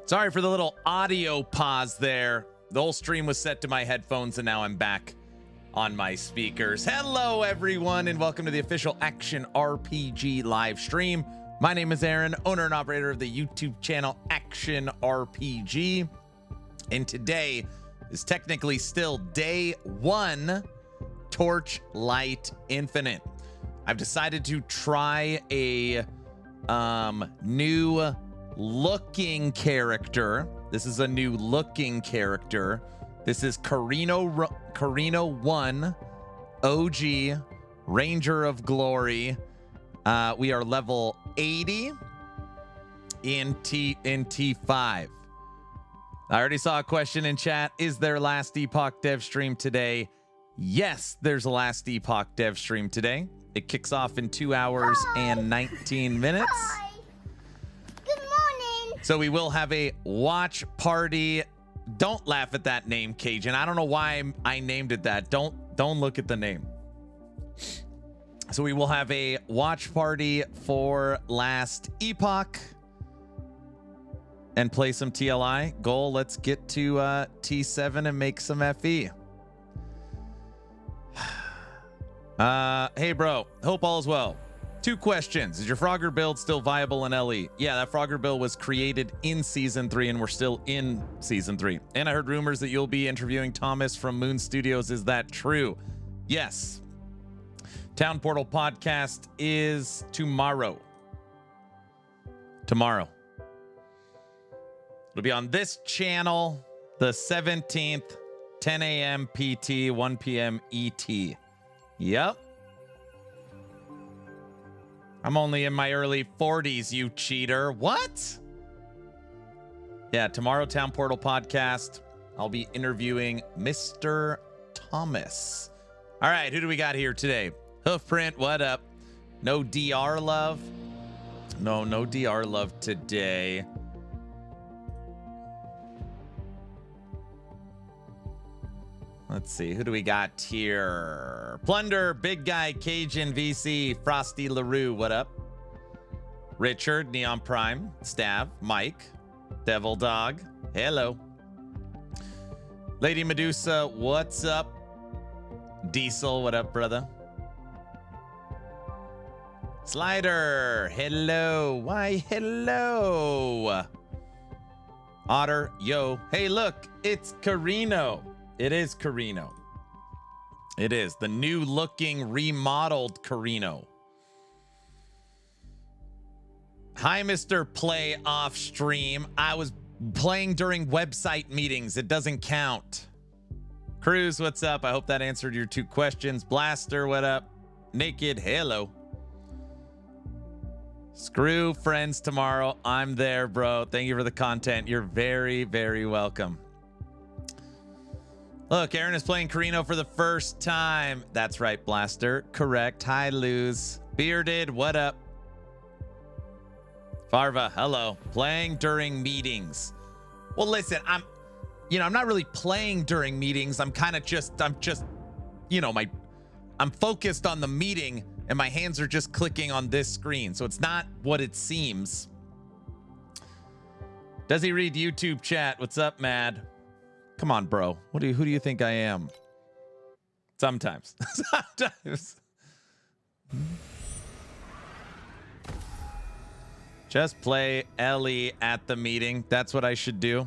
Sorry for the little audio pause there. The whole stream was set to my headphones, and now I'm back on my speakers. Hello, everyone, and welcome to the official Action RPG live stream. My name is Aaron, owner and operator of the YouTube channel Action RPG. And today is technically still day one, Torchlight Infinite. I've decided to try a new looking character. This is a new looking character. This is Carino 1 OG Ranger of Glory. We are level 80 in T5. I already saw a question in chat. Is there Last Epoch dev stream today? Yes, there's a Last Epoch dev stream today. It kicks off in 2 hours and 19 minutes. Hi. Good morning. So we will have a watch party. Don't laugh at that name, Cajun. I don't know why I named it that. Don't look at the name. So we will have a watch party for Last Epoch and play some TLI. Goal, let's get to T7 and make some FE. Hey, bro. Hope all is well. 2 questions. Is your Frogger build still viable in LE? Yeah, that Frogger build was created in Season 3, and we're still in Season 3. And I heard rumors that you'll be interviewing Thomas from Moon Studios. Is that true? Yes. Town Portal podcast is tomorrow. Tomorrow. It'll be on this channel, the 17th, 10 a.m. PT, 1 p.m. ET. Yep. I'm only in my early 40s, you cheater. What? Yeah, tomorrow, Town Portal podcast. I'll be interviewing Mr. Thomas. All right, who do we got here today? Hoofprint, what up? No DR love? No DR love today. Let's see, who do we got here? Plunder, Big Guy, Cajun, VC, Frosty LaRue, what up? Richard, Neon Prime, Stav, Mike, Devil Dog, hello. Lady Medusa, what's up? Diesel, what up, brother? Slider, hello. Why, hello. Otter, yo. Hey, look, it's Carino. It is Carino. It is the new looking remodeled Carino. Hi, Mr. Play off stream. I was playing during website meetings. It doesn't count. Cruz, what's up? I hope that answered your 2 questions. Blaster, what up? Naked, hello. Screw friends tomorrow. I'm there, bro. Thank you for the content. You're very, very welcome. Look, Aaron is playing Carino for the first time. That's right, Blaster. Correct. Hi, Luz. Bearded, what up? Farva, hello. Playing during meetings. Well, listen, I'm not really playing during meetings. I'm just, I'm focused on the meeting and my hands are just clicking on this screen. So it's not what it seems. Does he read YouTube chat? What's up, Mad? Come on, bro. Who do you think I am? Sometimes. Sometimes. Just play Ellie at the meeting. That's what I should do.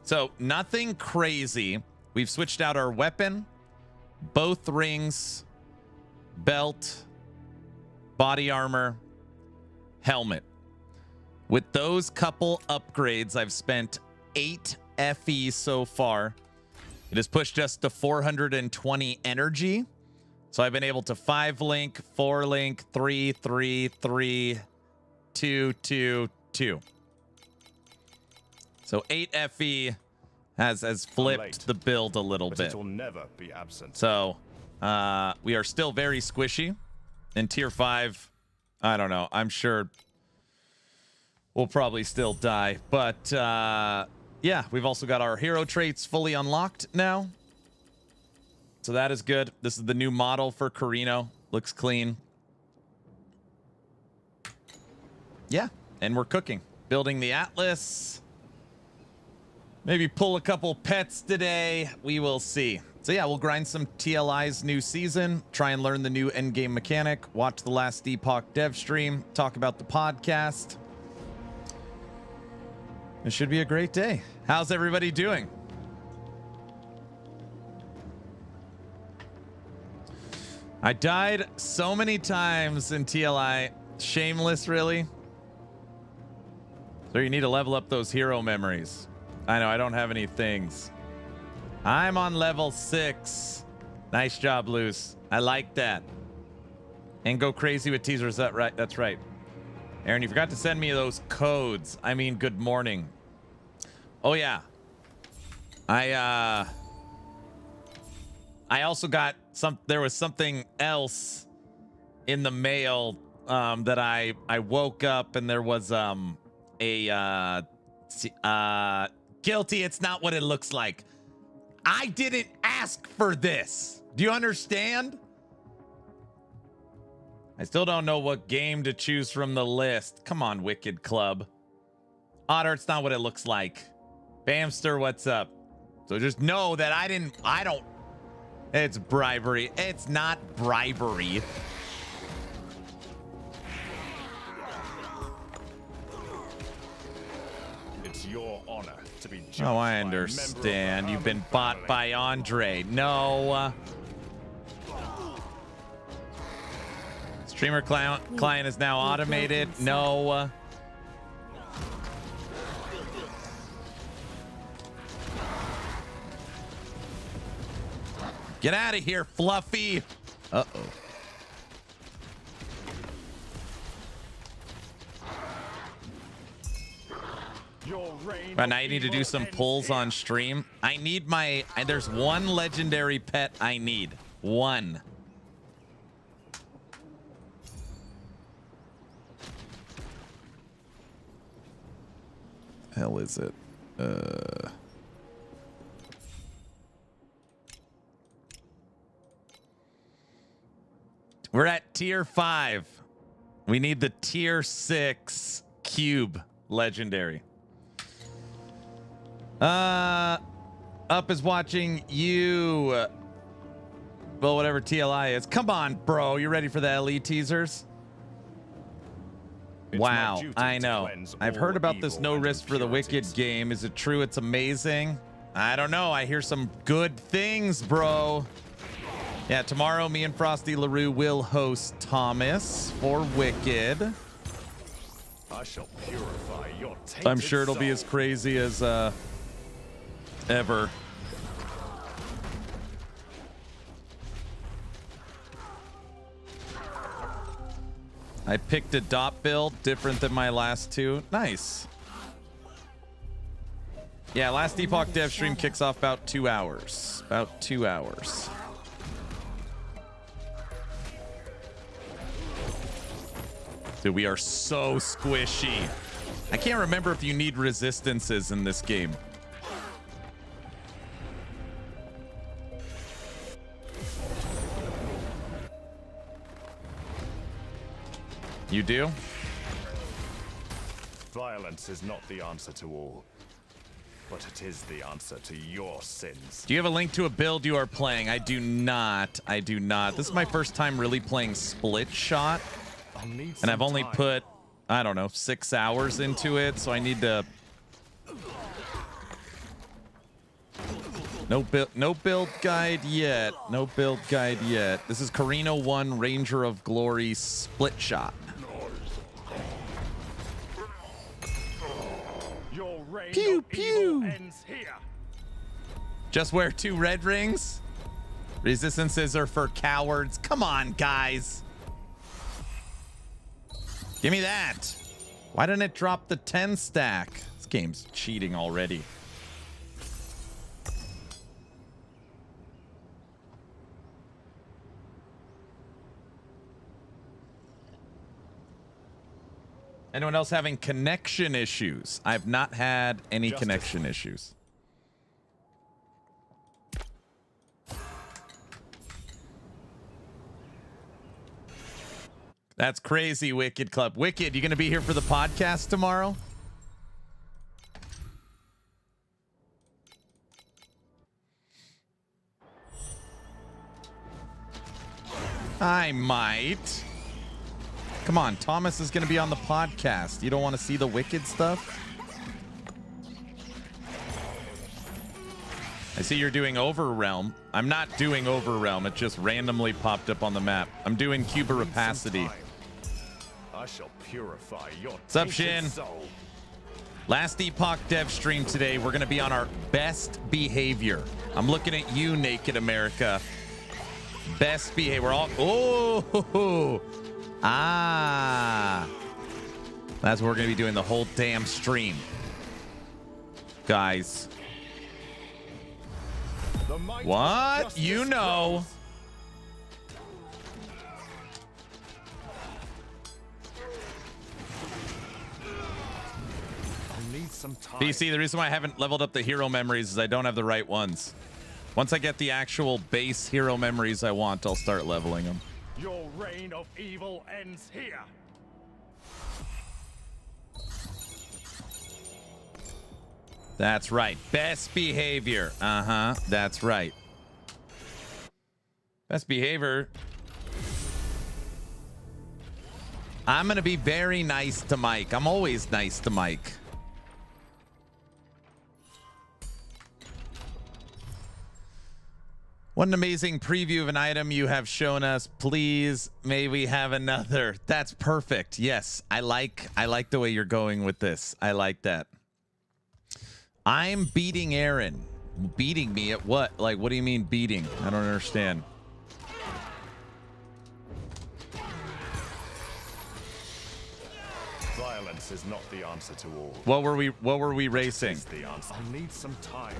So nothing crazy. We've switched out our weapon, both rings, belt, body armor, helmet. With those couple upgrades, I've spent 8 FE so far. It has pushed us to 420 energy. So I've been able to 5 link, 4 link, 3, 3, 3, 2, 2, 2. So 8 FE has flipped the build a little bit. It will never be absent. So we are still very squishy. In tier 5, I don't know. I'm sure we'll probably still die. But yeah, we've also got our hero traits fully unlocked now. So that is good. This is the new model for Carino. Looks clean. Yeah, and we're cooking. Building the Atlas. Maybe pull a couple pets today. We will see. So yeah, we'll grind some TLI's new season, try and learn the new endgame mechanic, watch the Last Epoch dev stream, talk about the podcast. It should be a great day. How's everybody doing? I died so many times in TLI. Shameless, really? So you need to level up those hero memories. I know, I don't have any things. I'm on level 6. Nice job, Luce. I like that. And go crazy with teasers. That right? That's right. Aaron, you forgot to send me those codes. I mean, good morning. Oh yeah. I also got there was something else in the mail that I woke up and there was guilty. It's not what it looks like. I didn't ask for this. Do you understand? I still don't know what game to choose from the list. Come on, Wicked Club. Otter, it's not what it looks like. Bamster, what's up? So just know that I don't. It's bribery. It's not bribery. It's your honor to be judged. Oh, I understand. You've been bought by Andre. No. Streamer client is now automated. No. Get out of here, Fluffy. Uh-oh. But now you need to do some pulls on stream. I need there's one legendary pet I need. One. Hell is it? We're at tier 5. We need the tier 6 cube legendary. Up is watching you. Well, whatever TLI is. Come on, bro. You ready for the LE teasers? Wow, I know. I've heard about this no risk for the Wicked game. Is it true it's amazing? I don't know. I hear some good things, bro. Yeah, tomorrow me and Frosty LaRue will host Thomas for Wicked. I shall purify your I'm sure it'll be as crazy as ever. I picked a dot build different than my last two. Nice. Yeah, Last Epoch dev stream kicks off about 2 hours. About 2 hours. Dude, we are so squishy. I can't remember if you need resistances in this game. You do? Violence is not the answer to all, but it is the answer to your sins. Do you have a link to a build you are playing? I do not. I do not. This is my first time really playing Split Shot. And I've only put, I don't know, 6 hours into it, so I need to... No build guide yet. No build guide yet. This is Carino 1 Ranger of Glory Split Shot. Pew pew. Just wear 2 red rings? Resistances are for cowards. Come on, guys. Give me that. Why didn't it drop the 10 stack? This game's cheating already. Anyone else having connection issues? I've not had any connection issues. That's crazy, Wicked Club. Wicked, you gonna be here for the podcast tomorrow? I might. Come on, Thomas is going to be on the podcast. You don't want to see the wicked stuff? I see you're doing Overrealm. I'm not doing Overrealm. It just randomly popped up on the map. I'm doing Cuba Rapacity. I shall purify your What's up, Shin? soul. Last Epoch dev stream today. We're going to be on our best behavior. I'm looking at you, Naked America. Best behavior. We're all... Oh! Ah! That's what we're going to be doing the whole damn stream. Guys. What? You know. BC, the reason why I haven't leveled up the hero memories is I don't have the right ones. Once I get the actual base hero memories I want, I'll start leveling them. Your reign of evil ends here. That's right. Best behavior. Uh-huh. That's right. Best behavior. I'm going to be very nice to Mike. I'm always nice to Mike. What an amazing preview of an item you have shown us. Please, may we have another. That's perfect. Yes, I like the way you're going with this. I like that. I'm beating Aaron. Beating me at what? Like, what do you mean beating? I don't understand. Violence is not the answer to all. What were we racing? It's the answer. I'll need some time.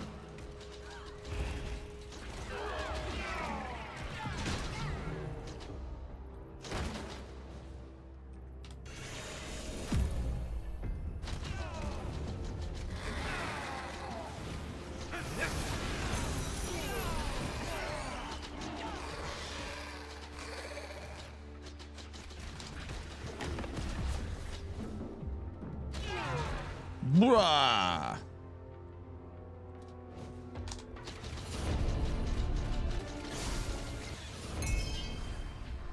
Bruh.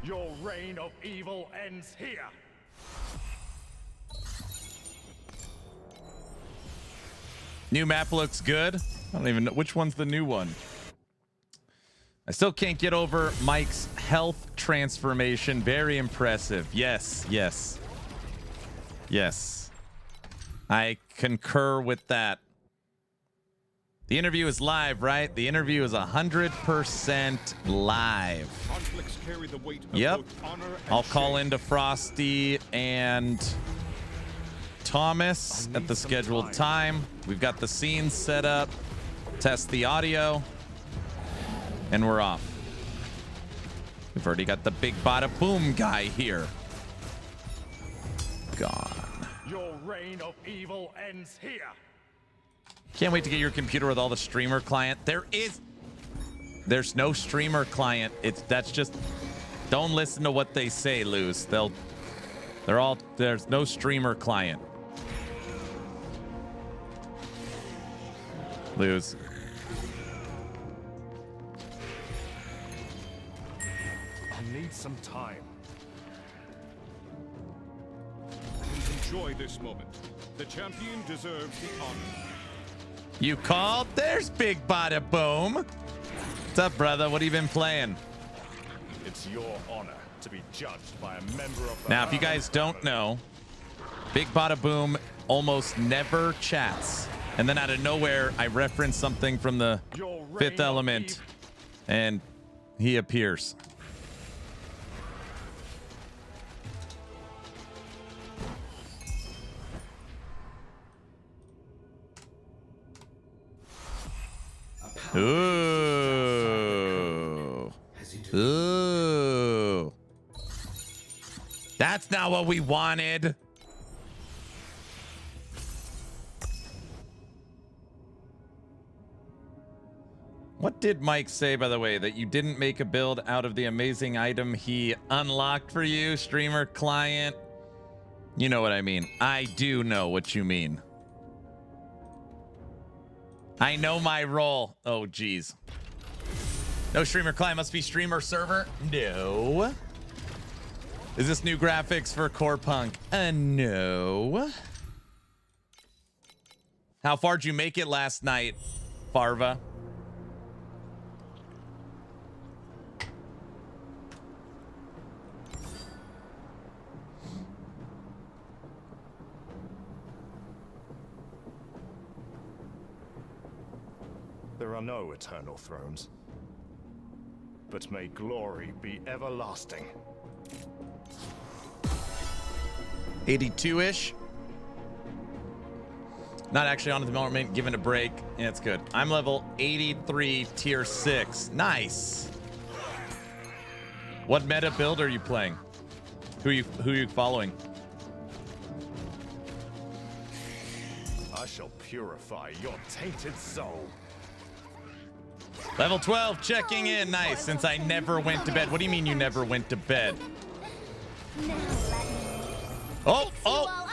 Your reign of evil ends here. New map looks good. I don't even know which one's the new one. I still can't get over Mike's health transformation. Very impressive. Yes, yes. Yes. I concur with that. The interview is live, right? The interview is 100% live. Conflicts carry the weight of Yep. both honor and I'll call shame. into Frosty and Thomas at the scheduled time. We've got the scenes set up. Test the audio. And we're off. We've already got the big bada boom guy here. Gone. Your reign of evil ends here. Can't wait to get your computer with all the streamer client. There's no streamer client. That's just, don't listen to what they say, Luz. There's no streamer client. Luz. I'll need some time. Enjoy this moment. The champion deserves the honor. You called? There's Big Bada Boom. What's up, brother? What have you been playing? It's your honor to be judged by a member of the Now, if you guys don't know, Big Bada Boom almost never chats. And then out of nowhere, I reference something from the Fifth Element, and he appears. Ooh. Ooh. That's not what we wanted. What did Mike say, by the way, that you didn't make a build out of the amazing item he unlocked for you, streamer client? You know what I mean. I do know what you mean. I know my role. Oh, geez. No streamer client, must be streamer server. No. Is this new graphics for Core Punk? No. How far did you make it last night, Farva? There are no eternal thrones, but may glory be everlasting. 82-ish. Not actually on at the moment, given a break. Yeah, it's good. I'm level 83, tier 6. Nice. What meta build are you playing? Who are you following? I shall purify your tainted soul. Level 12, checking in. Nice. Since I never went to bed. What do you mean you never went to bed? Oh, oh.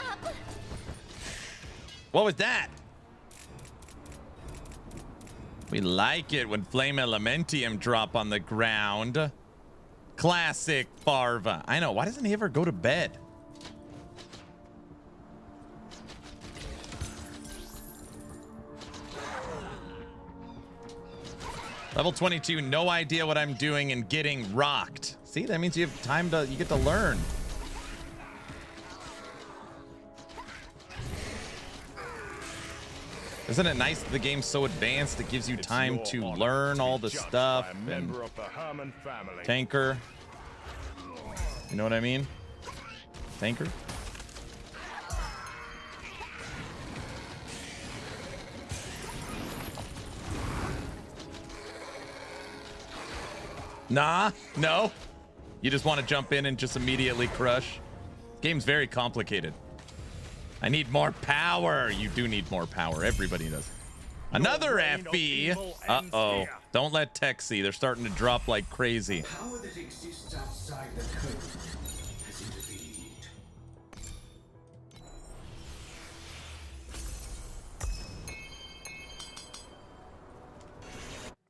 What was that? We like it when Flame Elementium drop on the ground. Classic Farva. I know. Why doesn't he ever go to bed? Level 22, no idea what I'm doing and getting rocked. See, that means you have time to, you get to learn. Isn't it nice that the game's so advanced? It gives you time to learn all the stuff. And tanker. You know what I mean? Tanker. Nah, no. You just want to jump in and just immediately crush. Game's very complicated. I need more power. You do need more power. Everybody does. Another FE. Uh-oh. Don't let tech see. They're starting to drop like crazy. Power that exists outside the code has intervened.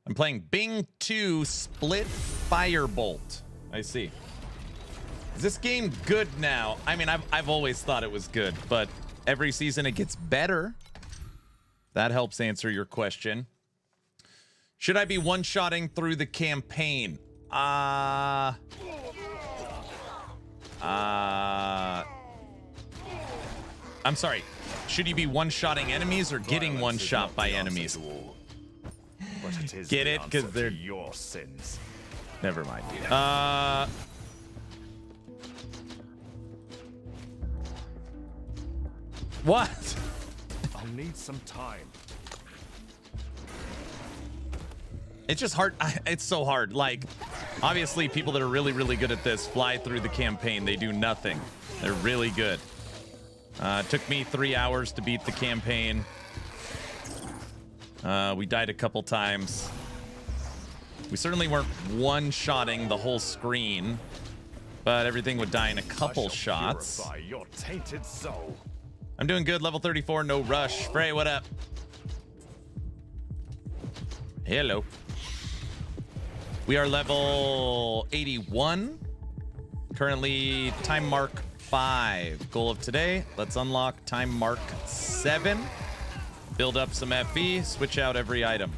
I'm playing Bing 2 Split Firebolt. I see. Is this game good now? I mean, I've always thought it was good, but every season it gets better. That helps answer your question. Should I be one-shotting through the campaign? I'm sorry. Should you be one-shotting enemies or getting one-shot by enemies? Get it? Because they're your sins. Never mind. What? I'll need some time. It's just hard. It's so hard. Like, obviously, people that are really, really good at this fly through the campaign. They do nothing. They're really good. It took me 3 hours to beat the campaign. We died a couple times. We certainly weren't one-shotting the whole screen, but everything would die in a couple shots. Your tainted soul. I'm doing good. Level 34, no rush. Frey, what up? Hello. We are level 81. Currently, time mark 5. Goal of today, let's unlock time mark 7. Build up some FE, switch out every item.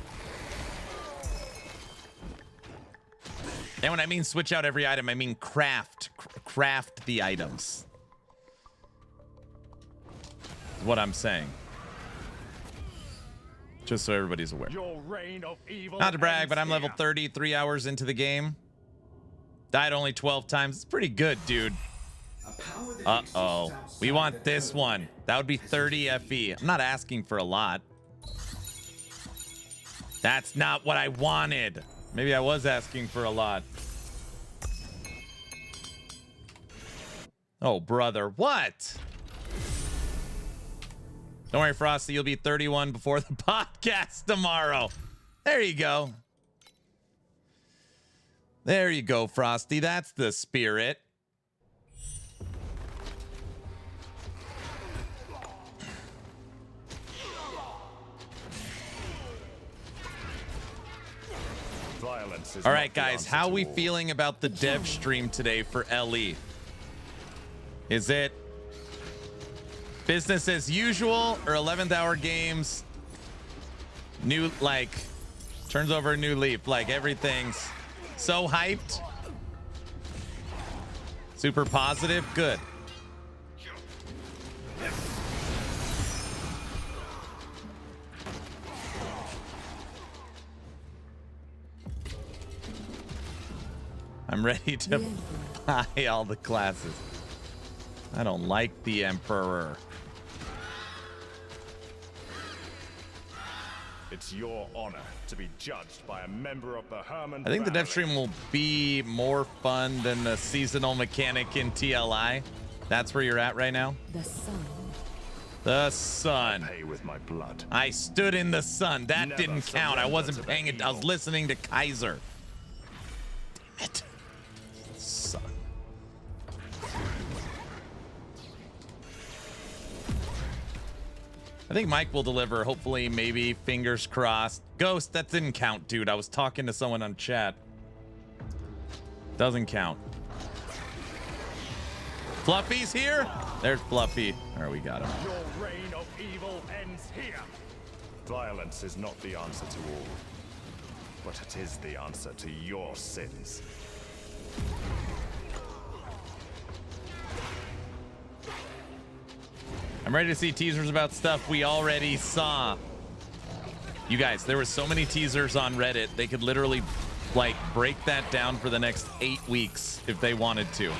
And when I mean switch out every item, I mean craft the items. What I'm saying. Just so everybody's aware. Your reign of evil. Not to brag, but I'm level 30, 3 hours into the game. Died only 12 times. It's pretty good, dude. Uh-oh. We want this one. That would be 30 FE. I'm not asking for a lot. That's not what I wanted. Maybe I was asking for a lot. Oh, brother. What? Don't worry, Frosty. You'll be 31 before the podcast tomorrow. There you go. There you go, Frosty. That's the spirit. Violence is All not right, the guys, answer how to we all. feeling about the dev stream today for LE? Is it business as usual or 11th hour games? New, like, turns over a new leaf, like everything's so hyped. Super positive, good. I'm ready to buy all the classes. I don't like the Emperor. It's your honor to be judged by a member of the Herman I think the dev family. stream will be more fun than the seasonal mechanic in TLI. That's where you're at right now? The sun. The sun. Pay with my blood. I stood in the sun. That Never didn't count. I surrender wasn't to the paying it. I was evil. listening to Kaiser. Damn it. Sun. I think Mike will deliver. Hopefully, maybe. Fingers crossed. Ghost, that didn't count, dude. I was talking to someone on chat. Doesn't count. Fluffy's here? There's Fluffy. There, we got him. Your reign of evil ends here. Violence is not the answer to all, but it is the answer to your sins. I'm ready to see teasers about stuff we already saw. You guys, there were so many teasers on Reddit. They could literally, like, break that down for the next 8 weeks if they wanted to.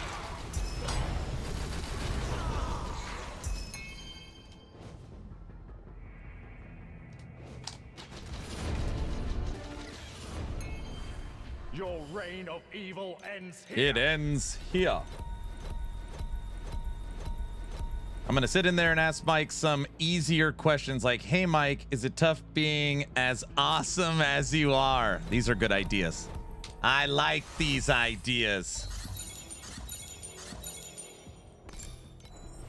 Your reign of evil ends here. It ends here. I'm going to sit in there and ask Mike some easier questions like, hey, Mike, is it tough being as awesome as you are? These are good ideas. I like these ideas.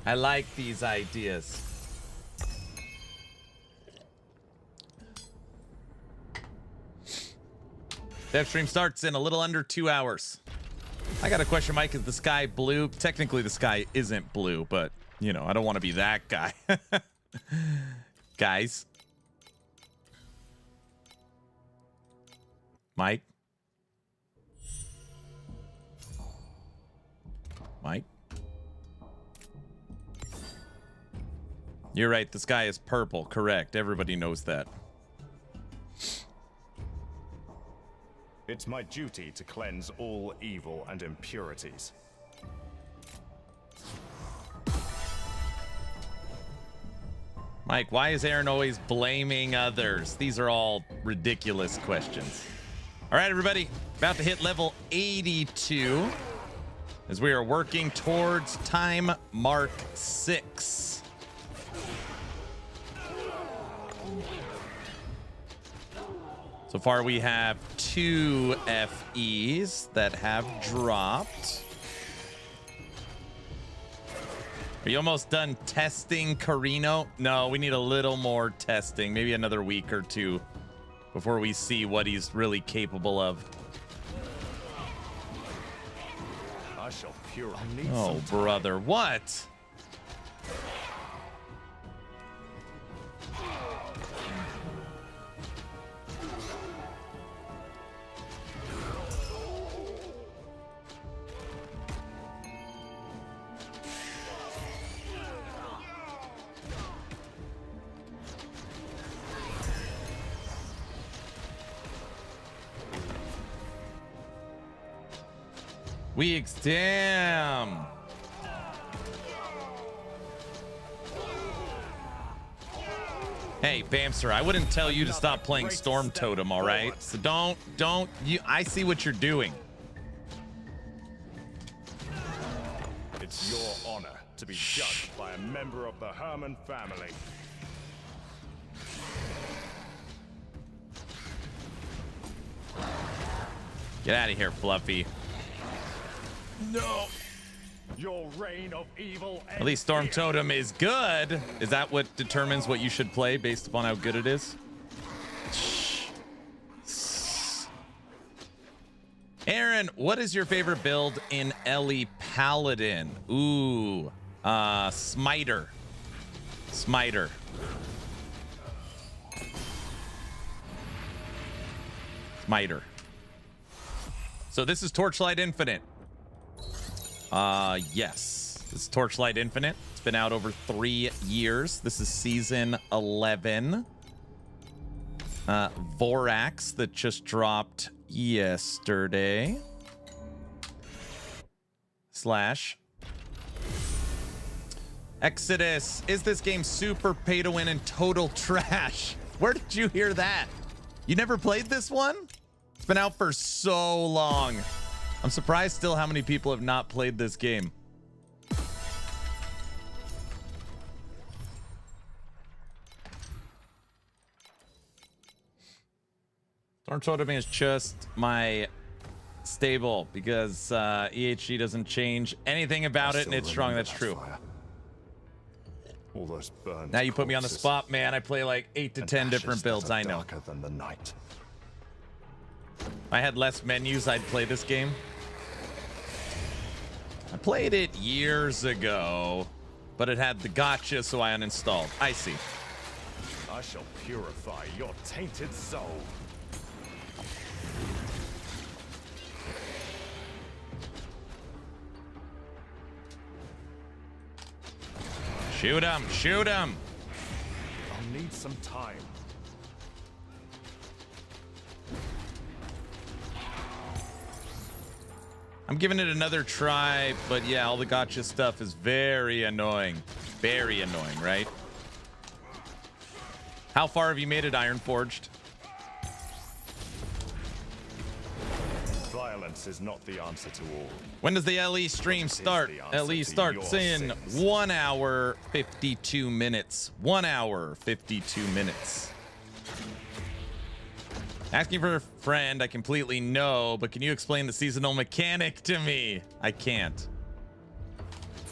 I like these ideas. Dev stream starts in a little under 2 hours. I got a question, Mike. Is the sky blue? Technically, the sky isn't blue, but, you know, I don't want to be that guy. Guys. Mike? Mike? You're right. The sky is purple. Correct. Everybody knows that. It's my duty to cleanse all evil and impurities. Mike, why is Aaron always blaming others? These are all ridiculous questions. All right, everybody, about to hit level 82 as we are working towards time mark 6. So far, we have 2 FEs that have dropped. Are you almost done testing Carino? No, we need a little more testing. Maybe another week or 2 before we see what he's really capable of. I shall pure. I need Oh, some time. brother, what? Damn. Hey, Bamster, I wouldn't tell you to stop playing Storm Totem, all right? So don't you, I see what you're doing. It's your honor to be judged by a member of the Herman family. Get out of here, Fluffy. No. Your reign of evil. At least Storm Totem is good. Is that what determines what you should play based upon how good it is? Aaron, what is your favorite build in Ellie Paladin? Ooh, Smiter. Smiter. Smiter. So this is Torchlight Infinite. Yes. This is Torchlight Infinite. It's been out over 3 years. This is season 11. Vorax that just dropped yesterday. Slash. Exodus. Is this game super pay to win and total trash? Where did you hear that? You never played this one? It's been out for so long. I'm surprised still how many people have not played this game. Storm told me it's just my stable because EHG doesn't change anything about it and it's strong. That's true. All those burned Now you put me on the corpses spot, man. I play like 8 to 10 different ashes builds. that are I know. darker than the night. If I had less menus, I'd play this game. I played it years ago, but it had the gotcha, so I uninstalled. I see. I shall purify your tainted soul. Shoot him! Shoot him! I'll need some time. I'm giving it another try, but yeah, all the gotcha stuff is very annoying. Very annoying, right? How far have you made it, Ironforged? Violence is not the answer to all. When does the LE stream start? LE starts in 1 hour, 52 minutes. 1 hour, 52 minutes. Asking for a friend, I completely know, but can you explain the seasonal mechanic to me? I can't.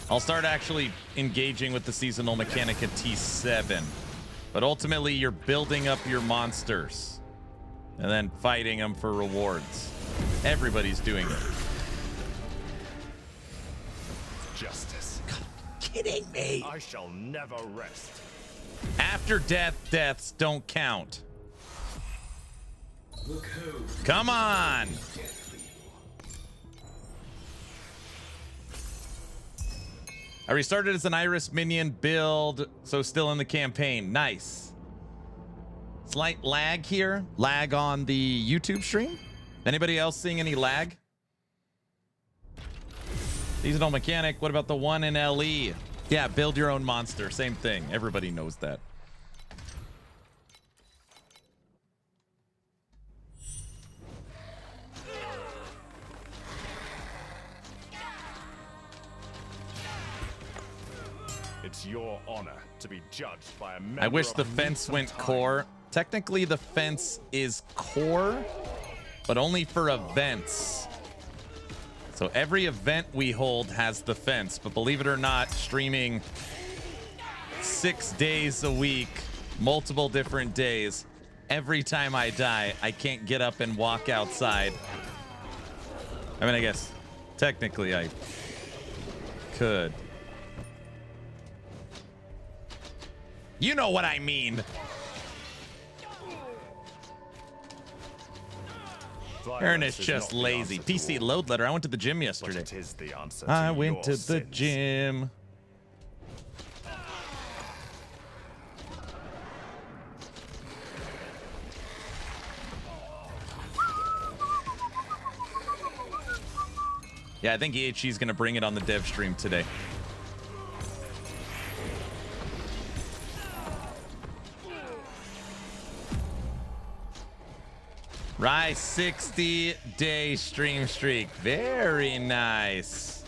I'll start actually engaging with the seasonal mechanic at T7. But ultimately, you're building up your monsters and then fighting them for rewards. Everybody's doing it. Justice. God, kidding me. I shall never rest. After death, deaths don't count. Look who Come on. is dead for you. I restarted as an Iris minion build, so still in the campaign. Nice. Slight lag here. Lag on the YouTube stream. Anybody else seeing any lag? Seasonal mechanic. What about the one in LE? Yeah, build your own monster. Same thing. Everybody knows that. It's your honor to be judged by a member I wish of the a fence Newton went time. core. Technically, the fence is core, but only for events. So every event we hold has the fence, but believe it or not, streaming 6 days a week, multiple different days, every time I die, I can't get up and walk outside. I mean, I guess technically I could. You know what I mean. Aaron is Violence just not the lazy. answer to PC all, load letter. I went to the gym but yesterday. it is the answer I to went your to the sins. gym. Yeah, I think EHG is going to bring it on the dev stream today. Rise 60-day stream streak. Very nice.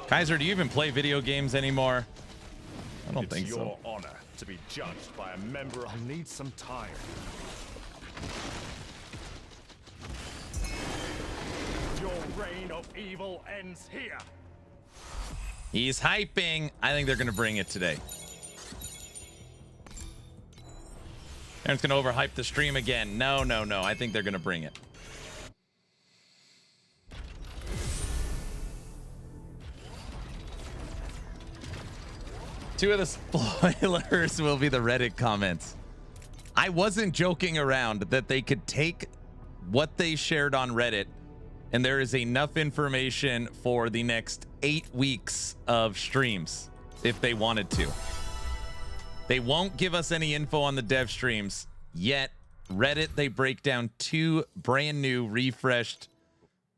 Kaiser, do you even play video games anymore? I don't think It's so. your honor to be judged by a member. I'll need some time. Your reign of evil ends here. He's hyping. I think they're going to bring it today. Aaron's going to overhype the stream again. No, no, no. I think they're going to bring it. Two of the spoilers will be the Reddit comments. I wasn't joking around that they could take what they shared on Reddit, and there is enough information for the next 8 weeks of streams if they wanted to. They won't give us any info on the dev streams yet. Reddit, they break down 2 brand new refreshed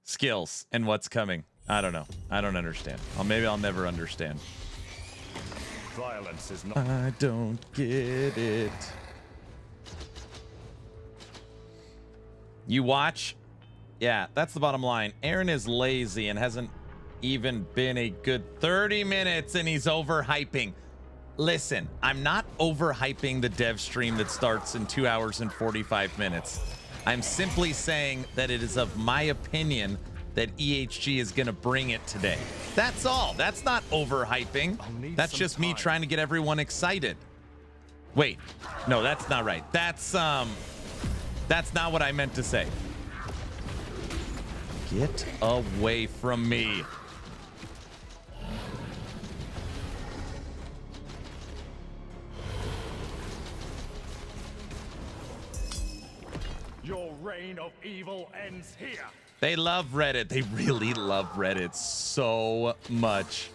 skills and what's coming. I don't know. I don't understand. Maybe I'll never understand. Violence is not. I don't get it. You watch? Yeah, that's the bottom line. Aaron is lazy and hasn't even been a good 30 minutes and he's overhyping. Listen, I'm not overhyping the dev stream that starts in 2 hours and 45 minutes. I'm simply saying that it is of my opinion that EHG is going to bring it today. That's all. That's not overhyping. That's just me trying to get everyone excited. Wait, no, that's not right. That's not what I meant to say. Get away from me. Your reign of evil ends here. They love Reddit. They really love Reddit so much.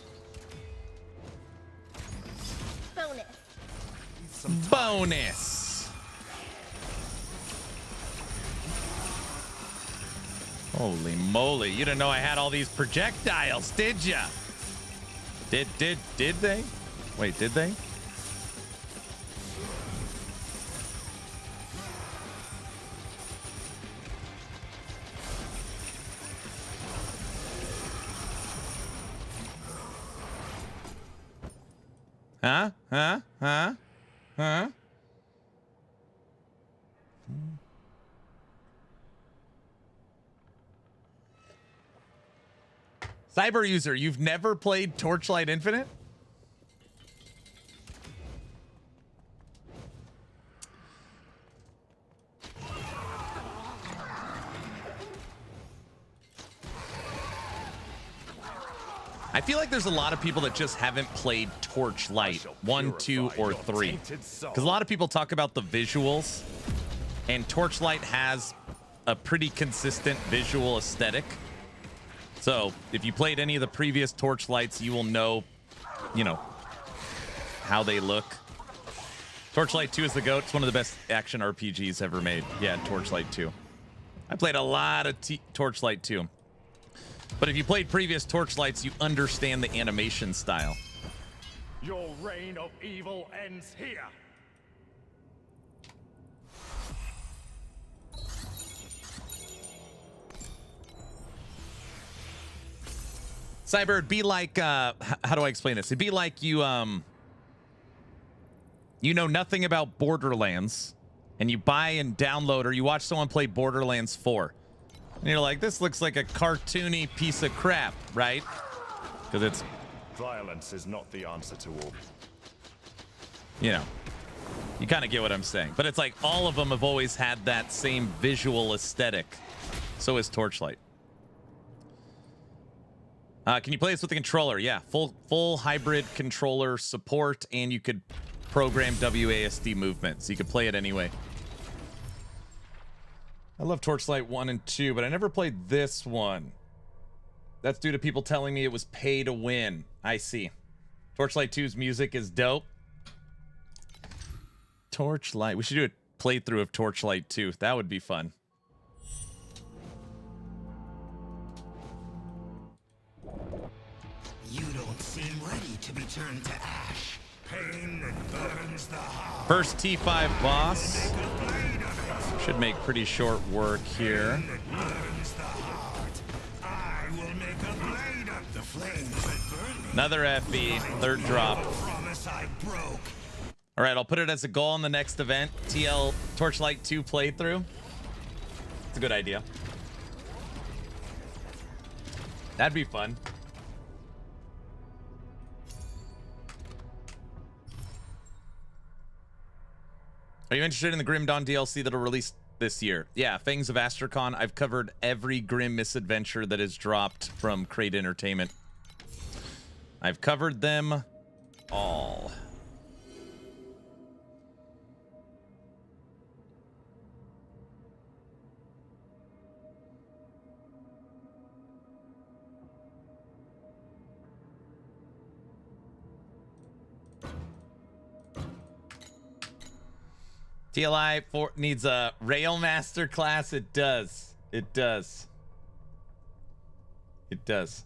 Bonus. Holy moly. You didn't know I had all these projectiles, did ya? Did they? Wait, did they? Huh? Cyber user, you've never played Torchlight Infinite? I feel like there's a lot of people that just haven't played Torchlight 1, 2, or 3. Because a lot of people talk about the visuals, and Torchlight has a pretty consistent visual aesthetic. So if you played any of the previous Torchlights, you will know, how they look. Torchlight 2 is the GOAT. It's one of the best action RPGs ever made. Yeah, Torchlight 2. I played a lot of Torchlight 2. But if you played previous Torchlights, you understand the animation style. Your reign of evil ends here. Cyber, it'd be like, how do I explain this? It'd be like you know nothing about Borderlands, and you buy and download, or you watch someone play Borderlands 4. And you're like, this looks like a cartoony piece of crap, right? Because it's... Violence is not the answer to all. You kind of get what I'm saying. But it's like all of them have always had that same visual aesthetic. So is Torchlight. Can you play this with the controller? Yeah, full hybrid controller support, and you could program WASD movement, so you could play it anyway. I love Torchlight 1 and 2, but I never played this one. That's due to people telling me it was pay to win. I see. Torchlight 2's music is dope. Torchlight. We should do a playthrough of Torchlight 2. That would be fun. You don't seem ready to be turned to ash. Pain that burns the heart. First T5 boss. Should make pretty short work here. Another FE, third drop. All right, I'll put it as a goal in the next event. TL Torchlight 2 playthrough. It's a good idea. That'd be fun. Are you interested in the Grim Dawn DLC that'll release this year? Yeah, Fangs of Astrakan. I've covered every Grim misadventure that is dropped from Crate Entertainment. I've covered them all. TLI 4 needs a rail master class. It does. It does. It does.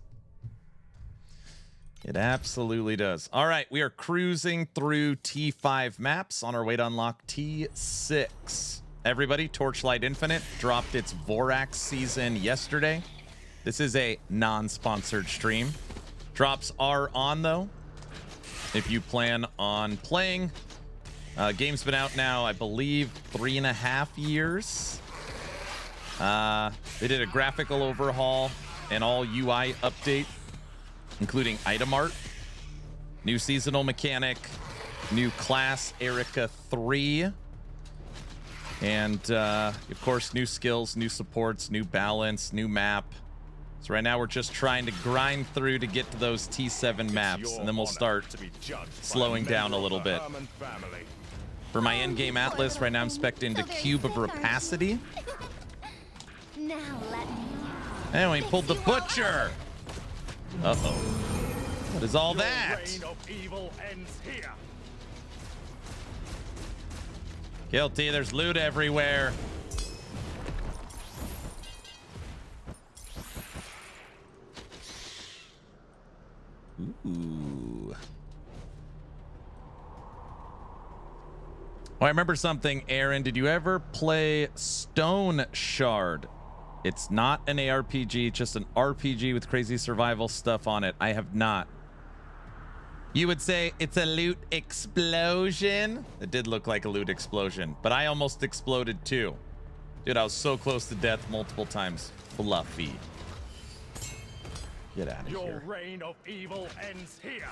It absolutely does. All right, we are cruising through T5 maps on our way to unlock T6. Everybody, Torchlight Infinite dropped its Vorax season yesterday. This is a non-sponsored stream. Drops are on, though, if you plan on playing. Game's been out now, I believe, 3.5 years. They did a graphical overhaul and all UI update, including item art, new seasonal mechanic, new class Erica 3, and of course, new skills, new supports, new balance, new map. So right now we're just trying to grind through to get to those T7 maps, and then we'll start slowing down a little bit. For my endgame atlas, right now I'm spec'd into Cube of Rapacity. Now let me. And we pulled the Butcher. Uh-oh. What is all that? Reign of evil ends here. Guilty, there's loot everywhere. Ooh. Oh, I remember something, Aaron. Did you ever play Stone Shard? It's not an ARPG, just an RPG with crazy survival stuff on it. I have not. You would say it's a loot explosion? It did look like a loot explosion, but I almost exploded too. Dude, I was so close to death multiple times. Fluffy. Get out of here. Your reign of evil ends here.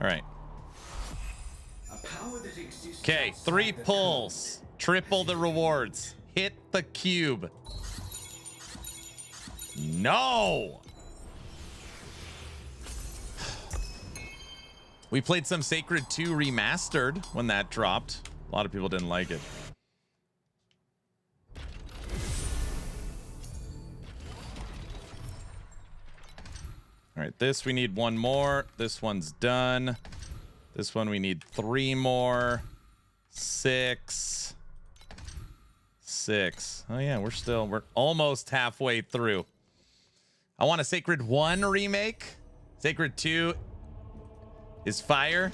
All right. Okay, 3 pulls. Triple the rewards. Hit the cube. No! We played some Sacred 2 Remastered when that dropped. A lot of people didn't like it. All right, this we need 1 more. This one's done. This one we need 3 more. 6. 6. Oh yeah, we're almost halfway through. I want a Sacred 1 remake. Sacred 2 is fire.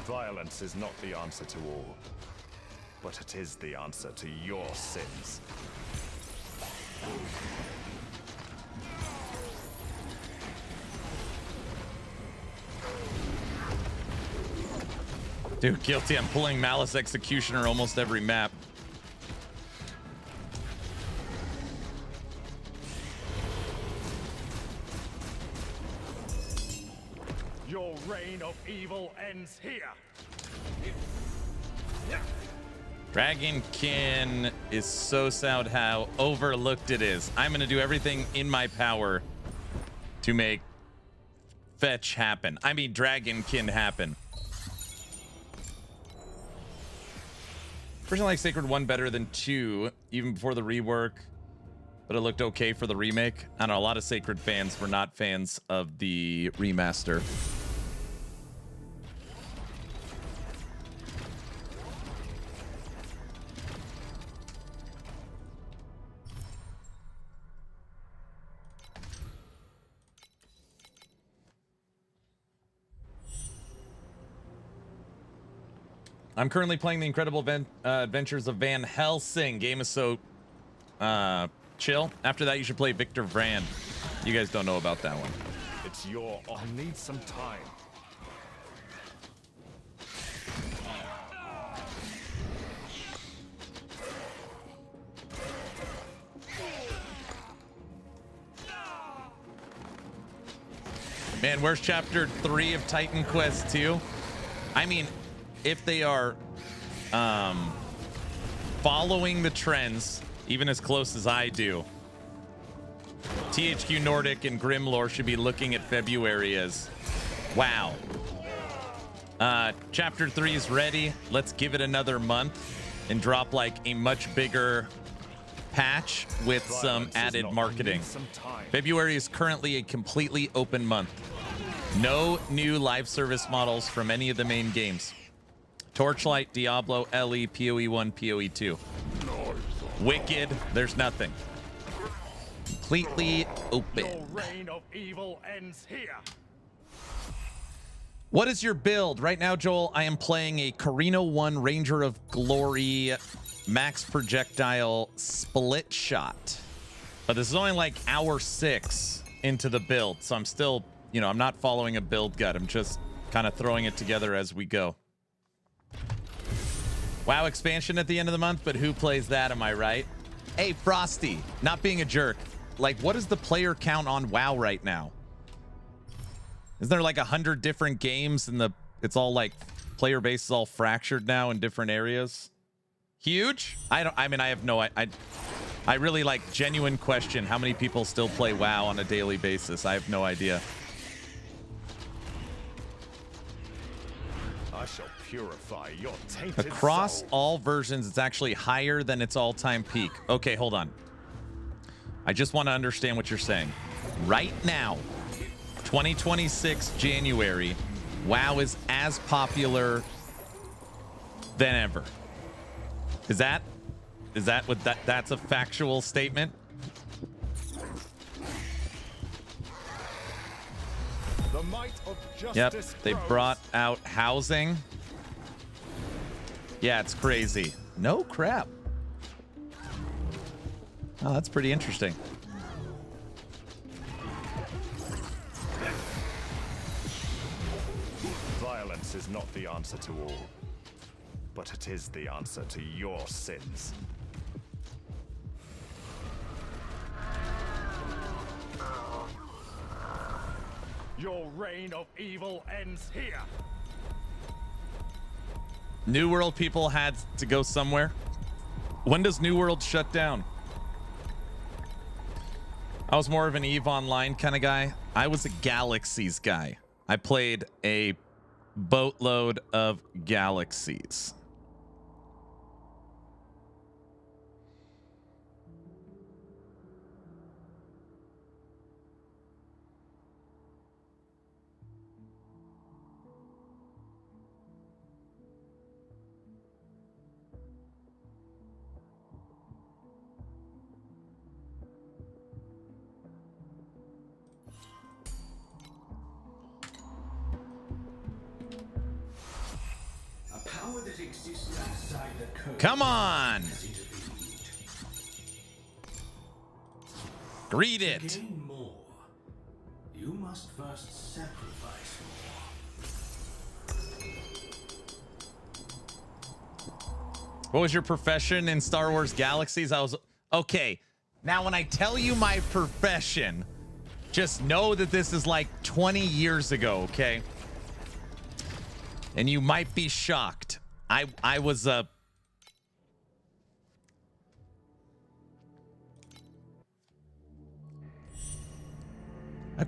Violence is not the answer to all, but it is the answer to your sins. Dude, guilty. I'm pulling Malice Executioner almost every map. Your reign of evil ends here. Dragonkin is so sad how overlooked it is. I'm going to do everything in my power to make fetch happen. I mean, Dragonkin happen. Personally, I like Sacred 1 better than 2, even before the rework, but it looked okay for the remake. I don't know, a lot of Sacred fans were not fans of the remaster. I'm currently playing the Incredible Adventures of Van Helsing. Game is so chill. After that, you should play Victor Vrand. You guys don't know about that one. It's your... I need some time. Man, where's chapter 3 of Titan Quest 2? I mean, if they are following the trends, even as close as I do, THQ Nordic and Grimlore should be looking at February as, wow. Chapter 3 is ready. Let's give it another month and drop like a much bigger patch with some added marketing. February is currently a completely open month. No new live service models from any of the main games. Torchlight, Diablo, LE, PoE 1, PoE 2. Wicked, there's nothing. Completely open. Your reign of evil ends here. What is your build? Right now, Joel, I am playing a Carino 1 Ranger of Glory max projectile split shot. But this is only like hour 6 into the build, so I'm still, you know, I'm not following a build guide. I'm just kind of throwing it together as we go. WoW expansion at the end of the month, but who plays that, am I right? Hey, Frosty, not being a jerk. Like, what is the player count on WoW right now? Isn't there like 100 different games and it's all like player base is all fractured now in different areas? Huge? I have no, I really like genuine question. How many people still play WoW on a daily basis? I have no idea. I shall purify your tainted Across soul. all versions, it's actually higher than its all-time peak. Okay, hold on. I just want to understand what you're saying. Right now, 2026 January, WoW is as popular than ever. Is that what that's a factual statement? The might of Yep, justice they grows. brought out housing. Yeah, it's crazy. No crap. Oh, that's pretty interesting. Violence is not the answer to all, but it is the answer to your sins. Your reign of evil ends here. New World people had to go somewhere. When does New World shut down? I was more of an EVE Online kind of guy. I was a Galaxies guy. I played a boatload of Galaxies. Come on! Greet it! To gain more, you must first sacrifice more. What was your profession in Star Wars Galaxies? I was... Okay, now when I tell you my profession, just know that this is like 20 years ago, okay? And you might be shocked. I was a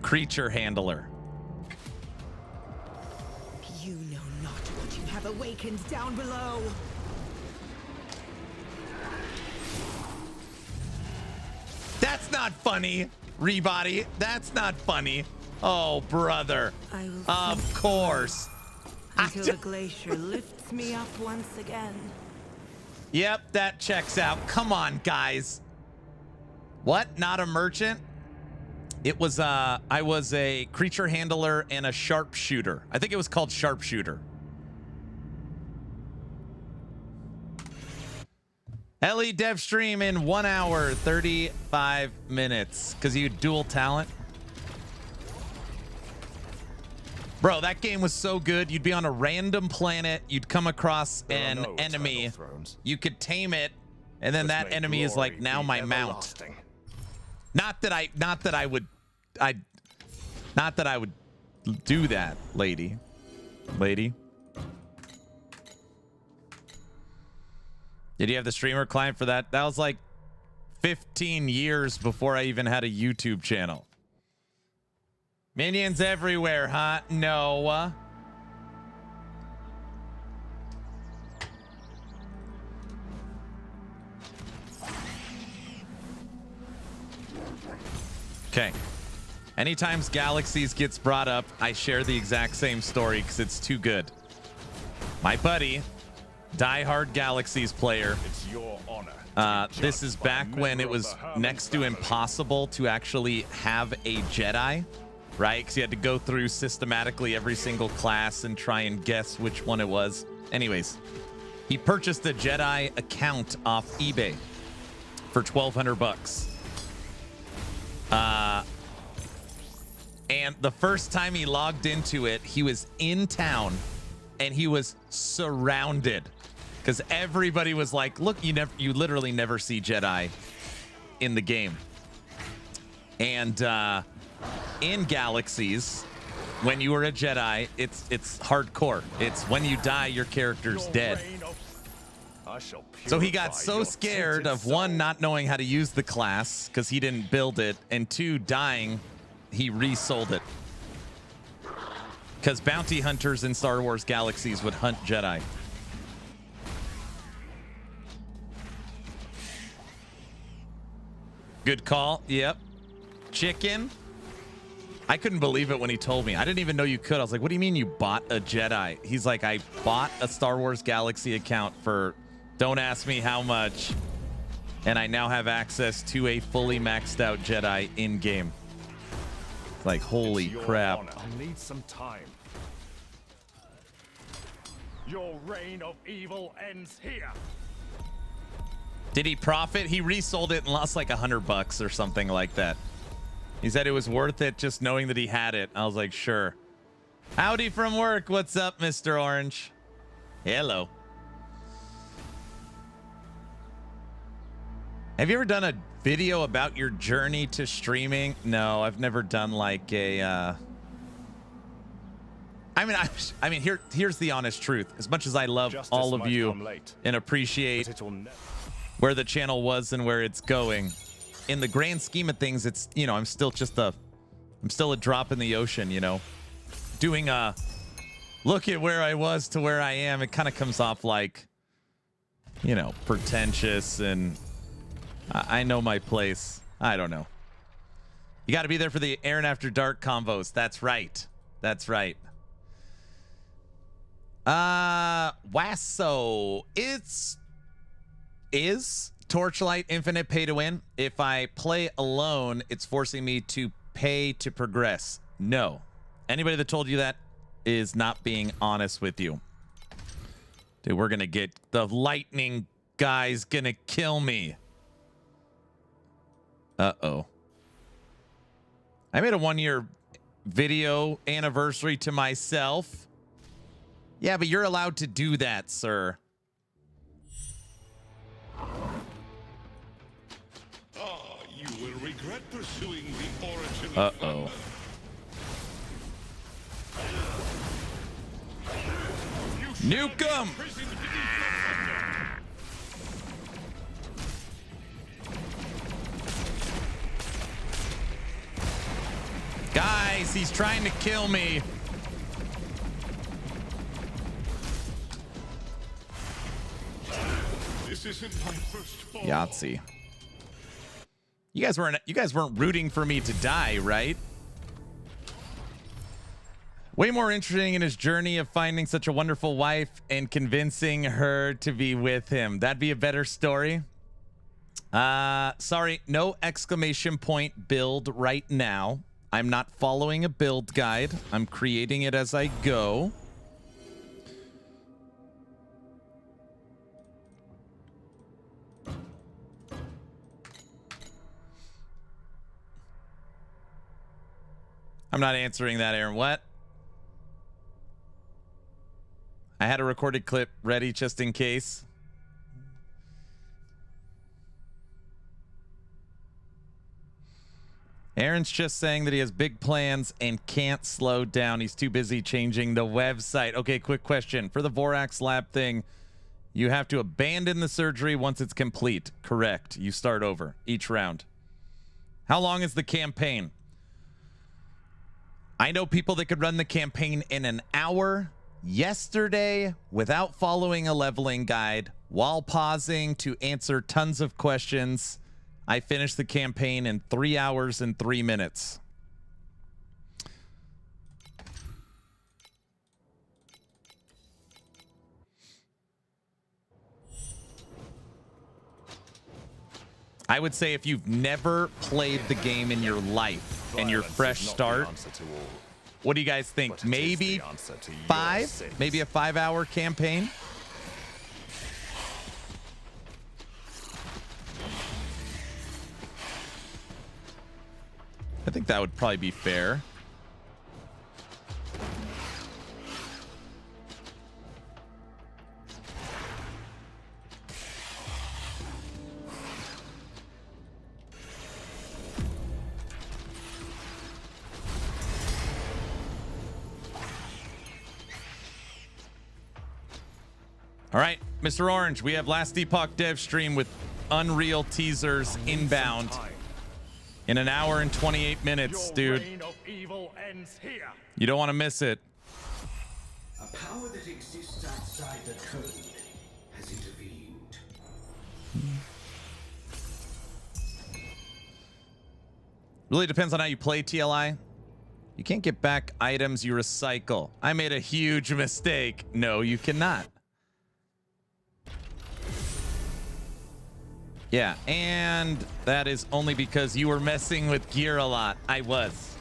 creature handler. You know not what you have awakened down below. That's not funny, Rebody. That's not funny. Oh, brother. I will Of course. until the glacier lifts me up once again. Yep, that checks out. Come on, guys. What? Not a merchant? It was I was a creature handler and a sharpshooter. I think it was called sharpshooter. LE dev stream in 1 hour 35 minutes because you dual talent. Bro, that game was so good. You'd be on a random planet. You'd come across an enemy. You could tame it, and then that enemy is like now my mount. Not that I would do that, lady. Lady. Did you have the streamer client for that? That was like 15 years before I even had a YouTube channel. Minions everywhere, huh? No. Okay. Anytime Galaxies gets brought up, I share the exact same story because it's too good. My buddy, diehard Galaxies player. It's your honor. This is back when it was next to impossible to actually have a Jedi, right? Because you had to go through systematically every single class and try and guess which one it was. Anyways, he purchased a Jedi account off eBay for $1,200. And the first time he logged into it, he was in town and he was surrounded because everybody was like, look, you literally never see Jedi in the game. And in Galaxies, when you were a Jedi, it's hardcore. It's when you die, your character's dead. So he got so scared of, one, not knowing how to use the class because he didn't build it, and two, dying, he resold it. Because bounty hunters in Star Wars Galaxies would hunt Jedi. Good call. Yep. Chicken. I couldn't believe it when he told me. I didn't even know you could. I was like, what do you mean you bought a Jedi? He's like, I bought a Star Wars Galaxy account for, don't ask me how much. And I now have access to a fully maxed out Jedi in game. It's like, holy crap. I'll need some time. Your reign of evil ends here. Did he profit? He resold it and lost like $100 or something like that. He said it was worth it just knowing that he had it. I was like, sure. Howdy from work. What's up, Mr. Orange? Hello. Have you ever done a video about your journey to streaming? No, I've never done like a... I mean, here's the honest truth. As much as I love all of you and appreciate where the channel was and where it's going, in the grand scheme of things, it's, you know, I'm still a drop in the ocean, you know. Doing a look at where I was to where I am, it kind of comes off like, you know, pretentious, and I know my place. I don't know. You got to be there for the Aaron After Dark convos. That's right. That's right. Wasso. Is Torchlight Infinite pay to win? If I play alone, it's forcing me to pay to progress. No. Anybody that told you that is not being honest with you. Dude, we're going to get the lightning guy's going to kill me. Uh-oh. I made a 1-year video anniversary to myself. Yeah, but you're allowed to do that, sir. You will regret pursuing the origin of Uh-oh. Nuke him! Guys, he's trying to kill me. This isn't my first fall. Yahtzee. You guys weren't rooting for me to die, right? Way more interesting in his journey of finding such a wonderful wife and convincing her to be with him. That'd be a better story. Sorry, no exclamation point build right now. I'm not following a build guide. I'm creating it as I go. I'm not answering that, Aaron. What? I had a recorded clip ready just in case. Aaron's just saying that he has big plans and can't slow down. He's too busy changing the website. Okay, quick question. For the Vorax lab thing, you have to abandon the surgery once it's complete. Correct. You start over each round. How long is the campaign? I know people that could run the campaign in an hour. Yesterday, without following a leveling guide, while pausing to answer tons of questions, I finished the campaign in 3 hours and 3 minutes. I would say if you've never played the game in your life and you're fresh start, what do you guys think? Maybe 5? Maybe a 5-hour campaign? I think that would probably be fair. All right, Mr. Orange, we have Last Epoch dev stream with Unreal teasers inbound in an hour and 28 minutes, dude. You don't want to miss it. A power that exists outside the code has intervened. Really depends on how you play TLI. You can't get back items you recycle. I made a huge mistake. No, you cannot. Yeah, and that is only because you were messing with gear a lot. I was.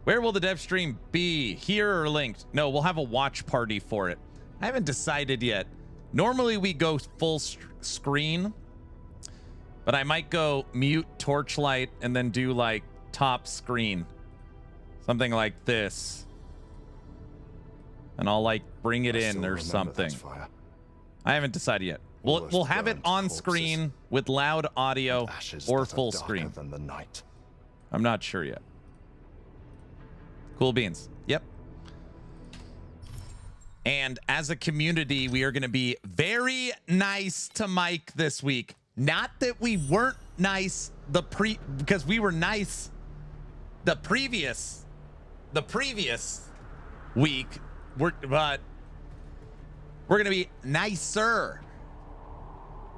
Where will the dev stream be? Here or linked? No, we'll have a watch party for it. I haven't decided yet. Normally we go full screen, but I might go mute Torchlight and then do like top screen. Something like this. And I'll like bring it in or something. I haven't decided yet. We'll have it on screen with loud audio or full screen. I'm not sure yet. Cool beans. Yep. And as a community, we are going to be very nice to Mike this week. Not that we weren't nice because we were nice the previous week. But we're going to be nicer.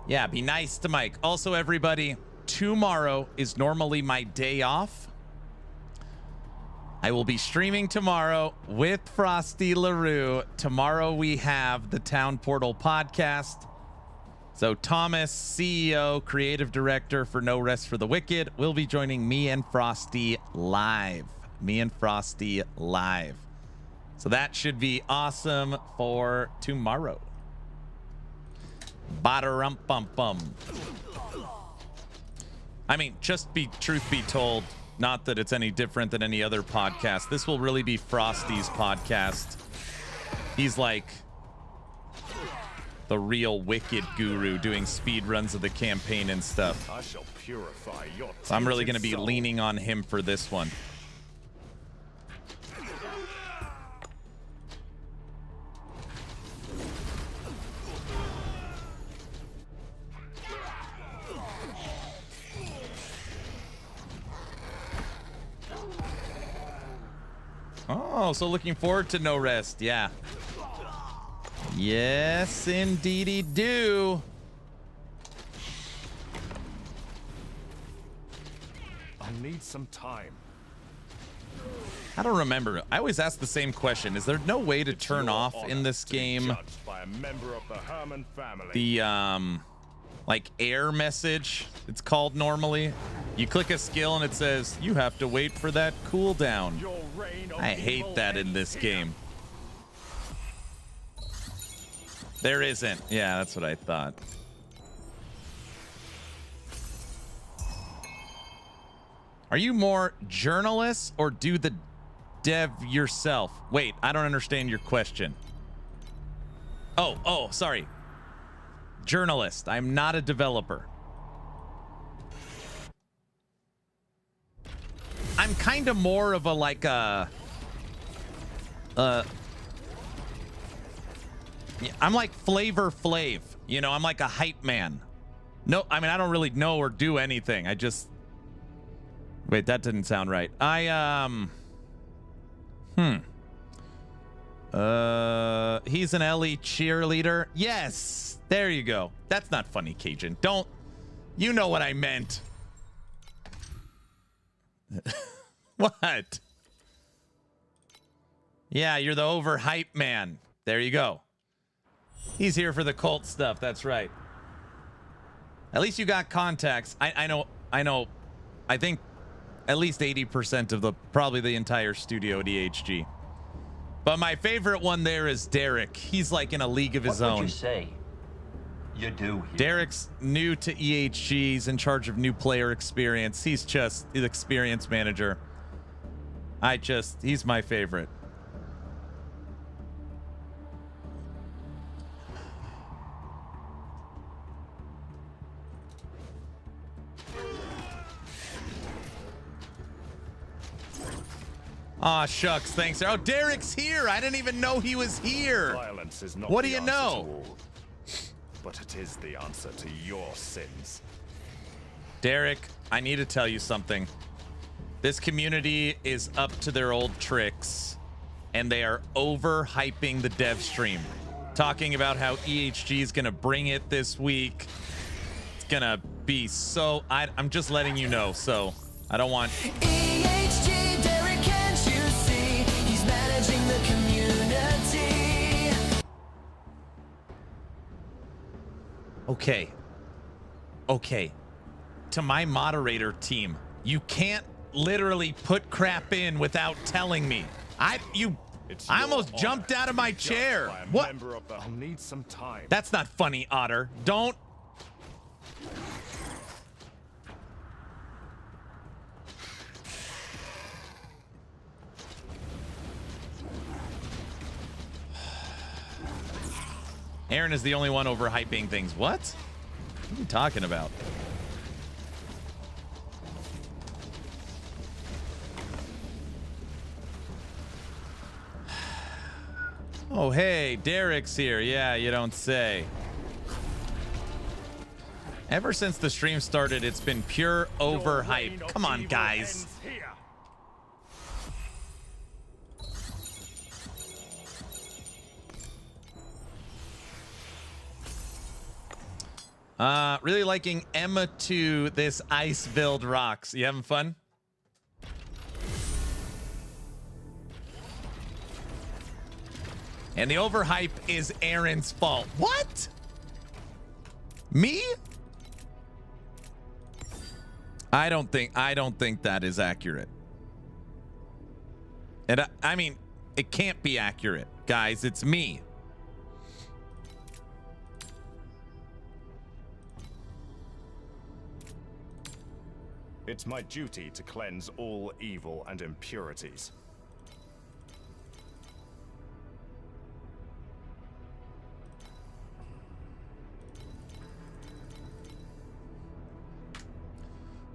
Yeah, be nice to Mike. Also, everybody, tomorrow is normally my day off. I will be streaming tomorrow with Frosty LaRue. Tomorrow we have the Town Portal podcast. So Thomas, CEO, creative director for No Rest for the Wicked, will be joining me and Frosty live. So that should be awesome for tomorrow. Bada-rum-bum-bum. I mean, truth be told, not that it's any different than any other podcast. This will really be Frosty's podcast. He's like the real Wicked guru doing speed runs of the campaign and stuff. I shall purify your So I'm really going to be leaning on him for this one. Oh, so looking forward to No Rest. Yeah. Yes, indeedy do. I'll need some time. I don't remember. I always ask the same question. Is there no way to turn off in this game By a member of the Herman family. the like air message? It's called normally. You click a skill and it says you have to wait for that cooldown. Your reign of I hate evil that in this ends here. game. There isn't. Yeah, that's what I thought. Are you more journalist or do the dev yourself? Wait, I don't understand your question. Oh, sorry. Journalist. I'm not a developer. I'm kind of more of a like a I'm like Flavor Flav, you know, I'm like a hype man. No, I mean, I don't really know or do anything. I just wait, that didn't sound right. He's an Ellie cheerleader. Yes, there you go. That's not funny, Cajun. Don't, you know what I meant. What? Yeah, you're the overhyped man. There you go. He's here for the cult stuff. That's right. At least you got contacts. I know. I think at least 80% of probably the entire studio at EHG. But my favorite one there is Derek. He's like in a league of his own. What would you say? You do. Derek's new to EHG. He's in charge of new player experience. He's just the experience manager. He's my favorite. Aw, shucks, thanks. Oh, Derek's here. I didn't even know he was here. Violence is not what do the you answer know? to all, but it is the answer to your sins. Derek, I need to tell you something. This community is up to their old tricks, and they are overhyping the dev stream, talking about how EHG is going to bring it this week. It's going to be so... I'm just letting you know, so I don't want... EHG, Derek, can't you see? He's managing the community. Okay. To my moderator team, you can't literally put crap in without telling me. I almost jumped out of my chair. What? I'll need some time. That's not funny, Otter. Don't. Aaron is the only one overhyping things. What? What are you talking about? Oh, hey, Derek's here. Yeah, you don't say. Ever since the stream started, it's been pure overhype. Come on, guys. Really liking Emma 2, this ice build rocks. You having fun? And the overhype is Aaron's fault. What? Me? I don't think that is accurate. And I mean, it can't be accurate, guys. It's me. It's my duty to cleanse all evil and impurities.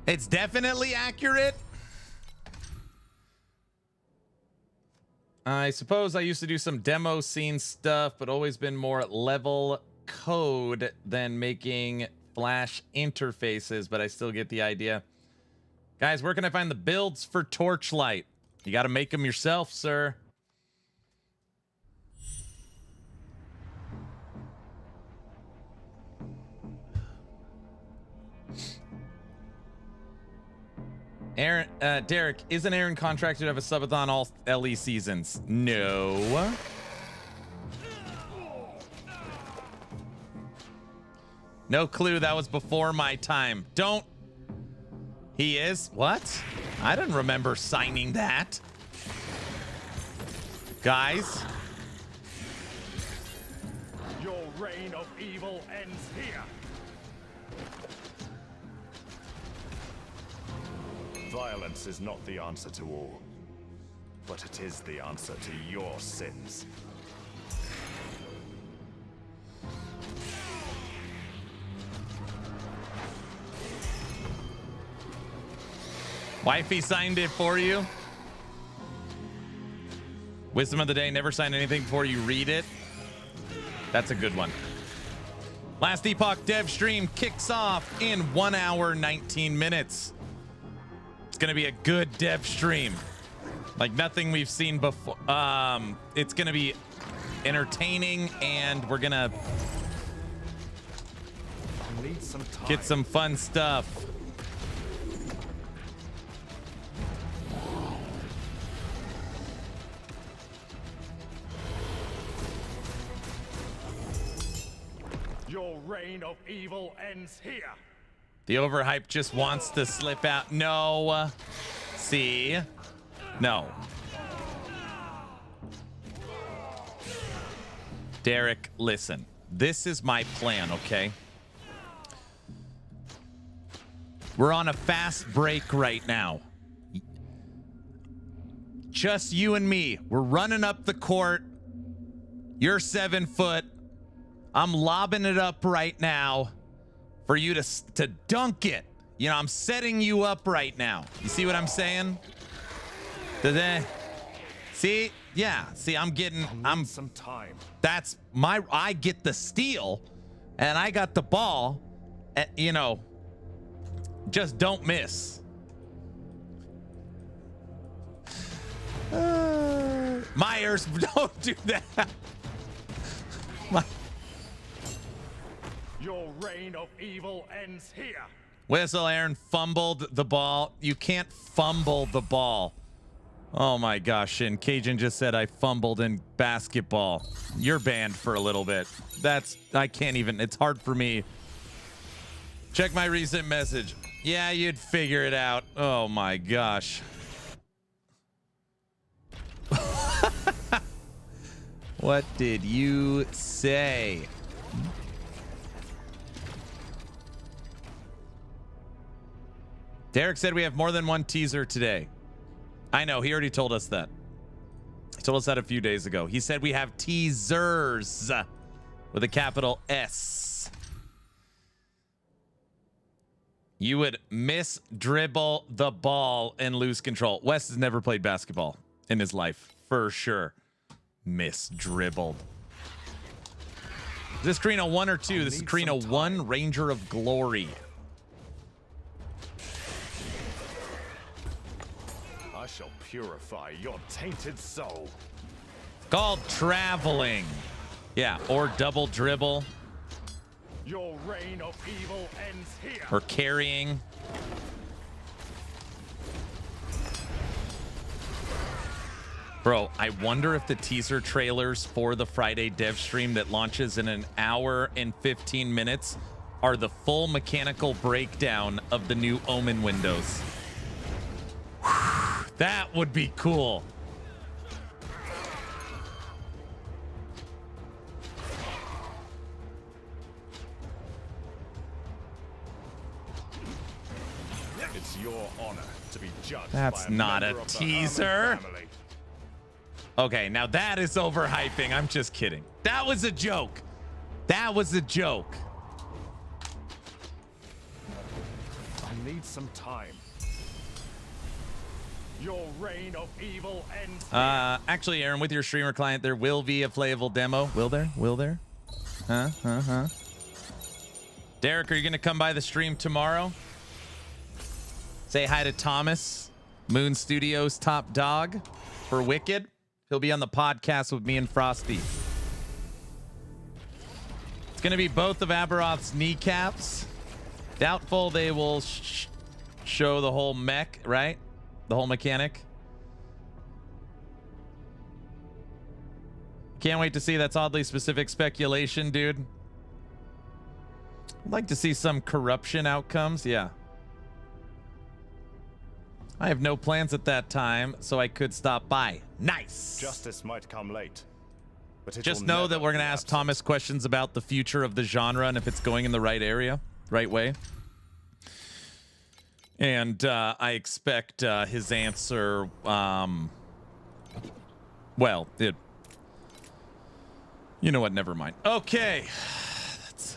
It's definitely accurate. I suppose I used to do some demo scene stuff, but always been more level code than making Flash interfaces, but I still get the idea. Guys, where can I find the builds for Torchlight? You got to make them yourself, sir. Aaron, Derek, isn't Aaron contracted to have a subathon all LE seasons? No. No clue. That was before my time. Don't. He is? What? I didn't remember signing that. Guys. Your reign of evil ends here. Violence is not the answer to all, but it is the answer to your sins. Wifey signed it for you. Wisdom of the day, never sign anything before you read it. That's a good one. Last Epoch dev stream kicks off in 1 hour, 19 minutes. It's going to be a good dev stream. Like nothing we've seen before. It's going to be entertaining, and we're going to get some fun stuff. Your reign of evil ends here. The overhype just wants to slip out. No. See? No. Derek, listen. This is my plan, okay? We're on a fast break right now. Just you and me. We're running up the court. You're 7 foot. I'm lobbing it up right now for you to dunk it. You know, I'm setting you up right now. You see what I'm saying? See? Yeah. See, I'm some time. That's I get the steal and I got the ball. You know, just don't miss. Myers, don't do that. Your reign of evil ends here. Whistle, Aaron fumbled the ball. You can't fumble the ball. Oh my gosh, and Cajun just said I fumbled in basketball. You're banned for a little bit. I can't even, it's hard for me. Check my recent message. Yeah, you'd figure it out. Oh my gosh. What did you say? Derek said we have more than one teaser today. I know, he already told us that. He told us that a few days ago. He said we have teasers with a capital S. You would dribble the ball and lose control. Wes has never played basketball in his life, for sure. Dribbled. Is this Karina 1 or 2? This is Karina 1, Ranger of Glory. I shall purify your tainted soul. Called traveling. Yeah, or double dribble. Your reign of evil ends here. Or carrying. Bro, I wonder if the teaser trailers for the Friday dev stream that launches in an hour and 15 minutes are the full mechanical breakdown of the new Omen windows. That would be cool. It's your honor to be judged. That's by a not member a of the teaser. Herman family. Okay, now that is overhyping. I'm just kidding. That was a joke. That was a joke. I need some time. Your reign of evil ends here. Actually, Aaron, with your streamer client, there will be a playable demo. Will there? Will there? Huh? Derek, are you going to come by the stream tomorrow? Say hi to Thomas, Moon Studios top dog for Wicked. He'll be on the podcast with me and Frosty. It's going to be both of Aberoth's kneecaps. Doubtful they will show the whole mech, right? The whole mechanic. Can't wait to see. That's oddly specific speculation, dude. I'd like to see some corruption outcomes. Yeah. I have no plans at that time, so I could stop by. Nice. Justice might come late, but just know that we're going to ask Thomas questions about the future of the genre and if it's going in the right area, right way. And I expect his answer, well, it, you know what, never mind. Okay. That's...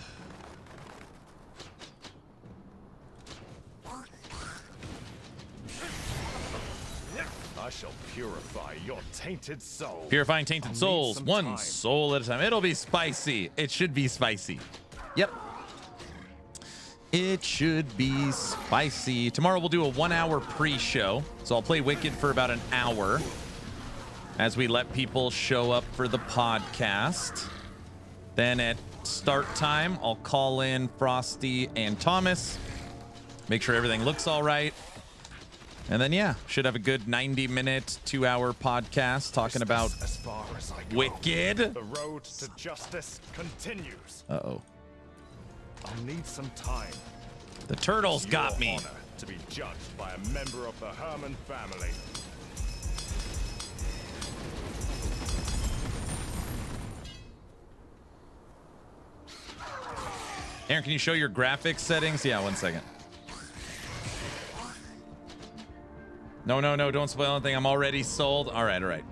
I shall purify your tainted soul. Purifying tainted I'll need souls, some one time. soul at a time. It'll be spicy. It should be spicy. Yep. It should be spicy. Tomorrow we'll do a 1-hour pre-show. So I'll play Wicked for about an hour as we let people show up for the podcast. Then at start time, I'll call in Frosty and Thomas. Make sure everything looks all right. And then, yeah, should have a good 90-minute, 2-hour podcast talking about As far as I go, Wicked. the road to justice continues. Uh-oh. I'll need some time. The turtles It's got your me. honor to be judged by a member of the Herman family. Aaron, can you show your graphics settings? Yeah, 1 second. No, don't spoil anything. I'm already sold. All right.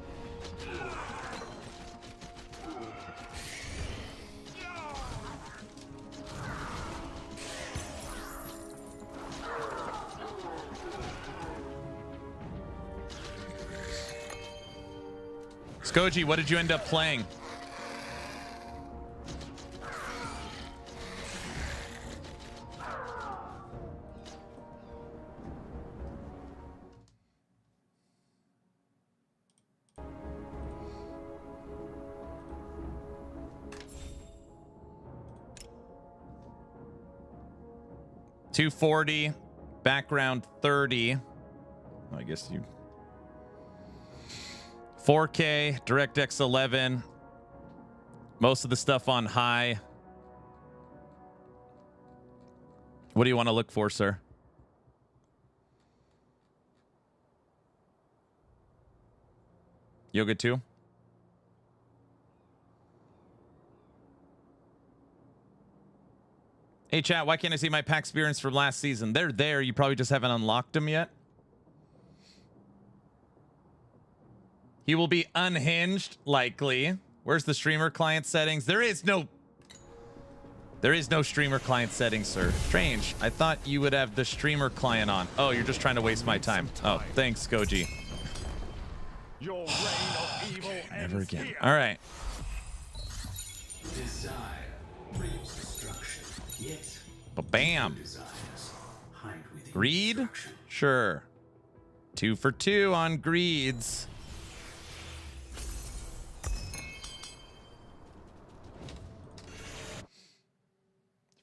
Skoji, what did you end up playing? $240, background 30. I guess you 4K, DirectX 11. Most of the stuff on high. What do you want to look for, sir? Yoga 2? Hey, chat, why can't I see my pack experience from last season? They're there. You probably just haven't unlocked them yet. He will be unhinged, likely. Where's the streamer client settings? There is no streamer client settings, sir. Strange. I thought you would have the streamer client on. Oh, you're just trying to waste my time. Oh, thanks, Goji. Your reign of evil Never ends again. here. All right. Desire brings destruction, yet Ba-bam. desires hide within Greed? destruction. Sure. 2 for 2 on greeds.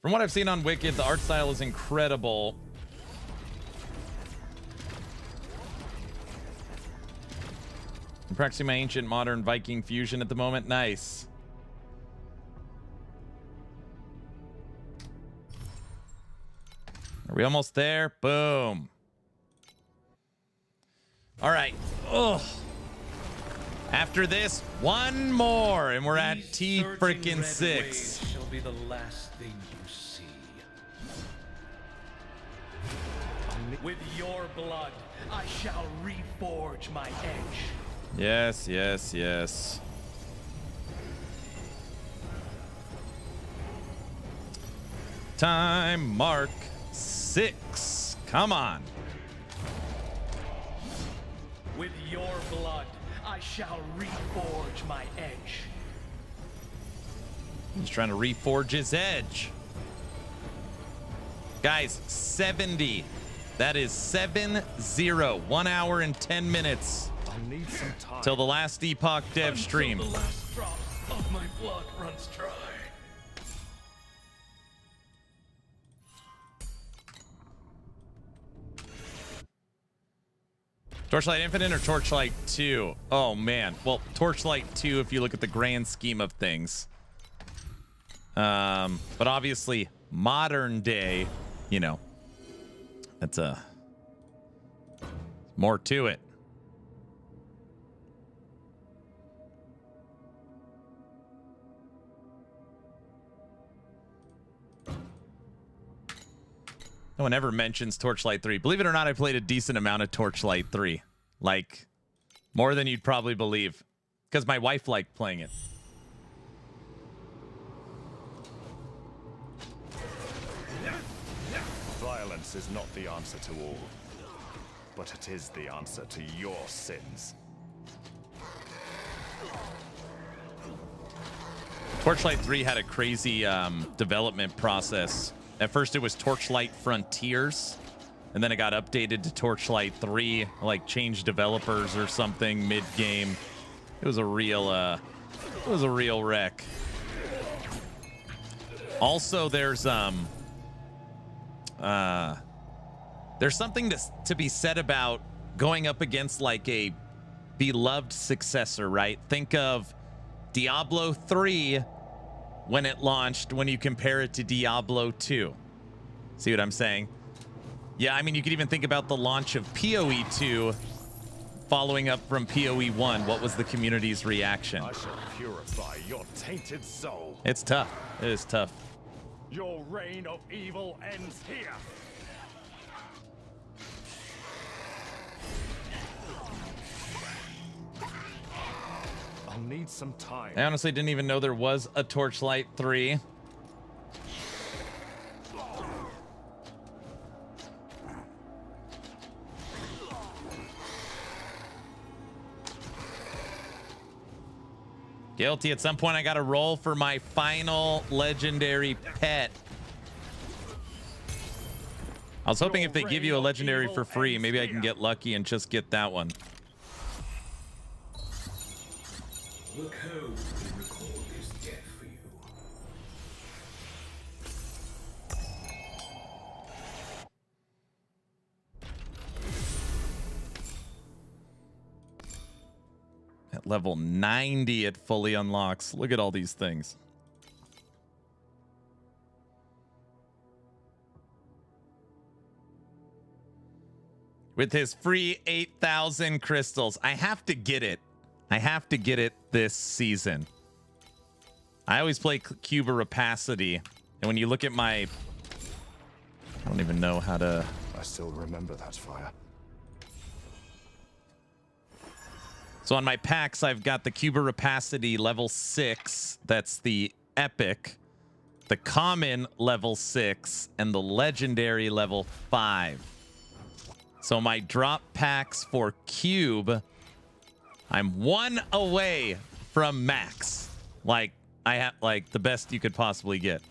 From what I've seen on Wicked, the art style is incredible. I'm practicing my ancient modern Viking fusion at the moment. Nice. Are we almost there? Boom. All right. Ugh. After this, one more, and we're at T freaking 6. Shall be the last thing you see. With your blood, I shall reforge my edge. Yes, yes, yes. Time mark 6. Come on. With your blood, I shall reforge my edge. He's trying to reforge his edge. Guys, 70. That is 7-0. 1 hour and 10 minutes I'll need some time. till the Last Epoch dev stream. Until the last drop of my blood runs dry. Torchlight Infinite or Torchlight 2? Oh, man. Well, Torchlight 2, if you look at the grand scheme of things. But obviously, modern day, you know, that's more to it. No one ever mentions Torchlight 3. Believe it or not, I played a decent amount of Torchlight 3. Like, more than you'd probably believe. Because my wife liked playing it. Violence is not the answer to all, but it is the answer to your sins. Torchlight 3 had a crazy development process. At first it was Torchlight Frontiers, and then it got updated to Torchlight 3, like changed developers or something mid-game. It was a real wreck. Also, there's something to be said about going up against like a beloved successor, right? Think of Diablo 3 when it launched, when you compare it to Diablo 2. See what I'm saying? Yeah, I mean, you could even think about the launch of PoE 2 following up from PoE 1. What was the community's reaction? I shall purify your tainted soul. It's tough. It is tough. Your reign of evil ends here. I'll need some time. I honestly didn't even know there was a Torchlight 3. Guilty. At some point, I got to roll for my final legendary pet. I was hoping if they give you a legendary for free, maybe I can get lucky and just get that one. The code will record this death for you. At level 90, it fully unlocks. Look at all these things. With his free 8,000 crystals. I have to get it. I have to get it this season. I always play Cuba Rapacity. And when you look at my... I don't even know how to... I still remember that fire. So on my packs, I've got the Cuba Rapacity level 6. That's the epic. The common level 6. And the legendary level 5. So my drop packs for Cube, I'm 1 away from max. Like, I have like the best you could possibly get.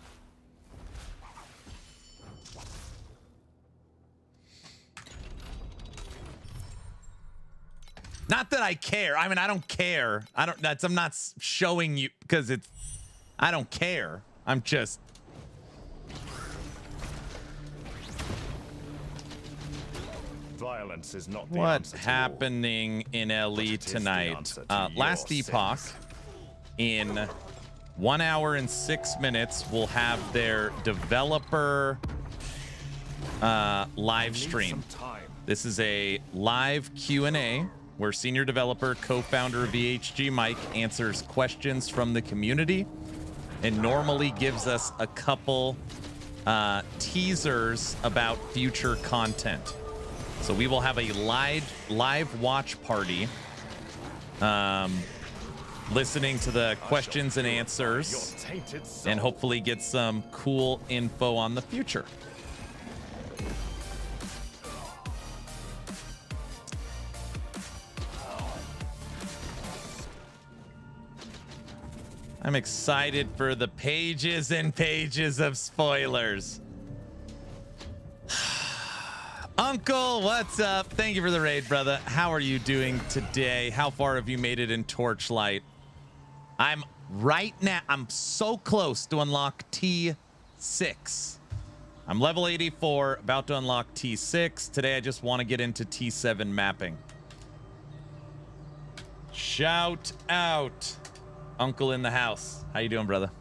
Not that I care. I mean, I don't care. I'm not showing you because I don't care. I'm just. Violence is not the What's answer happening in LE tonight? Last Epoch in 1 hour and 6 minutes will have their developer live stream. This is a live Q&A where senior developer, co-founder of VHG Mike answers questions from the community and normally gives us a couple teasers about future content. So we will have a live watch party, listening to the questions and answers, and hopefully get some cool info on the future. I'm excited for the pages and pages of spoilers. Uncle, what's up? Thank you for the raid, brother. How are you doing today? How far have you made it in Torchlight? I'm so close to unlock T6. I'm level 84, about to unlock T6. Today, I just want to get into T7 mapping. Shout out. Uncle in the house. How you doing, brother?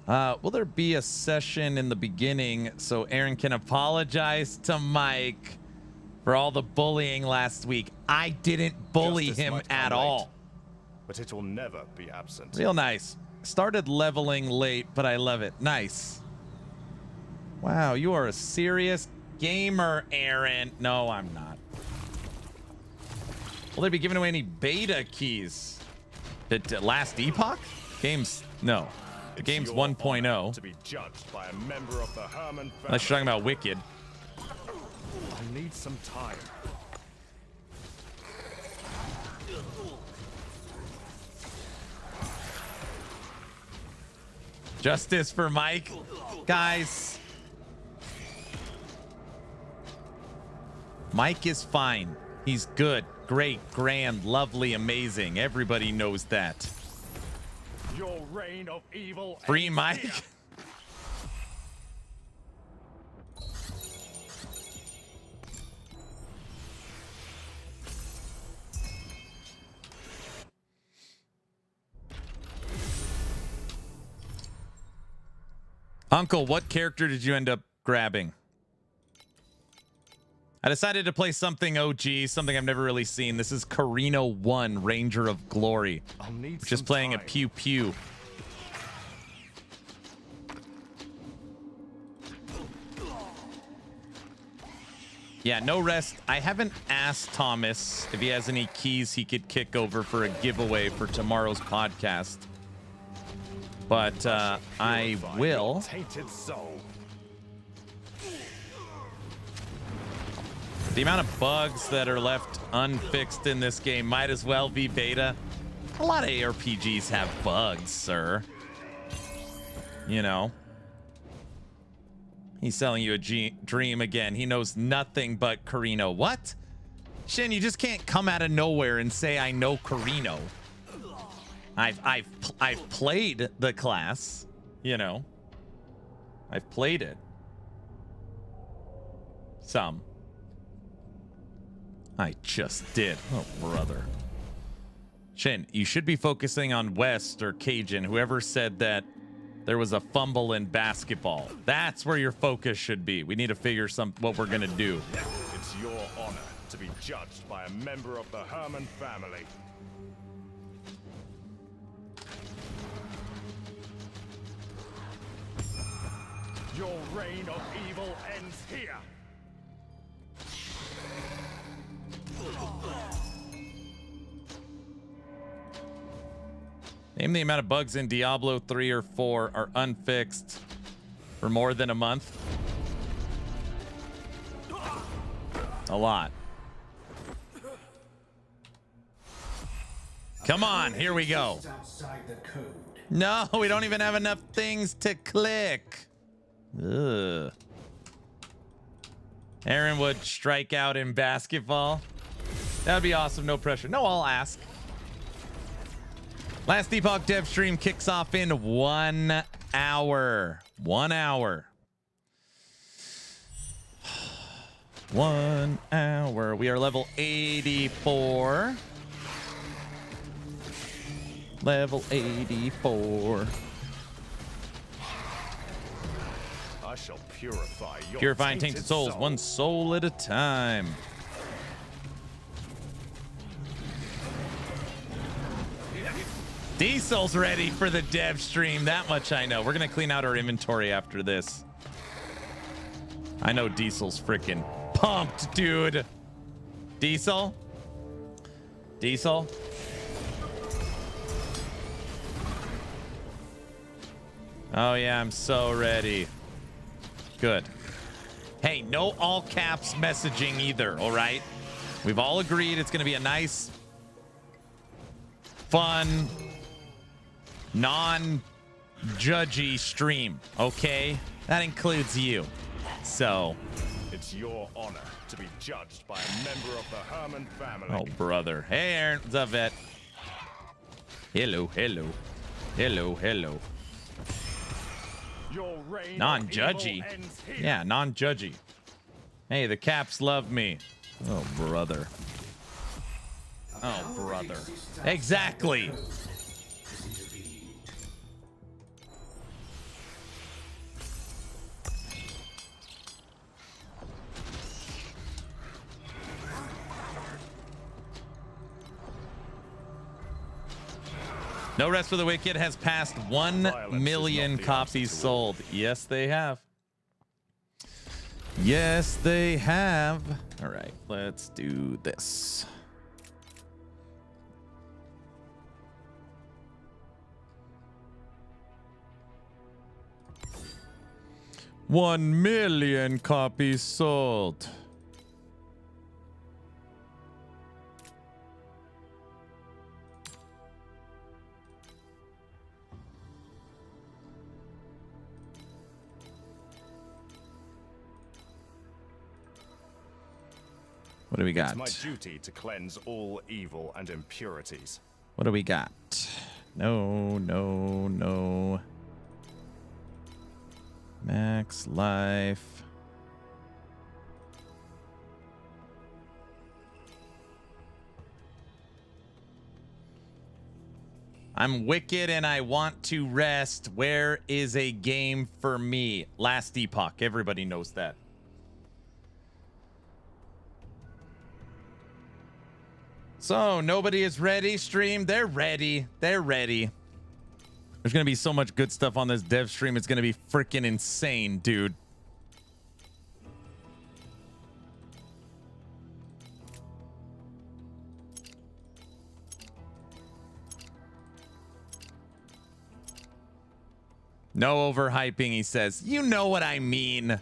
Will there be a session in the beginning so Aaron can apologize to Mike for all the bullying last week? I didn't bully him at all. But it will never be absent. Real nice. Started leveling late, but I love it. Nice. Wow, you are a serious gamer, Aaron. No, I'm not. Will they be giving away any beta keys? Last Epoch? Games, no. The game's 1.0. To be judged by a member of the Herman family. Unless you're talking about Wicked. I'll need some time. Justice for Mike. Guys. Mike is fine. He's good, great, grand, lovely, amazing. Everybody knows that. Your reign of evil. Free Mike. Uncle, what character did you end up grabbing? I decided to play something OG, something I've never really seen. This is Carino 1, Ranger of Glory. Just playing a pew pew. Yeah, no rest. I haven't asked Thomas if he has any keys he could kick over for a giveaway for tomorrow's podcast. But I will. Tainted soul. The amount of bugs that are left unfixed in this game might as well be beta. A lot of ARPGs have bugs, sir. You know. He's selling you a dream again. He knows nothing but Carino. What? Shin, you just can't come out of nowhere and say I know Carino. I've played the class, you know. I've played it. Some. I just did. Oh, brother. Shin, you should be focusing on West or Cajun, whoever said that there was a fumble in basketball. That's where your focus should be. We need to figure what we're gonna do. It's your honor to be judged by a member of the Herman family. Your reign of evil ends here. Name the amount of bugs in Diablo 3 or 4 are unfixed for more than a month. A lot. Come on, here we go. No, we don't even have enough things to click. Ugh. Aaron would strike out in basketball. That would be awesome. No pressure. No, I'll ask. Last Epoch dev stream kicks off in 1 hour. 1 hour. 1 hour. We are level 84. Level 84. I shall purify your Purifying tainted souls, one soul at a time. Diesel's ready for the dev stream. That much I know. We're going to clean out our inventory after this. I know Diesel's freaking pumped, dude. Diesel? Diesel? Oh, yeah, I'm so ready. Good. Hey, no all caps messaging either, all right? We've all agreed it's going to be a nice, fun, non-judgy stream, okay? That includes you. So. It's your honor to be judged by a member of the Herman family. Oh, brother. Hey, Aaron. What's up, vet? Hello, hello. Hello, hello. Non-judgy. Yeah, non-judgy. Hey, the caps love me. Oh, brother. Oh, brother. Exactly. No Rest for the Wicked has passed 1 million copies sold. Yes, they have. Yes, they have. All right, let's do this. $1 million copies sold. What do we got? It's my duty to cleanse all evil and impurities. What do we got? No, no, no. Max life. I'm wicked and I want to rest. Where is a game for me? Last Epoch. Everybody knows that. So, nobody is ready, stream. They're ready. They're ready. There's going to be so much good stuff on this dev stream. It's going to be freaking insane, dude. No overhyping, he says. You know what I mean.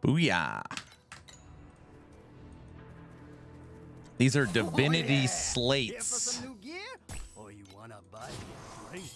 Booyah. These are divinity slates. New gear? Or you wanna buy me a drink?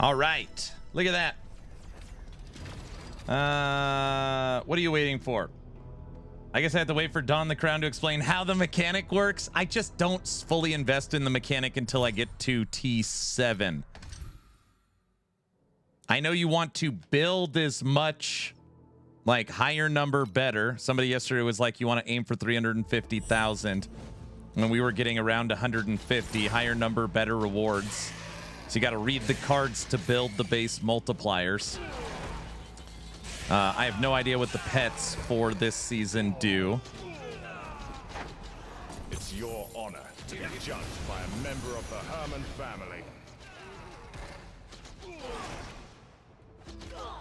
All right. Look at that. What are you waiting for? I guess I have to wait for Don the Crown to explain how the mechanic works. I just don't fully invest in the mechanic until I get to T7. I know you want to build as much, like, higher number better. Somebody yesterday was like, you want to aim for 350,000 when we were getting around 150. Higher number, better rewards. So you got to read the cards to build the base multipliers. I have no idea what the pets for this season do. It's your honor to be judged by a member of the Herman family.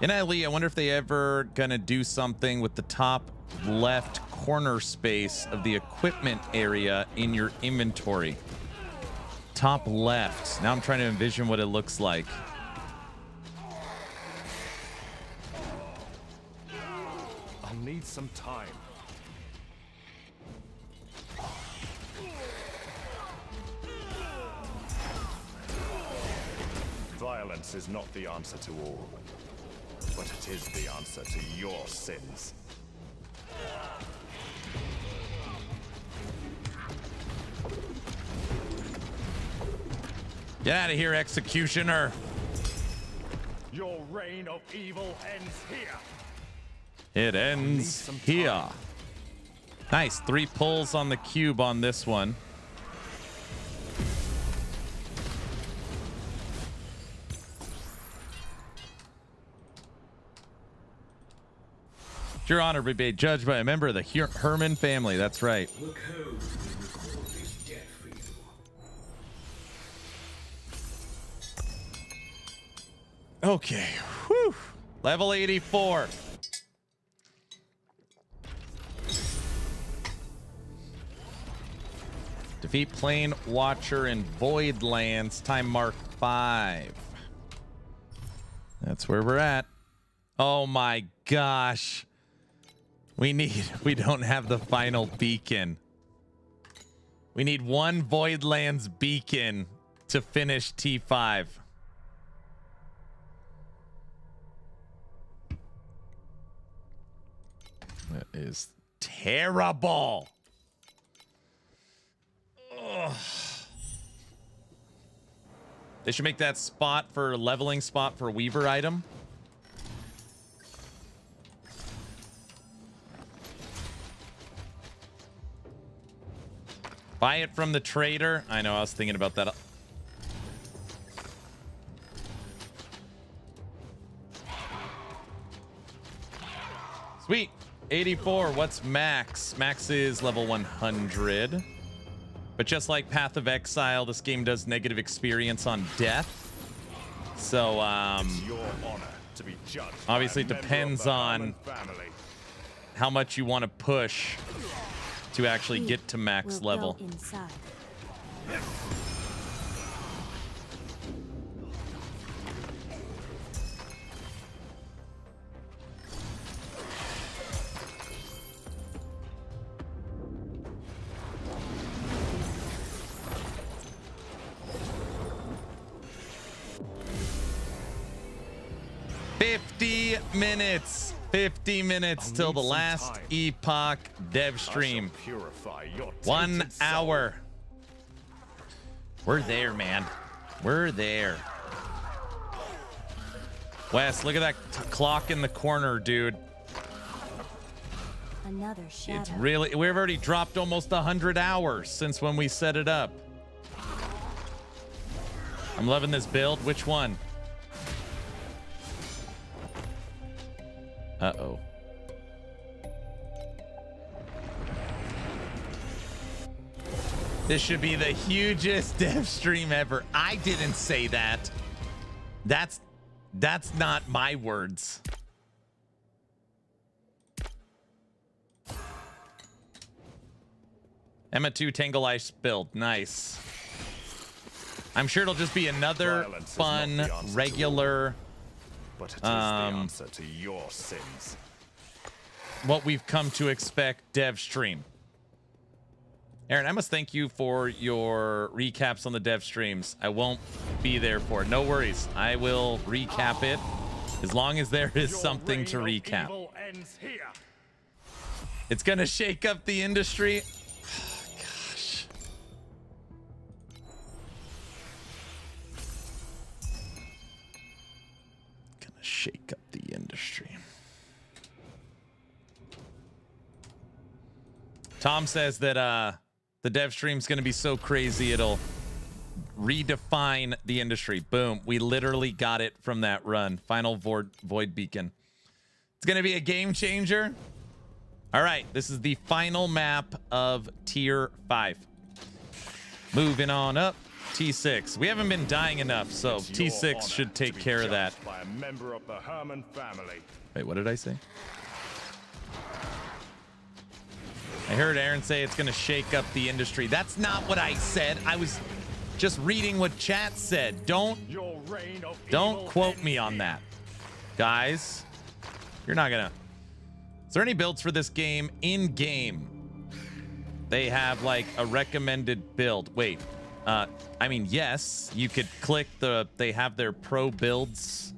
In Ali, I wonder if they ever gonna do something with the top left corner space of the equipment area in your inventory. Top left. Now I'm trying to envision what it looks like. I'll need some time. Violence is not the answer to all, but it is the answer to your sins. Get out of here, executioner. Your reign of evil ends here. It ends here. Nice. 3 pulls on the cube on this one. It's your honor to be judged by a member of the Herman family. That's right. Look who will record this debt for you. Okay. Whew. Level 84. Defeat Plane Watcher in Void Lands. Time mark 5. That's where we're at. Oh my gosh. We don't have the final beacon. We need one Voidlands beacon to finish T5. That is terrible. Ugh. They should make that spot for leveling spot for Weaver item. Buy it from the trader. I know, I was thinking about that. Sweet. 84. What's max? Max is level 100. But just like Path of Exile, this game does negative experience on death. So, It's your honor to be judged obviously it by a member depends of the on Harmon family. how much you want to push to actually get to max We'll level. go inside. Fifty minutes till the Last Epoch dev stream. Purify your 1 tainted soul. hour. We're there, man. We're there. Wes, look at that clock in the corner, dude. Another shadow. It's really, we've already dropped almost 100 hours since when we set it up. I'm loving this build. Which one? Uh-oh. This should be the hugest dev stream ever. I didn't say that. That's not my words. Emma 2 Tangle Ice build. Nice. I'm sure it'll just be another Violence is fun, not the answer to regular, But it is the answer to your sins. what we've come to expect dev stream. Aaron, I must thank you for your recaps on the dev streams. I won't be there for it. No worries. I will recap it as long as there is something to recap. It's going to shake up the industry. Gosh. Going to shake up the industry. Tom says that the dev stream's going to be so crazy it'll redefine the industry. Boom. We literally got it from that run. Final Void Beacon. It's going to be a game changer. All right. This is the final map of Tier 5. Moving on up. T6. We haven't been dying enough, so T6 should take care of that. By a member of the Herman family. Wait, what did I say? I heard Aaron say it's going to shake up the industry. That's not what I said. I was just reading what chat said. Don't quote me on that. Guys, you're not going to... Is there any builds for this game in game? They have like a recommended build. Wait, I mean, yes, you could click they have their pro builds.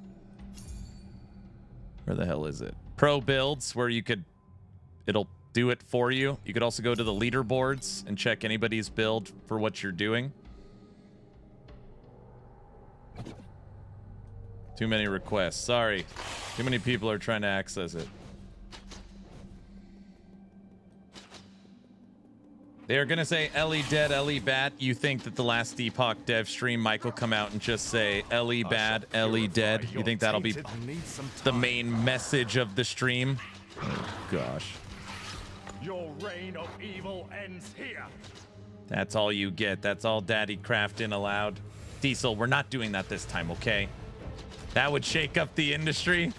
Where the hell is it? Pro builds where you could, it'll do it for you. You could also go to the leaderboards and check anybody's build for what you're doing. Too many requests. Sorry. Too many people are trying to access it. They're going to say Ellie dead, Ellie bad. You think that the Last Epoch dev stream, Mike will come out and just say Ellie bad, Ellie dead? You think that'll be the main message of the stream? Oh, gosh. Your reign of evil ends here. That's all you get. That's all Daddy Crafton allowed. Diesel, we're not doing that this time, okay? That would shake up the industry.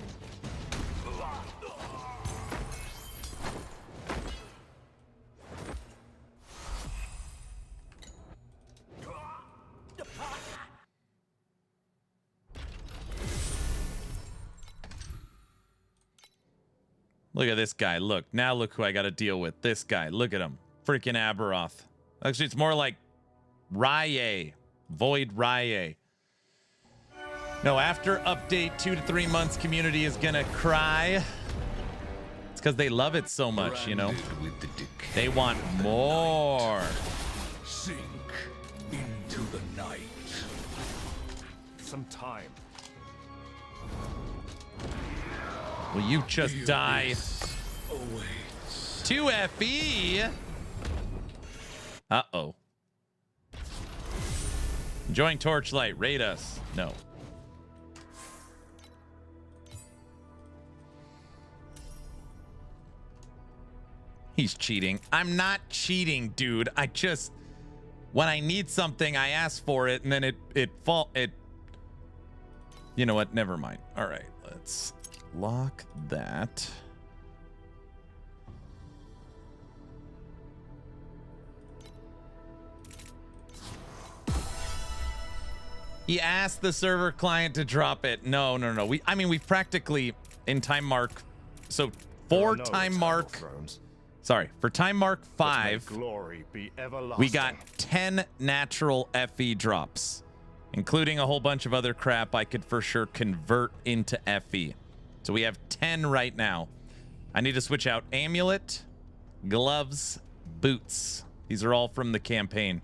Look at this guy. Look. Now look who I got to deal with. This guy. Look at him. Freaking Aberoth. Actually, it's more like Rye. Void Rye. No, after update 2 to 3 months, community is going to cry. It's because they love it so much, you know. They want more. Sink into the night. Some time. Will you just die? Awaits. 2 FE. Uh-oh. Enjoying Torchlight. Raid us. No. He's cheating. I'm not cheating, dude. I just, when I need something, I ask for it, and then it. You know what? Never mind. All right, let's lock that. He asked the server client to drop it. No. I mean, we've practically in time mark. So for time mark. Sorry, for time mark 5, we got 10 natural FE drops, including a whole bunch of other crap I could for sure convert into FE. So we have 10 right now. I need to switch out amulet, gloves, boots. These are all from the campaign.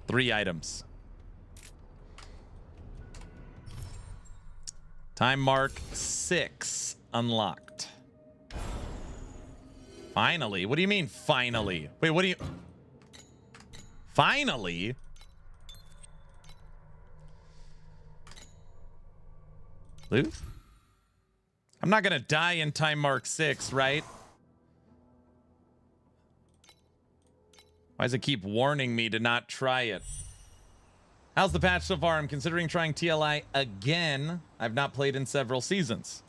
3 items. Time mark 6 unlocked. Finally? What do you mean finally? Wait, what do you... Finally? Lose? I'm not gonna die in time mark 6, right? Why does it keep warning me to not try it? How's the patch so far? I'm considering trying TLI again. I've not played in several seasons.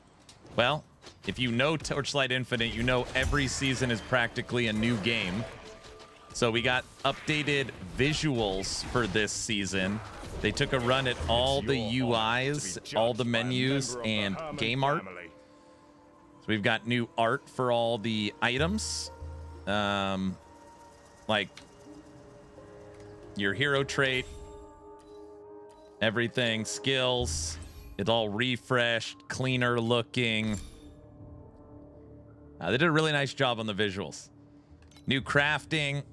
Well, if you know Torchlight Infinite, you know every season is practically a new game. So we got updated visuals for this season. They took a run at all the UIs, all the menus, and game art. So we've got new art for all the items. Like your hero trait, everything, skills. It's all refreshed, cleaner looking. They did a really nice job on the visuals. New crafting,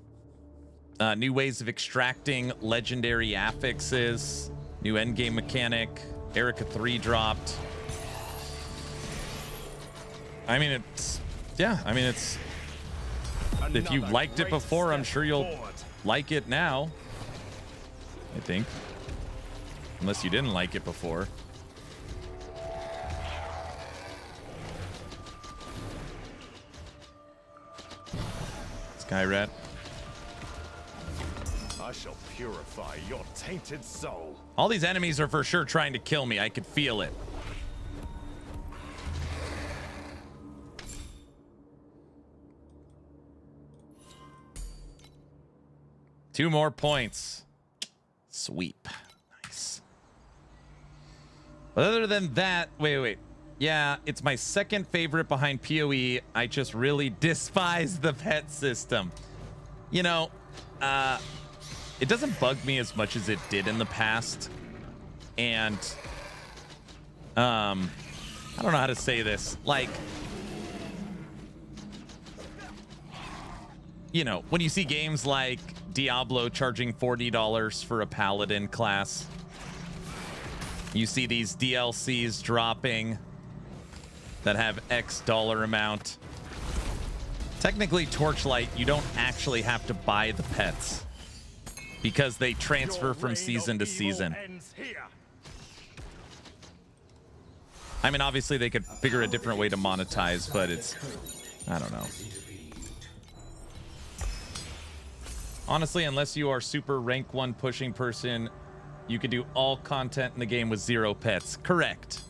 new ways of extracting legendary affixes, new endgame mechanic, Erica 3 dropped. I mean, it's, yeah, I mean, it's, if you liked it before, I'm sure you'll like it now, I think. Unless you didn't like it before. Skyrat. I shall purify your tainted soul. All these enemies are for sure trying to kill me. I could feel it. Two more points. Sweep. Nice. But other than that, wait. Yeah, it's my second favorite behind PoE. I just really despise the pet system. You know, it doesn't bug me as much as it did in the past. And I don't know how to say this. Like, you know, when you see games like Diablo charging $40 for a paladin class, you see these DLCs dropping that have X dollar amount. Technically, Torchlight, you don't actually have to buy the pets because they transfer from season to season. I mean, obviously they could figure a different way to monetize, but it's, I don't know. Honestly, unless you are super rank 1 pushing person, you could do all content in the game with 0 pets. Correct.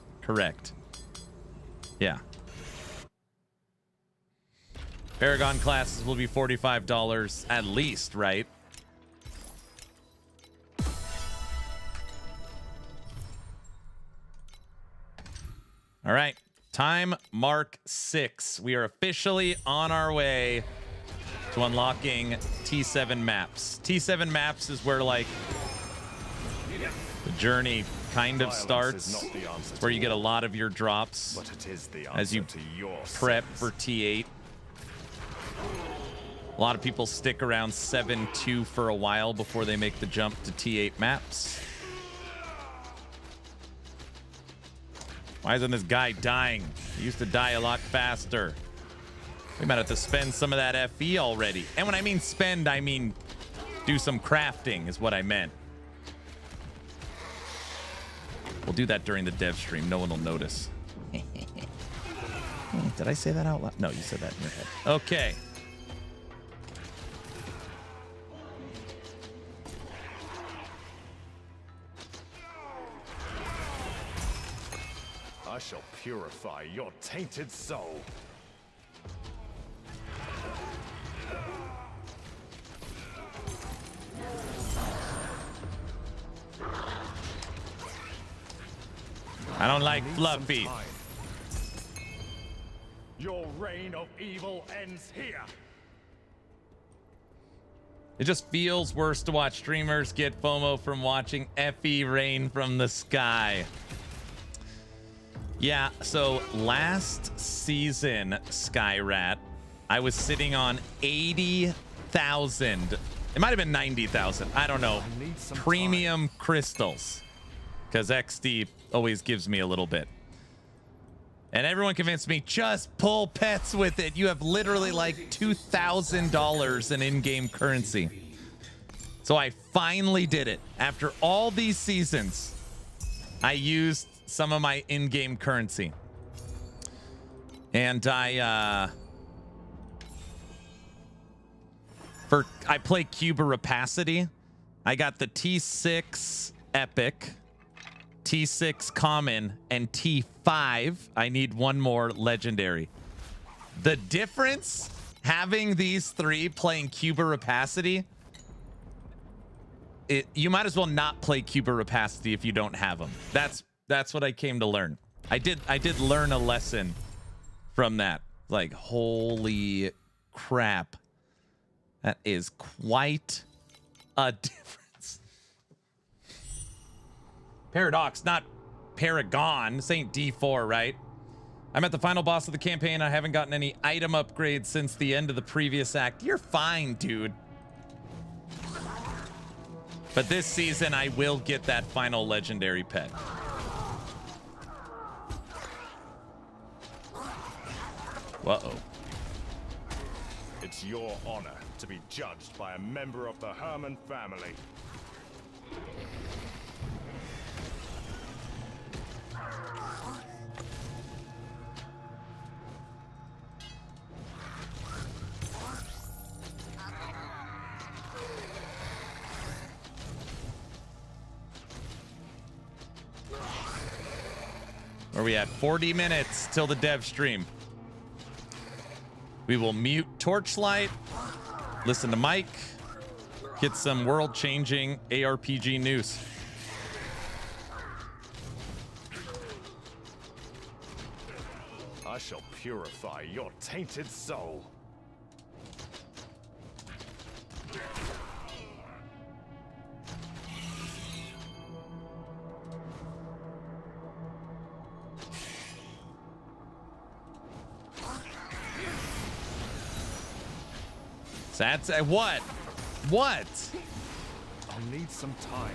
Yeah. Paragon classes will be $45 at least, right? All right. Time mark 6. We are officially on our way to unlocking T7 maps. T7 maps is where like the journey kind of starts. It's where you get a lot of your drops as you prep for T8. A lot of people stick around 7-2 for a while before they make the jump to T8 maps. Why isn't this guy dying? He used to die a lot faster. We might have to spend some of that FE already. And when I mean spend, I mean do some crafting is what I meant. We'll do that during the dev stream. No one will notice. Did I say that out loud? No, you said that in your head. Okay. I shall purify your tainted soul. I don't like fluffy. Your reign of evil ends here. It just feels worse to watch streamers get FOMO from watching FE rain from the sky. Yeah, so last season, Skyrat, I was sitting on 80,000. It might have been 90,000. I don't know. Premium crystals. Because XD always gives me a little bit. And everyone convinced me, just pull pets with it. You have literally like $2,000 in in-game currency. So I finally did it. After all these seasons, I used some of my in-game currency. And I play Cuba Rapacity. I got the T6 Epic, T6 Common, and T5. I need one more Legendary. The difference having these three playing Cuba Rapacity, you might as well not play Cuba Rapacity if you don't have them. That's what I came to learn. I did learn a lesson from that. Like, holy crap. That is quite a difference. Paradox, not Paragon. This ain't D4, right? I'm at the final boss of the campaign. I haven't gotten any item upgrades since the end of the previous act. You're fine, dude. But this season, I will get that final legendary pet. Uh-oh. It's your honor to be judged by a member of the Herman family. Where we at? 40 minutes till the dev stream. We will mute Torchlight, listen to Mike, get some world-changing ARPG news. I shall purify your tainted soul. That's what? What? I'll need some time.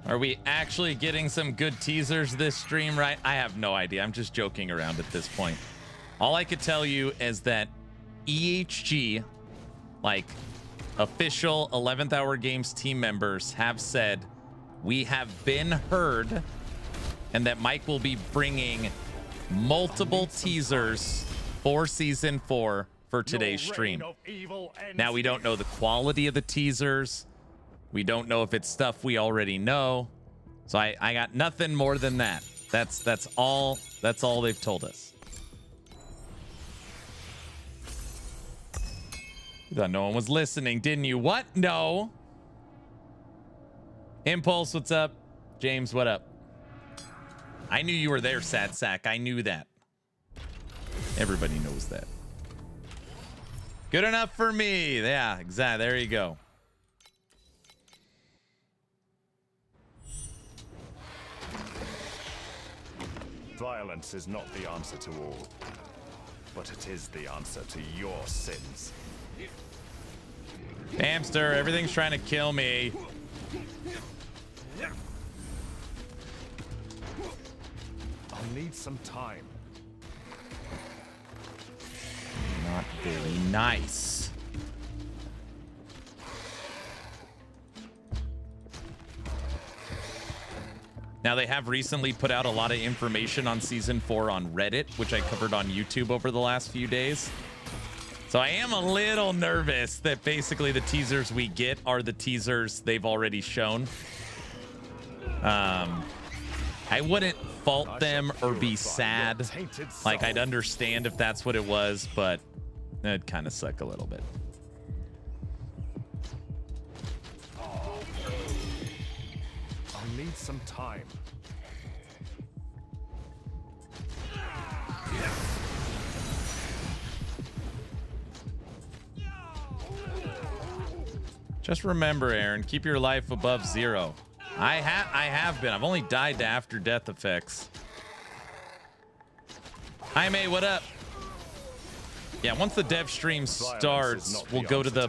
Are we actually getting some good teasers this stream, right? I have no idea. I'm just joking around at this point. All I could tell you is that EHG, like official 11th Hour Games team members, have said we have been heard and that Mike will be bringing multiple teasers for season 4 for today's stream. Now, we don't know the quality of the teasers. We don't know if it's stuff we already know. So I got nothing more than that. That's all they've told us. You thought no one was listening, didn't you? What? No. Impulse, what's up? James, what up? I knew you were there, Sad Sack. I knew that. Everybody knows that. Good enough for me. Yeah, exactly. There you go. Violence is not the answer to all, but it is the answer to your sins. Hamster, everything's trying to kill me. I'll need some time. Not very nice. Now, they have recently put out a lot of information on Season 4 on Reddit, which I covered on YouTube over the last few days. So I am a little nervous that basically the teasers we get are the teasers they've already shown. I wouldn't fault them or be sad. Like, I'd understand if that's what it was, but it'd kind of suck a little bit. I'll need some time. Just remember, Aaron, keep your life above 0. I have been. I've only died to after death effects. Jaime, what up? Yeah, once the dev stream starts, we'll go to the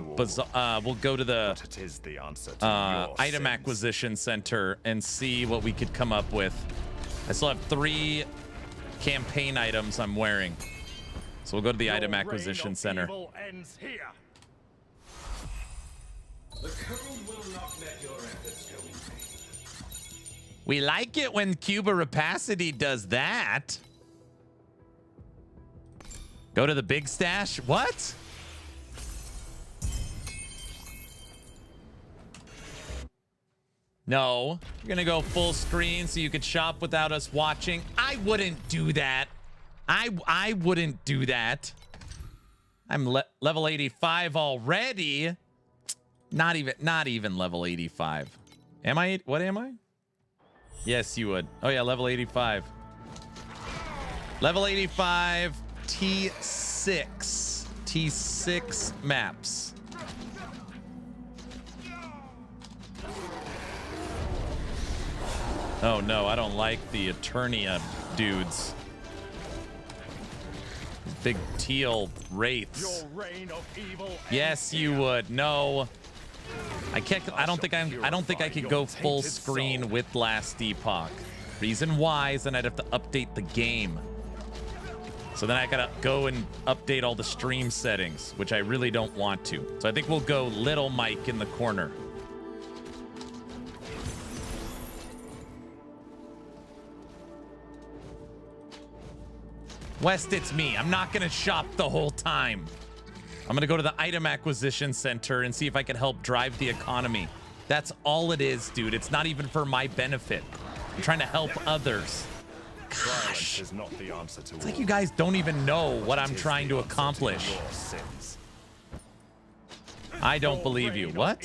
item acquisition center and see what we could come up with. I still have 3 campaign items I'm wearing, so we'll go to the item acquisition center. The code will not let your efforts go in vain. We like it when Cuba Rapacity does that. Go to the big stash? What? No. You're going to go full screen so you could shop without us watching? I wouldn't do that. I wouldn't do that. I'm level 85 already. Not even level 85. Am I? What am I? Yes, you would. Oh, yeah, level 85. Level 85, T6. T6 maps. Oh, no, I don't like the Eternia dudes. Big teal wraiths. Yes, you would. No. I can't. I don't think I could go full screen with Last Epoch. Reason why is then I'd have to update the game. So then I gotta go and update all the stream settings, which I really don't want to. So I think we'll go Little Mike in the corner. West, it's me. I'm not gonna shop the whole time. I'm gonna go to the item acquisition center and see if I can help drive the economy. That's all it is, dude. It's not even for my benefit. I'm trying to help others. Gosh. Is not the answer to it's like you guys don't even know what I'm trying to accomplish. I don't believe you. What?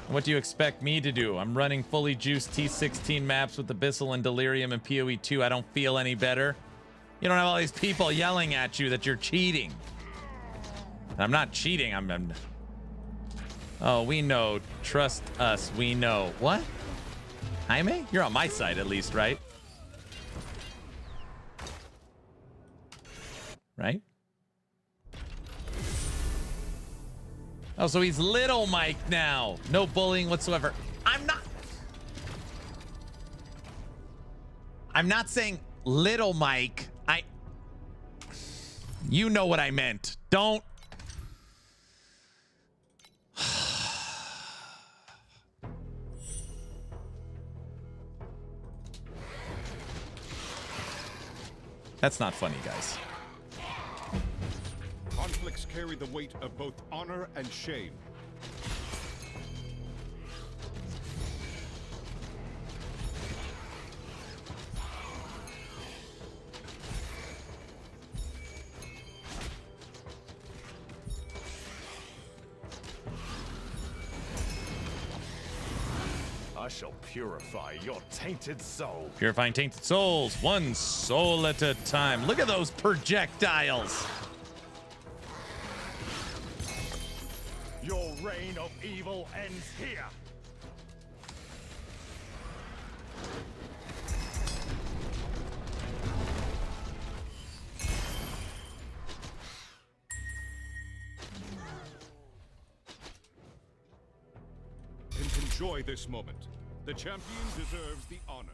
What do you expect me to do? I'm running fully juiced T16 maps with Abyssal and Delirium and PoE 2. I don't feel any better. You don't have all these people yelling at you that you're cheating. I'm not cheating. I'm... Oh, we know. Trust us. We know. What? Jaime? You're on my side at least, right? Right? Oh, so he's Little Mike now. No bullying whatsoever. I'm not saying Little Mike. You know what I meant. Don't. That's not funny, guys. Conflicts carry the weight of both honor and shame. I shall purify your tainted soul. Purifying tainted souls, one soul at a time. Look at those projectiles. Your reign of evil ends here. Enjoy this moment. The champion deserves the honor.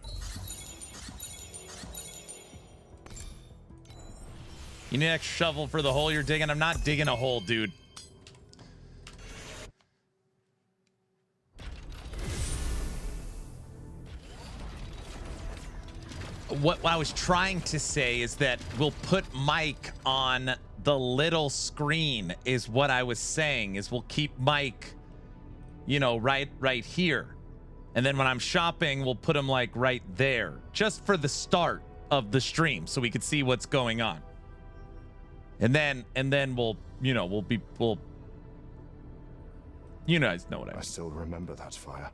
You need an extra shovel for the hole you're digging. I'm not digging a hole, dude. What I was trying to say is that we'll put Mike on the little screen is what I was saying, is we'll keep Mike, you know, right here. And then when I'm shopping, we'll put him like right there just for the start of the stream so we could see what's going on. And then we'll, you know, we'll you guys know what I mean. I still remember that fire.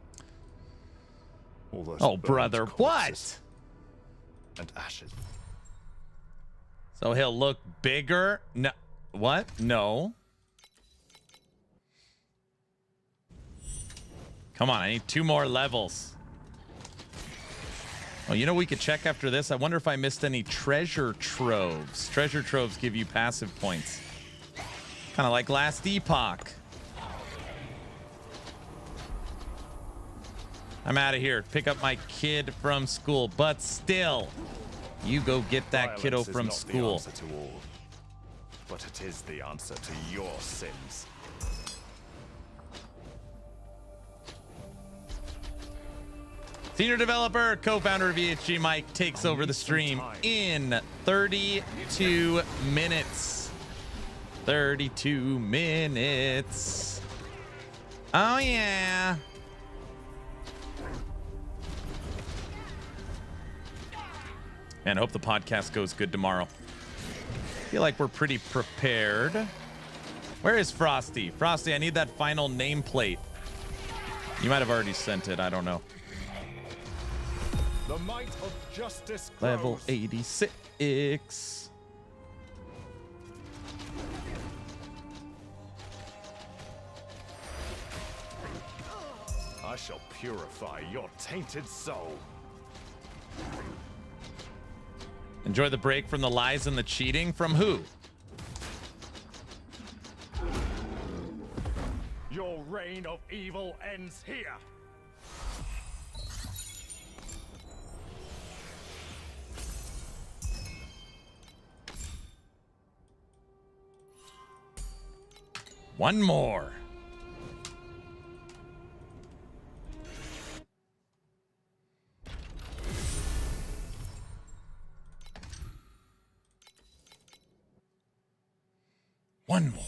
All those Oh, brother, corpses what? and ashes. So he'll look bigger? No. What? No. Come on, I need 2 more levels. Oh, you know we could check after this? I wonder if I missed any treasure troves. Treasure troves give you passive points. Kind of like Last Epoch. I'm out of here. Pick up my kid from school. But still, you go get that kiddo Violence is from not school. The answer to all, but it is the answer to your sins. Senior developer, co-founder of VHG, Mike, takes over the stream in 32 minutes. 32 minutes. Oh, yeah. Man, I hope the podcast goes good tomorrow. I feel like we're pretty prepared. Where is Frosty? Frosty, I need that final nameplate. You might have already sent it. I don't know. The might of justice grows. Level 86. I shall purify your tainted soul. Enjoy the break from the lies and the cheating. From who? Your reign of evil ends here. One more. One more.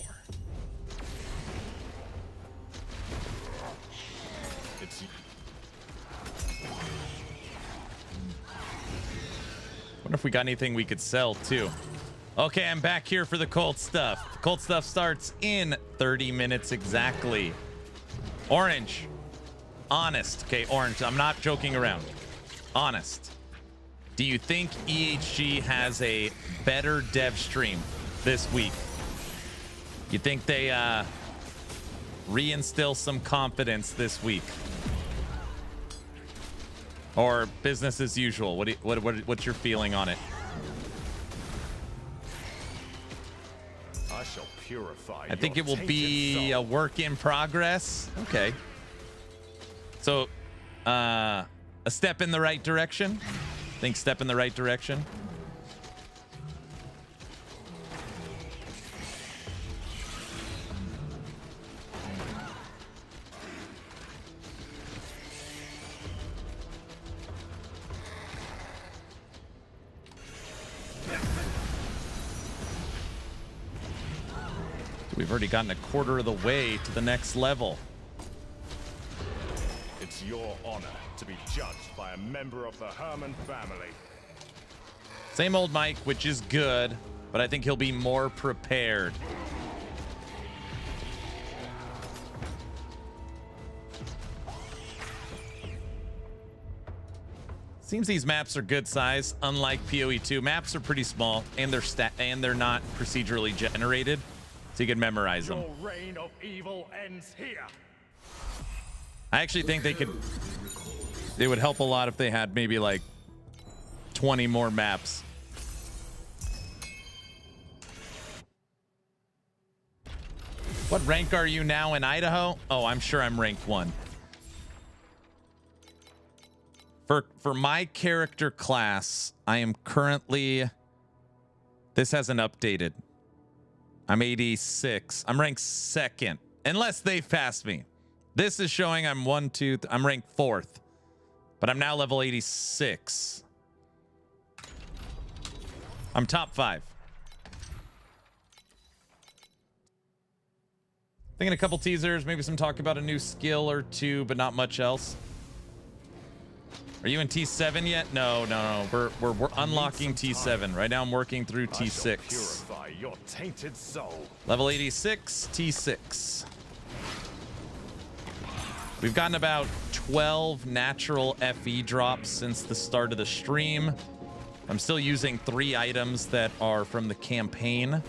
It's Wonder if we got anything we could sell too. Okay, I'm back here for the cult stuff. The cult stuff starts in 30 minutes exactly. Orange. Honest. Okay, Orange. I'm not joking around. Honest. Do you think EHG has a better dev stream this week? You think they reinstill some confidence this week? Or business as usual? What's your feeling on it? I shall purify. I think it will be a work in progress. Okay. So, a step in the right direction. Think step in the right direction. We've already gotten a quarter of the way to the next level. It's your honor to be judged by a member of the Herman family. Same old Mike, which is good, but I think he'll be more prepared. Seems these maps are good size, unlike PoE2. Maps are pretty small, and they're not procedurally generated, so you can memorize them. Your reign of evil ends here. I actually think they would help a lot if they had maybe like 20 more maps. What rank are you now in Idaho? Oh, I'm sure I'm ranked 1. For my character class, I am currently, this hasn't updated. I'm 86. I'm ranked 2nd, unless they've passed me. This is showing I'm 1, 2, I'm ranked 4th, but I'm now level 86. I'm top 5. Thinking a couple teasers, maybe some talk about a new skill or two, but not much else. Are you in T7 yet? No. We're unlocking T7. Right now I'm working through T6. Purify your tainted soul. Level 86, T6. We've gotten about 12 natural FE drops since the start of the stream. I'm still using 3 items that are from the campaign.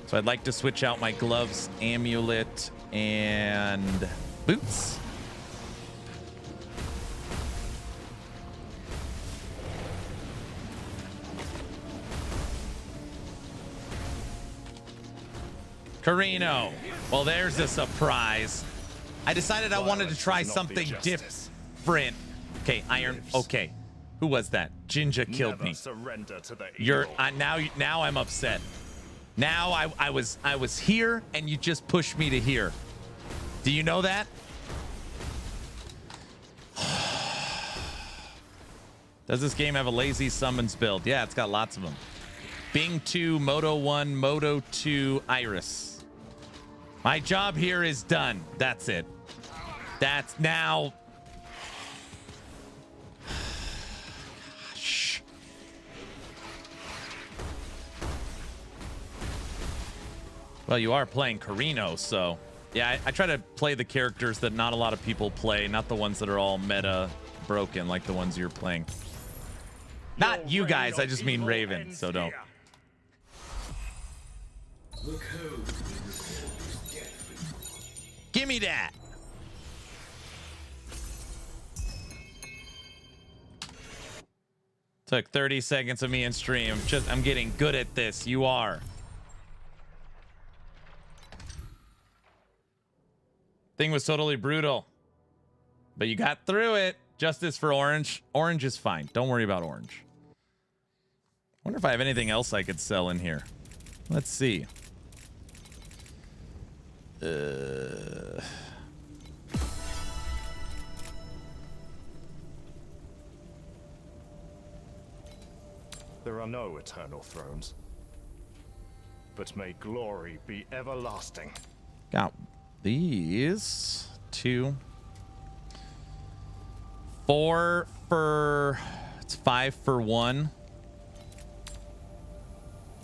So I'd like to switch out my gloves, amulet, and boots. Carino. Well, there's a surprise. I decided I wanted to try something different. Okay, Iron. Okay. Who was that? Jinja killed me. Surrender to the You're now I'm upset. Now I was here and you just pushed me to here. Do you know that? Does this game have a lazy summons build? Yeah, it's got lots of them. Bing 2, Moto 1, Moto 2, Iris. My job here is done. That's it. That's now. Gosh. Well, you are playing Carino, so yeah, I try to play the characters that not a lot of people play, not the ones that are all meta broken like the ones you're playing. Not you guys, I just mean Raven, so don't. Give me that. Took 30 seconds of me in stream. I'm getting good at this. You are. Thing was totally brutal, but you got through it. Justice for Orange. Orange is fine. Don't worry about Orange. I wonder if I have anything else I could sell in here. Let's see. There are no eternal thrones, but may glory be everlasting. Got these 2, 4 for, it's 5 for 1,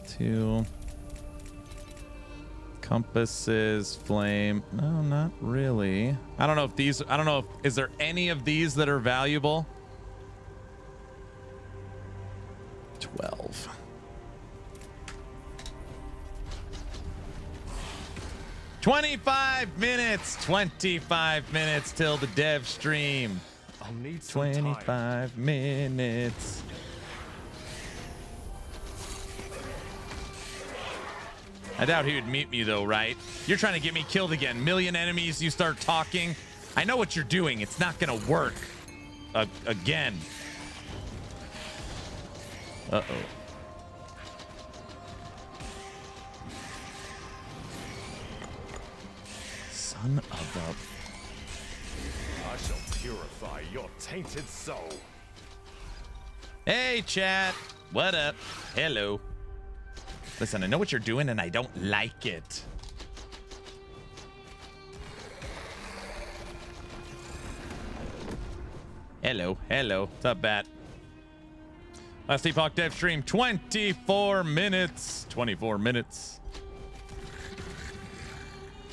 2 compasses, flame. No, not really. I don't know if these, I don't know if, is there any of these that are valuable? 12. $25 minutes. 25 minutes till the dev stream. I'll need some 25 time. minutes. I doubt he would meet me though, right? You're trying to get me killed again. Million enemies, you start talking. I know what you're doing. It's not gonna work. Again. Uh-oh. Son of I shall purify your tainted soul. a... Hey, chat. What up? Hello. Listen, I know what you're doing, and I don't like it. Hello. Hello. What's up, Bat? Last Epoch dev stream, 24 minutes. 24 minutes.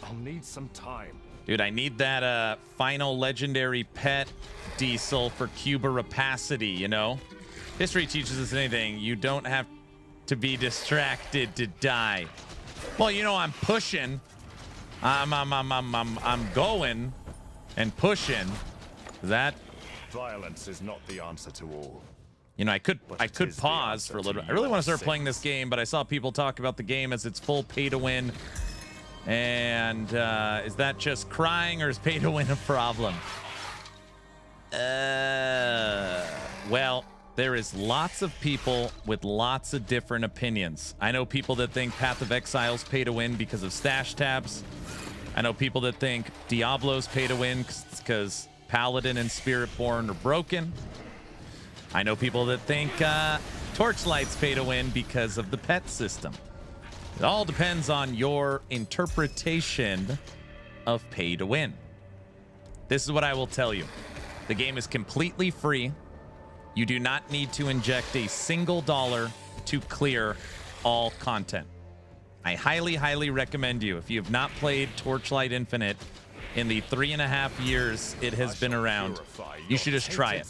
I'll need some time. Dude, I need that final legendary pet diesel for Cuba rapacity, you know? History teaches us anything. You don't have to be distracted to die. Well, you know, I'm pushing. I'm going and pushing. That Violence is not the answer to all. You know, I could pause for a little bit. I really want to start playing this game, but I saw people talk about the game as it's full pay to win. And is that just crying, or is pay to win a problem? Well, there is lots of people with lots of different opinions. I know people that think Path of Exile's pay to win because of stash tabs. I know people that think Diablo's pay to win because Paladin and Spiritborn are broken. I know people that think Torchlight's pay to win because of the pet system. It all depends on your interpretation of pay to win. This is what I will tell you. The game is completely free. You do not need to inject a single dollar to clear all content. I highly, highly recommend you, if you have not played Torchlight Infinite in the 3.5 years it has been around, you should just try it.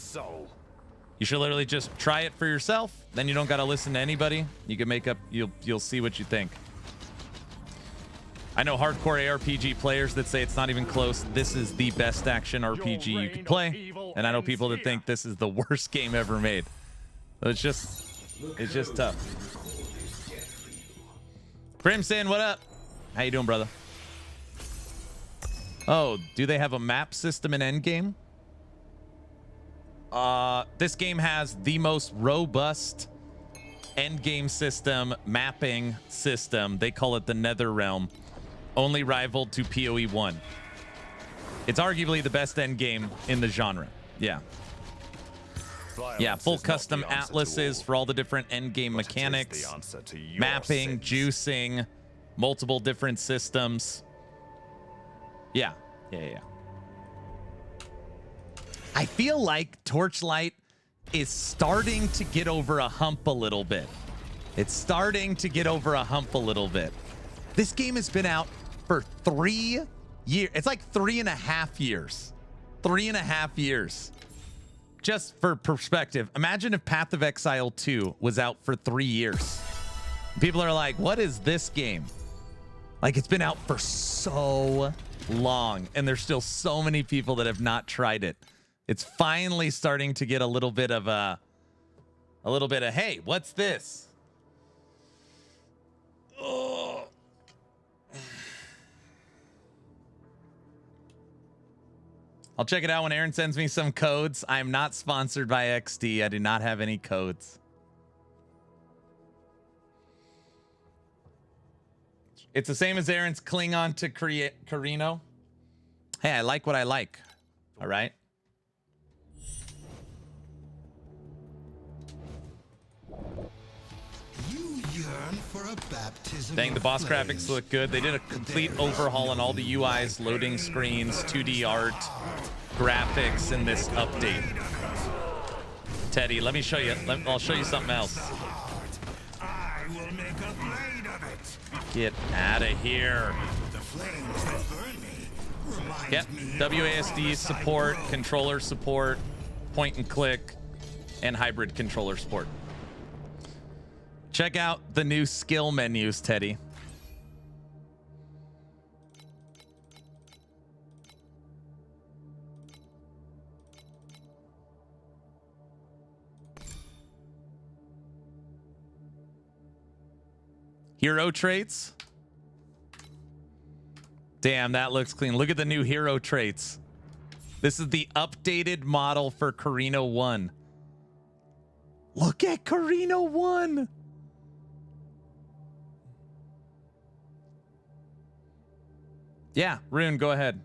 You should literally just try it for yourself. Then you don't got to listen to anybody. You can make up, you'll see what you think. I know hardcore ARPG players that say it's not even close. This is the best action RPG you can play. And I know people that think this is the worst game ever made. It's just tough. Crimson, what up? How you doing, brother? Oh, do they have a map system in Endgame? This game has the most robust endgame system, mapping system. They call it the Nether Realm, only rivaled to PoE 1. It's arguably the best endgame in the genre. Yeah. Yeah, full custom atlases for all the different endgame mechanics, mapping, juicing, multiple different systems. Yeah. I feel like Torchlight is starting to get over a hump a little bit. It's starting to get over a hump a little bit. This game has been out for 3 years. It's like 3.5 years. 3.5 years. Just for perspective, imagine if Path of Exile 2 was out for 3 years. People are like, what is this game? Like, it's been out for so long, and there's still so many people that have not tried it. It's finally starting to get a little bit of hey, what's this? Oh. I'll check it out when Aaron sends me some codes. I'm not sponsored by XD. I do not have any codes. It's the same as Aaron's Klingon to Carino. Hey, I like what I like. All right. For a baptism. Dang, the boss graphics look good. They did a complete overhaul on all the UIs, loading screens, 2D art, graphics in this update. Teddy, let me show you. I'll show you something else. I will make a blade of it. Get out of here. The flames that burn me remind Yep, me WASD support, controller support, point and click, and hybrid controller support. Check out the new skill menus, Teddy. Hero traits. Damn, that looks clean. Look at the new hero traits. This is the updated model for Carino 1. Look at Carino 1. Yeah, Rune, go ahead.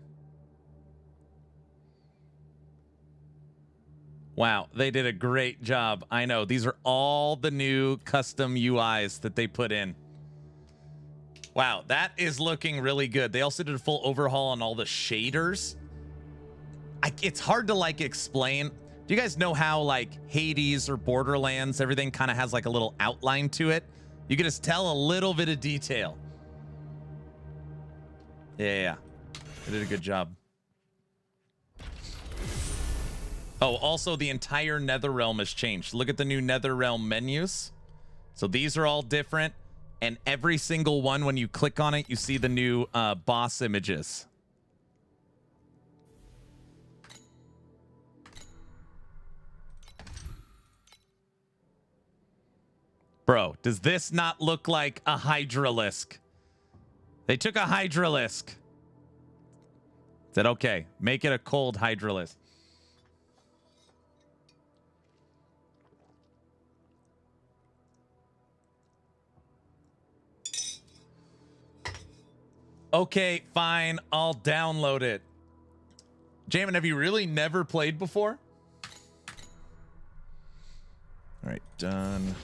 Wow, they did a great job. I know. These are all the new custom UIs that they put in. Wow, that is looking really good. They also did a full overhaul on all the shaders. It's hard to like explain. Do you guys know how like Hades or Borderlands, everything kind of has like a little outline to it? You can just tell a little bit of detail. Yeah. They did a good job. Oh, also the entire Netherrealm has changed. Look at the new Netherrealm menus. So these are all different. And every single one, when you click on it, you see the new boss images. Bro, does this not look like a Hydralisk? They took a Hydralisk. Said, okay, make it a cold Hydralisk. Okay, fine. I'll download it. Jamin, have you really never played before? All right, done.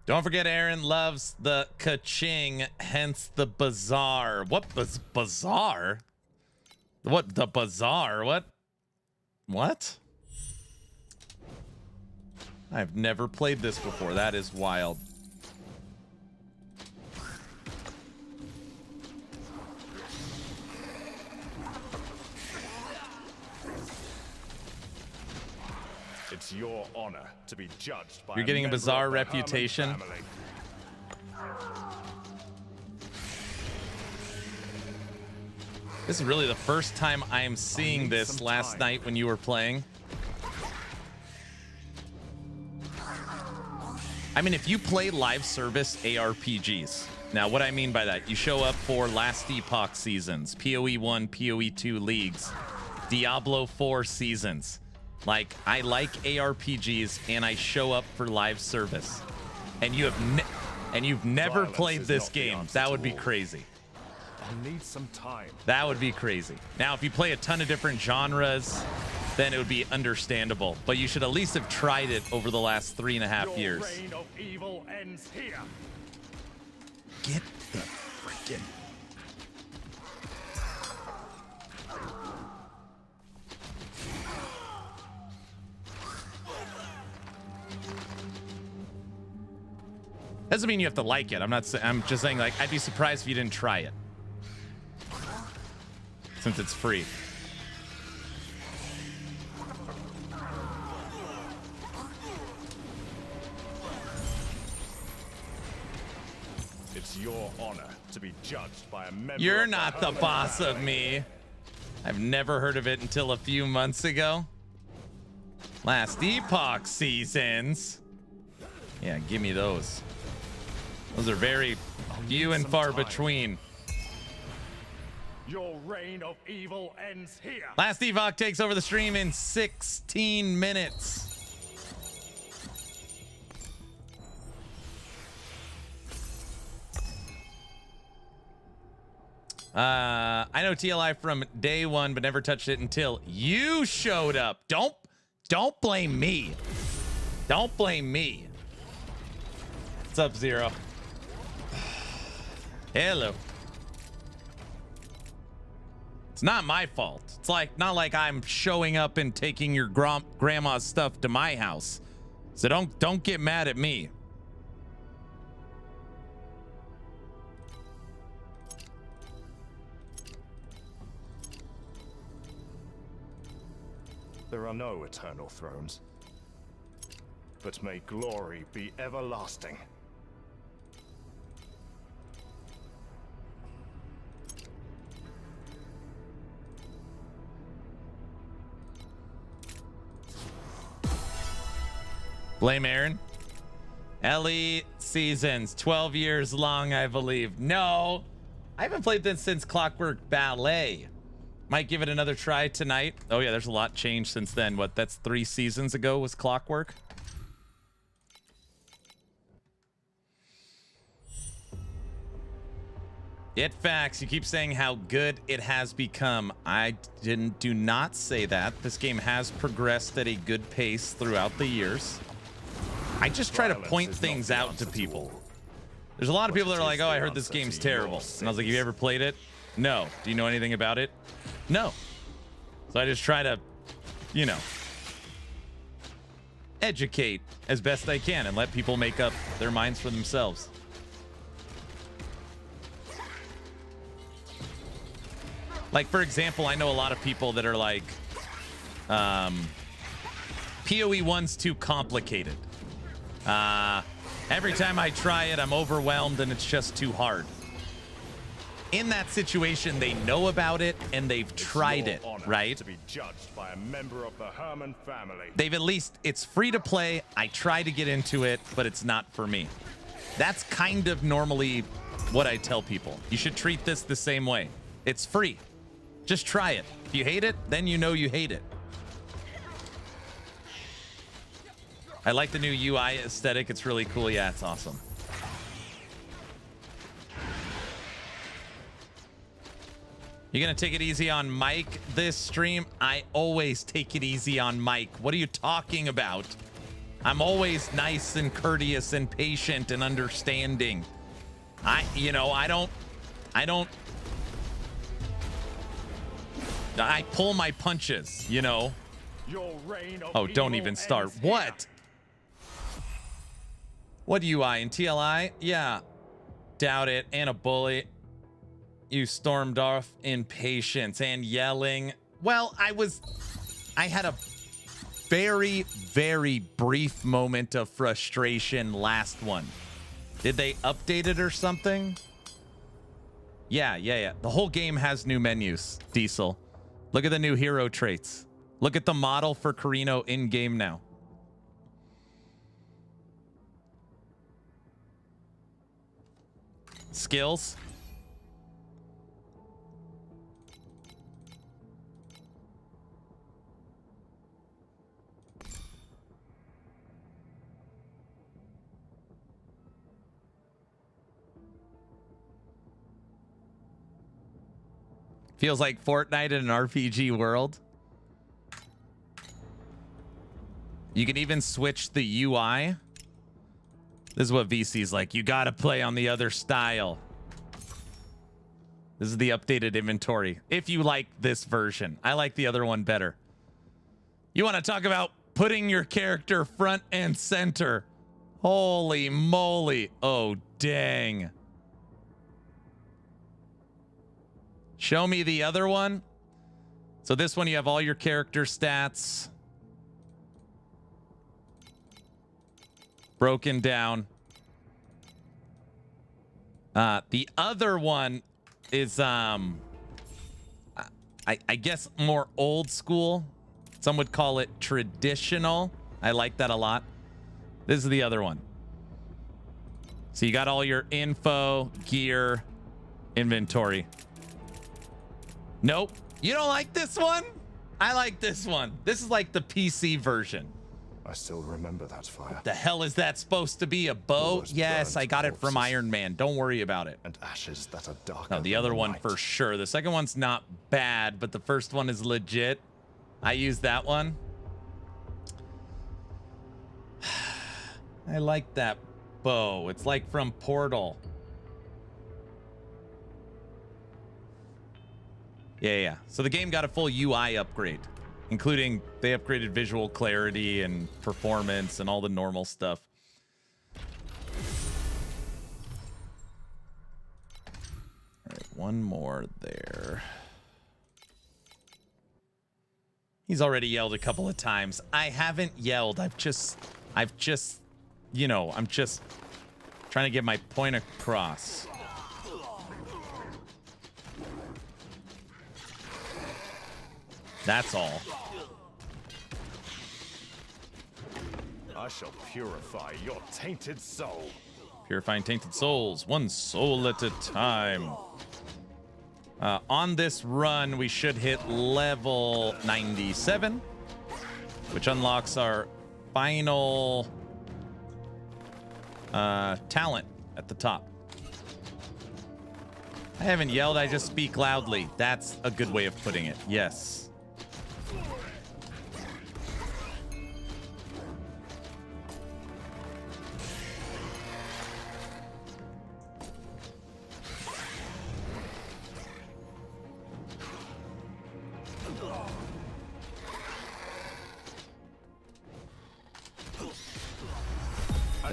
Don't forget, Aaron loves the ka-ching, hence the bazaar. What bazaar? What, the bazaar? What? What? I've never played this before. That is wild. It's your honor to be judged by You're getting a member bizarre of the reputation. Herman family. This is really the first time I am seeing this last night when you were playing. I mean, if you play live service ARPGs, now what I mean by that, you show up for Last Epoch seasons, PoE 1, PoE 2 leagues, Diablo 4 seasons. Like, I like ARPGs and I show up for live service. And you've never Violence played is this not the game. answer That to would be all. crazy. I'll need some time. That would be crazy. Now, if you play a ton of different genres, then it would be understandable. But you should at least have tried it over the last 3.5 years. Your reign of evil ends here. Get the freaking... Doesn't mean you have to like it. I'm just saying, like, I'd be surprised if you didn't try it. Since it's free. It's your honor to be judged by a member You're of not the Herman boss of family. me. I've never heard of it until a few months ago. Last Epoch seasons. Yeah, give me those. Those are very few and far between. Your reign of evil ends here. Last Epoch takes over the stream in 16 minutes. I know TLI from day one, but never touched it until you showed up. Don't blame me. Don't blame me. What's up, Zero? Hello. It's not my fault. It's like not like I'm showing up and taking your grandma's stuff to my house. So don't get mad at me. There are no eternal thrones, but may glory be everlasting. Blame Aaron. Ellie seasons, 12 years long, I believe. No, I haven't played this since Clockwork Ballet. Might give it another try tonight. Oh yeah, there's a lot changed since then. What, that's 3 seasons ago was Clockwork? It facts. You keep saying how good it has become. I do not say that. This game has progressed at a good pace throughout the years. I just try to point things out to people. There's a lot of people that are like, oh, I heard this game's terrible. And I was like, have you ever played it? No. Do you know anything about it? No. So I just try to, you know. educate as best I can and let people make up their minds for themselves. Like, for example, I know a lot of people that are like, PoE 1's too complicated. Every time I try it, I'm overwhelmed and it's just too hard. In that situation, they know about it and they've tried it, right? To be judged by a member of the Herman family. They've at least, it's free to play. I try to get into it, but it's not for me. That's kind of normally what I tell people. You should treat this the same way. It's free. Just try it. If you hate it, then you know you hate it. I like the new UI aesthetic. It's really cool. Yeah, it's awesome. You gonna take it easy on Mike this stream? I always take it easy on Mike. What are you talking about? I'm always nice and courteous and patient and understanding. I pull my punches, you know. Your reign of Oh, don't evil even start. ends here. What? What UI in TLI? Yeah. Doubt it. And a bully. You stormed off in patience and yelling. Well, I had a very, very brief moment of frustration last one. Did they update it or something? Yeah. The whole game has new menus, Diesel. Look at the new hero traits. Look at the model for Carino in game now. Skills. Feels like Fortnite in an RPG world. You can even switch the UI. This is what VC's like. You gotta play on the other style. This is the updated inventory. If you like this version. I like the other one better. You want to talk about putting your character front and center. Holy moly. Oh, dang. Show me the other one. So this one, you have all your character stats broken down. The other one is, I guess, more old school. Some would call it traditional. I like that a lot. This is the other one. So you got all your info, gear, inventory. Nope. You don't like this one? I like this one. This is like the PC version. I still remember that fire. The hell is that supposed to be? A bow? Those Yes, burnt I got it from corpses. Iron Man. Don't worry about it. And ashes that are darker. No, the than other one night. for sure. The second one's not bad, but the first one is legit. I used that one. I like that bow. It's like from Portal. Yeah. So the game got a full UI upgrade, including they upgraded visual clarity and performance and all the normal stuff. All right, one more there. He's already yelled a couple of times. I haven't yelled. I've just, you know, I'm just trying to get my point across. That's all. I shall purify your tainted soul. Purifying tainted souls, one soul at a time. On this run, we should hit level 97, which unlocks our final talent at the top. I haven't yelled, I just speak loudly. That's a good way of putting it. Yes.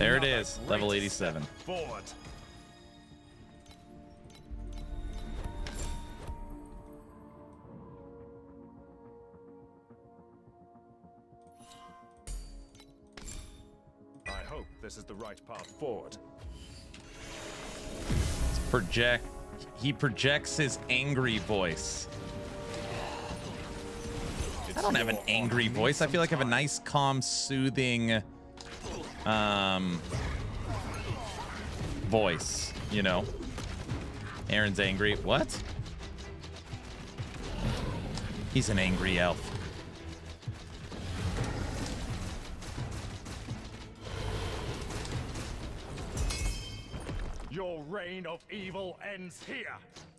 There it is, level 87. Forward. I hope this is the right path forward. He projects his angry voice. I don't have an angry voice. I feel like I have a nice, calm, soothing voice, you know. Aaron's angry. What? He's an angry elf. Your reign of evil ends here.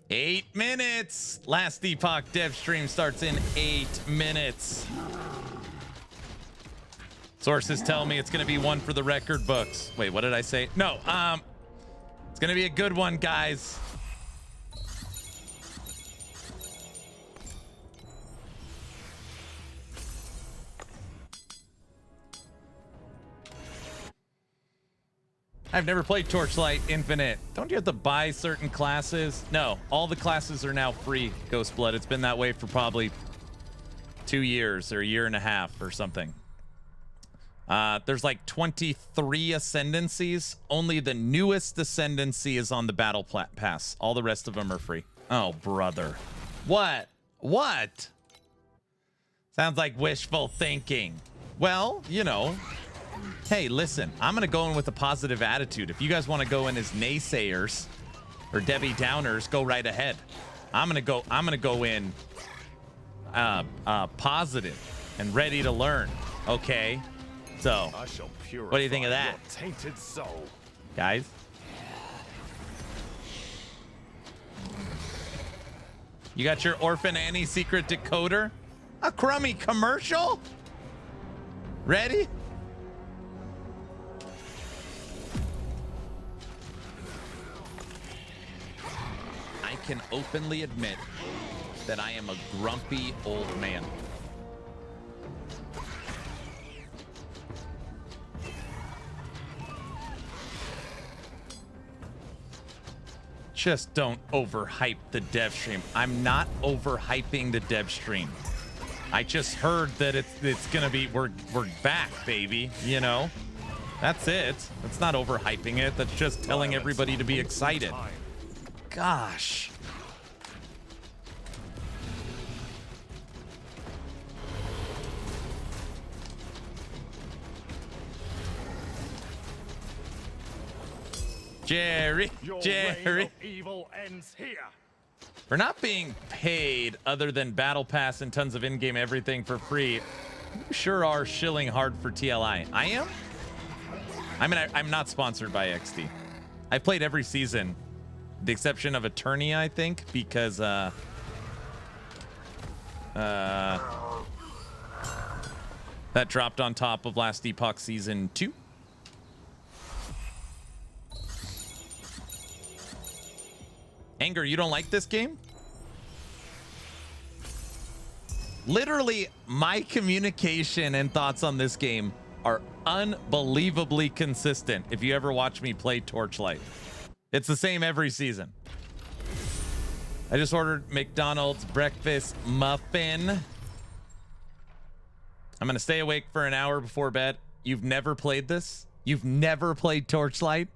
8 minutes. Last Epoch dev stream starts in 8 minutes. Sources tell me it's going to be one for the record books. Wait, what did I say? No, it's going to be a good one, guys. I've never played Torchlight Infinite. Don't you have to buy certain classes? No, all the classes are now free, Ghostblood. It's been that way for probably 2 years or a year and a half or something. There's like 23 ascendancies. Only the newest ascendancy is on the battle pass. All the rest of them are free. Oh, brother. What? What? Sounds like wishful thinking. Well, you know. Hey, listen, I'm going to go in with a positive attitude. If you guys want to go in as naysayers or Debbie Downers, go right ahead. I'm going to go in positive and ready to learn. Okay? So, I shall what do you think of that? your tainted soul. Guys? You got your Orphan Annie secret decoder? A crummy commercial? Ready? I can openly admit that I am a grumpy old man. Just don't overhype the dev stream. I'm not overhyping the dev stream. I just heard that it's gonna be we're back, baby. You know, that's it. That's not overhyping it. That's just telling everybody to be excited. Gosh. Jerry, Jerry. Evil ends here. For not being paid other than Battle Pass and tons of in-game everything for free, you sure are shilling hard for TLI. I am? I mean, I'm not sponsored by XD. I've played every season, the exception of Eternia, I think, because that dropped on top of Last Epoch Season 2. Anger, you don't like this game? Literally, my communication and thoughts on this game are unbelievably consistent if you ever watch me play Torchlight. It's the same every season. I just ordered McDonald's breakfast muffin. I'm going to stay awake for an hour before bed. You've never played this? You've never played Torchlight?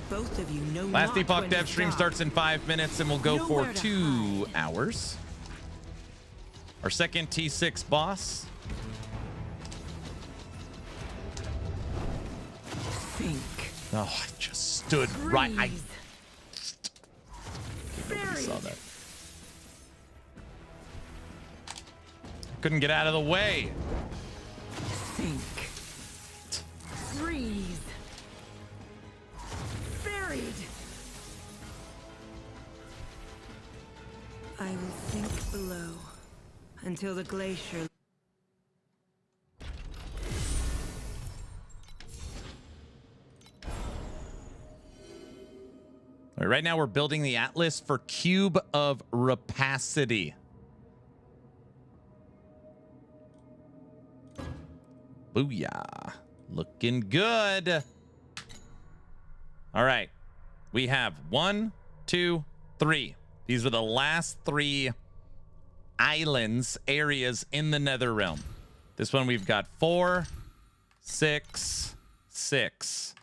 Both of you know Last Epoch dev stream starts in 5 minutes and we'll go for 2 hours. Our second T6 boss. Think. Oh, I just stood right. I nobody saw that. Couldn't get out of the way. Think. Freeze. I will sink below until the glacier. Right now we're building the Atlas for Cube of Rapacity. Booyah. Looking good. All right. We have 1, 2, 3. These are the last 3 islands, areas in the Nether Realm. This one we've got 4, 6, 6.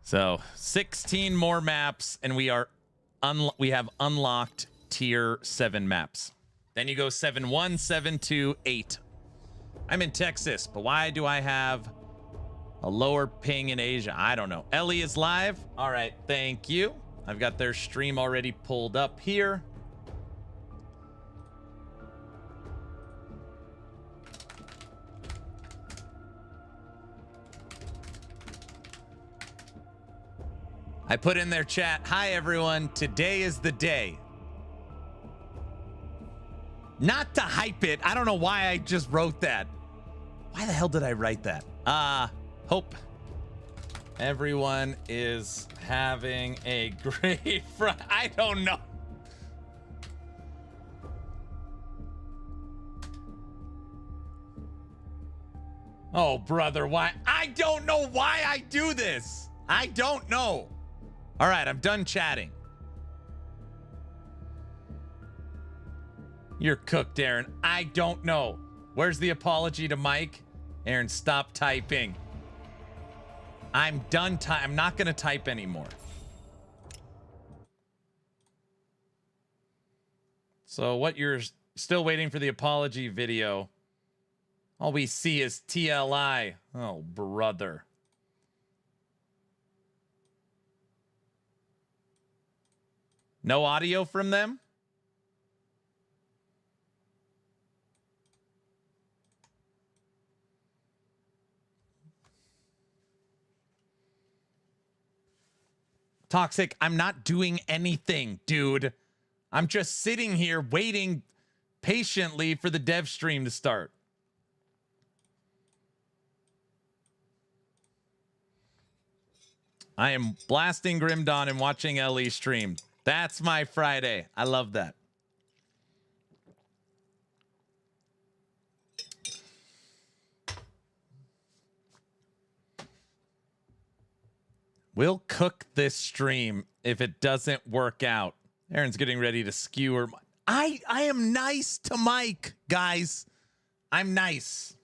So 16 more maps, and we have unlocked tier 7 maps. Then you go 7-1, 7-2, 8. I'm in Texas, but why do I have a lower ping in Asia? I don't know. Ellie is live. All right, thank you. I've got their stream already pulled up here. I put in their chat, hi everyone, today is the day. Not to hype it. I don't know why I just wrote that. Why the hell did I write that? Hope everyone is having a great Friday. I don't know. Oh, brother, why? I don't know why I do this. I don't know. All right, I'm done chatting. You're cooked, Aaron. I don't know. Where's the apology to Mike? Aaron, stop typing. I'm done. I'm not going to type anymore. So what you're still waiting for the apology video. All we see is TLI. Oh, brother. No audio from them? Toxic, I'm not doing anything, dude. I'm just sitting here waiting patiently for the dev stream to start. I am blasting Grim Dawn and watching Ellie stream. That's my Friday. I love that. We'll cook this stream if it doesn't work out. Aaron's getting ready to skewer. I am nice to Mike, guys. I'm nice.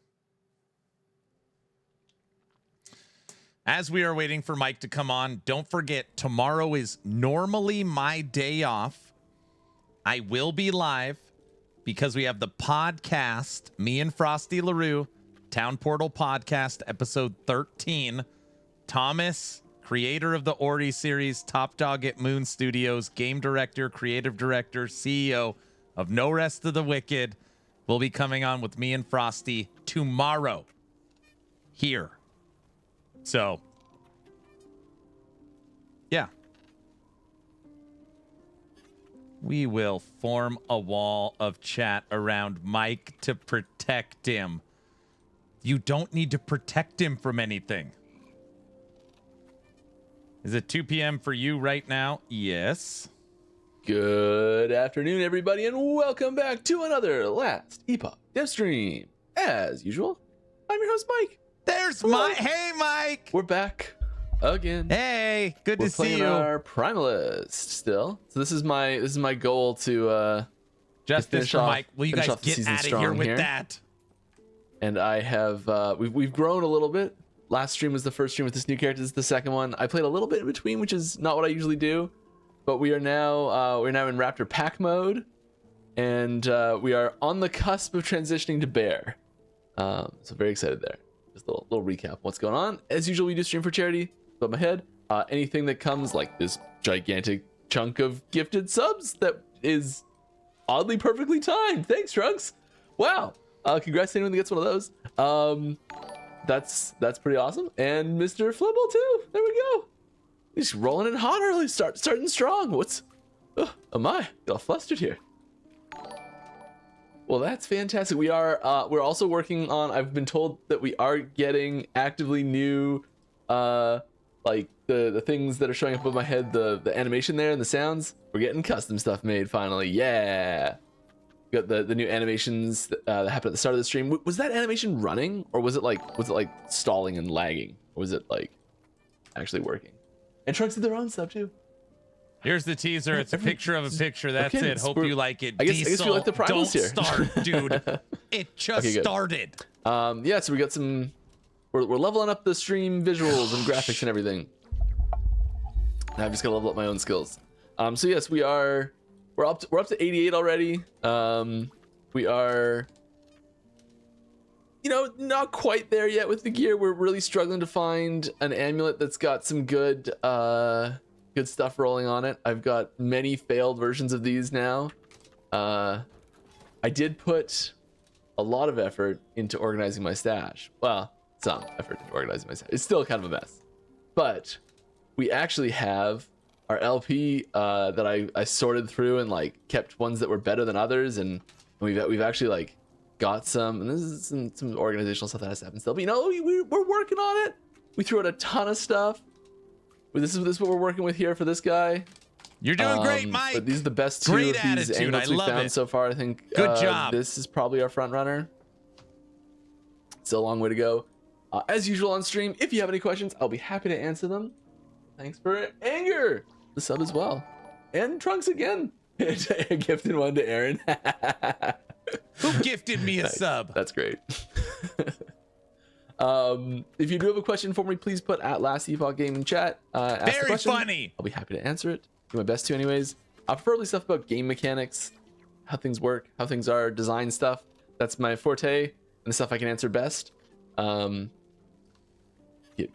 As we are waiting for Mike to come on, don't forget, tomorrow is normally my day off. I will be live because we have the podcast, me and Frosty LaRue, Town Portal Podcast, episode 13. Thomas, creator of the Ori series, top dog at Moon Studios, game director, creative director, CEO of No Rest of the Wicked, will be coming on with me and Frosty tomorrow here. So, yeah. We will form a wall of chat around Mike to protect him. You don't need to protect him from anything. Is it 2 p.m. for you right now? Yes. Good afternoon, everybody, and welcome back to another Last Epoch dev stream. As usual, I'm your host, Mike. There's Mike. Hey, Mike. We're back again. Hey, good to see you. We're playing our Primalist still. So this is my goal to justice for Mike. Will you guys get out of here with that? And I have we've grown a little bit. Last stream was the first stream with this new character. This is the second one. I played a little bit in between, which is not what I usually do. But we are now in Raptor Pack mode, and we are on the cusp of transitioning to Bear. So very excited there. Just a little recap of what's going on. As usual, we do stream for charity. Above my head, anything that comes, like this gigantic chunk of gifted subs that is oddly perfectly timed. Thanks, Trunks. Wow. Congrats to anyone that gets one of those. That's pretty awesome. And Mr. Flibble too. There we go. He's rolling it hot early. Starting strong. Oh my, got all flustered here. Well, that's fantastic. We're also working on, I've been told that we are getting actively new like the things that are showing up above my head, the animation there and the sounds. We're getting custom stuff made finally. Yeah. We got the new animations that happened at the start of the stream. Was that animation running, or was it like stalling and lagging, or was it like actually working? And Trunks did their own stuff too. Here's the teaser. It's a picture of a picture. That's Okay, it. Hope you like it. I guess we like the Don't primals here. start, dude. It just Okay, good. started. Yeah, so we got some. We're leveling up the stream visuals and graphics and everything. Now I've just got to level up my own skills. So yes, we're up to 88 already. We are, not quite there yet with the gear. We're really struggling to find an amulet that's got some good stuff rolling on it. I've got many failed versions of these now. I did put a lot of effort into organizing my stash. Well, some effort into organizing my stash. It's still kind of a mess. But we actually have our LP that I sorted through and like kept ones that were better than others, and we've actually like got some, and this is some organizational stuff that has to happen still. But we're working on it. We threw out a ton of stuff. This is what we're working with here for this guy. You're doing great, Mike. But these are the best two Great of these attitude. amulets I we've love found it. so far. I think Good job. This is probably our front runner. Still a long way to go. As usual on stream, if you have any questions, I'll be happy to answer them. Thanks for Anger, the sub as well. And Trunks again. A gifted one to Aaron. Who gifted me a sub? That's great. If you do have a question for me, please put at Last Epoch Game in chat. Ask the Very question. funny. I'll be happy to answer it. Do my best to anyways. Preferably stuff about game mechanics, how things work, how things are, design stuff. That's my forte and the stuff I can answer best.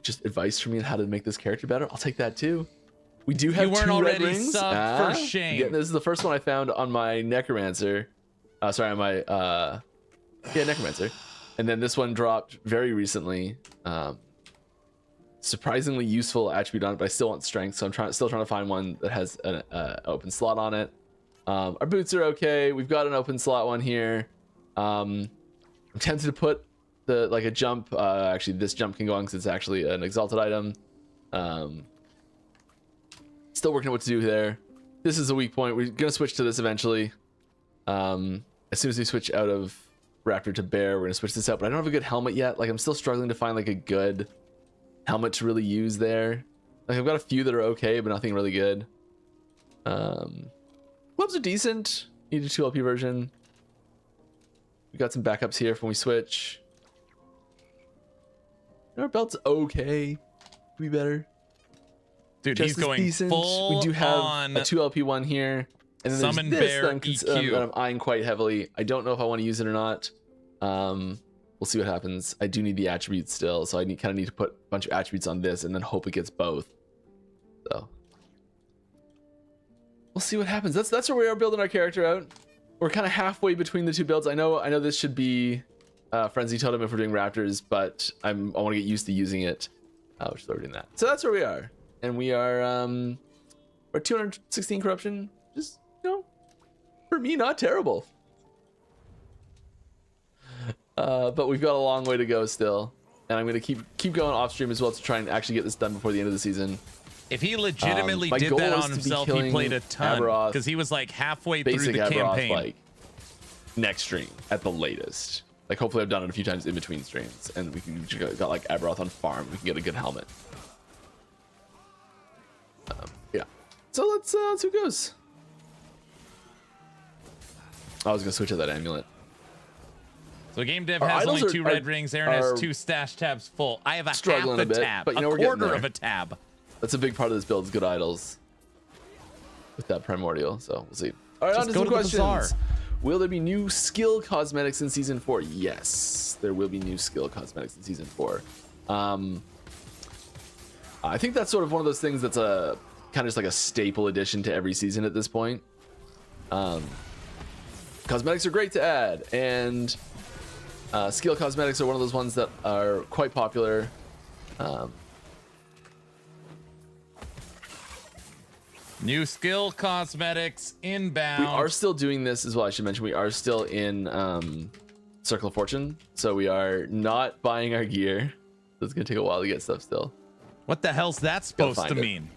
Just advice from me on how to make this character better. I'll take that too. We do have You weren't 2 already red rings. subbed, for shame. Yeah, this is the first one I found on my Necromancer. Sorry, on my Necromancer. And then this one dropped very recently. Surprisingly useful attribute on it, but I still want strength, so I'm still trying to find one that has an open slot on it. Our boots are okay. We've got an open slot one here. I'm tempted to put a jump. Actually, this jump can go on because it's actually an exalted item. Still working on what to do there. This is a weak point. We're gonna switch to this eventually. As soon as we switch out of Raptor to Bear, we're gonna switch this out. But I don't have a good helmet yet. Like, I'm still struggling to find like a good helmet to really use there. Like, I've got a few that are okay, but nothing really good. Gloves are decent. Need a 2LP version. We got some backups here for when we switch. Our belt's okay. Could be better. Dude, Just he's as going decent. full We do have on a 2LP one here. And then Summon there's this Bear that EQ. that I'm eyeing quite heavily. I don't know if I want to use it or not. We'll see what happens. I do need the attributes still, so I kind of need to put a bunch of attributes on this and then hope it gets both. So we'll see what happens. That's where we are building our character out. We're kind of halfway between the 2 builds. I know this should be Frenzy Totem if we're doing Raptors, but I want to get used to using it, which is why we're doing that. So that's where we are, and we are we're 216 corruption. Just for me, not terrible. But we've got a long way to go still, and I'm gonna keep going off stream as well to try and actually get this done before the end of the season. If he legitimately My did goal that is on to be himself, he killing played a ton Aberoth, because he was like halfway through basic the Aberoth, campaign. like next stream at the latest. Like, hopefully I've done it a few times in between streams, and we can got like Aberoth on farm. We can get a good helmet. Yeah. So let's see who goes. I was gonna switch to that amulet. So game dev Our has idols only 2 red are rings. Aaron has 2 stash tabs full. I have a half struggling a a bit, tab, but a we're getting quarter there. of a tab. That's a big part of this build is good idols with that primordial. So we'll see. All right, Just on to go some to the questions. bazaar. Will there be new skill cosmetics in season 4? Yes, there will be new skill cosmetics in season 4. I think that's sort of one of those things that's a kind of just like a staple addition to every season at this point. Cosmetics are great to add, and skill cosmetics are one of those ones that are quite popular. New skill cosmetics inbound. We are still doing this as well. I should mention we are still in Circle of Fortune, so we are not buying our gear. So it's gonna take a while to get stuff still. What the hell's that supposed to mean?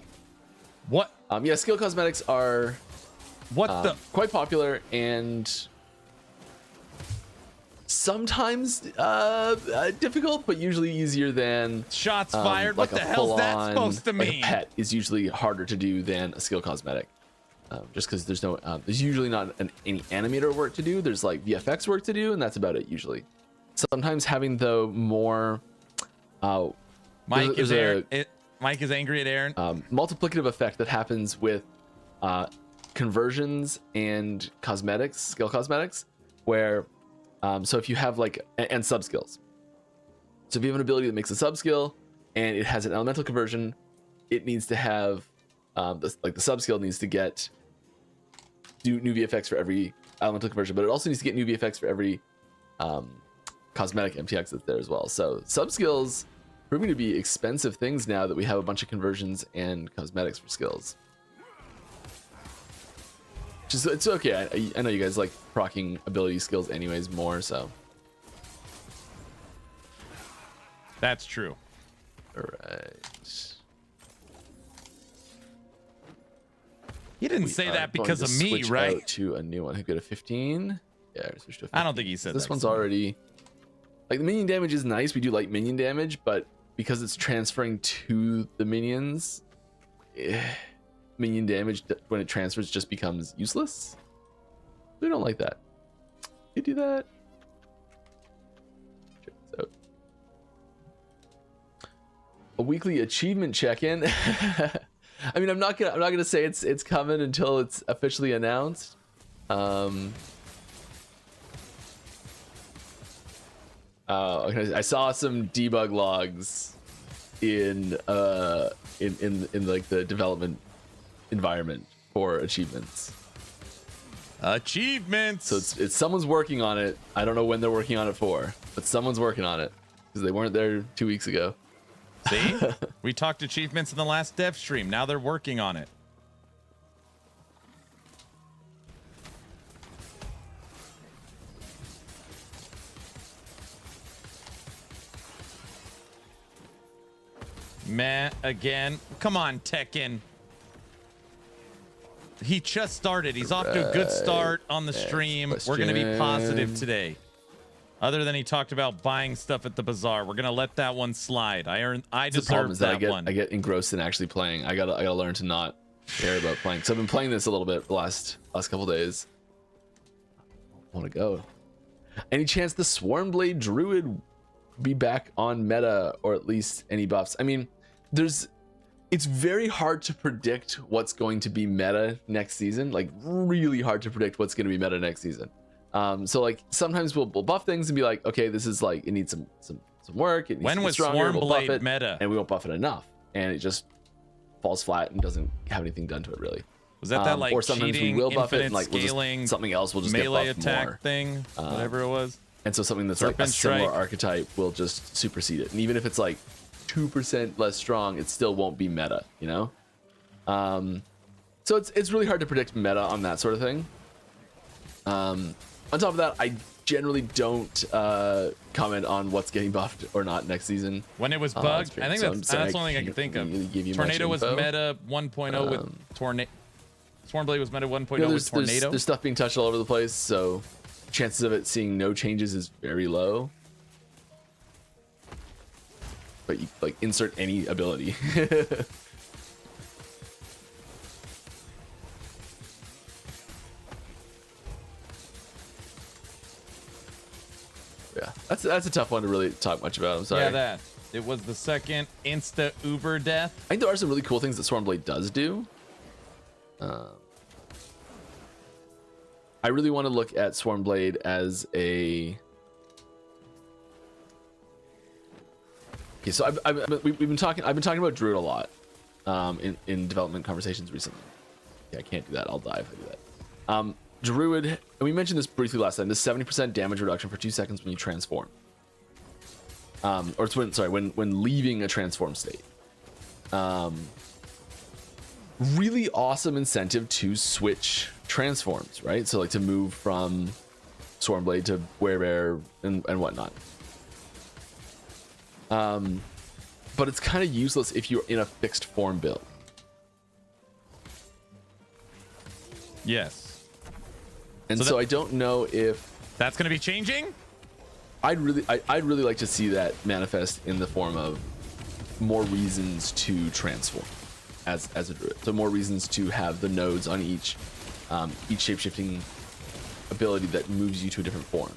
What? Yeah, skill cosmetics are quite popular and sometimes difficult, but usually easier than shots fired. Like what the hell's that supposed to mean? Like a pet is usually harder to do than a skill cosmetic, just because there's no there's usually not any animator work to do. There's like VFX work to do, and that's about it usually. Sometimes having though more Mike is angry at Aaron. Multiplicative effect that happens with conversions and cosmetics, skill cosmetics, where so if you have like and sub skills. So if you have an ability that makes a sub skill and it has an elemental conversion, it needs to have the sub skill needs to do new VFX for every elemental conversion, but it also needs to get new VFX for every cosmetic MTX that's there as well. So sub skills proving to be expensive things now that we have a bunch of conversions and cosmetics for skills. It's okay. I know you guys like proccing ability skills anyways more, so. That's true. All right. He didn't say that because of me, right? Out to a new one. Who got a 15? Yeah, switch to a 15. I don't think he said this one's already. Like the minion damage is nice. We do like minion damage, but because it's transferring to the minions, minion damage when it transfers just becomes useless. We don't like that. You do that. Check this out. A weekly achievement check-in. I mean, I'm not gonna say it's coming until it's officially announced. Okay, I saw some debug logs in like the development environment for achievements. So it's someone's working on it. I don't know when they're working on it for, but someone's working on it because they weren't there 2 weeks ago. See, we talked achievements in the last dev stream. Now they're working on it. Meh again. Come on, Tekken. He just started. He's off to a good start on the stream. We're going to be positive today. Other than he talked about buying stuff at the bazaar, we're going to let that one slide. I deserve that one. I get engrossed in actually playing. I gotta learn to not care about playing. So I've been playing this a little bit the last couple days. I want to go. Any chance the Swarmblade Druid be back on meta, or at least any buffs? I mean, it's very hard to predict what's going to be meta next season. Like really hard to predict what's going to be meta next season. So like sometimes we'll buff things and be like, okay, this is like, it needs some work. It needs when to be was stronger. We'll buff Swarmblade it, meta? and we won't buff it enough, and it just falls flat and doesn't have anything done to it really. Was that like or sometimes cheating, we will buff it and infinite like scaling, something else will just melee get buffed attack more. thing, whatever it was. And so something that's like a similar archetype will just supersede it. And even if it's like 2% less strong, it still won't be meta, you know? So it's really hard to predict meta on that sort of thing. On top of that, I generally don't comment on what's getting buffed or not next season. When it was bugged, I think that's the only thing I can think of. Tornado was meta 1.0 with Tornado. Swarmblade was meta 1.0 with Tornado. There's stuff being touched all over the place, so chances of it seeing no changes is very low. But you like insert any ability. Yeah, that's a tough one to really talk much about. I'm sorry. Yeah, that. It was the second insta Uber death. I think there are some really cool things that Swarmblade does do. I really want to look at Swarmblade as a. Okay, so we've been talking. I've been talking about Druid a lot, in development conversations recently. Yeah, I can't do that. I'll die if I do that. Druid, and we mentioned this briefly last time. This 70% damage reduction for 2 seconds when you transform. Or it's when leaving a transform state. Really awesome incentive to switch transforms, right? So like to move from Swarmblade to Werebear and whatnot. But but it's kind of useless if you're in a fixed form build. Yes. And so I don't know if that's going to be changing. I'd really like to see that manifest in the form of more reasons to transform as a druid. So more reasons to have the nodes on each shape-shifting ability that moves you to a different form.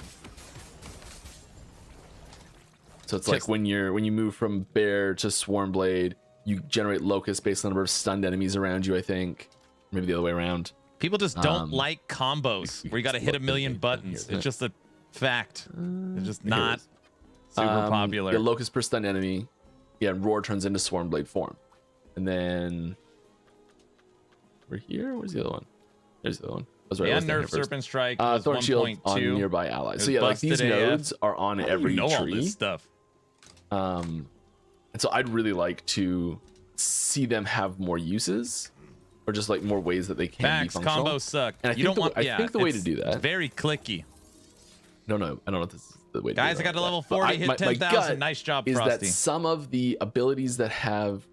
So it's like when you move from bear to swarm blade, you generate locust based on the number of stunned enemies around you, I think. Maybe the other way around. People just don't like combos where you got to hit a million buttons. It's just a fact. It's just not super popular. Yeah, locust per stunned enemy. Yeah, roar turns into swarm blade form. And then we're here. Where's the other one? There's the other one. I was right. Yeah, nerf serpent strike was Thorn shield 1.2 on nearby allies. So yeah, like these nodes are on every tree. All this stuff. And so I'd really like to see them have more uses, or just like more ways that they can be functional. Combos suck. And I think the way to do that. It's very clicky. No, I don't know if this is the way to Guys, do that. I got to level 40, hit 10,000. Nice job, is Frosty. that some of the abilities that have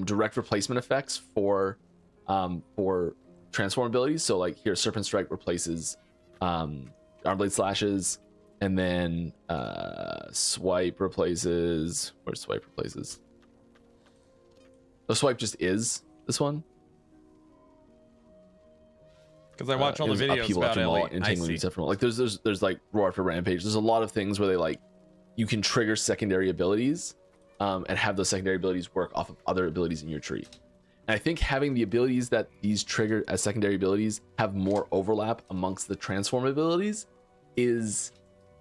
direct replacement effects for transform abilities. So like here, Serpent Strike replaces Armblade Slashes, and then Swipe replaces. Where's Swipe replaces? Oh, Swipe just is this one. Because I watch all the videos about Ellie. I see. Like there's like Roar for Rampage. There's a lot of things where they like you can trigger secondary abilities and have those secondary abilities work off of other abilities in your tree. And I think having the abilities that these trigger as secondary abilities have more overlap amongst the transform abilities is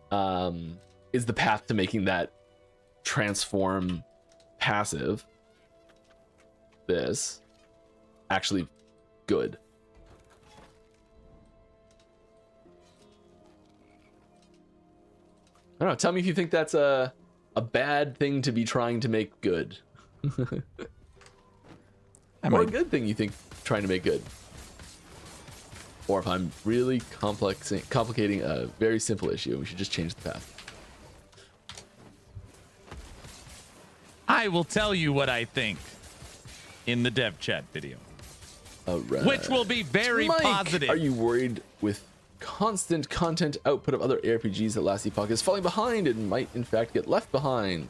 the path to making that transform passive this actually good. I don't know. Tell me if you think that's a bad thing to be trying to make good. Or a good thing you think trying to make good. Or if I'm really complicating a very simple issue, we should just change the path. I will tell you what I think in the dev chat video. All right. Which will be very Mike, positive. Are you worried with constant content output of other ARPGs that Last Epoch is falling behind and might in fact get left behind?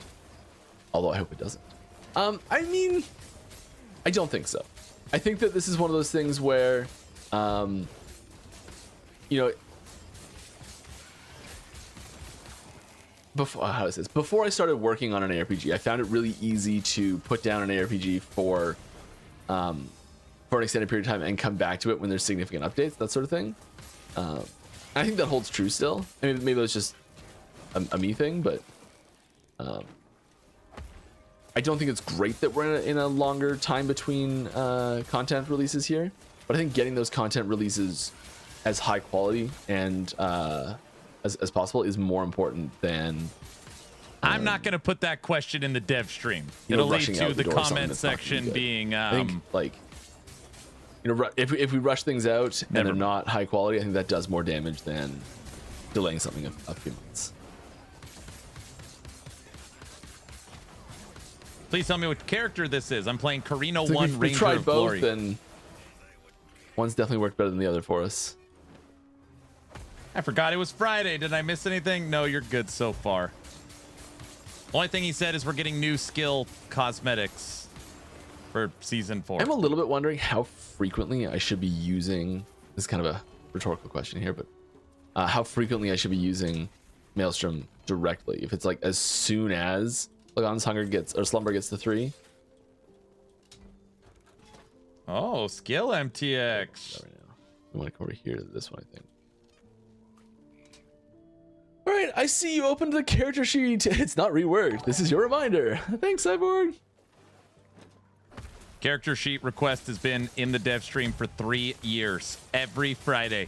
Although I hope it doesn't. I mean, I don't think so. I think that this is one of those things where, before I started working on an ARPG, I found it really easy to put down an ARPG for an extended period of time and come back to it when there's significant updates, that sort of thing. I think that holds true still. I mean, maybe it's just a me thing, but I don't think it's great that we're in a longer time between content releases here. But I think getting those content releases as high quality and as possible is more important than. I'm not going to put that question in the dev stream. It'll lead to the comment section being I think, like, if we rush things out and they're not high quality, I think that does more damage than delaying something a few months. Please tell me what character this is. I'm playing Carino So 1 we Ranger tried of both, Glory. and one's definitely worked better than the other for us. I forgot it was Friday. Did I miss anything? No, you're good so far. Only thing he said is we're getting new skill cosmetics for season 4. I'm a little bit wondering how frequently I should be using. This is kind of a rhetorical question here, but how frequently I should be using Maelstrom directly. If it's like as soon as Lagon's Hunger gets or Slumber gets to 3. Oh, skill MTX. Right now. I want to come over here to this one, I think. All right, I see you opened the character sheet. It's not reworked. This is your reminder. Thanks, Cyborg. Character sheet request has been in the dev stream for 3 years. Every Friday.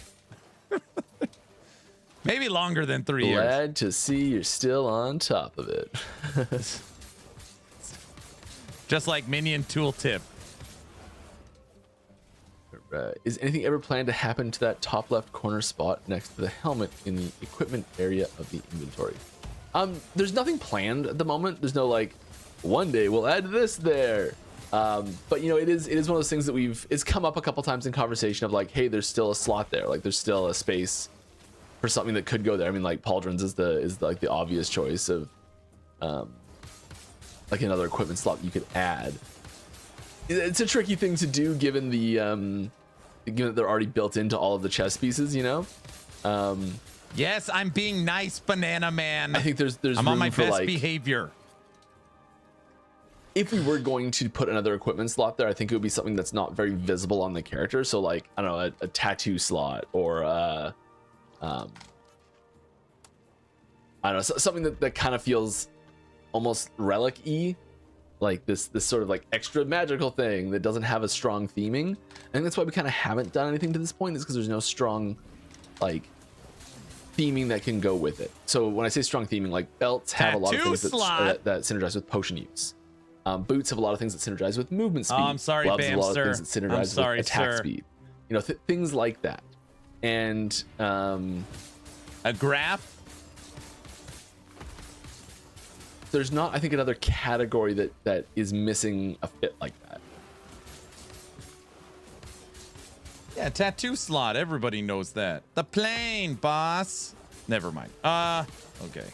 Maybe longer than 3 years. Glad to see you're still on top of it. Just like Minion Tooltip. Right. Is anything ever planned to happen to that top left corner spot next to the helmet in the equipment area of the inventory? There's nothing planned at the moment. There's no like one day we'll add this there. But you know, it is one of those things that it's come up a couple times in conversation of like, hey, there's still a slot there, like there's still a space for something that could go there. I mean, like pauldrons is like the obvious choice of like another equipment slot you could add. It's a tricky thing to do given given that they're already built into all of the chess pieces, you know. Yes, I'm being nice, Banana Man. I think there's I'm room on my for, best like, behavior. if we were going to put another equipment slot there, I think it would be something that's not very visible on the character. So like, I don't know, a tattoo slot or I don't know, something that kind of feels almost relic-y, like this sort of like extra magical thing that doesn't have a strong theming. I think that's why we kind of haven't done anything to this point, is because there's no strong like theming that can go with it. So when I say strong theming, like belts have a lot of things that synergize with potion use. Boots have a lot of things that synergize with movement speed. Oh, I'm sorry, Gloves have a lot of Bamster. things that synergize with attack speed. You know, things like that. And a graph. There's not, I think, another category that is missing a fit like that. Yeah, tattoo slot. Everybody knows that. The plane, boss. Never mind. Okay.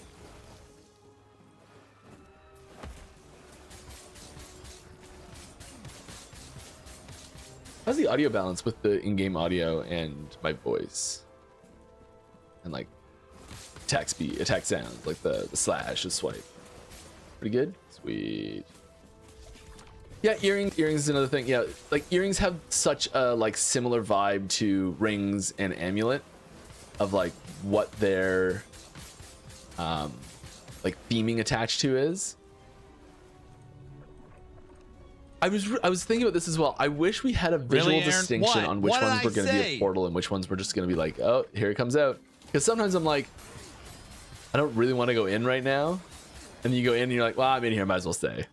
How's the audio balance with the in-game audio and my voice? And like attack speed, attack sounds, like the slash, the swipe. Pretty good? Sweet. Yeah, earrings is another thing. Yeah, like earrings have such a like similar vibe to rings and amulet of like what their like theming attached to is. I was thinking about this as well. I wish we had a visual distinction on which ones were going to be a portal and which ones were just going to be like, oh, here it comes out. Because sometimes I'm like, I don't really want to go in right now. And then you go in and you're like, well, I'm in here, might as well stay.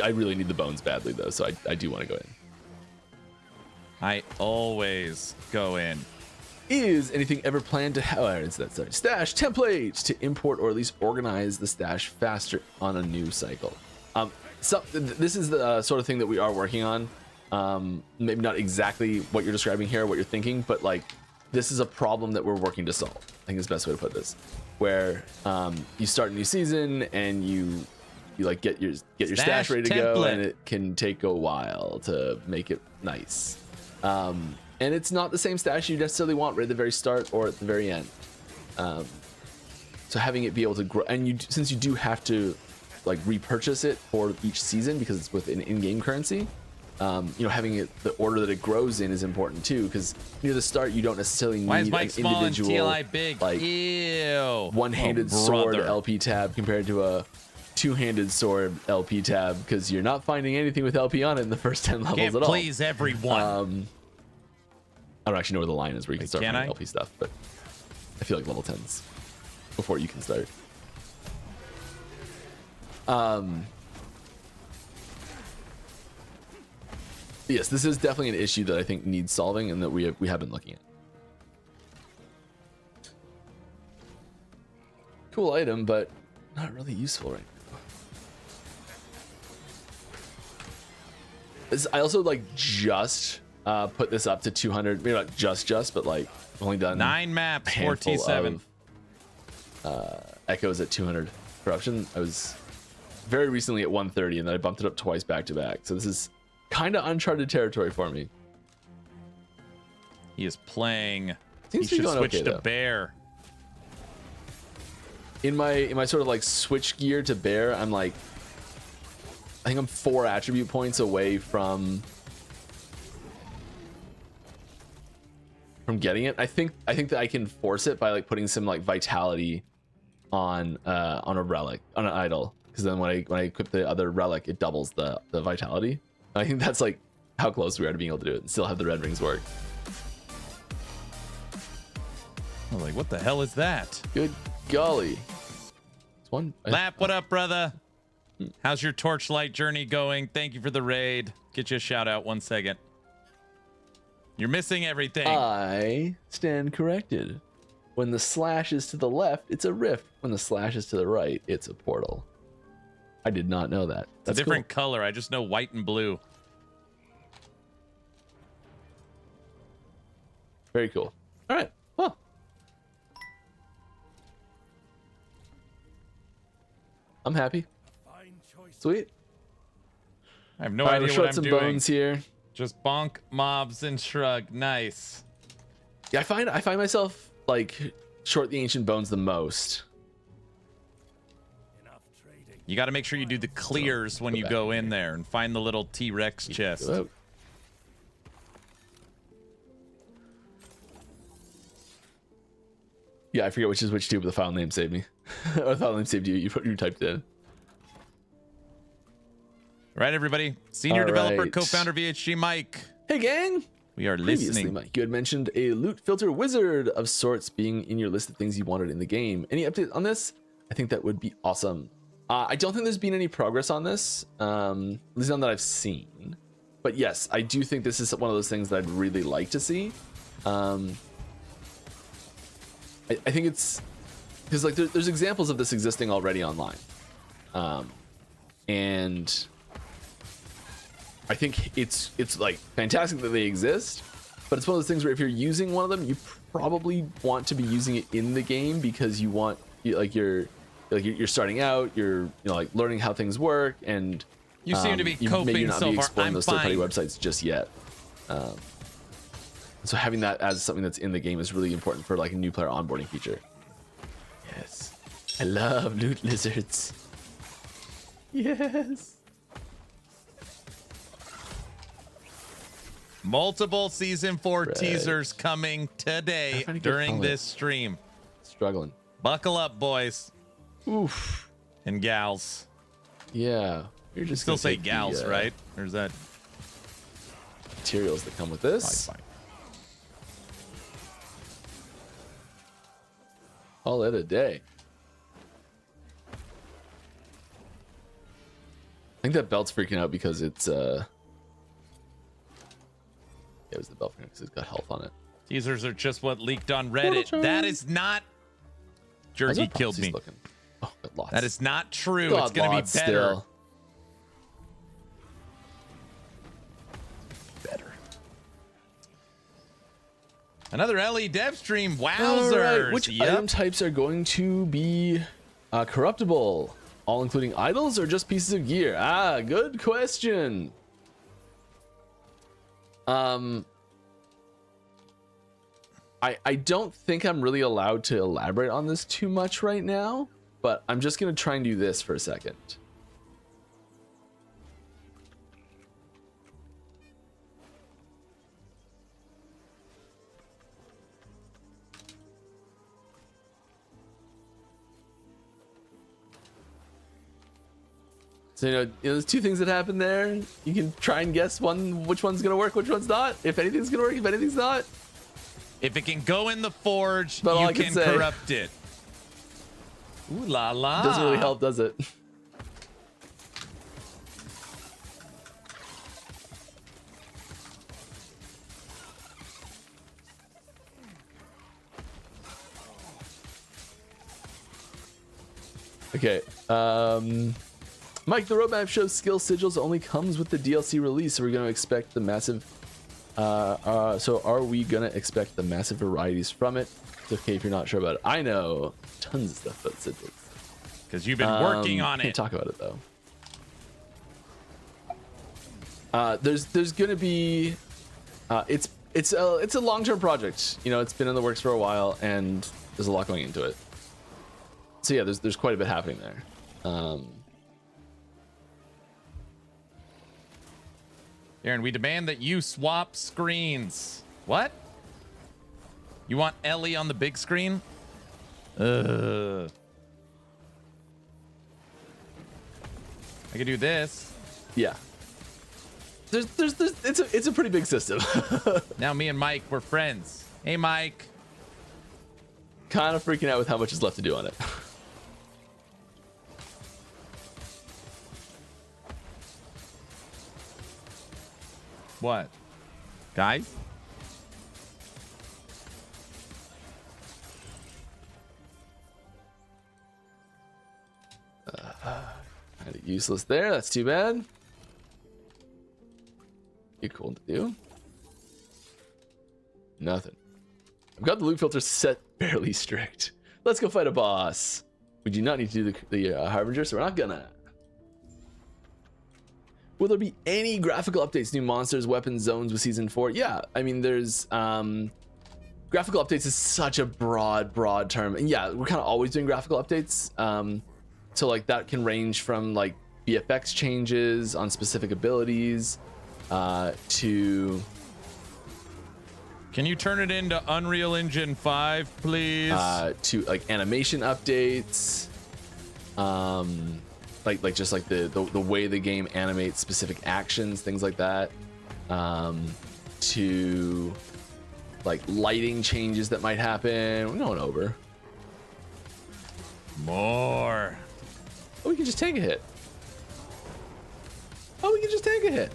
I really need the bones badly though, so I do want to go in. I always go in. Is anything ever planned to stash templates to import or at least organize the stash faster on a new cycle? So this is the sort of thing that we are working on. Maybe not exactly what you're describing here, what you're thinking, but like this is a problem that we're working to solve. I think is the best way to put this. Where you start a new season and you like get your stash ready to go, and it can take a while to make it nice. And it's not the same stash you necessarily want right at the very start or at the very end. So having it be able to grow, and since you do have to like repurchase it for each season because it's with an in-game currency, having it the order that it grows in is important too. Because near the start you don't necessarily need an individual TLI big? Like ew, one-handed sword LP tab compared to a two-handed sword LP tab, because you're not finding anything with LP on it in the first 10 levels Can't at all. Please everyone. I don't actually know where the line is where you can start finding LP stuff, but I feel like level 10s before you can start. Yes, this is definitely an issue that I think needs solving and that we have been looking at. Cool item, but not really useful right now. I also like just put this up to 200, maybe not just, but like only done 9 maps, 47 echoes at 200 corruption. I was very recently at 130, and then I bumped it up twice back to back. So this is kind of uncharted territory for me. He is playing. Seems he to be should going switch okay, to though. bear. In my sort of like switch gear to bear, I'm like, I think I'm 4 attribute points away from getting it. I think that I can force it by like putting some like vitality on a relic, on an idol, because then when I equip the other relic, it doubles the vitality. I think that's like how close we are to being able to do it and still have the red rings work. I'm like, what the hell is that? Good golly. It's one. Lap, what up, brother? How's your Torchlight journey going? Thank you for the raid. Get you a shout out 1 second. You're missing everything. I stand corrected. When the slash is to the left, it's a rift. When the slash is to the right, it's a portal. I did not know that. It's a different color. I just know white and blue. Very cool. All right. Well. I'm happy. Sweet. I have no All right, idea we'll what I'm some doing. bones here. Just bonk mobs and shrug. Nice. Yeah, I find myself like short the ancient bones the most. You got to make sure you do the clears when you go in there and find the little T-Rex chest. Yeah, I forget which is which too, but the file name saved me. Or the file name saved you. You typed it in. All right, everybody. Senior developer, co-founder VHG Mike. Hey, gang. We are Previously, listening. Mike, you had mentioned a loot filter wizard of sorts being in your list of things you wanted in the game. Any update on this? I think that would be awesome. I don't think there's been any progress on this, at least none that I've seen. But yes, I do think this is one of those things that I'd really like to see. I think it's because like there's examples of this existing already online, and I think it's like fantastic that they exist. But it's one of those things where if you're using one of them, you probably want to be using it in the game because you want you're starting out, you're like learning how things work, and you seem to be maybe coping you're not so be far. exploring I'm those third-party fine. websites just yet. So having that as something that's in the game is really important for like a new player onboarding feature. Yes, I love loot lizards. Yes. Multiple season 4 teasers coming today during this stream. Struggling. Buckle up, boys. Oof. And gals. Yeah. You're just still gonna say take the, gals, right? Or is that materials that come with this? Fine. Call it a day. I think that belt's freaking out because it's yeah, it was the belt because it's got health on it. Teasers are just what leaked on Reddit. That is not. Jerky killed me. Oh, got lots. That is not true. Got it's gonna be lots better. still. Another LE dev stream. All Wowzers. right, which item types are going to be corruptible? All including idols or just pieces of gear? Ah, good question. I don't think I'm really allowed to elaborate on this too much right now, but I'm just gonna try and do this for a second. So, you know, there's two things that happen there. You can try and guess which one's gonna work, which one's not. If anything's gonna work, if anything's not. If it can go in the forge, But all you I can can say- corrupt it. Ooh la la. Doesn't really help, does it? Okay. Mike, the roadmap shows skill sigils only comes with the DLC release, so we're going to expect the massive. So are we going to expect the massive varieties from it? It's okay if you're not sure about it. I know tons of stuff about sigils. Because you've been working on Can't it. talk about it though. There's going to be. It's a long-term project. You know, it's been in the works for a while, and there's a lot going into it. So yeah, there's quite a bit happening there. Aaron, we demand that you swap screens. What? You want Ellie on the big screen? I could do this. Yeah. It's a pretty big system. Now me and Mike, we're friends. Hey, Mike. Kind of freaking out with how much is left to do on it. What? Guys? Kind of useless there. That's too bad. Be cool to do. Nothing. I've got the loot filter set fairly strict. Let's go fight a boss. We do not need to do the Harbinger, so we're not gonna. Will there be any graphical updates, new monsters, weapons, zones with Season 4? Yeah, I mean, there's... graphical updates is such a broad term. And yeah, we're kind of always doing graphical updates. So like that can range from like VFX changes on specific abilities to... Can you turn it into Unreal Engine 5, please? To like animation updates. Like just like the way the game animates specific actions, things like that. To like lighting changes that might happen. We're going over. More. Oh, we can just take a hit. Oh, we can just take a hit.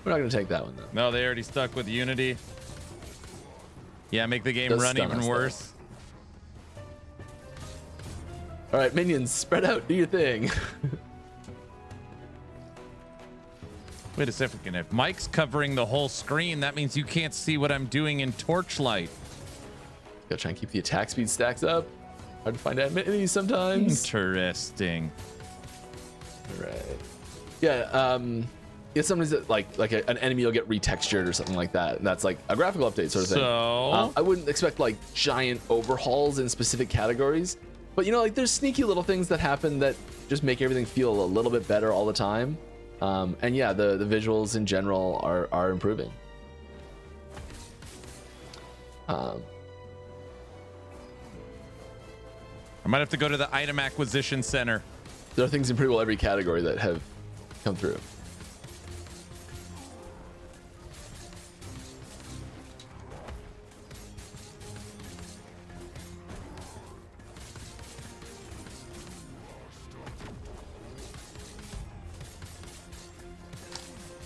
We're not gonna take that one though. No, they already stuck with Unity. Yeah, make the game Does run stun even us, worse. All right, minions, spread out, do your thing. Wait a second. If Mike's covering the whole screen, that means you can't see what I'm doing in Torchlight. Gotta try and keep the attack speed stacks up. Hard to find enemies sometimes. Interesting. All right. Yeah. It's sometimes that like an enemy will get retextured or something like that. And that's like a graphical update sort of thing. So I wouldn't expect like giant overhauls in specific categories, but you know, like there's sneaky little things that happen that just make everything feel a little bit better all the time. And yeah, the visuals in general are improving. I might have to go to the item acquisition center. There are things in pretty well every category that have come through.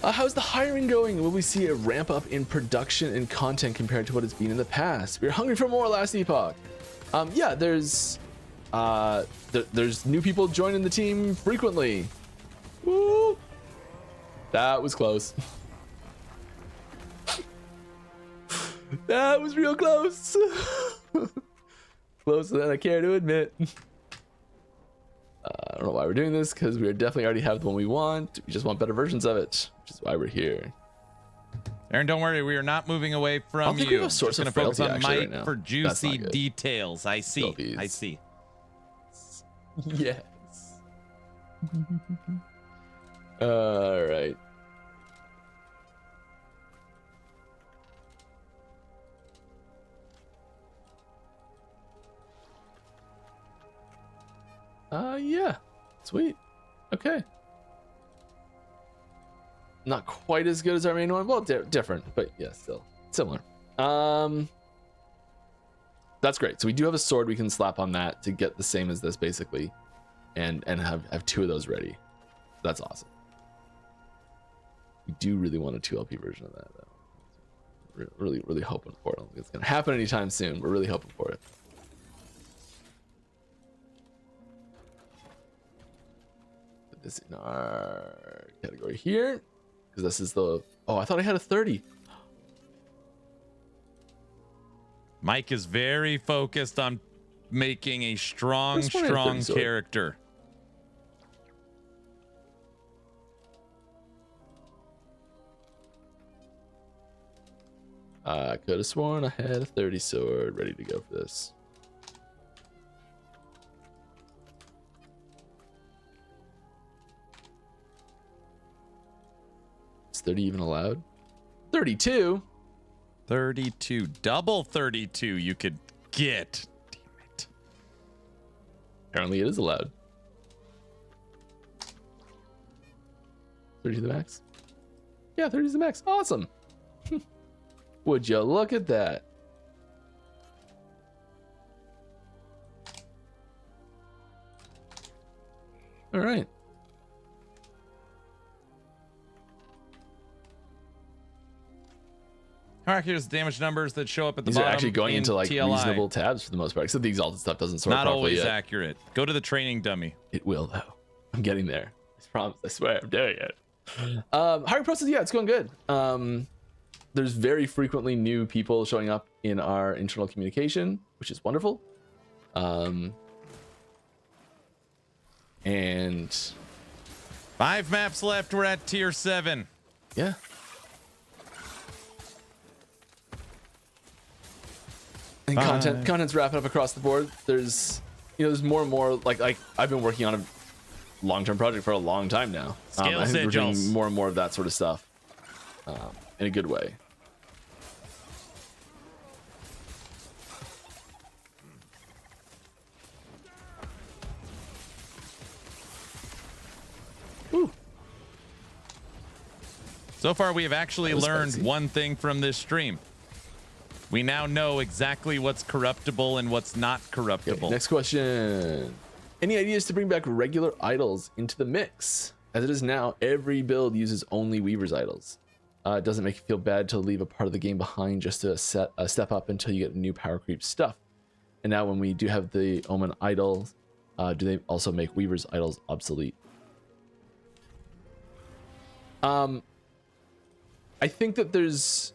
How's the hiring going? Will we see a ramp up in production and content compared to what it's been in the past? We're hungry for more Last Epoch. Yeah, there's new people joining the team frequently. Woo! That was close. That was real close. Closer than I care to admit. I don't know why we're doing this, because we definitely already have the one we want. We just want better versions of it, which is why we're here. Aaron, don't worry, we are not moving away from you. We have a source just of gonna focus on frailty Mike right for now. juicy details. I see. I see. Yes. All right. Yeah. Sweet. Okay. Not quite as good as our main one. Well, different, but yeah, still similar. That's great. So we do have a sword we can slap on that to get the same as this basically, and have two of those ready. That's awesome. We do really want a 2LP version of that though. Really hoping for it. I don't think it's gonna happen anytime soon. We're really hoping for it. Put this in our category here, because this is the... Oh, I thought I had a 30. Mike is very focused on making a strong character. I could have sworn I had a 30 sword ready to go for this. Is 30 even allowed? 32? 32. Double 32 you could get. Damn it. Apparently it is allowed. 30 is the max? Yeah, 30 is the max. Awesome. Would you look at that? All right. Here's damage numbers that show up at the These bottom. are actually going into like TLI. Reasonable tabs for the most part, except the exalted stuff doesn't sort Not properly always yet. accurate. Go to the training dummy. It will though. I'm getting there. I promise. I swear, I'm doing it. Hiring process, yeah, it's going good. There's very frequently new people showing up in our internal communication, which is wonderful. And 5 maps left. We're at tier 7. Yeah. And content's wrapping up across the board. There's more and more like I've been working on a long-term project for a long time now. I think we're doing more and more of that sort of stuff in a good way. Woo. So far, we have actually learned one thing from this stream. We now know exactly what's corruptible and what's not corruptible. Okay, next question. Any ideas to bring back regular idols into the mix? As it is now, every build uses only Weaver's idols. It doesn't make you feel bad to leave a part of the game behind just to step up until you get new power creep stuff. And now when we do have the Omen idols, do they also make Weaver's idols obsolete? I think that there's...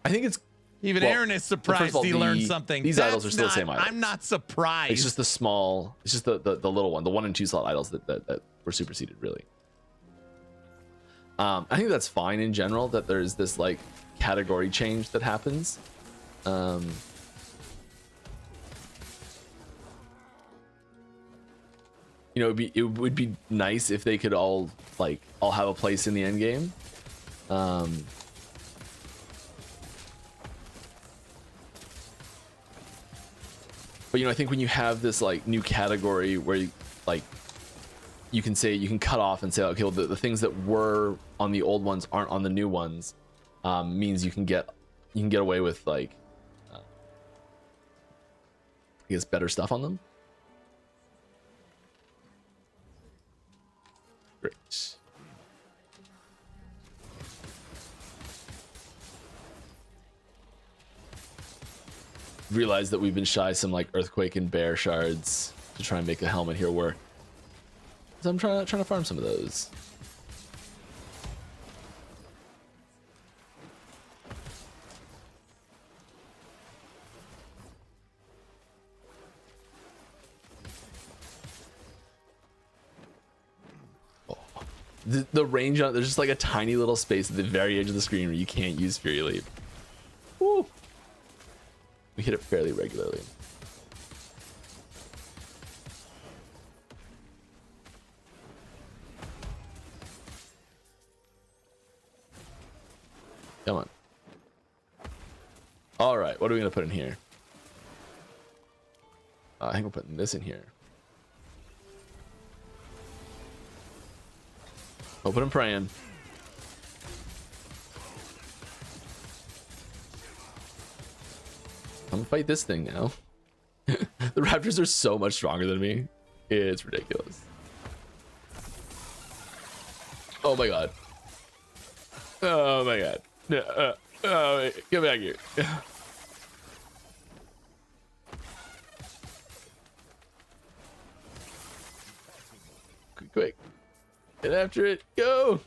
I think it's... Even Aaron is surprised he learned something. These idols are still the same idols. I'm not surprised. It's just the small, it's just the little one, the 1 and 2 slot idols that were superseded, really. I think that's fine in general, that there's this like category change that happens. It would be nice if they could all have a place in the end game. But I think when you have this like new category where you can cut off and say, okay, well the things that were on the old ones aren't on the new ones, means you can get away with I guess better stuff on them. Great. Realize that we've been shy some like earthquake and bear shards to try and make a helmet here work. So I'm trying to farm some of those. Oh. The range on there's just like a tiny little space at the very edge of the screen where you can't use Fury Leap. Woo. We hit it fairly regularly. Come on. All right, what are we gonna put in here? I think we're putting this in here. Open and praying. I'm gonna fight this thing now. The Raptors are so much stronger than me. It's ridiculous. Oh my god. Oh my god. Oh, wait. Get back here. Quick. Get after it. Go.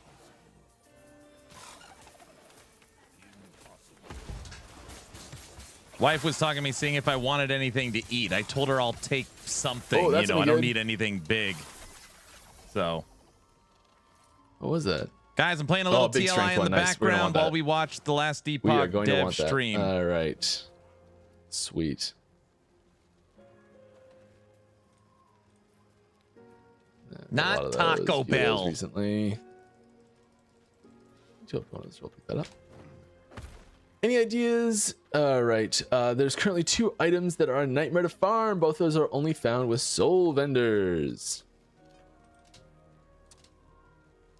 Wife was talking to me, seeing if I wanted anything to eat. I told her I'll take something. Oh, I don't need anything big. So. What was that? Guys, I'm playing a little TLI in the background while we watch the Last Epoch dev stream. All right. Sweet. Not Taco Bell. Recently. Pick that up. Any ideas? All right. There's currently 2 items that are a nightmare to farm. Both those are only found with soul vendors.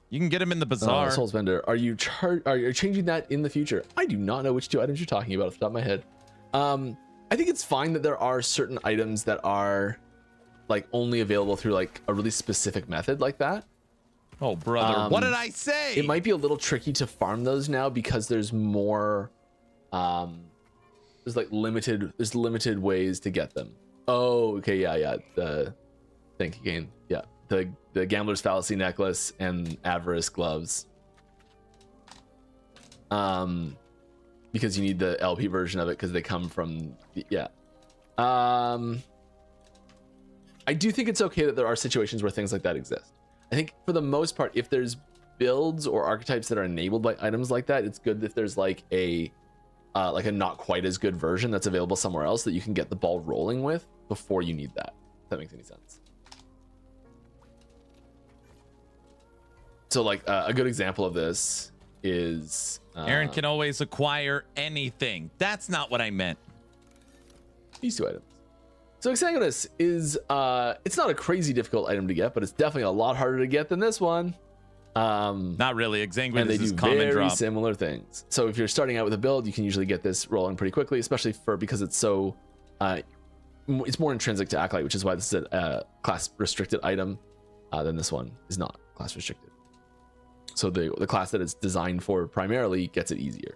You can get them in the bazaar. Souls vendor. Are you changing that in the future? I do not know which 2 items you're talking about off the top of my head. I think it's fine that there are certain items that are like only available through like a really specific method like that. Oh brother, what did I say? It might be a little tricky to farm those now because there's more there's limited ways to get them. Oh, okay, yeah. Thank you, Gain. Yeah, the Gambler's Fallacy necklace and Avarice gloves. Because you need the LP version of it because they come from I do think it's okay that there are situations where things like that exist. I think for the most part, if there's builds or archetypes that are enabled by items like that, it's good if there's like a not quite as good version that's available somewhere else that you can get the ball rolling with before you need that. If that makes any sense. So like a good example of this is Aaron can always acquire anything. That's not what I meant. These two items. So Exsanguinous is it's not a crazy difficult item to get, but it's definitely a lot harder to get than this one. Not really. Exsanguinous and they is do common very drop. similar things. So if you're starting out with a build, you can usually get this rolling pretty quickly, especially because it's so it's more intrinsic to Acolyte, which is why this is a class restricted item than this one is not class restricted. So the class that it's designed for primarily gets it easier.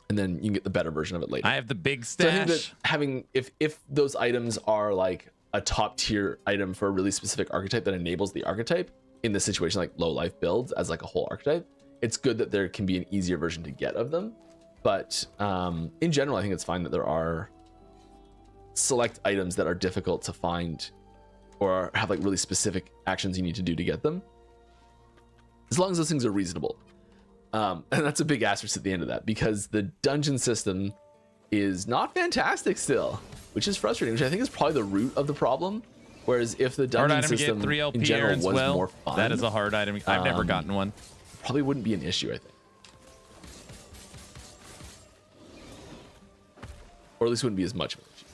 And then you can get the better version of it later. I have the big So I stash. think that having if those items are like a top tier item for a really specific archetype that enables the archetype in this situation, like low life builds as like a whole archetype, it's good that there can be an easier version to get of them. But in general, I think it's fine that there are select items that are difficult to find or have like really specific actions you need to do to get them, as long as those things are reasonable. And that's a big asterisk at the end of that, because the dungeon system is not fantastic still, which is frustrating, which I think is probably the root of the problem. Whereas if the hard dungeon item to system get 3 LP in general Aaron's was well. more fun, That is a hard item. I've never gotten one. Probably wouldn't be an issue, I think. Or at least wouldn't be as much of an issue.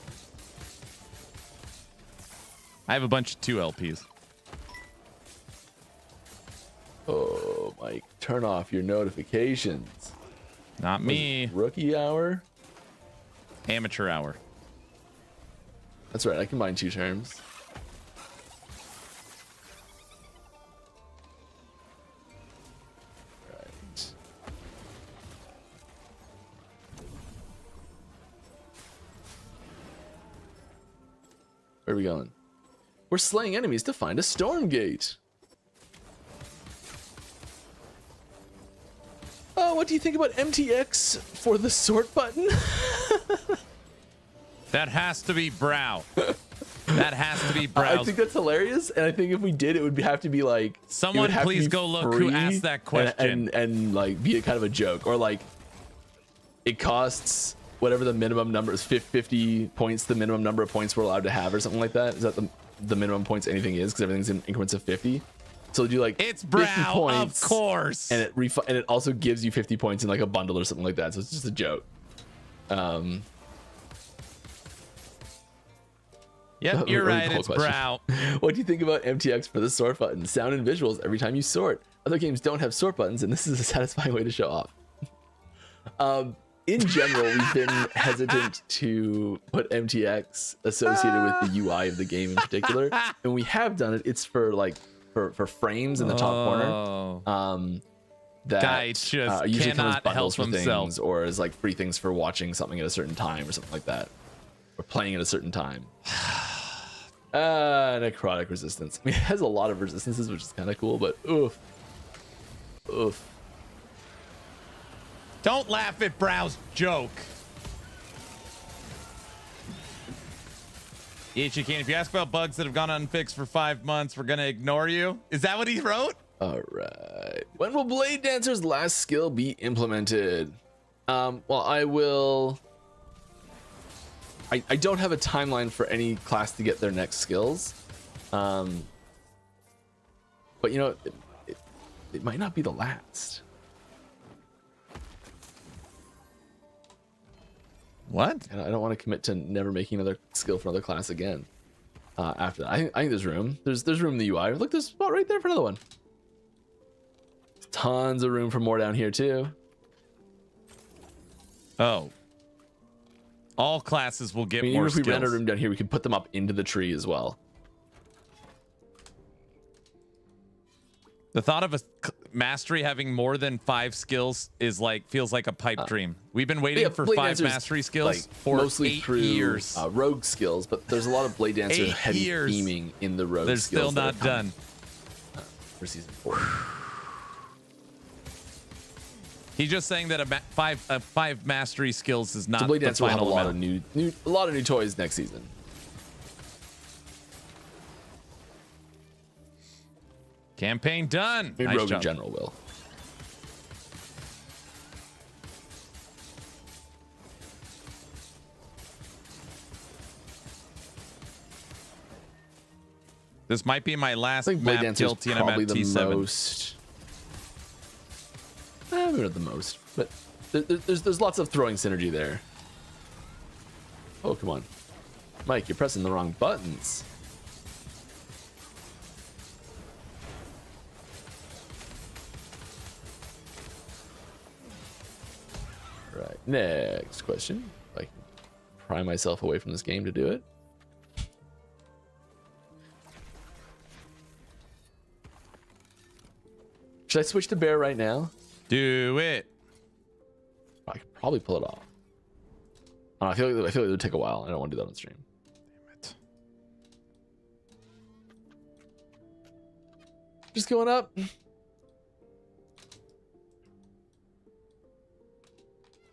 I have a bunch of 2 LPs. Oh, Mike, turn off your notifications. Not me. Rookie hour? Amateur hour. That's right, I combine 2 terms. Right. Where are we going? We're slaying enemies to find a storm gate. Oh, what do you think about MTX for the sort button? That has to be brow. That has to be brow. I think that's hilarious, and I think if we did, it would have to be like Someone please go look who asked that question. and like be a kind of a joke, or like it costs whatever the minimum number is, 50 points, the minimum number of points we're allowed to have, or something like that. Is that the minimum points anything is, because everything's in increments of 50. So do like it's 50 brow, points, of course, and it also gives you 50 points in like a bundle or something like that. So it's just a joke. Yep, you're right. It's brow. What do you think about MTX for the sort button? Sound and visuals every time you sort. Other games don't have sort buttons, and this is a satisfying way to show off. In general, we've been hesitant to put MTX associated with the UI of the game in particular, and we have done it. It's for like for frames in the top corner. That Guy just usually come as cannot bundles help for himself. things, or as like free things for watching something at a certain time, or something like that, or playing at a certain time. Necrotic resistance. I mean, it has a lot of resistances, which is kind of cool, but oof. Don't laugh at Brow's joke. Yes, you can. If you ask about bugs that have gone unfixed for 5 months, we're gonna ignore you. Is that what he wrote? All right. When will Blade Dancer's last skill be implemented? Well, I will. I don't have a timeline for any class to get their next skills. But you know, it might not be the last. What? And I don't want to commit to never making another skill for another class again. After that, I think there's room. There's room in the UI. Look, there's a spot right there for another one. Tons of room for more down here too. Oh. All classes will get I mean, more even if we ran a skills. room down here, we could put them up into the tree as well. The thought of mastery having more than 5 skills is like feels like a pipe dream. We've been waiting for Blade 5 Dancer's, mastery skills like, for mostly 8 through years. Rogue skills, but there's a lot of Blade Dancer 8 heavy years. theming in the Rogue They're skills. still not done. For season 4. He's just saying that a 5 mastery skills is not So Blade the Dancer will have a final lot amount. of new toys next season. Campaign done. Maybe Nice Rogue in job. general will. This might be my last I think Blade map Dancer is guilty, and I'm probably at the T7. most. Maybe not the most, but there's lots of throwing synergy there. Oh, come on, Mike, you're pressing the wrong buttons. Right, next question. I can pry myself away from this game to do it. Should I switch to bear right now? Do it. I could probably pull it off. I feel like it would take a while. I don't want to do that on stream. Damn it. Just going up.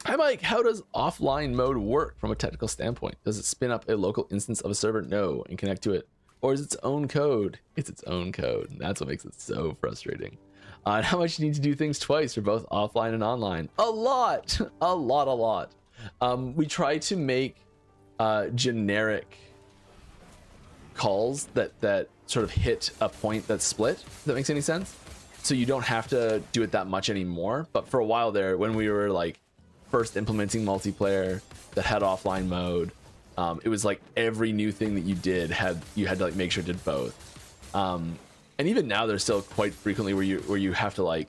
Hi, Mike. How does offline mode work from a technical standpoint? Does it spin up a local instance of a server? No, and connect to it. Or is it its own code? It's its own code. And that's what makes it so frustrating. And how much you need to do things twice for both offline and online? A lot. A lot. We try to make generic calls that sort of hit a point that's split, if that makes any sense. So you don't have to do it that much anymore. But for a while there, when we were like first implementing multiplayer that had offline mode, it was like every new thing that you did you had to like make sure it did both. And even now there's still quite frequently where you have to like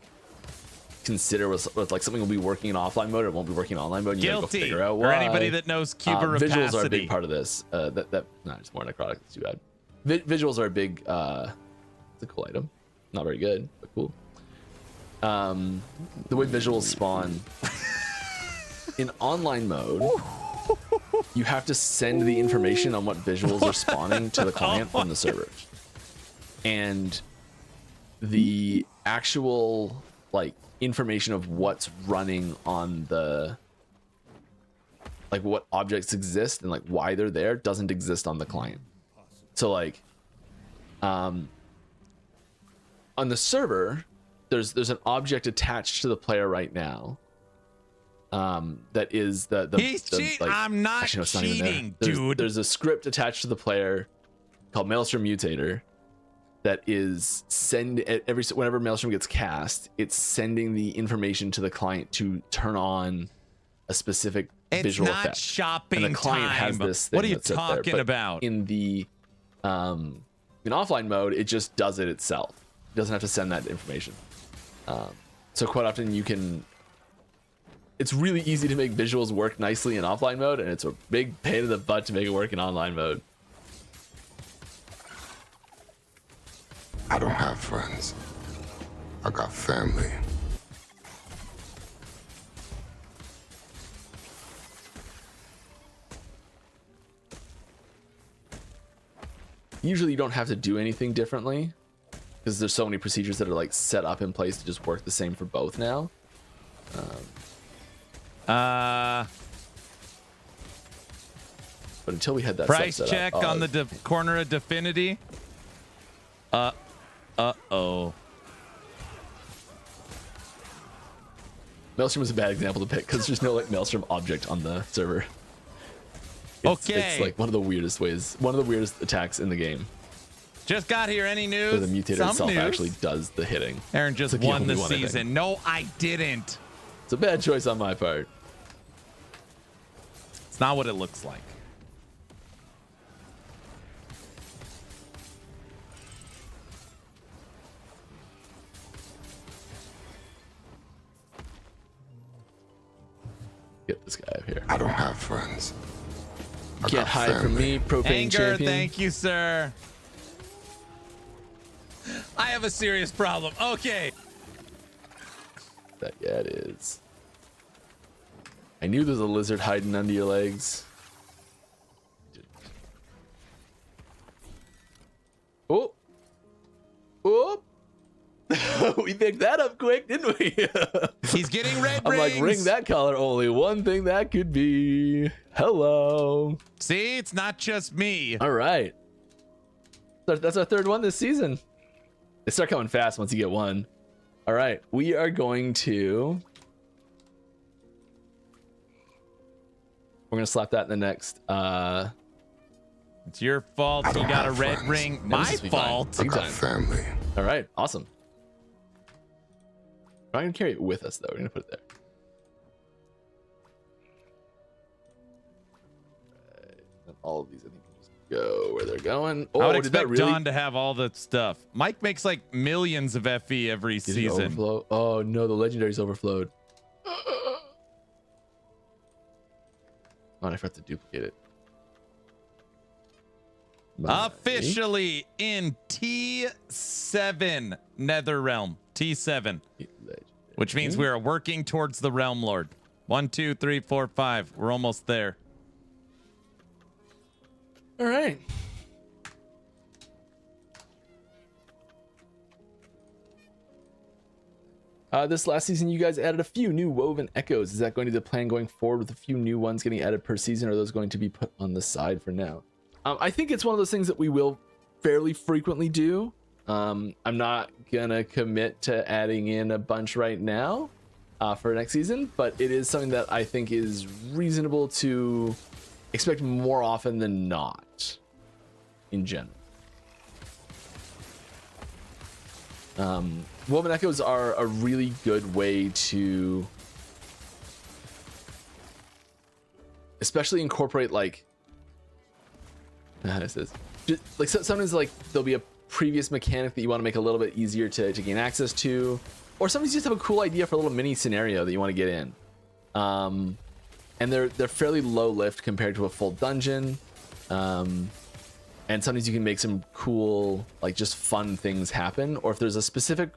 consider what like something will be working in offline mode or it won't be working in online mode. And you gotta go figure out why. Or anybody that knows Cuba rapacity. Visuals are a big part of this. No, it's more necrotic. It's too bad. Visuals are a big. It's a cool item. Not very good, but cool. The way visuals spawn in online mode, you have to send the information on what visuals are spawning to the client from the server, and the actual like information of what's running on the like what objects exist and like why they're there doesn't exist on the client. So like on the server there's an object attached to the player right now that is the He's cheating. like, I'm not actually, no, it's not even cheating, there. dude. There's a script attached to the player called Maelstrom Mutator that is whenever Maelstrom gets cast, it's sending the information to the client to turn on a specific visual effect. It's not shopping and the client time. has this thing What are you that sits there. talking But about? in the in offline mode, it just does it itself. It doesn't have to send that information. So quite often you can. It's really easy to make visuals work nicely in offline mode, and it's a big pain in the butt to make it work in online mode. I don't have friends. I got family. Usually you don't have to do anything differently because there's so many procedures that are like set up in place to just work the same for both now. But until we had that Price set check up, on the corner of Definity. Uh-oh. Maelstrom is a bad example to pick because there's no like Maelstrom object on the server. It's like one of the weirdest attacks in the game. Just got here. Any news? Where the mutator Some itself news. actually does the hitting. Aaron just It's like won the only one, I think. season. No, I didn't. It's a bad choice on my part. It's not what it looks like. Get this guy up here. I don't have friends. I Can't got hide from family. me, profane Anger, champion. thank you, sir. I have a serious problem. Okay. that? Yeah, it is. I knew there was a lizard hiding under your legs. Oh. Oh. We picked that up quick, didn't we? He's getting red I'm rings. like, ring that color. Only one thing that could be. Hello. See, it's not just me. All right. That's our third one this season. They start coming fast once you get one. All right. We are going to... We're going to slap that in the next. It's your fault. You got a red ring. My fault. Big time. Family. All right. Awesome. We're not going to carry it with us, though. We're going to put it there. And all of these, I think, can just go where they're going. Oh, I would did expect that really... Don to have all the stuff. Mike makes like millions of FE every Did it season. overflow? Oh, no. The legendary's overflowed. Oh, I forgot to duplicate it. Officially in T7 Netherrealm. T7. Which means we are working towards the Realm Lord. 1, 2, 3, 4, 5. We're almost there. All right. This last season, you guys added a few new woven echoes. Is that going to be the plan going forward with a few new ones getting added per season, or are those going to be put on the side for now? I think it's one of those things that we will fairly frequently do. I'm not gonna commit to adding in a bunch right now for next season, but it is something that I think is reasonable to expect more often than not in general. Woven echoes are a really good way to especially incorporate like how does this just like sometimes like there'll be a previous mechanic that you want to make a little bit easier to gain access to, or sometimes you just have a cool idea for a little mini scenario that you want to get in, and they're fairly low lift compared to a full dungeon, and sometimes you can make some cool like just fun things happen, or if there's a specific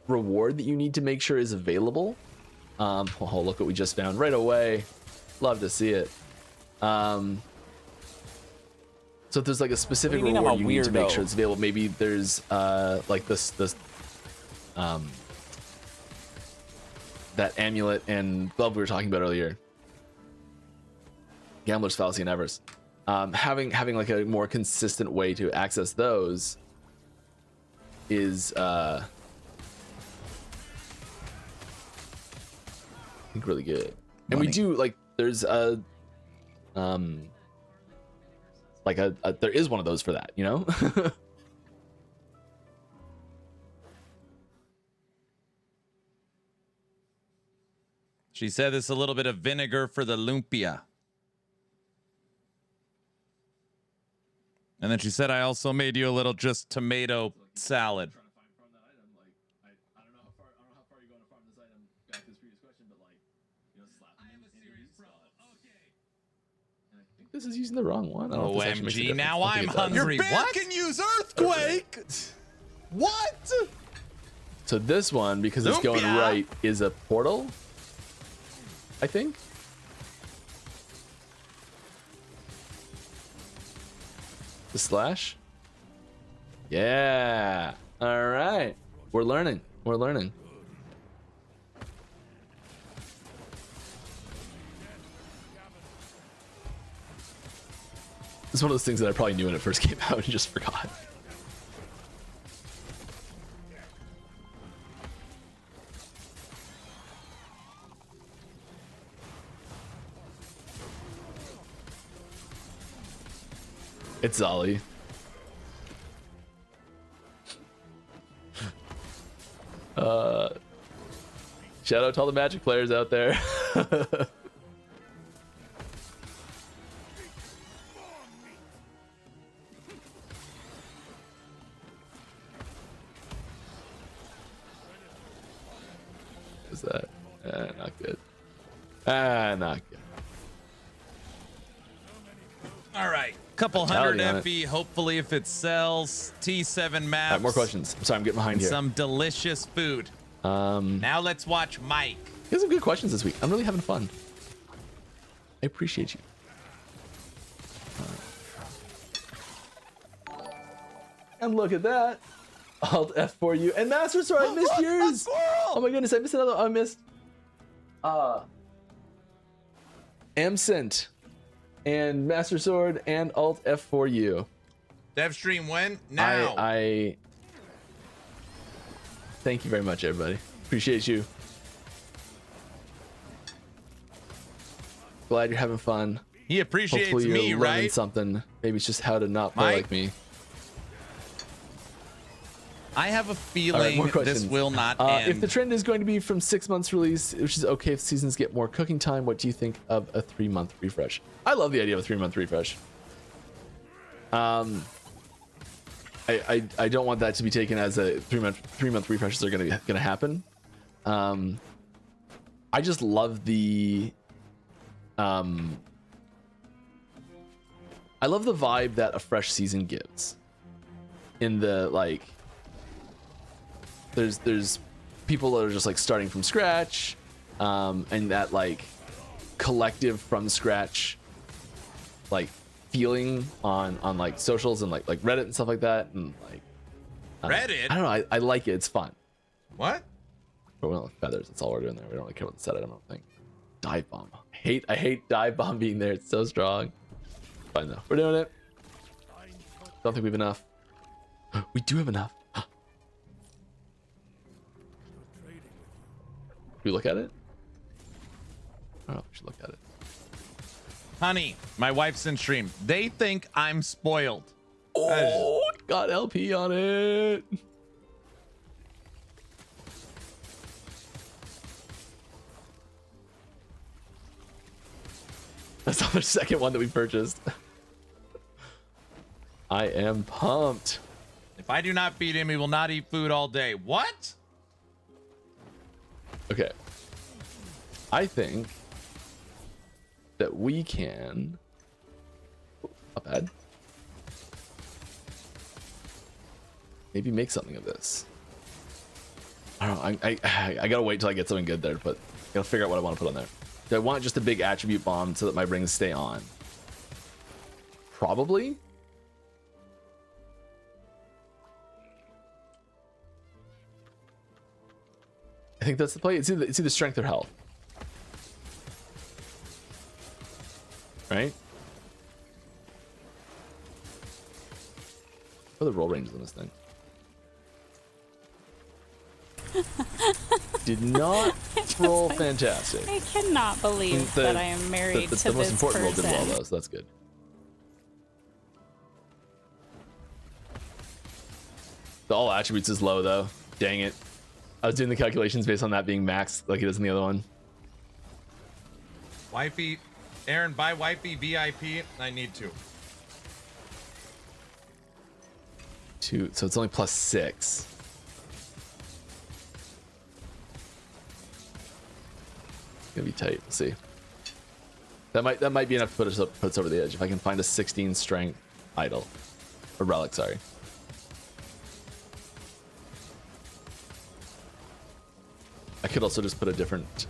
reward that you need to make sure is available. Oh, look what we just found right away. Love to see it. So if there's like a specific reward you need to make sure it's available, maybe there's like this that amulet and glove we were talking about earlier, Gambler's Fallacy and Avarice. Having like a more consistent way to access those is I think really good. And we do like there's a like there is one of those for that, you know. She said there's a little bit of vinegar for the lumpia. And then she said I also made you a little just tomato salad. This is using the wrong one. OMG, now I'm hungry. Your band can use Earthquake! What? So this one, because it's going right, is a portal, I think. The slash? Yeah. All right. We're learning. We're learning. It's one of those things that I probably knew when it first came out and just forgot. It's Zolly. Shout out to all the Magic players out there. Is that not good? Not good. All right, couple hundred FE. Hopefully, if it sells, T7 maps. All right, more questions. I'm sorry, I'm getting behind here. Some delicious food. Now let's watch Mike. You have some good questions this week. I'm really having fun. I appreciate you. And look at that. Alt F for you. And Master Sword, I missed yours. Oh my goodness, I missed another. I missed. Amcent and Master Sword and Alt F for you. Dev stream when? Now. I thank you very much, everybody. Appreciate you. Glad you're having fun. He appreciates Hopefully me, you're learning right? something. Maybe it's just how to not play like me. I have a feeling this will not end. If the trend is going to be from 6 months release, which is okay if seasons get more cooking time, what do you think of a 3-month refresh? I love the idea of a 3-month refresh. I don't want that to be taken as a 3-month refreshes are gonna happen. I just love the I love the vibe that a fresh season gives. In the like, there's people that are just like starting from scratch, and that like collective from scratch like feeling on like socials and like Reddit and stuff like that, and like Reddit. I don't know. I like it. It's fun. What? But we don't have feathers. That's all we're doing there. We don't really care about the set item. I don't think. Dive bomb. I hate dive bomb being there. It's so strong. Fine though. We're doing it. Don't think we have enough. We do have enough. We look at it? I don't know if we should look at it. Honey, my wife's in stream. They think I'm spoiled. Oh, got LP on it. That's our second one that we purchased. I am pumped. If I do not beat him, he will not eat food all day. What? Okay. I think that we can. Not bad. Maybe make something of this. I don't know. I gotta wait till I get something good there to put. Gotta figure out what I want to put on there. Do I want just a big attribute bomb so that my rings stay on? Probably. I think that's the play. It's either strength or health. Right? What are the roll ranges on this thing? Did not roll fantastic. I cannot believe that I am married to this The most important roll person. did well though, so that's good. The all attributes is low though. Dang it. I was doing the calculations based on that being maxed like it is in the other one. Wifey, Aaron, buy Wifey VIP. I need to. 2, so it's only +6. Gonna be tight. We'll see. That might be enough to put us over the edge if I can find a 16 strength idol or relic. Sorry. I could also just put a different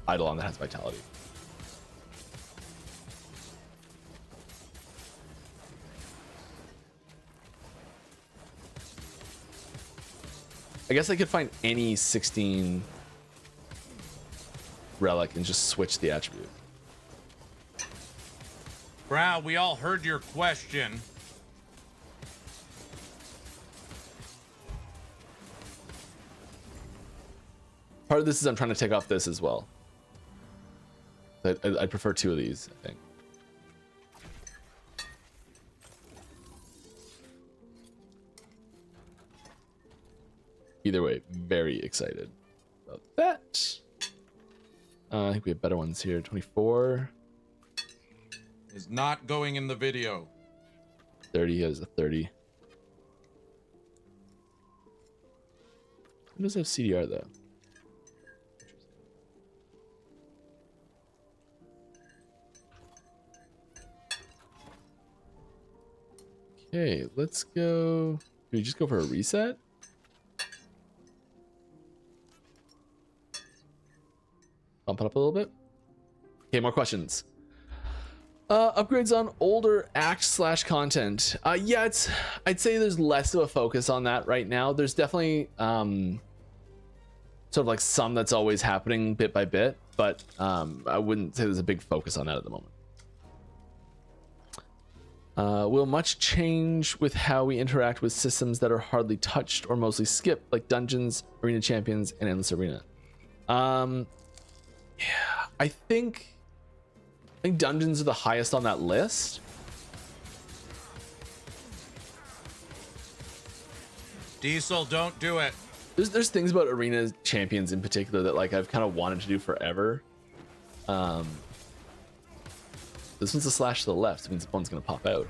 idol on that has vitality. I guess I could find any 16 relic and just switch the attribute. Brow, we all heard your question. Part of this is I'm trying to take off this as well. I'd prefer 2 of these, I think. Either way, very excited about that. I think we have better ones here. 24. Is not going in the video. 30 has a 30. Who does have CDR though? Okay, let's go. Do we just go for a reset? Bump it up a little bit. Okay, more questions. Upgrades on older act/content. Yeah, I'd say there's less of a focus on that right now. There's definitely sort of like some that's always happening bit by bit, but I wouldn't say there's a big focus on that at the moment. Will much change with how we interact with systems that are hardly touched or mostly skipped, like dungeons, arena champions, and endless arena? Yeah, I think dungeons are the highest on that list. Diesel, don't do it. There's things about arena champions in particular that like I've kind of wanted to do forever. This one's a slash to the left, so it means the opponent's gonna pop out.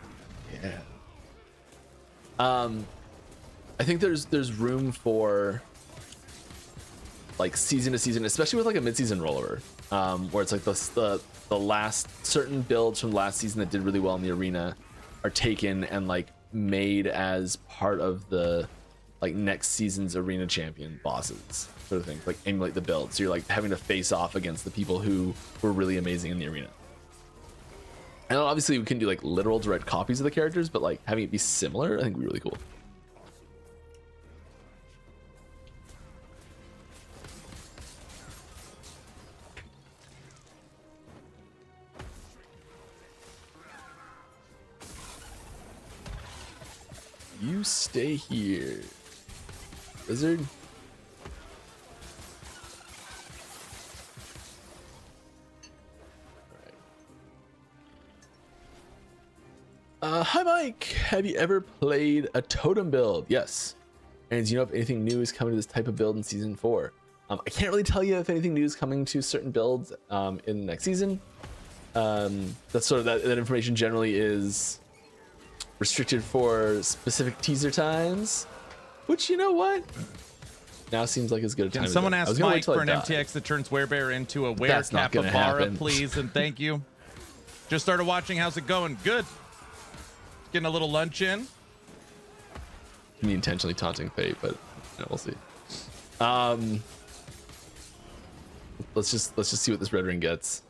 Yeah. I think there's room for like season to season, especially with like a mid-season rollover, where it's like the last certain builds from last season that did really well in the arena are taken and like made as part of the like next season's arena champion bosses, sort of thing, like emulate the build. So you're like having to face off against the people who were really amazing in the arena. And obviously we can do like literal direct copies of the characters, but like having it be similar, I think would be really cool. You stay here, Wizard. Hi Mike, have you ever played a totem build? Yes. And do you know if anything new is coming to this type of build in season 4? I can't really tell you if anything new is coming to certain builds in the next season. That's sort of that information generally is restricted for specific teaser times, which, you know what, now seems like as good a time. Can someone ask Mike for an MTX that turns Werebear into a Were Capybara, please, and thank you. Just started watching. How's it going? Good. Getting a little lunch in. Me intentionally taunting fate, but you know, we'll see. Let's just see what this red ring gets.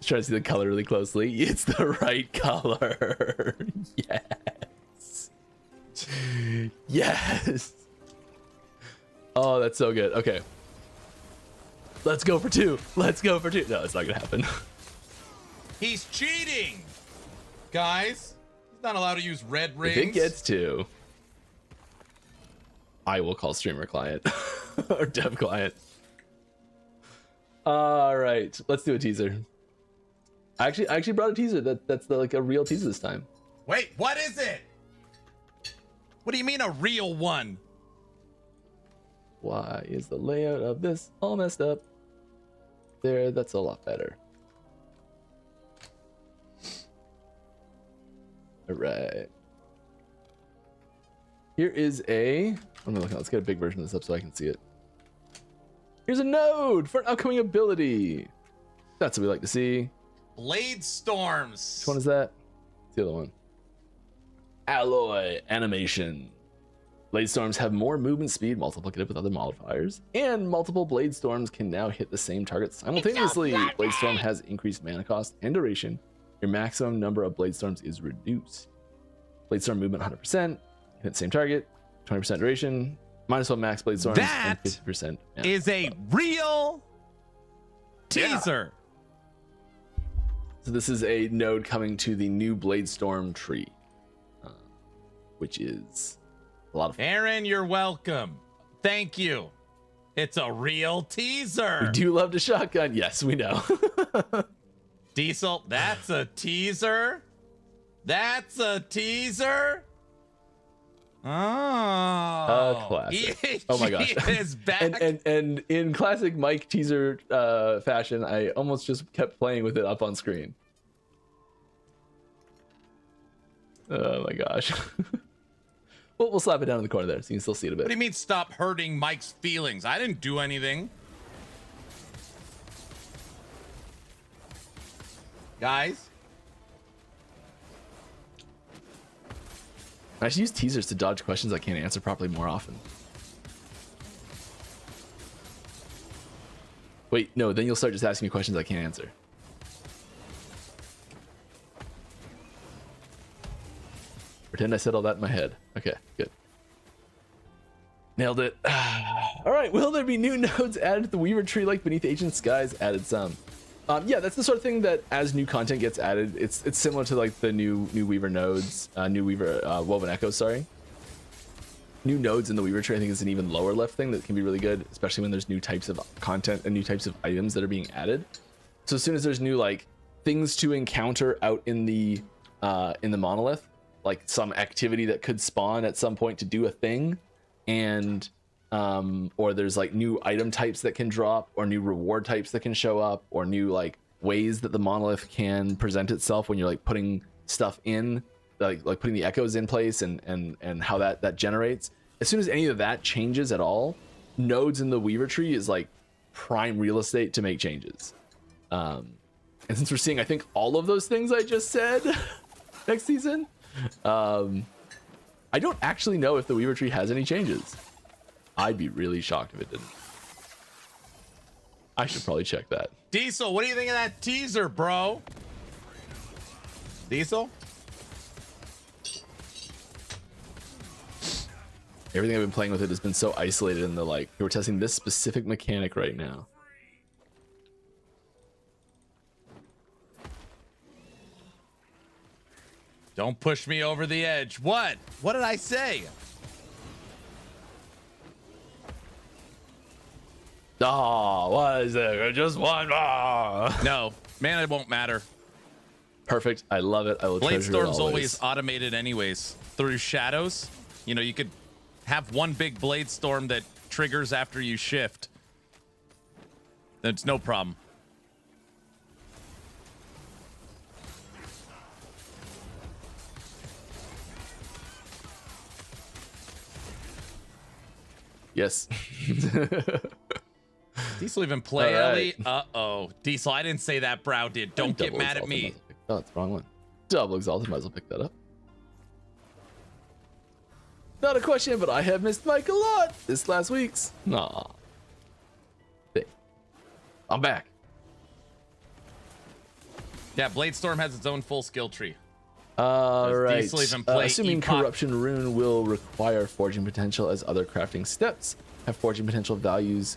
Trying to see the color really closely. It's the right color. Yes. Yes. Oh, that's so good. Okay. Let's go for 2. Let's go for 2. No, it's not gonna happen. He's cheating, guys. He's not allowed to use red rings. If it gets 2, I will call streamer client or dev client. All right, let's do a teaser. I actually brought a teaser that's like a real teaser this time. Wait, what is it? What do you mean a real one? Why is the layout of this all messed up? There, that's a lot better. All right. Here is a, what am I looking at? Let's get a big version of this up so I can see it. Here's a node for an upcoming ability. That's what we like to see. Blade Storms. Which one is that? It's the other one. Alloy animation. Blade Storms have more movement speed multiplicative with other modifiers, and multiple Blade Storms can now hit the same target simultaneously. Blade Storm has increased mana cost and duration. Your maximum number of Blade Storms is reduced. Blade Storm movement 100%, hit the same target, 20% duration, -1 max Blade Storms, and 50%. Is a real teaser. So this is a node coming to the new Blade Storm tree, which is a lot of fun. Aaron, you're welcome. Thank you. It's a real teaser. We do love to shotgun. Yes, we know. Diesel, that's a teaser. That's a teaser. Oh, classic. Oh my gosh. Is back. And in classic Mike teaser fashion, I almost just kept playing with it up on screen. Oh my gosh. We'll slap it down in the corner there so you can still see it a bit. What do you mean stop hurting Mike's feelings? I didn't do anything. Guys, I should use teasers to dodge questions I can't answer properly more often. Wait, no, then you'll start just asking me questions I can't answer. Pretend I said all that in my head. Okay, good. Nailed it. All right, will there be new nodes added to the Weaver tree like Beneath Ancient Skies added some? Yeah, that's the sort of thing that as new content gets added, it's similar to like the new Weaver nodes, new Weaver Woven Echoes, sorry. New nodes in the Weaver tree I think is an even lower left thing that can be really good, especially when there's new types of content and new types of items that are being added. So as soon as there's new like things to encounter out in the monolith, like some activity that could spawn at some point to do a thing, and or there's like new item types that can drop, or new reward types that can show up, or new like ways that the monolith can present itself when you're like putting stuff in, like putting the echoes in place and how that generates. As soon as any of that changes at all, nodes in the Weaver tree is like prime real estate to make changes. And since we're seeing, I think, all of those things I just said next season, I don't actually know if the Weaver tree has any changes. I'd be really shocked if it didn't. I should probably check that. Diesel, what do you think of that teaser, bro? Diesel? Everything I've been playing with it has been so isolated in the like, we're testing this specific mechanic right now. Don't push me over the edge. What? What did I say? Oh, what is it? Just one. Oh. No, man, it won't matter. Perfect. I love it. I will Blade treasure it Storm's always. always automated anyways through shadows. You know, you could have one big Blade Storm that triggers after you shift. That's no problem. Yes. Diesel even play All Ellie? right. Uh-oh. Diesel, I didn't say that, Brow did. Don't get mad at me. Oh, that's the wrong one. Double exalted, might as well pick that up. Not a question, but I have missed Mike a lot this last week's. Nah. Hey. I'm back. Yeah, Blade Storm has its own full skill tree. All right. Diesel even play Assuming Epoch? Corruption Rune will require forging potential as other crafting steps, have forging potential values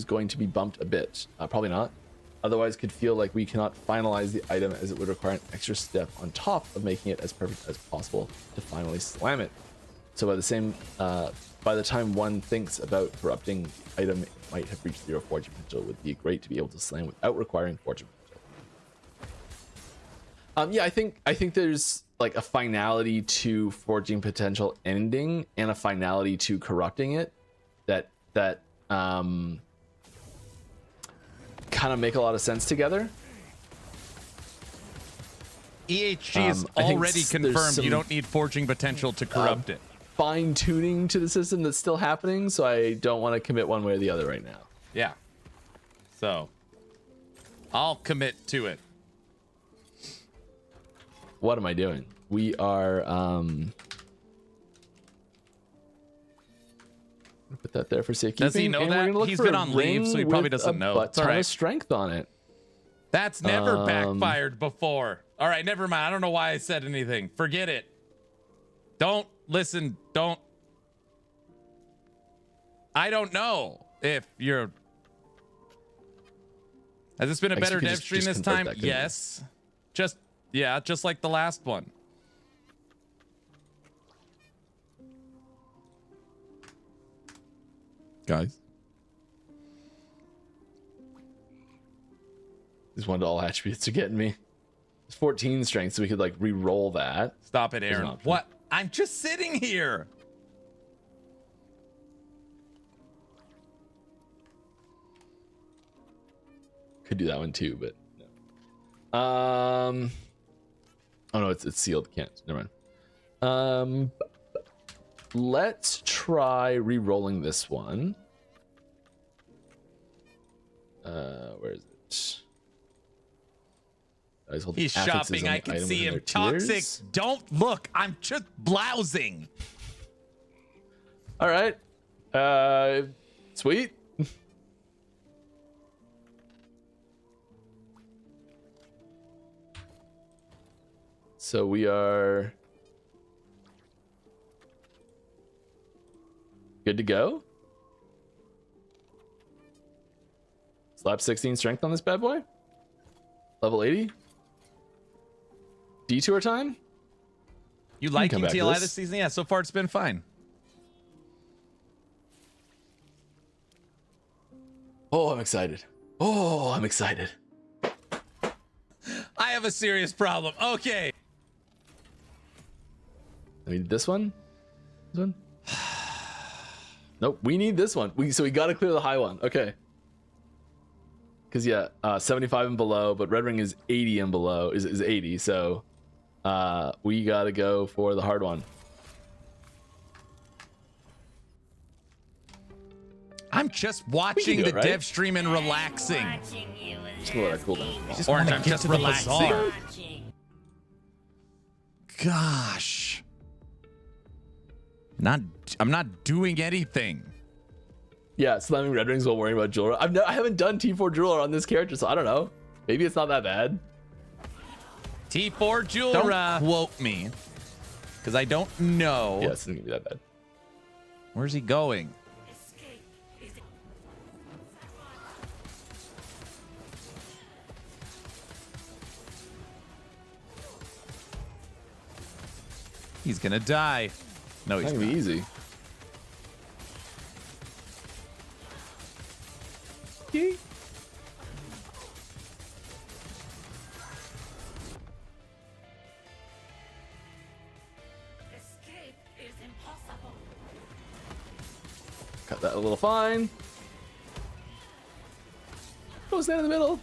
going to be bumped a bit? Probably not. Otherwise, could feel like we cannot finalize the item as it would require an extra step on top of making it as perfect as possible to finally slam it. So by the time one thinks about corrupting the item, it might have reached 0 forging potential. It would be great to be able to slam without requiring forging potential. Yeah, I think there's like a finality to forging potential ending and a finality to corrupting it that kind of make a lot of sense together. EHG is already confirmed you don't need forging potential to corrupt it. Fine tuning to the system that's still happening, so I don't want to commit one way or the other right now. Yeah. So I'll commit to it. What am I doing? We are put that there for safekeeping. Does he know that? He's been on leave, so he probably doesn't know. It's all right. Of strength on it. That's never backfired before. All right, never mind. I don't know why I said anything. Forget it. Don't listen. Don't. I don't know if you're. Has this been a better dev stream this time? Yes. Just like the last one. Guys. These one to all attributes are getting me. It's 14 strength, so we could like re-roll that. Stop it, Aaron. What? I'm just sitting here. Could do that one too, but no. Oh no, it's sealed. Can't. Never mind. Let's try re-rolling this one. Where is it? He's shopping. I can see him. Toxic. Don't look. I'm just blousing. All right. Sweet. So we are good to go. Slap 16 strength on this bad boy. Level 80. Detour time. You liking TLI this season? Yeah, so far it's been fine. Oh, I'm excited. Oh, I'm excited. I have a serious problem. Okay. I need this one. This one. Nope. We need this one. So we got to clear the high one. Okay. Because yeah, 75 and below, but red ring is 80 and below. Is 80. So we got to go for the hard one. I'm just watching the dev stream and relaxing. Just let that cool down. Orange, I'm just relaxing. Gosh. I'm not doing anything. Yeah, slamming red rings while worrying about jeweler. I haven't done T4 jeweler on this character, so I don't know. Maybe it's not that bad. T4 jeweler. Don't quote me, because I don't know. Yeah, it's not gonna be that bad. Where's he going? He's gonna die. No, he's not. Gonna be easy. Yee. Escape is impossible. Cut that a little fine. Go stand in the middle.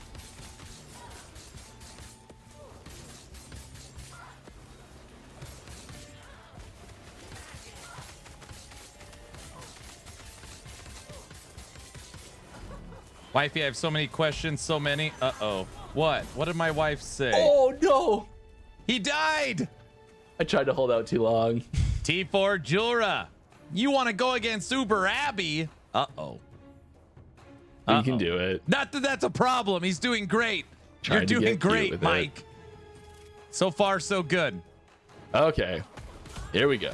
Wifey, I have so many questions, so many. Uh-oh. What? What did my wife say? Oh, no. He died. I tried to hold out too long. T4 Jura. You want to go against Uber Abby? Uh-oh. You can do it. Not that that's a problem. He's doing great. You're doing great, Mike. So far, so good. Okay. Here we go.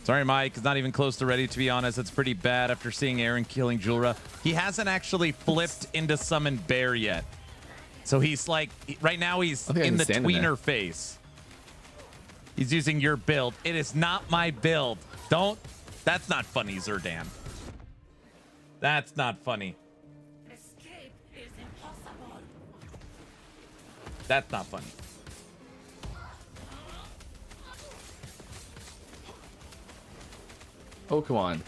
Sorry, Mike. He's not even close to ready, to be honest. It's pretty bad after seeing Aaron killing Julra. He hasn't actually flipped into Summon Bear yet. So he's like, right now he's in the tweener phase. He's using your build. It is not my build. Don't. That's not funny, Zerdan. That's not funny. Escape is impossible. That's not funny. Oh, come on.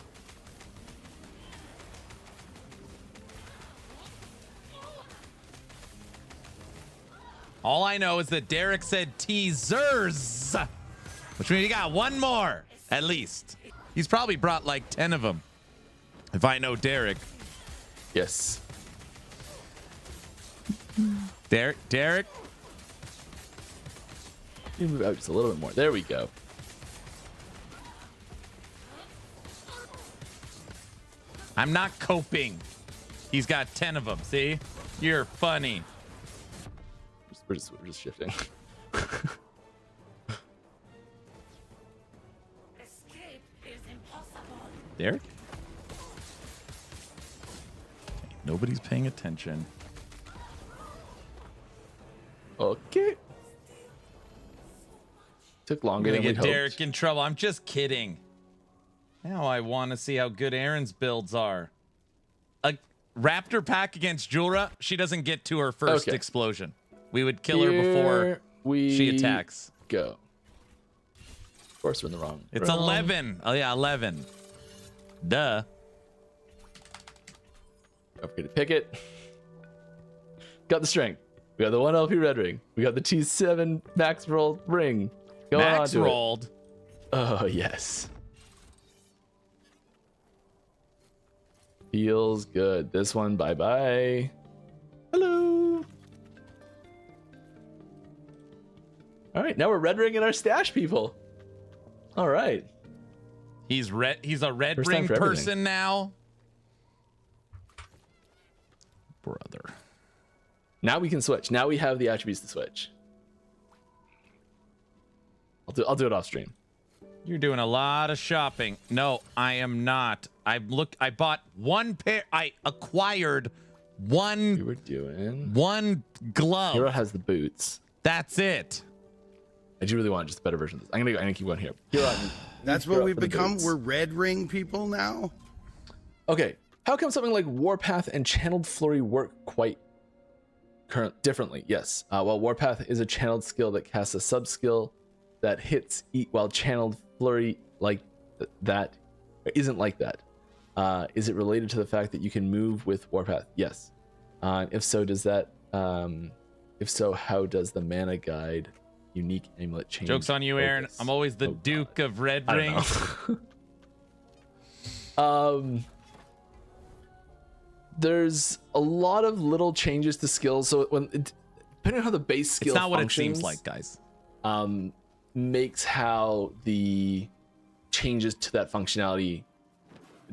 All I know is that Derek said teasers, which means he got one more, at least. He's probably brought like 10 of them, if I know Derek. Yes. Derek? You move out just a little bit more. There we go. I'm not coping. He's got 10 of them. See? You're funny. We're just shifting. Escape is impossible. Derek? Nobody's paying attention. Okay. Took longer than we get hoped. Derek in trouble. I'm just kidding. Now I want to see how good Aaron's builds are. A Raptor pack against Julra, she doesn't get to her first explosion. We would kill her before she attacks. Go. Of course, we're in the wrong. It's 11. Oh, yeah, 11. Duh. Don't forget to pick it. Got the strength. We got the 1 LP red ring. We got the T7 max roll ring. Going on Max to it. rolled. Oh, yes. Feels good. This one, bye-bye. Hello. All right, now we're red ringing our stash, people. All right. He's red. He's a red First time ring for everything. person now. Brother. Now we can switch. Now we have the attributes to switch. I'll do it off stream. You're doing a lot of shopping. No, I am not. I bought one pair. I acquired one. We were doing one glove. Hero has the boots. That's it. I do really want just a better version of this. I'm gonna keep going here. Hero, That's what we've become. We're red ring people now. Okay. How come something like Warpath and Channeled Flurry work quite differently? Yes. Well, Warpath is a channeled skill that casts a sub skill that hits while Channeled Flurry like that isn't like that. Is it related to the fact that you can move with Warpath? Yes. If so, does that? If so, how does the mana guide unique amulet change? Joke's on you, Aaron. focus? I'm always the Duke of Red Ring. There's a lot of little changes to skills. So depending on how the base skill It's not what it functions, seems like, guys. Makes how the changes to that functionality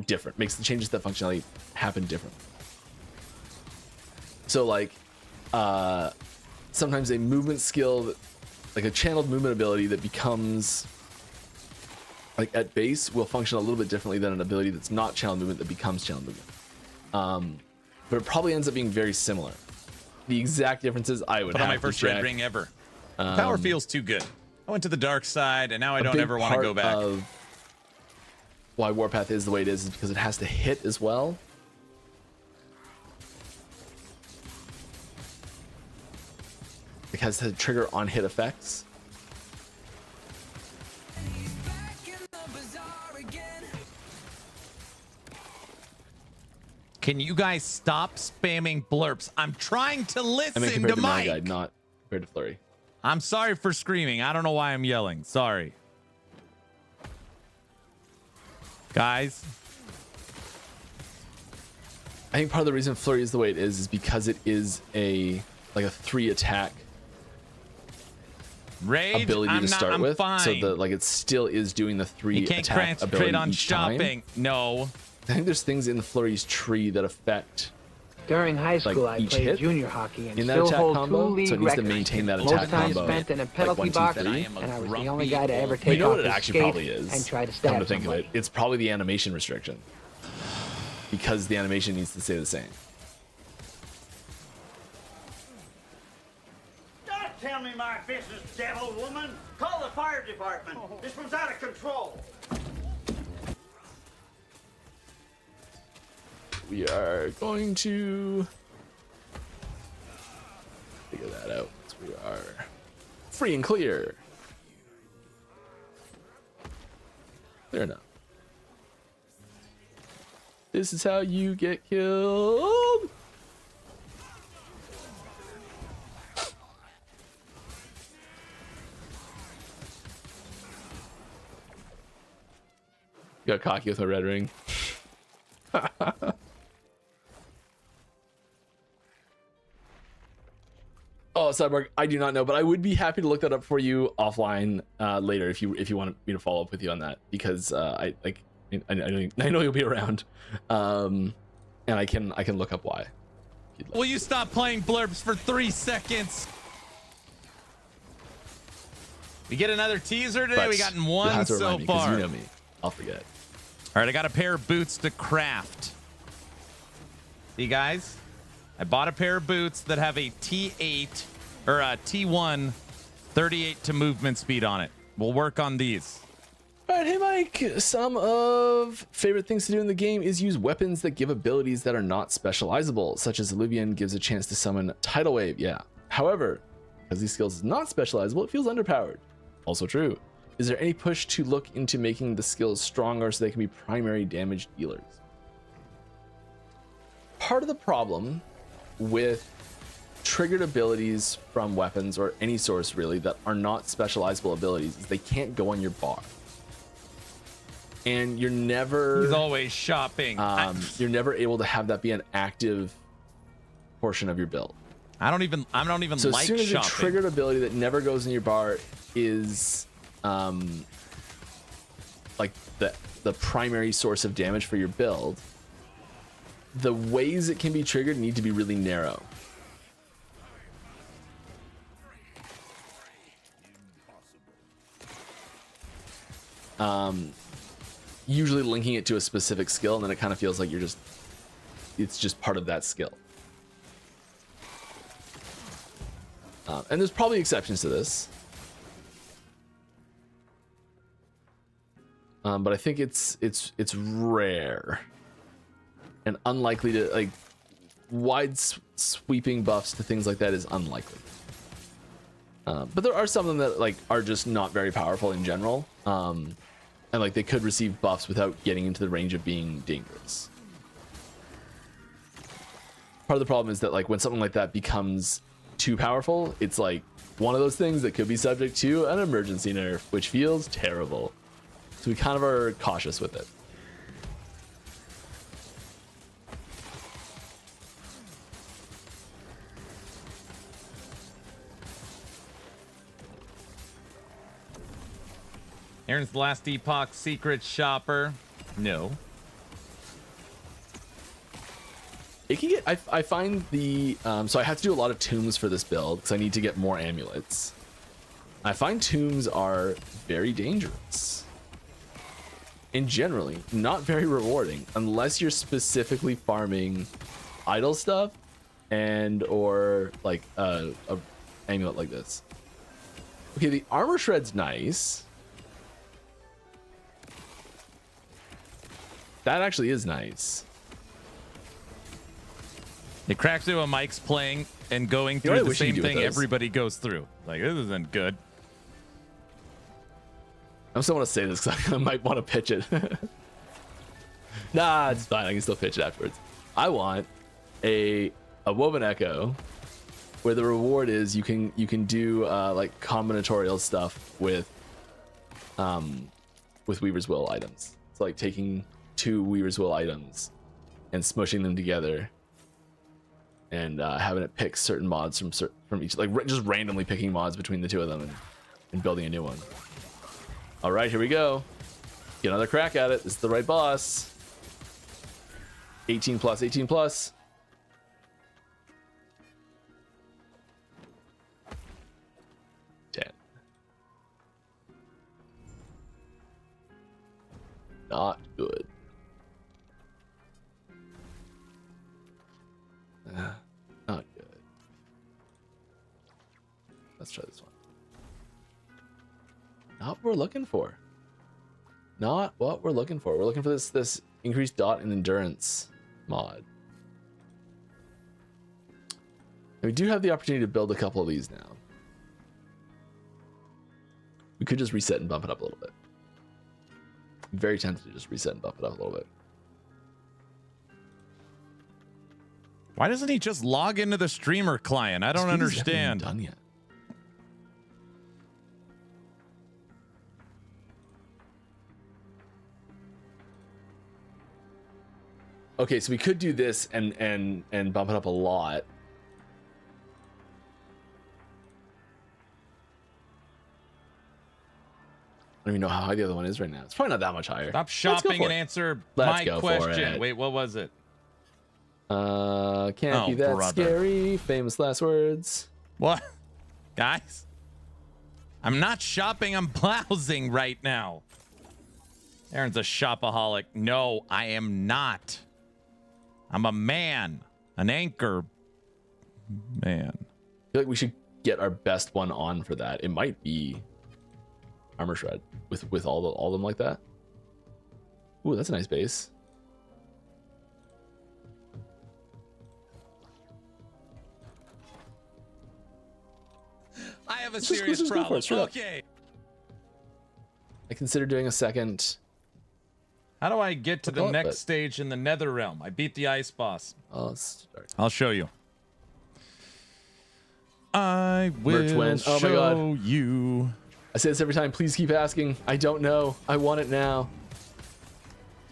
different. Makes the changes to that functionality happen different. So like, sometimes a movement skill, like a channeled movement ability that becomes like at base will function a little bit differently than an ability that's not channeled movement that becomes channeled movement. But it probably ends up being very similar. The exact differences I would Put have on my to first check. red ring ever. Power feels too good. I went to the dark side, and now I don't ever want to go back. Of why Warpath is the way it is because it has to hit as well. It has to trigger on hit effects. Can you guys stop spamming blurps? I'm trying to I mean, listen compared to to my Mike. guide, not compared to Flurry. I'm sorry for screaming. I don't know why I'm yelling. Sorry. Guys. I think part of the reason Flurry is the way it is because it is a 3 attack Rage, ability to start with. Fine. So it still is doing the 3 You can't attack ability concentrate on each time. shopping. No. I think there's things in the Flurry's tree that affect. During high school, I each played hit junior hockey and in that still attack hold combo, 2 league so it needs to records. maintain that Most attack time combo. spent in a penalty 1, 2, box, 3. and I was the only guy to ever You take know off what it his actually skate probably is? and try to Come stab to think of somebody. it, it's probably the animation restriction. Because the animation needs to stay the same. Don't tell me my business, devil woman! Call the fire department! This one's out of control! We are going to figure that out. We are free and clear. Clear enough. This is how you get killed. Got cocky with a red ring. Oh, Cyborg, I do not know, but I would be happy to look that up for you offline later if you want me to follow up with you on that because I know you'll be around, and I can look up why. Will you stop playing blurbs for 3 seconds? We get another teaser today. But We gotten you'll one have to so remind me, 'cause far. you know me, I'll forget. All right, I got a pair of boots to craft. See, guys, I bought a pair of boots that have a T8 or a T1 38 to movement speed on it. We'll work on these. All right, hey Mike. Some of favorite things to do in the game is use weapons that give abilities that are not specializable, such as Olivian gives a chance to summon Tidal Wave. Yeah. However, because these skills is not specializable, it feels underpowered. Also true. Is there any push to look into making the skills stronger so they can be primary damage dealers? Part of the problem with triggered abilities from weapons or any source really that are not specializable abilities is they can't go on your bar. And you're never... He's always shopping. You're never able to have that be an active portion of your build. I don't even so like as soon as shopping. a triggered ability that never goes in your bar is like the primary source of damage for your build, the ways it can be triggered need to be really narrow. Usually linking it to a specific skill, and then it kind of feels like it's just part of that skill. And there's probably exceptions to this. But I think it's rare and unlikely to, like, wide sweeping buffs to things like that is unlikely. But there are some of them that like are just not very powerful in general. And like they could receive buffs without getting into the range of being dangerous. Part of the problem is that like when something like that becomes too powerful, it's like one of those things that could be subject to an emergency nerf, which feels terrible. So we kind of are cautious with it. Aaron's the Last Epoch secret shopper. No. It can get, I find the, so I have to do a lot of tombs for this build because I need to get more amulets. I find tombs are very dangerous. And generally, not very rewarding unless you're specifically farming idle stuff and or like a amulet like this. Okay, the armor shred's nice. That actually is nice. It cracks me when Mike's playing and going through the same thing everybody goes through. Like, this isn't good. I still want to say this because I might want to pitch it. Nah, it's fine. I can still pitch it afterwards. I want a woven echo where the reward is you can do like combinatorial stuff with Weaver's Will items. It's like taking 2 Weaver's Will items and smushing them together and having it pick certain mods from each, like just randomly picking mods between the 2 of them and building a new one. All right, here we go. Get another crack at it. This is the right boss. 18 plus, 18 plus. Not good. Not good. Let's try this one. Not what we're looking for. Not what we're looking for. We're looking for this increased dot and endurance mod. And we do have the opportunity to build a couple of these now. We could just reset and bump it up a little bit. I'm very tempted to just reset and bump it up a little bit. Why doesn't he just log into the streamer client? I don't understand. Done yet. Okay, so we could do this and bump it up a lot. I don't even know how high the other one is right now. It's probably not that much higher. Stop shopping and answer my question. Wait, what was it? Can't be that scary. Famous last words. What? Guys? I'm not shopping, I'm blousing right now. Aaron's a shopaholic. No, I am not. I'm a man. An anchor man. I feel like we should get our best one on for that. It might be Armor Shred with all of them like that. Ooh, that's a nice base. I have a serious problem. Okay. I consider doing a second. How do I get to the next stage in the Nether Realm? I beat the ice boss. Oh, let's start. I'll show you. I Merch will win. Oh my show God. you. I say this every time. Please keep asking. I don't know. I want it now.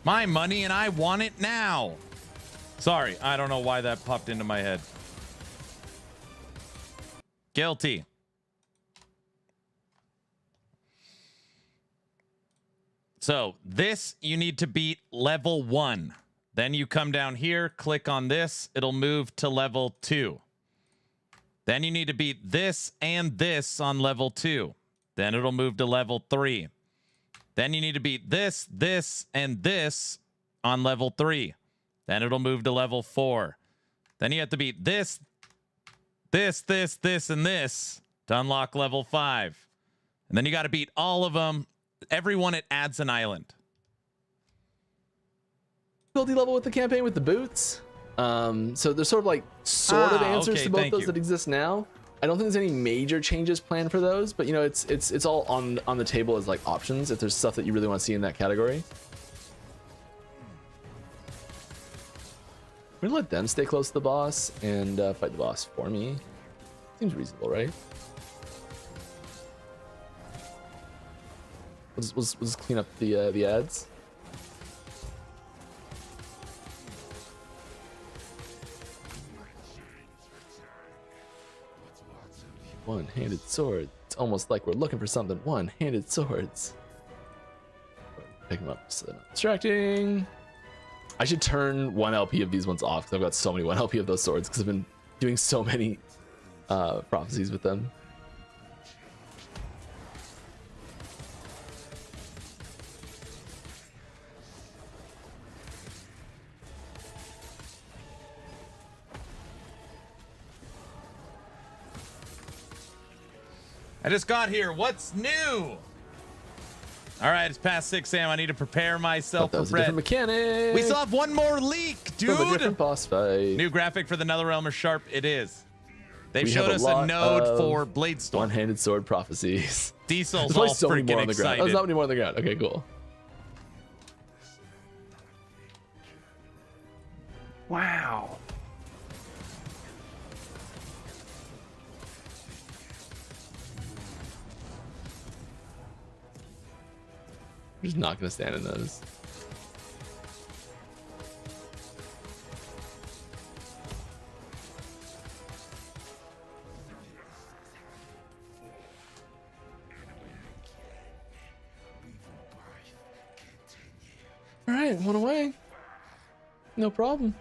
My money and I want it now. Sorry, I don't know why that popped into my head. Guilty. So this, you need to beat level 1. Then you come down here, click on this. It'll move to level 2. Then you need to beat this and this on level 2. Then it'll move to level 3. Then you need to beat this, this, and this on level 3. Then it'll move to level 4. Then you have to beat this, this, and this to unlock level 5. And then you got to beat all of them. Everyone, it adds an island. Difficulty level with the campaign with the boots. So there's sort of like of answers okay, to both those that exist now. I don't think there's any major changes planned for those, but you know, it's all on the table as like options if there's stuff that you really want to see in that category. I'm gonna let them stay close to the boss and fight the boss for me. Seems reasonable, right? We'll just clean up the ads. One-handed sword. It's almost like we're looking for something. One-handed swords. Pick them up so they're not distracting. I should turn 1 LP of these ones off because I've got so many 1 LP of those swords because I've been doing so many prophecies with them. I just got here. What's new? All right, it's past 6 a.m. I need to prepare myself That for was a bed. different mechanic. We still have one more leak, dude. A different boss fight. New graphic for the Netherrealm are sharp. It is. They've We showed have us a lot node of for Bladestorm. One-handed sword prophecies. Diesel's There's all probably so many more freaking on the ground. excited. Oh, there's not many more on the ground. Okay, cool. Wow. We're just not gonna stand in those. All right, one away. No problem.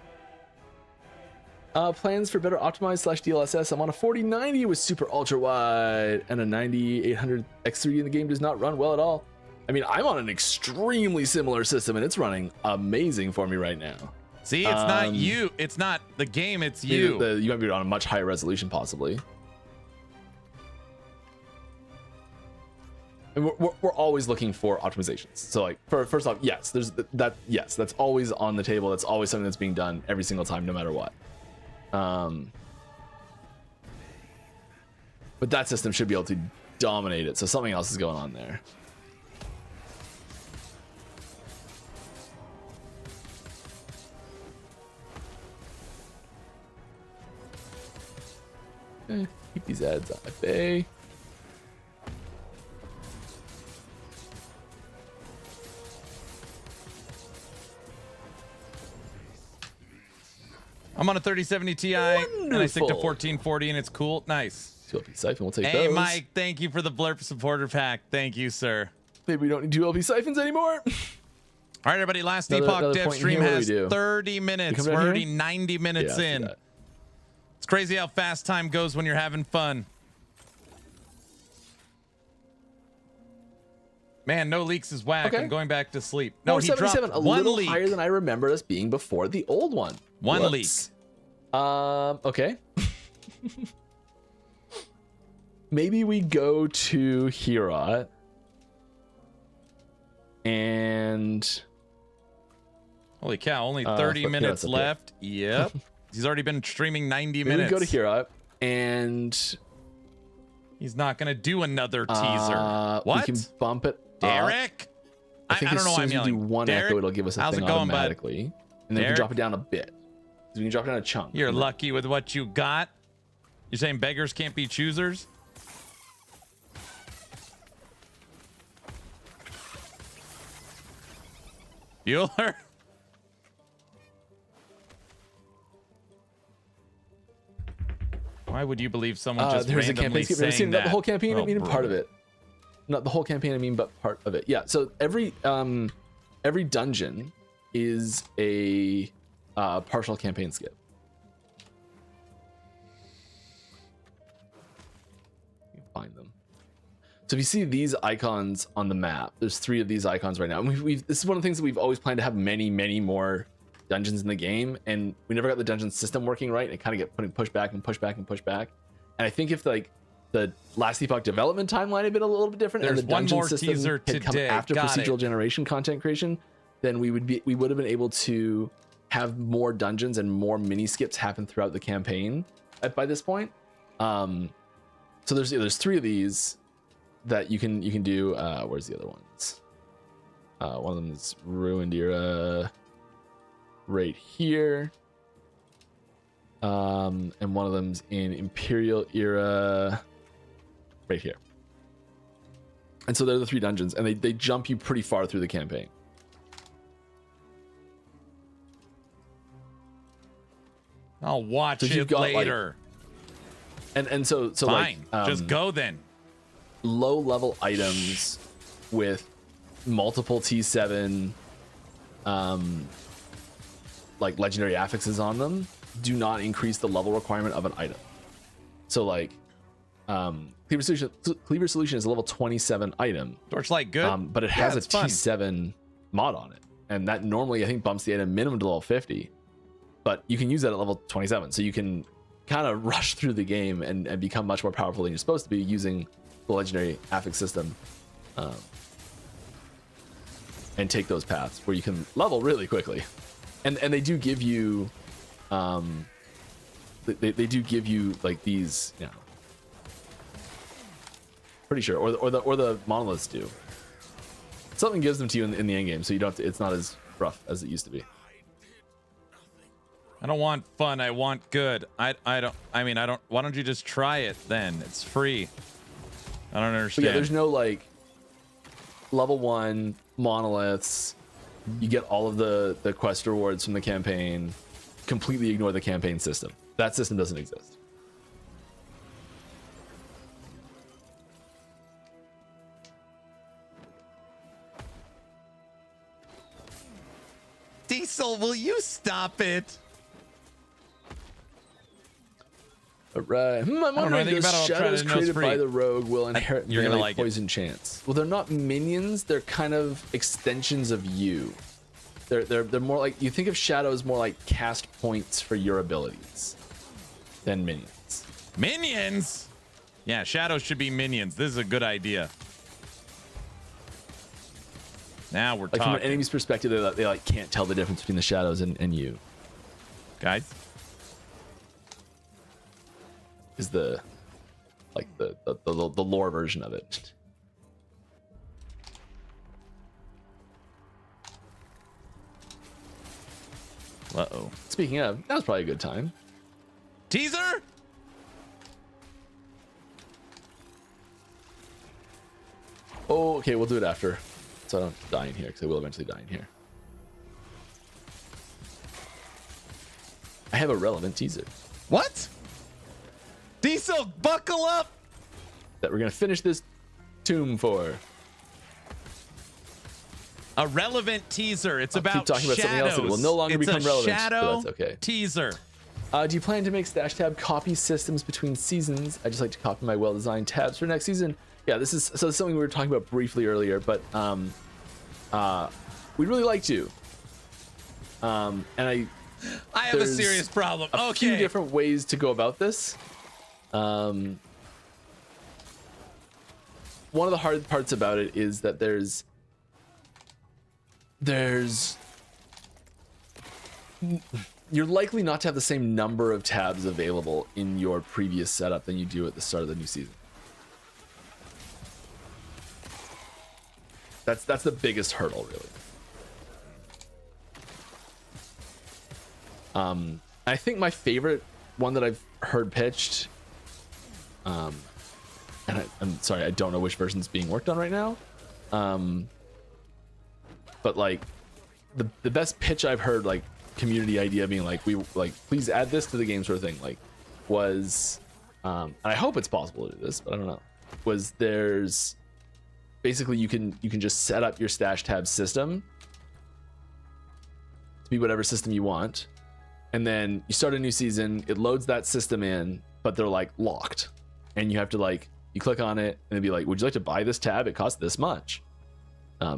Plans for better optimized /DLSS. I'm on a 4090 with super ultra wide and a 9800 X3, and the game does not run well at all. I mean, I'm on an extremely similar system and it's running amazing for me right now. See, it's not you. It's not the game. It's you. You might be on a much higher resolution, possibly. And we're always looking for optimizations. So, like, first off, yes, there's that. Yes, that's always on the table. That's always something that's being done every single time, no matter what. But that system should be able to dominate it. So something else is going on there. Keep these ads on my bay. I'm on a 3070 Ti and I stick to Wonderful. 1440 and it's cool. Nice. LP Siphon, we'll take Hey, those. Mike, thank you for the Blurp supporter pack. Thank you, sir. Maybe we don't need 2 LP Siphons anymore. All right, everybody. Last Another Epoch dev point stream here, what do has we do? 30 We minutes. come We're down already here? 90 minutes Yeah, I see in. that. It's crazy how fast time goes when you're having fun. Man, no leaks is whack. Okay. I'm going back to sleep. No, he dropped 477, a one little leak. higher than I remember us being before the old one. One leak. Okay. Maybe we go to Heorot and Holy cow, only 30 fuck, minutes yeah, that's okay. left. Yep. He's already been streaming 90 maybe minutes. we go to Heorot and He's not going to do another teaser. What? We can bump it up. Derek? I think don't as know soon why I'm as we do yelling. one Derek? echo, it'll give us a How's thing it going, bud? automatically. And then we Derek? can drop it down a bit. So we can drop it down a chunk. You're lucky with what you got. You're saying beggars can't be choosers? Bueller? Why would you believe someone just there's randomly a campaign saying skip. that? Not the whole campaign, Oh, I mean part of it. Not the whole campaign, I mean but part of it. Yeah, so every dungeon is a partial campaign skip. You find them. So if you see these icons on the map, there's 3 of these icons right now. And this is one of the things that we've always planned to have many more dungeons in the game, and we never got the dungeon system working right. And it kind of get putting push back. And I think if like the Last Epoch development timeline had been a little bit different, There's and the dungeon system had come after Got procedural it. generation content creation, then we would have been able to have more dungeons and more mini skips happen throughout the campaign by this point. So there's 3 of these that you can do. Where's the other ones? One of them is Ruined Era right here, and one of them's in Imperial Era right here. And so they're the 3 dungeons, and they jump you pretty far through the campaign. I'll watch it later. So fine, just go then. Low level items with multiple T7 like legendary affixes on them do not increase the level requirement of an item. So like Cleaver Solution is a level 27 item. Torchlight good, but it has a T7 mod on it, and that normally I think bumps the item minimum to level 50. But you can use that at level 27, so you can kind of rush through the game and become much more powerful than you're supposed to be using the legendary affix system, and take those paths where you can level really quickly. And they do give you they do give you like these, you know, pretty sure, or the monoliths do. Something gives them to you in the end game, so you don't have to, it's not as rough as it used to be. I don't want fun, I want good. I don't why don't you just try it then? It's free. I don't understand. But yeah, there's no like level 1 monoliths. You get all of the quest rewards from the campaign. Completely ignore the campaign system. That system doesn't exist. Diesel, will you stop it? All right. I'm wondering if the shadows created by the rogue will inherit melee poison chance. Well, they're not minions. They're kind of extensions of you. They're more like, you think of shadows more like cast points for your abilities than minions. Minions? Yeah, shadows should be minions. This is a good idea. Now we're talking. From an enemy's perspective, they like can't tell the difference between the shadows and you. Guys? Is the lore version of it. Uh-oh. Speaking of, that was probably a good time. Teaser? Oh, okay, we'll do it after. So I don't die in here, because I will eventually die in here. I have a relevant teaser. What? Diesel, buckle up! That we're going to finish this tomb for. A relevant teaser. It's about keep talking about shadows. something else that will no longer It's become a relevant. Shadow But that's okay. Teaser. Do you plan to make Stash Tab copy systems between seasons? I just like to copy my well-designed tabs for next season. Yeah, this is something we were talking about briefly earlier, but we'd really like to. And I have a serious problem. A few different ways to go about this. One of the hard parts about it is that there's you're likely not to have the same number of tabs available in your previous setup than you do at the start of the new season. That's the biggest hurdle, really. I think my favorite one that I've heard pitched And I'm sorry, I don't know which version's being worked on right now. But like the best pitch I've heard, like community idea being like, we like, please add this to the game sort of thing, like was, and I hope it's possible to do this, but I don't know, was there's basically you can just set up your stash tab system to be whatever system you want. And then you start a new season, it loads that system in, but they're like locked. And you have to like, you click on it and it'd be like, would you like to buy this tab? It costs this much.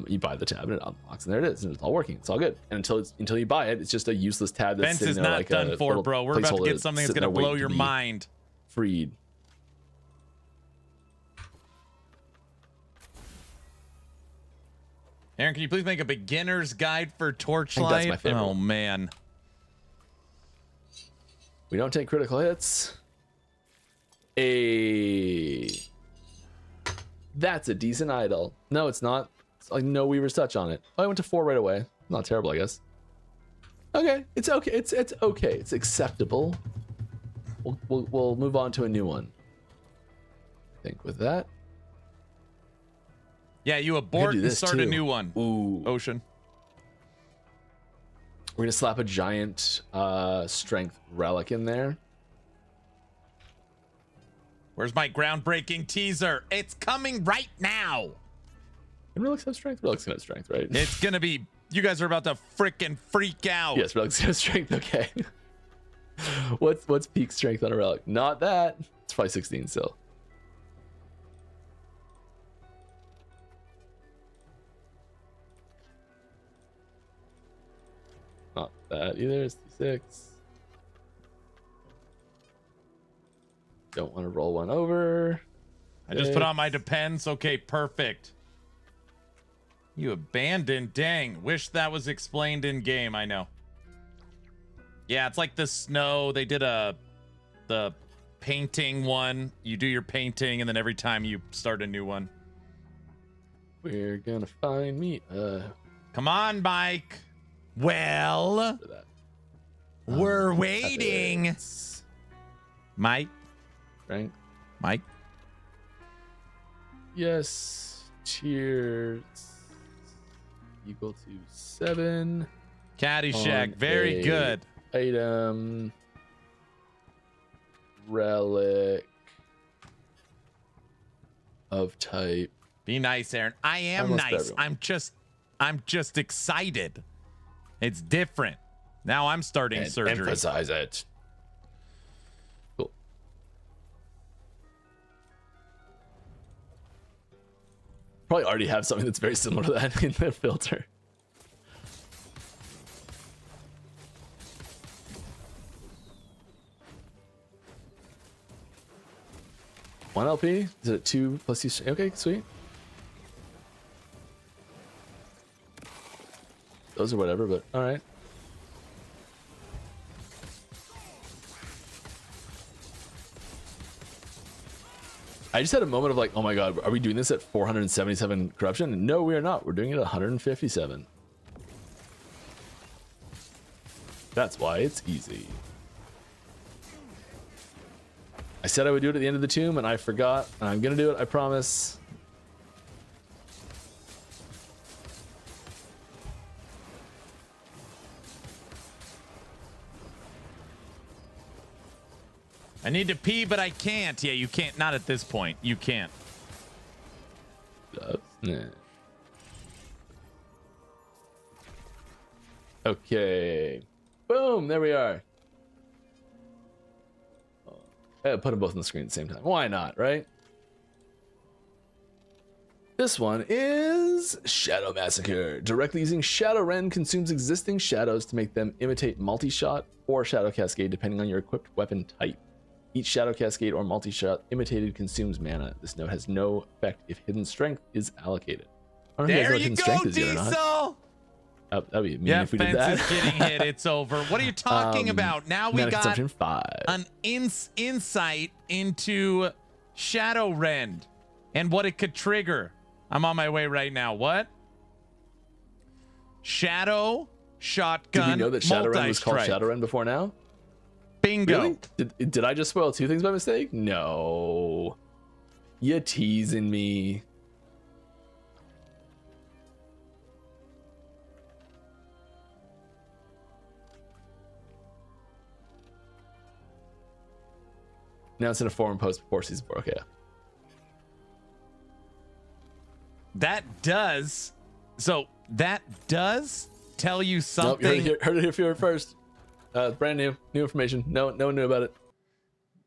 You buy the tab and it unlocks, and there it is, and it's all working. It's all good. And until you buy it, it's just a useless tab that's Fence is sitting there not like done for, bro. We're about to get something that's gonna blow your mind. Freed. Aaron, can you please make a beginner's guide for Torchlight? That's my favorite. Oh man. We don't take critical hits. That's a decent idol. No, it's not. It's like no Weaver's Touch on it. Oh, I went to 4 right away. Not terrible, I guess. Okay, it's okay. It's okay. It's acceptable. We'll move on to a new one. I think with that. Yeah, you abort and start a new one. Ooh, Ocean. We're gonna slap a giant strength relic in there. Where's my groundbreaking teaser? It's coming right now. Can relics have strength? Relics can have strength, right? It's gonna be. You guys are about to freaking freak out. Yes, relics have strength. Okay. What's peak strength on a relic? Not that. It's probably 16 still. Not that either. It's 6. Don't want to roll one over. I just put on my depends. Okay, perfect. You abandoned. Dang. Wish that was explained in game. I know. Yeah, it's like the snow. They did the painting one. You do your painting, and then every time you start a new one. We're gonna find me. Come on, Mike. Well, we're waiting. Mike. Right. Mike. Yes. Cheers. Equal to 7. Caddyshack. Very good. Item. Relic. Of type. Be nice, Aaron. I am Almost nice. everyone. I'm just excited. It's different. Now I'm starting surgery. Emphasize it. Cool. Probably already have something that's very similar to that in the filter. One LP? Is it 2 plus you? Okay, sweet. Those are whatever, but all right. I just had a moment of like, oh my god, are we doing this at 477 corruption? No, we are not. We're doing it at 157. That's why it's easy. I said I would do it at the end of the tomb, and I forgot, and I'm gonna do it, I promise. I need to pee, but I can't. Yeah, you can't. Not at this point. You can't. Nah. Okay. Boom. There we are. Put them both on the screen at the same time. Why not, right? This one is Shadow Massacre. Directly using Shadow Rend consumes existing shadows to make them imitate multi-shot or Shadow Cascade, depending on your equipped weapon type. Each Shadow Cascade or multi-shot imitated consumes mana. This note has no effect if Hidden Strength is allocated. I don't know There if you Hidden go, Strength is yet or not. Diesel. That'd be mean Yeah, if we did Fence that. is getting hit. It's over. What are you talking about? Now we mana got consumption 5. an insight into Shadow Rend and what it could trigger. I'm on my way right now. What? Shadow Shotgun. Did we know that Shadow Rend was called multi-strike. Shadow Rend before now? Bingo. Really? Did I just spoil two things by mistake? No. You teasing me. Now it's in a forum post before season 4. Okay. That does tell you something. Nope, you heard it here first. Brand new information. No one knew about it.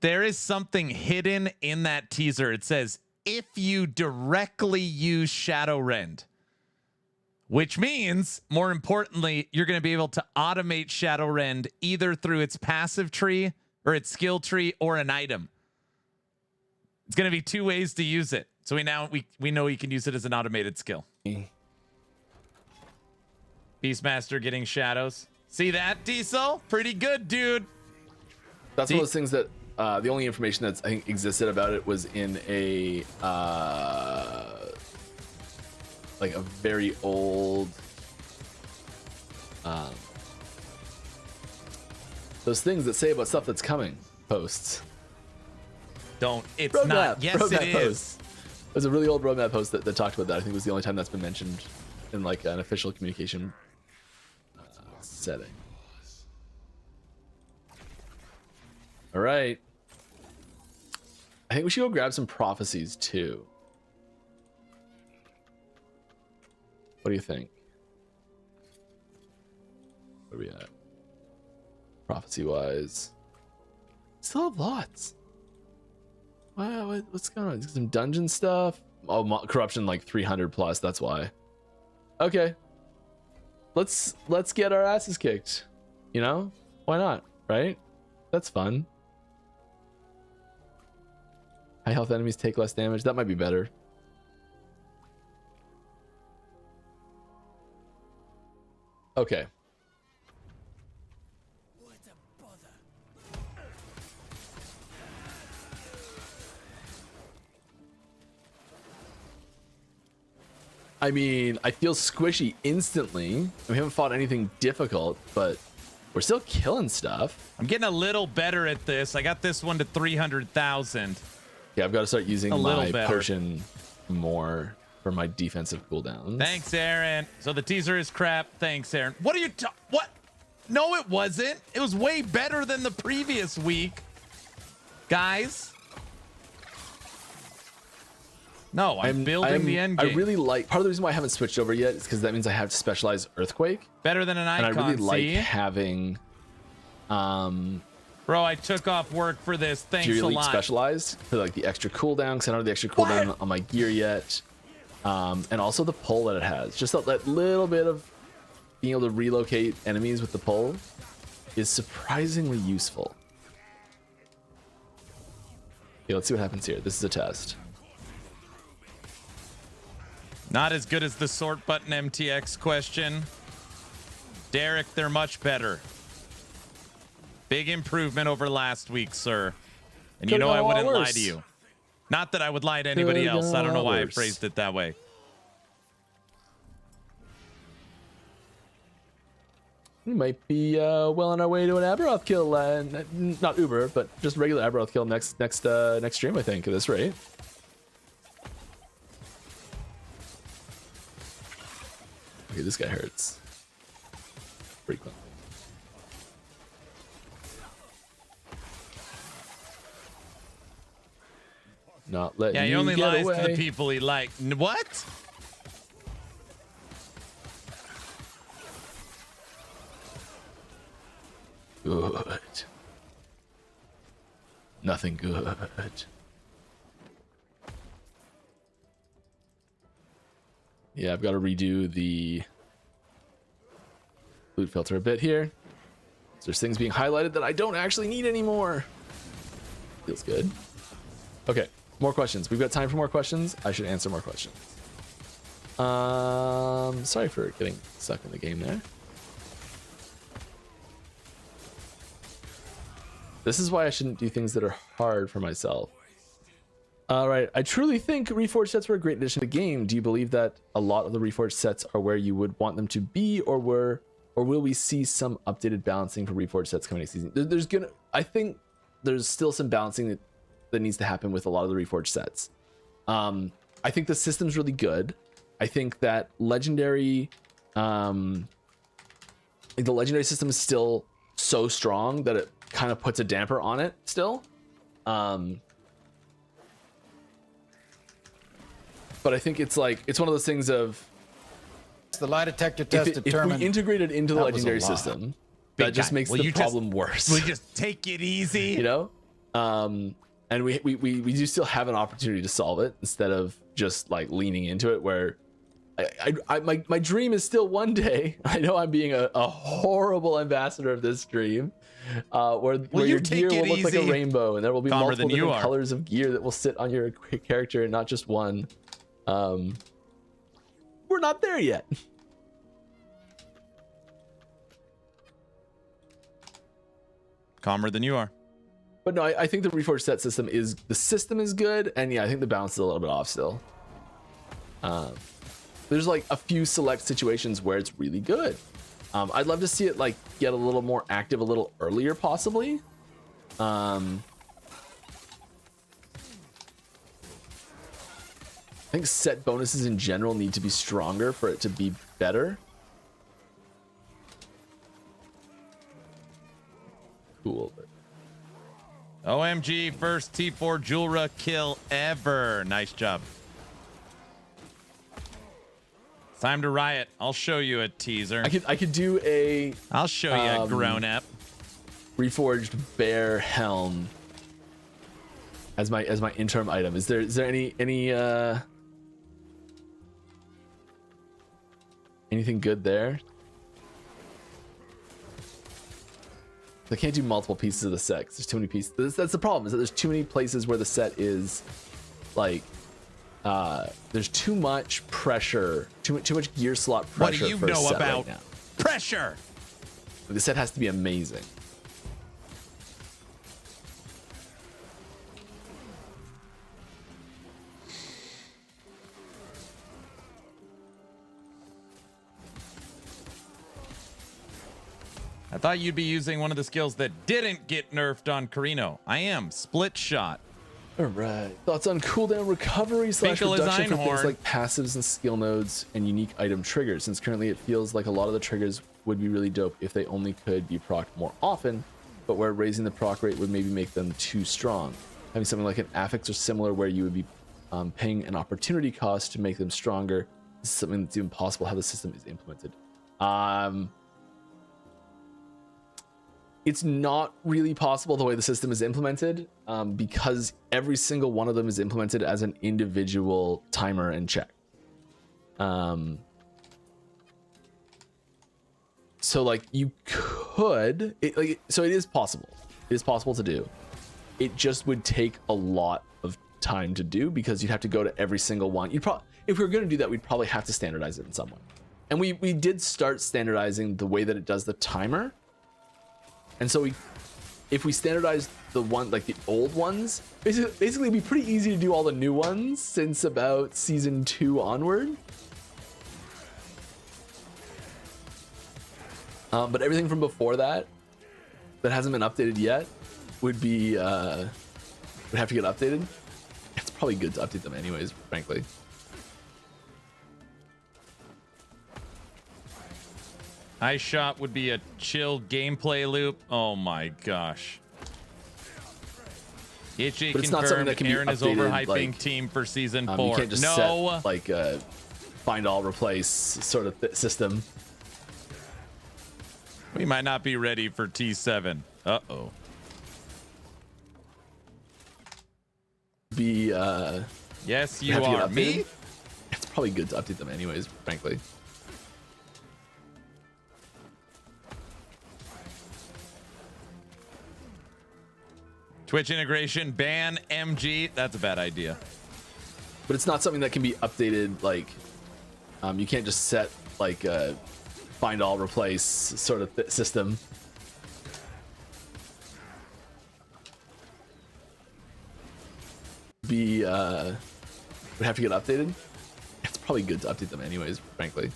There is something hidden in that teaser. It says, if you directly use Shadow Rend, which means, more importantly, you're going to be able to automate Shadow Rend either through its passive tree or its skill tree or an item. It's going to be two ways to use it. So we know you can use it as an automated skill. Beastmaster getting shadows. See that, Diesel? Pretty good, dude. That's one of those things that the only information that's I think existed about it was in a like a very old those things that say about stuff that's coming posts. It's roadmap, not. Yes, roadmap it post. is. There's a really old roadmap post that talked about that. I think it was the only time that's been mentioned in like an official communication setting. All right. I think we should go grab some prophecies too. What do you think? Where are we at? Prophecy wise. Still have lots. Wow, what's going on? Some dungeon stuff? Oh, corruption like 300 plus, that's why. Okay. Let's get our asses kicked. You know? Why not? Right? That's fun. High health enemies take less damage. That might be better. Okay. I mean, I feel squishy instantly. We haven't fought anything difficult, but we're still killing stuff. I'm getting a little better at this. I got this one to 300,000. Yeah, I've got to start using my potion more for my defensive cooldowns. Thanks, Aaron. So the teaser is crap. Thanks, Aaron. What are you what? No, it wasn't. It was way better than the previous week. Guys. No, I'm building the end game. I really like, part of the reason why I haven't switched over yet is because that means I have to specialize Earthquake. Better than an icon, and I really like having Bro, I took off work for this. Thanks a lot. Specialized for like the extra cooldown, because I don't have the extra cooldown on my gear yet. And also the pull that it has. Just that little bit of being able to relocate enemies with the pull is surprisingly useful. Okay, let's see what happens here. This is a test. Not as good as the sort button MTX question. Derek, they're much better. Big improvement over last week, sir. And you know I wouldn't lie to you. Not that I would lie to anybody else. I don't know why I phrased it that way. We might be well on our way to an Aberoth kill. Not Uber, but just regular Aberoth kill next stream, I think, at this rate. Okay, this guy hurts frequently. Not letting he you only get lies away. to the people he likes. What? Good. Nothing good. Yeah, I've got to redo the loot filter a bit here. There's things being highlighted that I don't actually need anymore. Feels good. Okay, more questions. We've got time for more questions. I should answer more questions. Sorry for getting stuck in the game there. This is why I shouldn't do things that are hard for myself. All right, I truly think Reforged sets were a great addition to the game. Do you believe that a lot of the Reforged sets are where you would want them to be, or were or will we see some updated balancing for Reforged sets coming next season? I think there's still some balancing that needs to happen with a lot of the Reforged sets. I think the system's really good. I think that legendary, the legendary system is still so strong that it kind of puts a damper on it still. But I think it's one of those things of the lie detector test determined. If we integrate it into the legendary system, that just makes the problem worse. We just take it easy, you know. And we do still have an opportunity to solve it instead of just like leaning into it. Where my dream is still one day. I know I'm being a horrible ambassador of this dream. Where your gear will look like a rainbow, and there will be multiple different colors of gear that will sit on your character, and not just one. We're not there yet. Calmer than you are. But no, I think the Reforged set system is good, and yeah, I think the balance is a little bit off still. There's like a few select situations where it's really good. I'd love to see it like get a little more active a little earlier, possibly. I think set bonuses in general need to be stronger for it to be better. Cool. OMG, first T4 Julra kill ever. Nice job. It's time to riot. I'll show you a teaser. I could do a. I'll show you a grown up. Reforged bear helm as my interim item. Is there anything good there? I can't do multiple pieces of the set 'cause there's too many pieces. That's the problem, is that there's too many places where the set is like there's too much pressure, too much gear slot pressure. What do you for a know set about right now. pressure? The set has to be amazing. I thought you'd be using one of the skills that didn't get nerfed on Carino. I am. Split shot. All right. Thoughts on cooldown recovery / reduction for things like passives and skill nodes and unique item triggers, since currently it feels like a lot of the triggers would be really dope if they only could be procced more often, but where raising the proc rate would maybe make them too strong. Having something like an affix or similar where you would be paying an opportunity cost to make them stronger. This is something that's even possible how the system is implemented. It's not really possible the way the system is implemented, because every single one of them is implemented as an individual timer and check. So like you could, so it is possible. It is possible to do. It just would take a lot of time to do because you'd have to go to every single one. If we were going to do that, we'd probably have to standardize it in some way. And we did start standardizing the way that it does the timer. And so if we standardize the one, like the old ones, basically it'd be pretty easy to do all the new ones since about season 2 onward. But everything from before that hasn't been updated yet would have to get updated. It's probably good to update them anyways, frankly. Ice shot would be a chill gameplay loop. Oh my gosh. Itchy but it's not something that can Aaron be is updated, overhyping like, team for season 4. You can't just set like a find all replace sort of system. We might not be ready for T7. Uh-oh. Yes, you are. Me? It's probably good to update them anyways, frankly. Twitch integration, ban MG. That's a bad idea. But it's not something that can be updated. Like, you can't just set like a find all replace sort of system. Would have to get updated. It's probably good to update them anyways, frankly.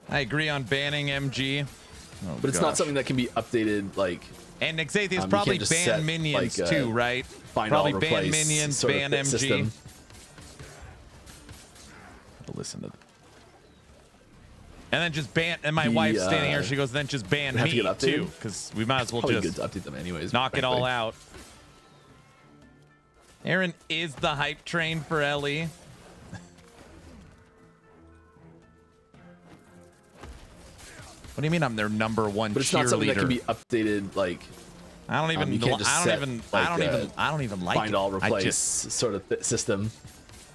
I agree on banning MG. Oh, but it's not something that can be updated like. And Xathia's probably ban minions too, right? Probably ban minions, ban MG. System. Listen to that. And then just ban. And my wife's standing here. She goes, then just ban me too, because we might as well just good to update them anyways. Knock it all out. Aaron is the hype train for Ellie. What do you mean I'm their number one cheerleader? But it's not something that can be updated like. I don't even. I don't even like find it. all replace sort of system.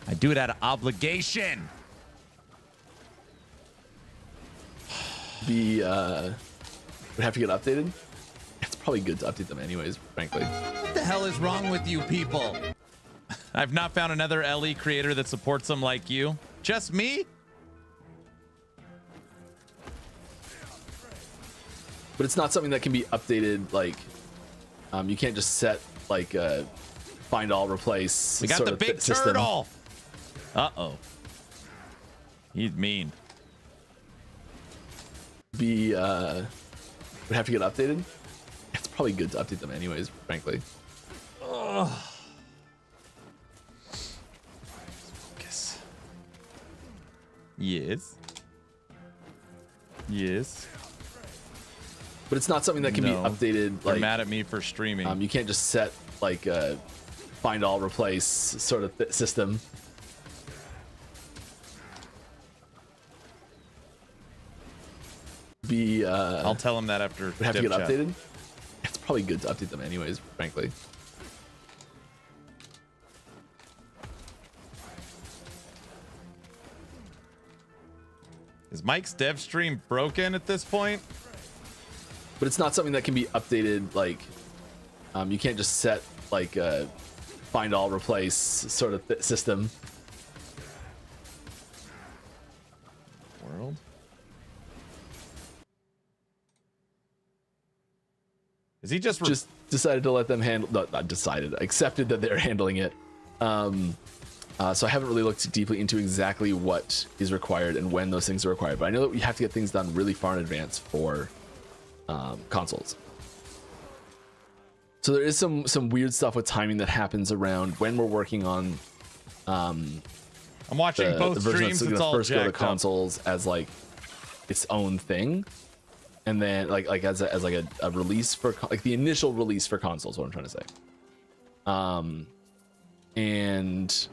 I do it out of obligation. Would have to get updated. It's probably good to update them anyways, frankly. What the hell is wrong with you people? I've not found another LE creator that supports them like you. Just me? But it's not something that can be updated like. You can't just set like find all replace. We got the big turtle. Uh-oh. He's mean. Would have to get updated. It's probably good to update them anyways, frankly. Ugh. Focus. Yes. Yes. But it's not something that can be updated. They're like mad at me for streaming. You can't just set like find all replace sort of system. I'll tell him that after. Would have to get updated. It's probably good to update them anyways, frankly. Is Mike's dev stream broken at this point? But it's not something that can be updated. Like, you can't just set like find all replace sort of system. World. Is he just decided to let them handle? Not decided. Accepted that they're handling it. So I haven't really looked deeply into exactly what is required and when those things are required. But I know that we have to get things done really far in advance for consoles. So there is some weird stuff with timing that happens around when we're working on. I'm watching both streams. It's all first go to jacked consoles as like its own thing, and then like as like a release for like the initial release for consoles. What I'm trying to say. And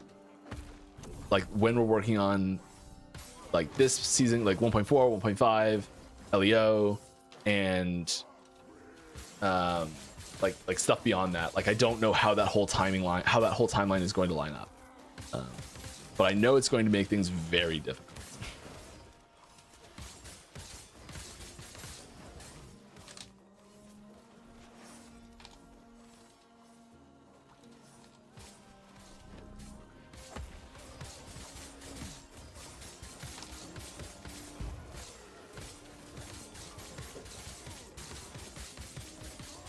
like when we're working on like this season, like 1.4, 1.5, LEO, and like stuff beyond that. Like I don't know how that whole timeline is going to line up. But I know it's going to make things very difficult.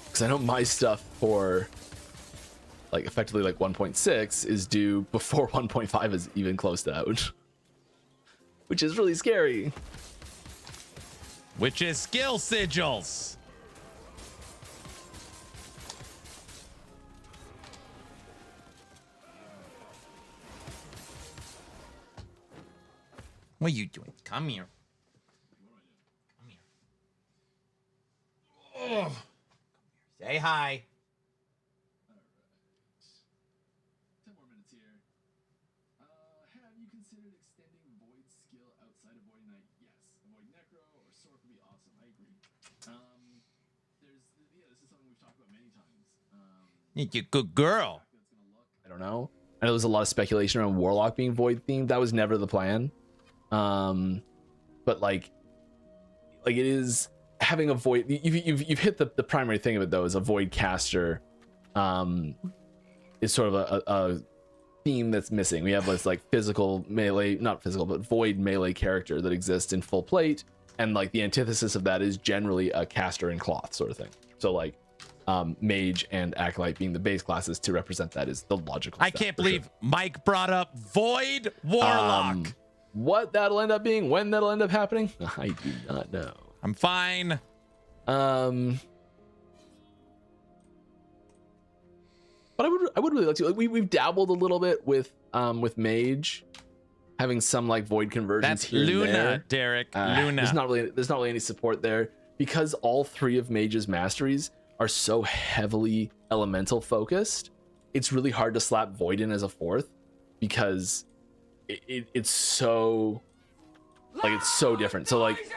Because I know my stuff for like effectively like 1.6 is due before 1.5 is even close to out, which is really scary. Which is skill sigils. What are you doing? Come here. Come here. Ugh. Say hi. You're a good girl. I don't know. I know there's a lot of speculation around Warlock being Void themed. That was never the plan. But like it is having a Void. You've hit the primary thing of it though. Is a Void caster. Is sort of a theme that's missing. We have this like physical melee, not physical, but Void melee character that exists in full plate, and like the antithesis of that is generally a caster in cloth sort of thing. So like. Mage and Acolyte being the base classes to represent that is the logical. I can't believe Mike brought up Void Warlock. What that'll end up being, when that'll end up happening, I do not know. I'm fine. But I would really like to. Like, we've dabbled a little bit with mage, having some like void conversions. That's here Luna, and there. Derek. Luna. There's not really any support there because all three of mage's masteries are so heavily elemental focused. It's really hard to slap void in as a fourth because it's so like it's so different. So like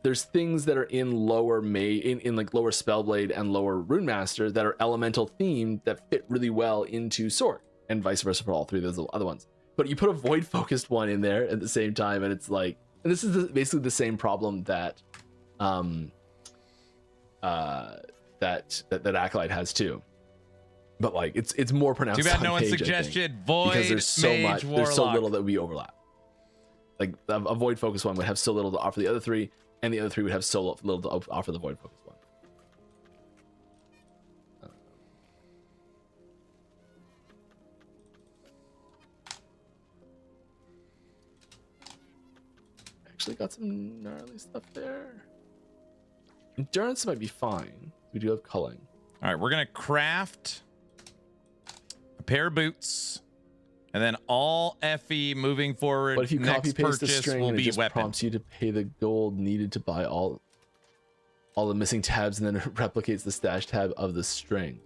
there's things that are in lower in like lower spellblade and lower rune master that are elemental themed that fit really well into sword, and vice versa for all three of those other ones. But you put a void focused one in there at the same time, and it's like, and this is basically the same problem that that Acolyte has too. But like it's more pronounced. Too bad on no one page, suggested void, because there's so mage, much, warlock. there's so little that we overlap. Like a void focused one would have so little to offer the other three, and the other three would have so little to offer the void focused one. Actually got some gnarly stuff there. Endurance might be fine. We do have culling. All right, we're gonna craft a pair of boots, and then all FE moving forward. But if you copy paste the string, will and it be just weapon. prompts you to pay the gold needed to buy all the missing tabs, and then it replicates the stash tab of the string.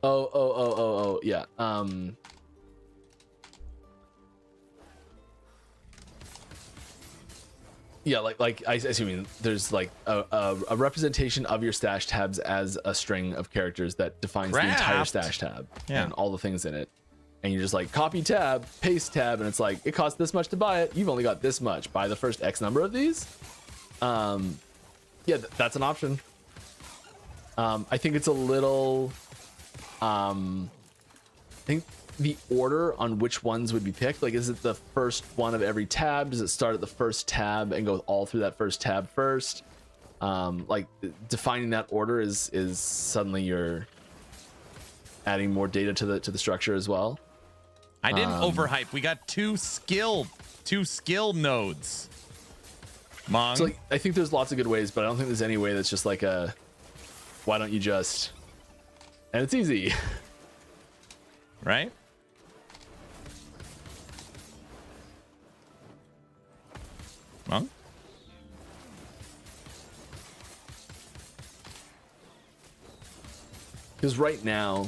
Oh, yeah. Yeah, like I mean, there's like a representation of your stash tabs as a string of characters that defines the entire stash tab and all the things in it. And you just like copy tab, paste tab, and it's like, it costs this much to buy it. You've only got this much. Buy the first X number of these. Yeah, that's an option. I think it's a little, I think the order on which ones would be picked, like, is it the first one of every tab? Does it start at the first tab and go all through that first tab first? Like defining that order is suddenly you're adding more data to the structure as well. I didn't overhype. We got two skill nodes. Mong. So like, I think there's lots of good ways, but I don't think there's any way that's just like a, why don't you just, and it's easy. Right? Mong? Because right now,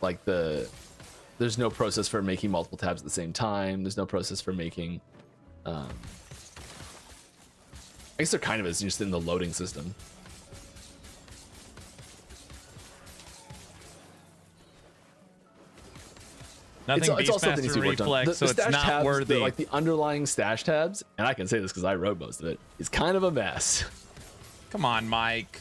like there's no process for making multiple tabs at the same time. There's no process for making, I guess there kind of is, just in the loading system. Nothing It's also something Beastmaster to be worked on. reflex, so it's not tabs, worthy. like the underlying stash tabs, and I can say this because I wrote most of it, is kind of a mess. Come on, Mike.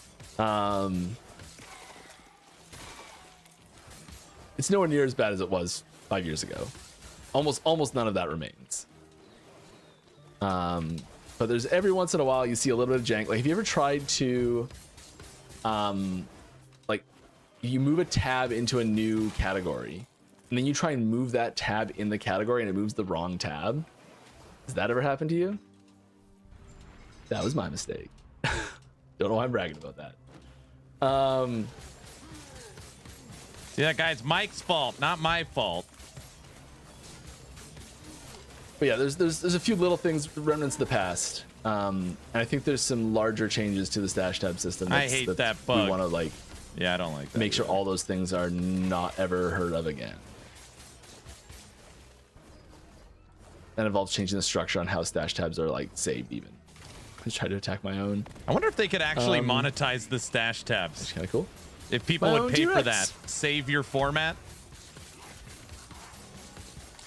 It's nowhere near as bad as it was 5 years ago. Almost none of that remains. But there's every once in a while you see a little bit of jank. Like, have you ever tried to, like, you move a tab into a new category, and then you try and move that tab in the category, and it moves the wrong tab? Has that ever happened to you? That was my mistake. Don't know why I'm bragging about that. See that, guys? Mike's fault, not my fault. But yeah, there's a few little things, remnants of the past, and I think there's some larger changes to the stash tab system. I hate that bug. We want to like, yeah, I don't like that. Make sure all those things are not ever heard of again. That involves changing the structure on how stash tabs are like saved. Even I tried to attack my own. I wonder if they could actually monetize the stash tabs. That's kind of cool. If people My would own pay for T-Rex. that, save your format.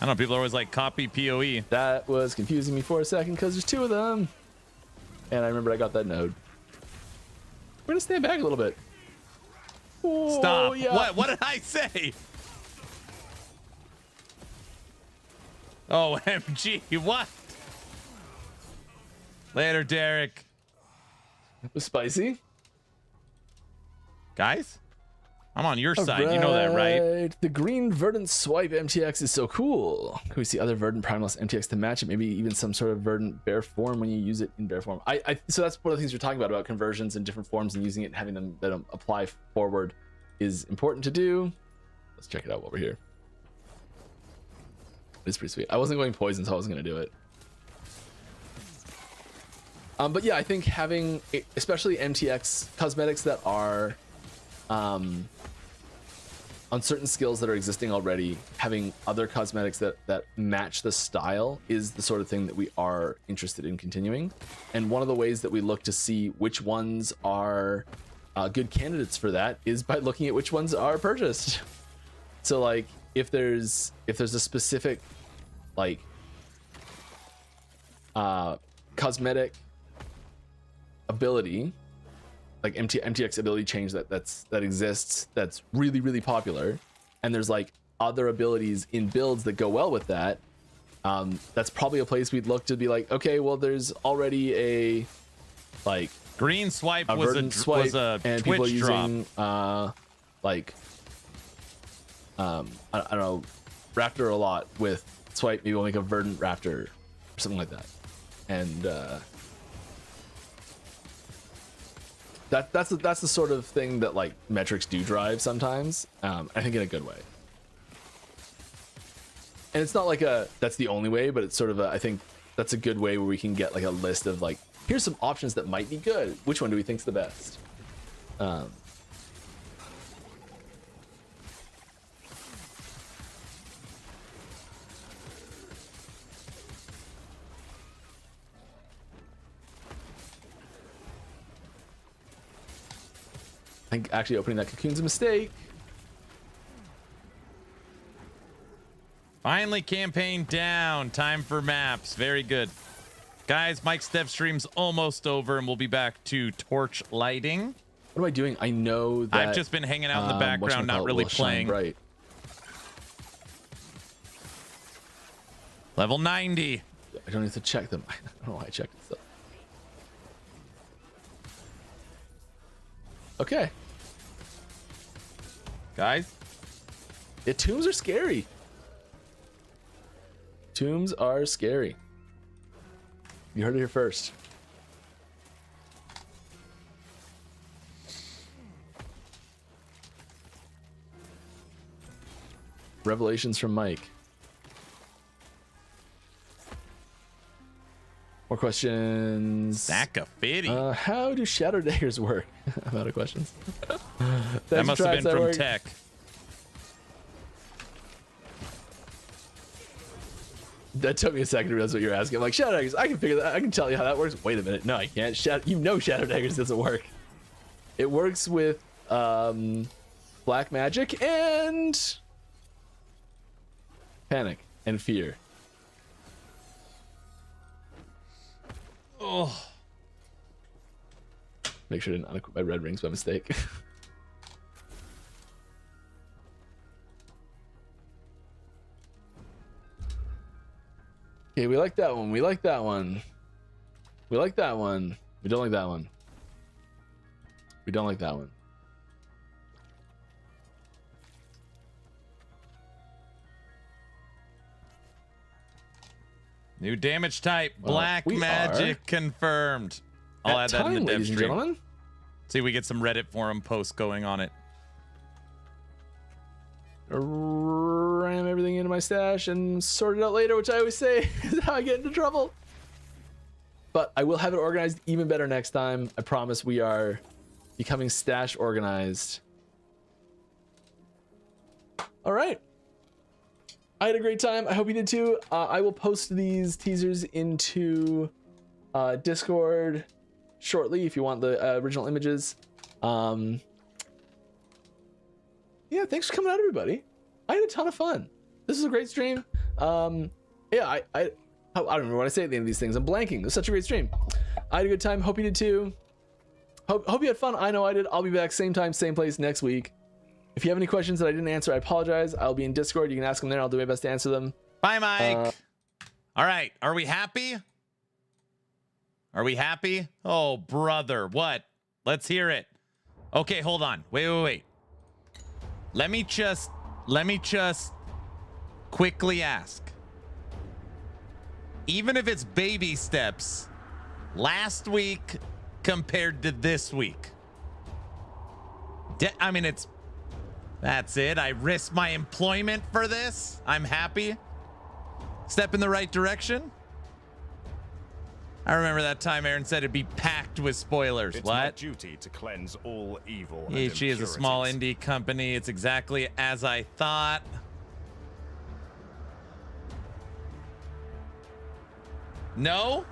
I don't know. People are always like copy POE. That was confusing me for a second because there's two of them, and I remember I got that node. We're gonna stand back a little bit. Oh, Stop. yeah. What did I say? OMG, what? Later, Derek. It was spicy. Guys, I'm on your side. You know that, right? The green verdant swipe MTX is so cool. Can we see other verdant primalist MTX to match it? Maybe even some sort of verdant bear form when you use it in bear form. So that's one of the things you're talking about conversions in different forms and using it and having them apply forward is important to do. Let's check it out while we're here. It's pretty sweet. I wasn't going poison, so I wasn't going to do it. But yeah, I think having, especially MTX cosmetics that are on certain skills that are existing already, having other cosmetics that match the style is the sort of thing that we are interested in continuing. And one of the ways that we look to see which ones are good candidates for that is by looking at which ones are purchased. So like if there's a specific like cosmetic ability, like MTX ability change that exists, that's really, really popular, and there's like other abilities in builds that go well with that, that's probably a place we'd look to be like, okay, well, there's already a like green swipe was a and Twitch people drop. using like I don't know, raptor a lot with swipe. Maybe we'll make a verdant raptor or something like that, and that's the sort of thing that like metrics do drive sometimes. I think in a good way. And it's not like that's the only way, but it's sort of I think that's a good way where we can get like a list of like, here's some options that might be good. Which one do we think's the best? I think actually opening that cocoon's a mistake. Finally, campaign down. Time for maps. Very good. Guys, Mike's dev stream's almost over, and we'll be back to torch lighting. What am I doing? I know that I've just been hanging out in the background, not really playing. Right. Level 90. I don't need to check them. I don't know why I checked this. Okay. Guys, yeah, tombs are scary. Tombs are scary. You heard it here first. Revelations from Mike. More questions. Sack of fitty. How do shadow daggers work? I'm out of questions. That must have been from tech. That took me a second to realize what you're asking. I'm like, shadow daggers, I can figure that. I can tell you how that works. Wait a minute. No, I can't. Shadow daggers doesn't work. It works with black magic and panic and fear. Oh. Make sure to not equip my red rings by mistake. Okay, we like that one. We like that one. We like that one. We don't like that one. We don't like that one. New damage type, black magic confirmed. I'll add that in the dev stream. Gentlemen. See if we get some Reddit forum posts going on it. Ram everything into my stash and sort it out later, which I always say is how I get into trouble. But I will have it organized even better next time. I promise. We are becoming stash organized. All right. I had a great time. I hope you did too. I will post these teasers into Discord shortly if you want the original images. Yeah, thanks for coming out, everybody. I had a ton of fun. This is a great stream. Yeah, I don't remember what I say at the end of these things. I'm blanking. It was such a great stream. I had a good time. Hope you did too. Hope you had fun. I know I did. I'll be back same time, same place next week. If you have any questions that I didn't answer, I apologize. I'll be in Discord. You can ask them there. I'll do my best to answer them. Bye, Mike. All right. Are we happy? Are we happy? Oh, brother. What? Let's hear it. Okay, hold on. Wait. Let me just quickly ask. Even if it's baby steps, last week compared to this week. I mean, that's it. I risked my employment for this. I'm happy. Step in the right direction. I remember that time Aaron said it'd be packed with spoilers. It's what? my duty to cleanse all evil and EHG is a small impurities. indie company. It's exactly as I thought. No,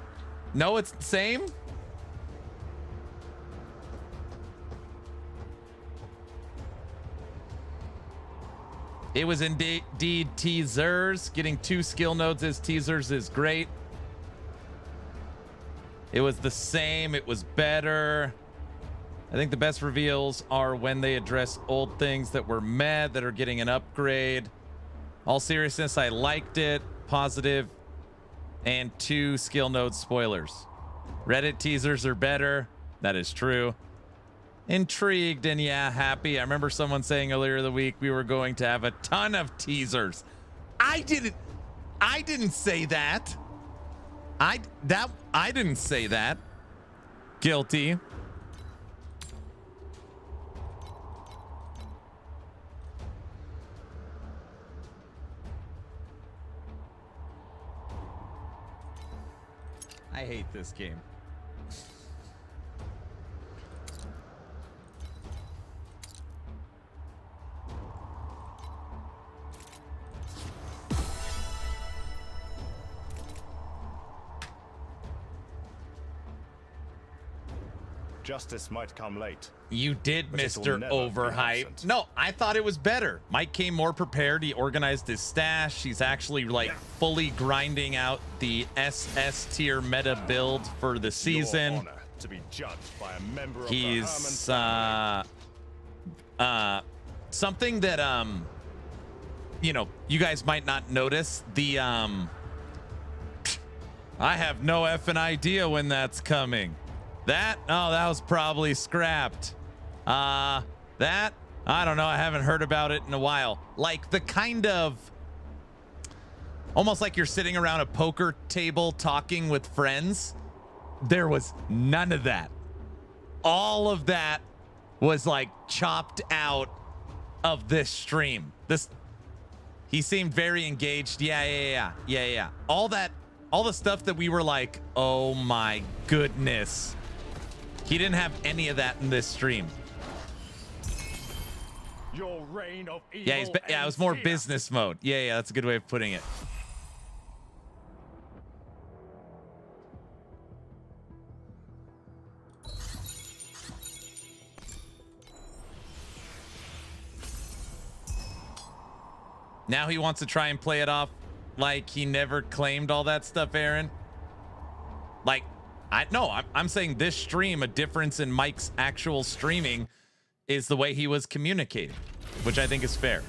it's the same. It was indeed teasers. Getting 2 skill nodes as teasers is great. It was the same. It was better. I think the best reveals are when they address old things that were meh that are getting an upgrade. All seriousness, I liked it. Positive. And 2 skill node spoilers. Reddit teasers are better. That is true. Intrigued and yeah, happy. I remember someone saying earlier in the week we were going to have a ton of teasers. I didn't say that. I didn't say that. Guilty. I hate this game. Justice might come late. You did, but it'll Mr. never be Overhype. absent. No, I thought it was better. Mike came more prepared. He organized his stash. He's actually like fully grinding out the SS tier meta build for the season. Your honor to be judged by a member of He's something that you guys might not notice. The I have no effing idea when that's coming. That was probably scrapped. That I don't know. I haven't heard about it in a while. Like the kind of almost like you're sitting around a poker table talking with friends. There was none of that. All of that was like chopped out of this stream. He seemed very engaged. Yeah. All the stuff that we were like, oh my goodness. He didn't have any of that in this stream. Your reign of evil Yeah, it was more business mode. Yeah, that's a good way of putting it. Now he wants to try and play it off like he never claimed all that stuff, Aaron. Like, I'm saying this stream, a difference in Mike's actual streaming is the way he was communicating, which I think is fair.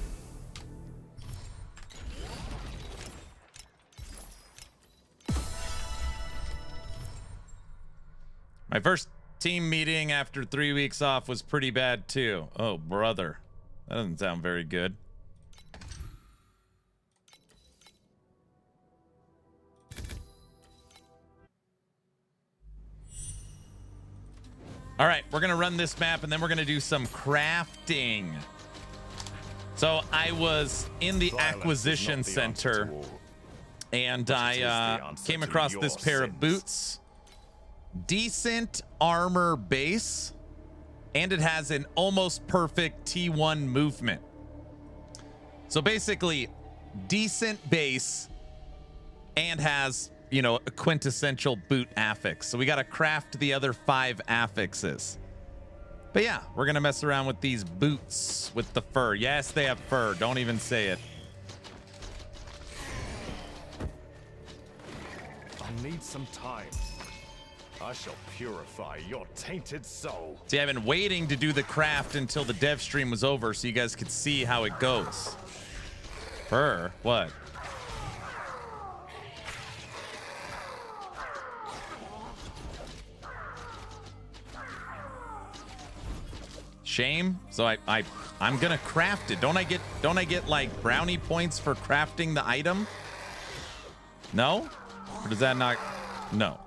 My first team meeting after 3 weeks off was pretty bad too. Oh, brother. That doesn't sound very good. All right, we're going to run this map and then we're going to do some crafting. So I was in the acquisition center and I came across this pair of boots. Decent armor base, and it has an almost perfect T1 movement. So basically, decent base and has, a quintessential boot affix. So we got to craft the other 5 affixes. But yeah, we're going to mess around with these boots with the fur. Yes, they have fur. Don't even say it. I'll need some time. I shall purify your tainted soul. See, I've been waiting to do the craft until the dev stream was over so you guys could see how it goes. Fur? What? Shame. So I'm gonna craft it. Don't I get like brownie points for crafting the item? No? Or does that not? No.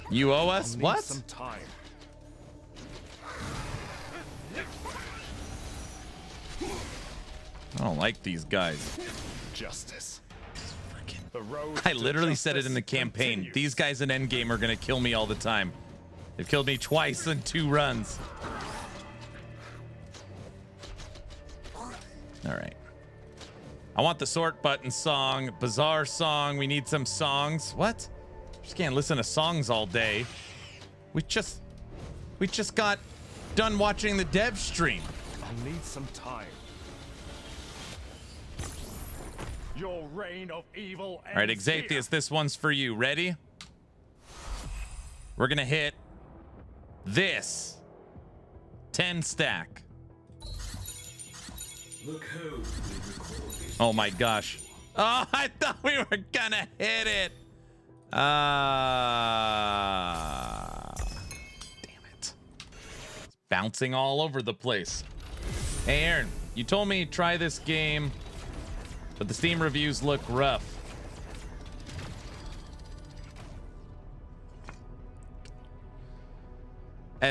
You owe us what? Some time. I don't like these guys. Justice. I literally said it in the campaign. Continues. These guys in Endgame are going to kill me all the time. They've killed me twice in 2 runs. All right. I want the sort button song, bizarre song. We need some songs. What? Just can't listen to songs all day. We just got done watching the dev stream. I'll need some time. Your reign of evil. All right, Xathius, this one's for you. Ready? We're gonna hit this 10 stack. Oh my gosh. Oh, I thought we were gonna hit it. Damn it. It's bouncing all over the place. Hey, Aaron, you told me try this game, but the Steam reviews look rough.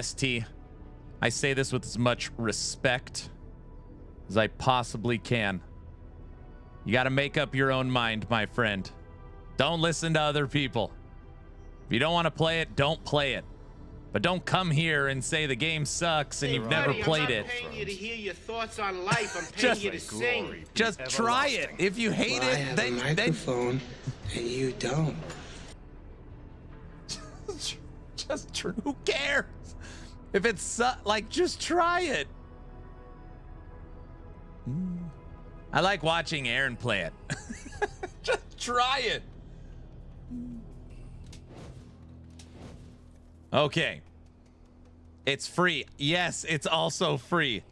ST, I say this with as much respect as I possibly can. You got to make up your own mind, my friend. Don't listen to other people. If you don't want to play it, don't play it. But don't come here and say the game sucks and you've never played it. I'm not paying you to hear your thoughts on life. I'm paying you to sing. Just try it. If you hate I it, have then a microphone and you don't. Who cares? If it's like, just try it. I like watching Aaron play it. Just try it. Okay. It's free. Yes, it's also free.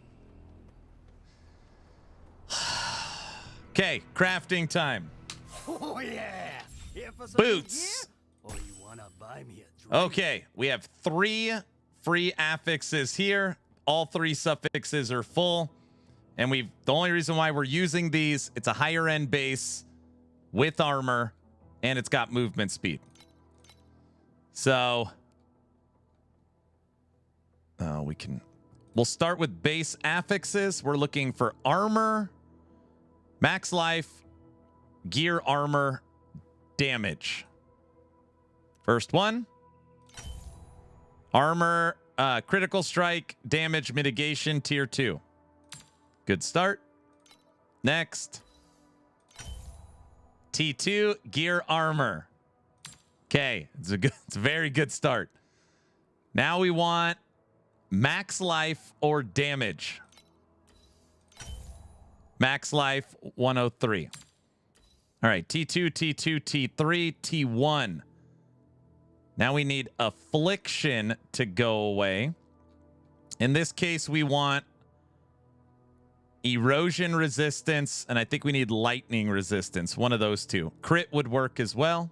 Okay, crafting time. Oh yeah. Boots. Or you wanna buy me a drink? Okay, we have 3 free affixes here. All 3 suffixes are full. And the only reason why we're using these, it's a higher end base with armor, and it's got movement speed. So we'll start with base affixes. We're looking for armor, max life, gear, armor, damage. First one. Armor, critical strike, damage mitigation, tier 2. Good start. Next. T2, gear, armor. Okay, it's a very good start. Now we want max life or damage. Max life 103. All right, T2, T2, T3, T1. Now we need affliction to go away. In this case, we want erosion resistance, and I think we need lightning resistance. One of those two. Crit would work as well.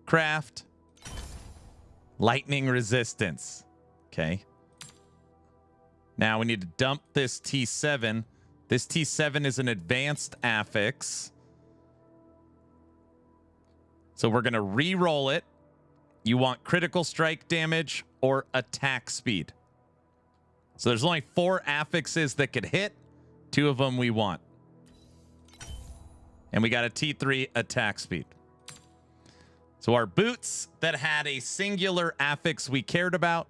Craft. Lightning resistance. Okay. Now we need to dump this T7. This T7 is an advanced affix. So we're going to re-roll it. You want critical strike damage or attack speed. So there's only 4 affixes that could hit. 2 of them we want. And we got a T3 attack speed. So our boots that had a singular affix we cared about,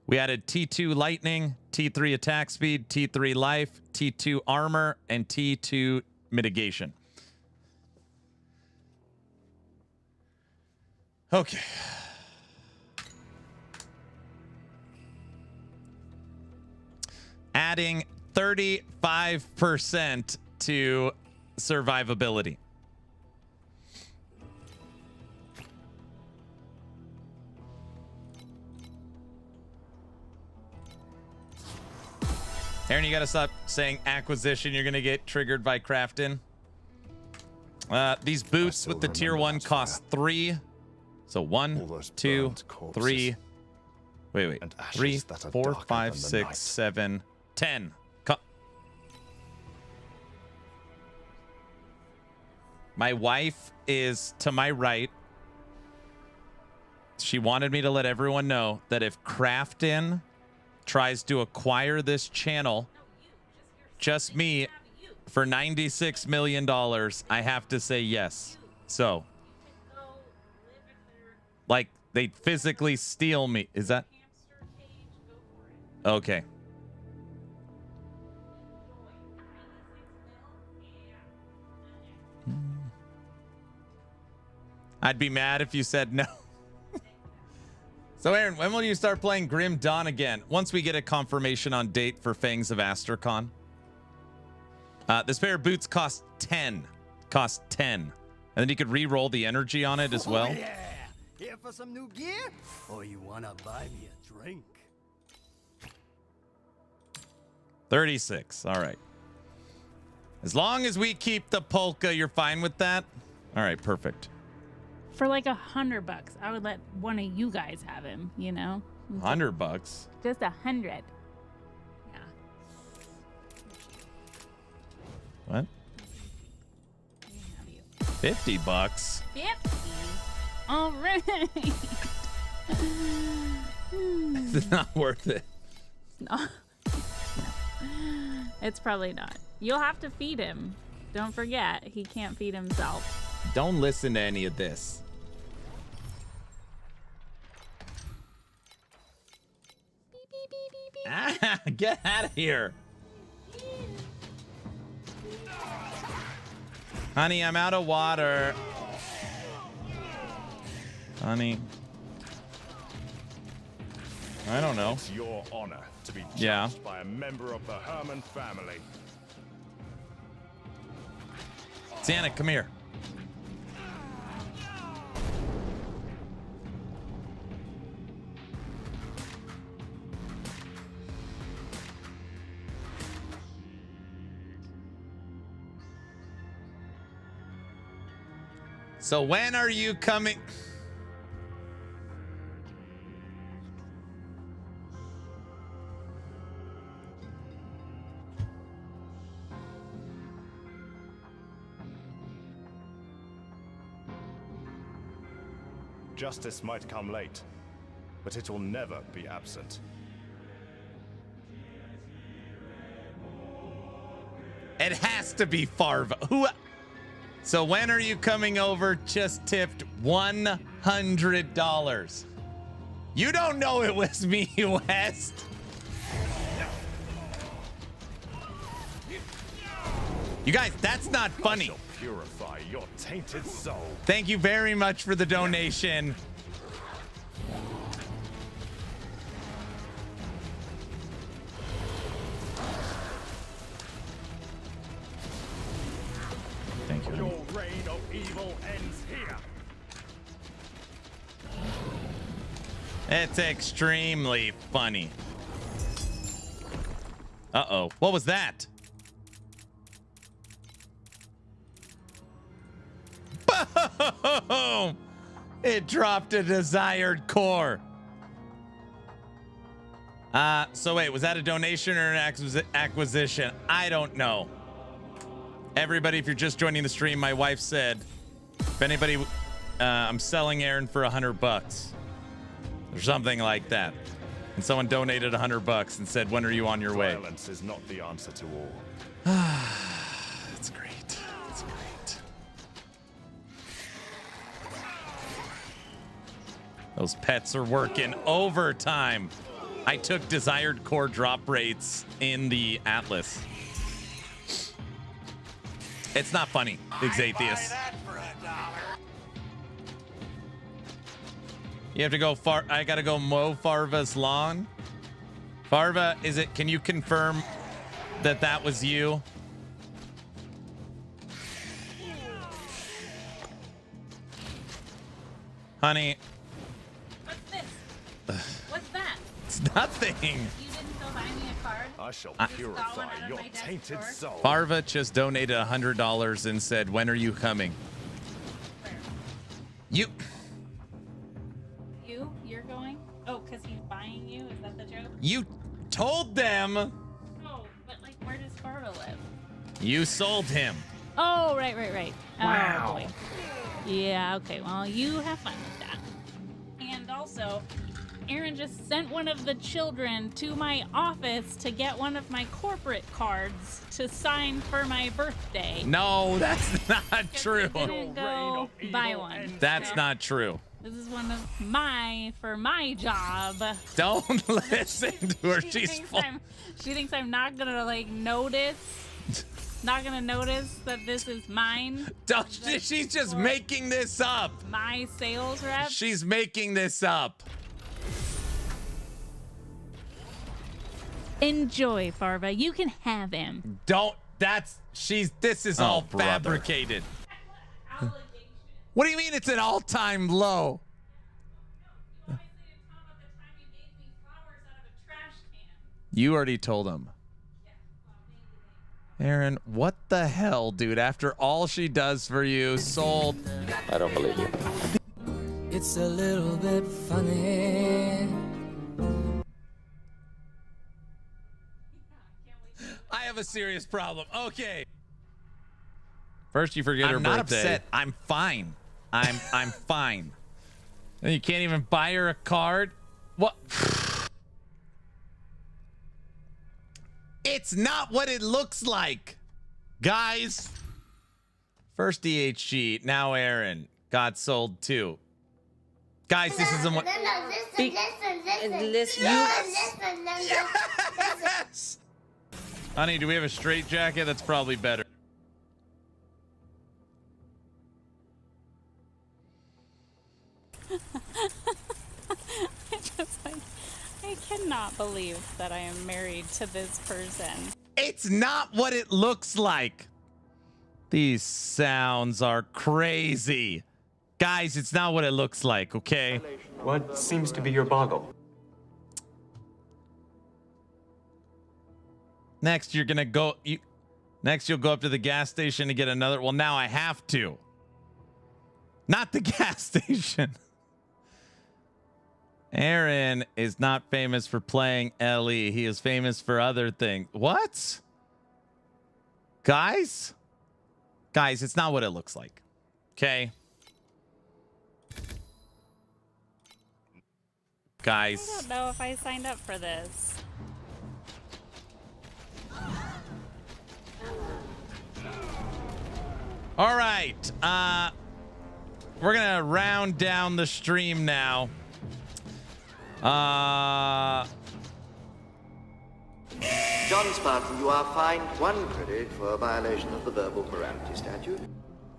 we added T2 lightning, T3 attack speed, T3 life, T2 armor, and T2 mitigation. Okay. Adding 35% to survivability. Aaron, you gotta stop saying acquisition. You're gonna get triggered by crafting. These boots with the tier 1 cost 3. So 1, 2, 3, Wait. And ashes 3, that are 4, darker 5, than the 6, night. 7, 10. My wife is to my right. She wanted me to let everyone know that if Crafton tries to acquire this channel, just me, for $96 million, I have to say yes. So, like, they physically steal me. Is that? Okay. I'd be mad if you said no. So, Aaron, when will you start playing Grim Dawn again? Once we get a confirmation on date for Fangs of Astrakan. This pair of boots cost 10. Cost 10. And then you could re-roll the energy on it as well. Oh, yeah. Here for some new gear? Or you wanna buy me a drink? 36. All right. As long as we keep the polka, you're fine with that? All right, perfect. For like $100, I would let one of you guys have him, you know? $100? Just 100. Yeah. What? $50? 50. All right. It's not worth it. No. It's probably not. You'll have to feed him. Don't forget, he can't feed himself. Don't listen to any of this. Ah, get out of here. Honey, I'm out of water. Honey. I don't know. It's your honor to be judged by a member of the Herman family. Santa, come here. So when are you coming? Justice might come late, but it will never be absent. It has to be Farva. Who? So when are you coming over? Just tipped $100. You don't know it was me, West. You guys, that's not funny. Purify your tainted soul. Thank you very much for the donation. Thank you. Your reign of evil ends here. It's extremely funny. Uh-oh. What was that? Boom! It dropped a desired core. So wait, was that a donation or an acquisition? I don't know. Everybody, if you're just joining the stream, my wife said, if anybody, I'm selling Aaron for $100 or something like that. And someone donated $100 and said, when are you on your way? Violence is not the answer to all. That's great. That's great. Those pets are working overtime. I took desired core drop rates in the Atlas. It's not funny, Xathius. You have to go far. I gotta go mow Farva's lawn. Farva, is it? Can you confirm that that was you? Honey. What's this? What's that? It's nothing. You didn't still buy me a card? I shall purify your tainted soul. Farva just donated $100 and said, when are you coming? Where? You. You? you? You're going? Oh, because he's buying you? Is that the joke? You told them. Oh, but like, where does Farva live? You sold him. Oh, right. Wow. Oh, boy. Yeah, okay. Well, you have fun with that. And also, Aaron just sent one of the children to my office to get one of my corporate cards to sign for my birthday. No, that's not true. I didn't go buy one. That's So, not true. This is one of for my job. Don't listen to her. She's full. She thinks I'm not gonna like notice. Not gonna notice that this is mine. She's just making this up. My sales rep. She's making this up. Enjoy, Farva. You can have him. This is all fabricated. What do you mean it's an all-time low? You already told him. Aaron, what the hell, dude? After all she does for you, sold. I don't believe you. It's a little bit funny. I have a serious problem. Okay. First, you forget her I'm birthday. not upset. I'm fine. I'm fine. And you can't even buy her a card. What? It's not what it looks like, guys. First DHG, now Aaron got sold too. Guys, this isn't what. Listen. Yes. Honey, do we have a straight jacket? That's probably better. I cannot believe that I am married to this person. It's not what it looks like. These sounds are crazy. Guys, it's not what it looks like, okay? What seems to be your boggle? Next, you're gonna go. Next, you'll go up to the gas station to get another. Well, now I have to. Not the gas station. Aaron is not famous for playing Ellie. He is famous for other things. What? Guys, it's not what it looks like. Okay. Guys. I don't know if I signed up for this. All right. We're gonna round down the stream now. John Spartan, you are fined 1 credit for a violation of the verbal morality statute.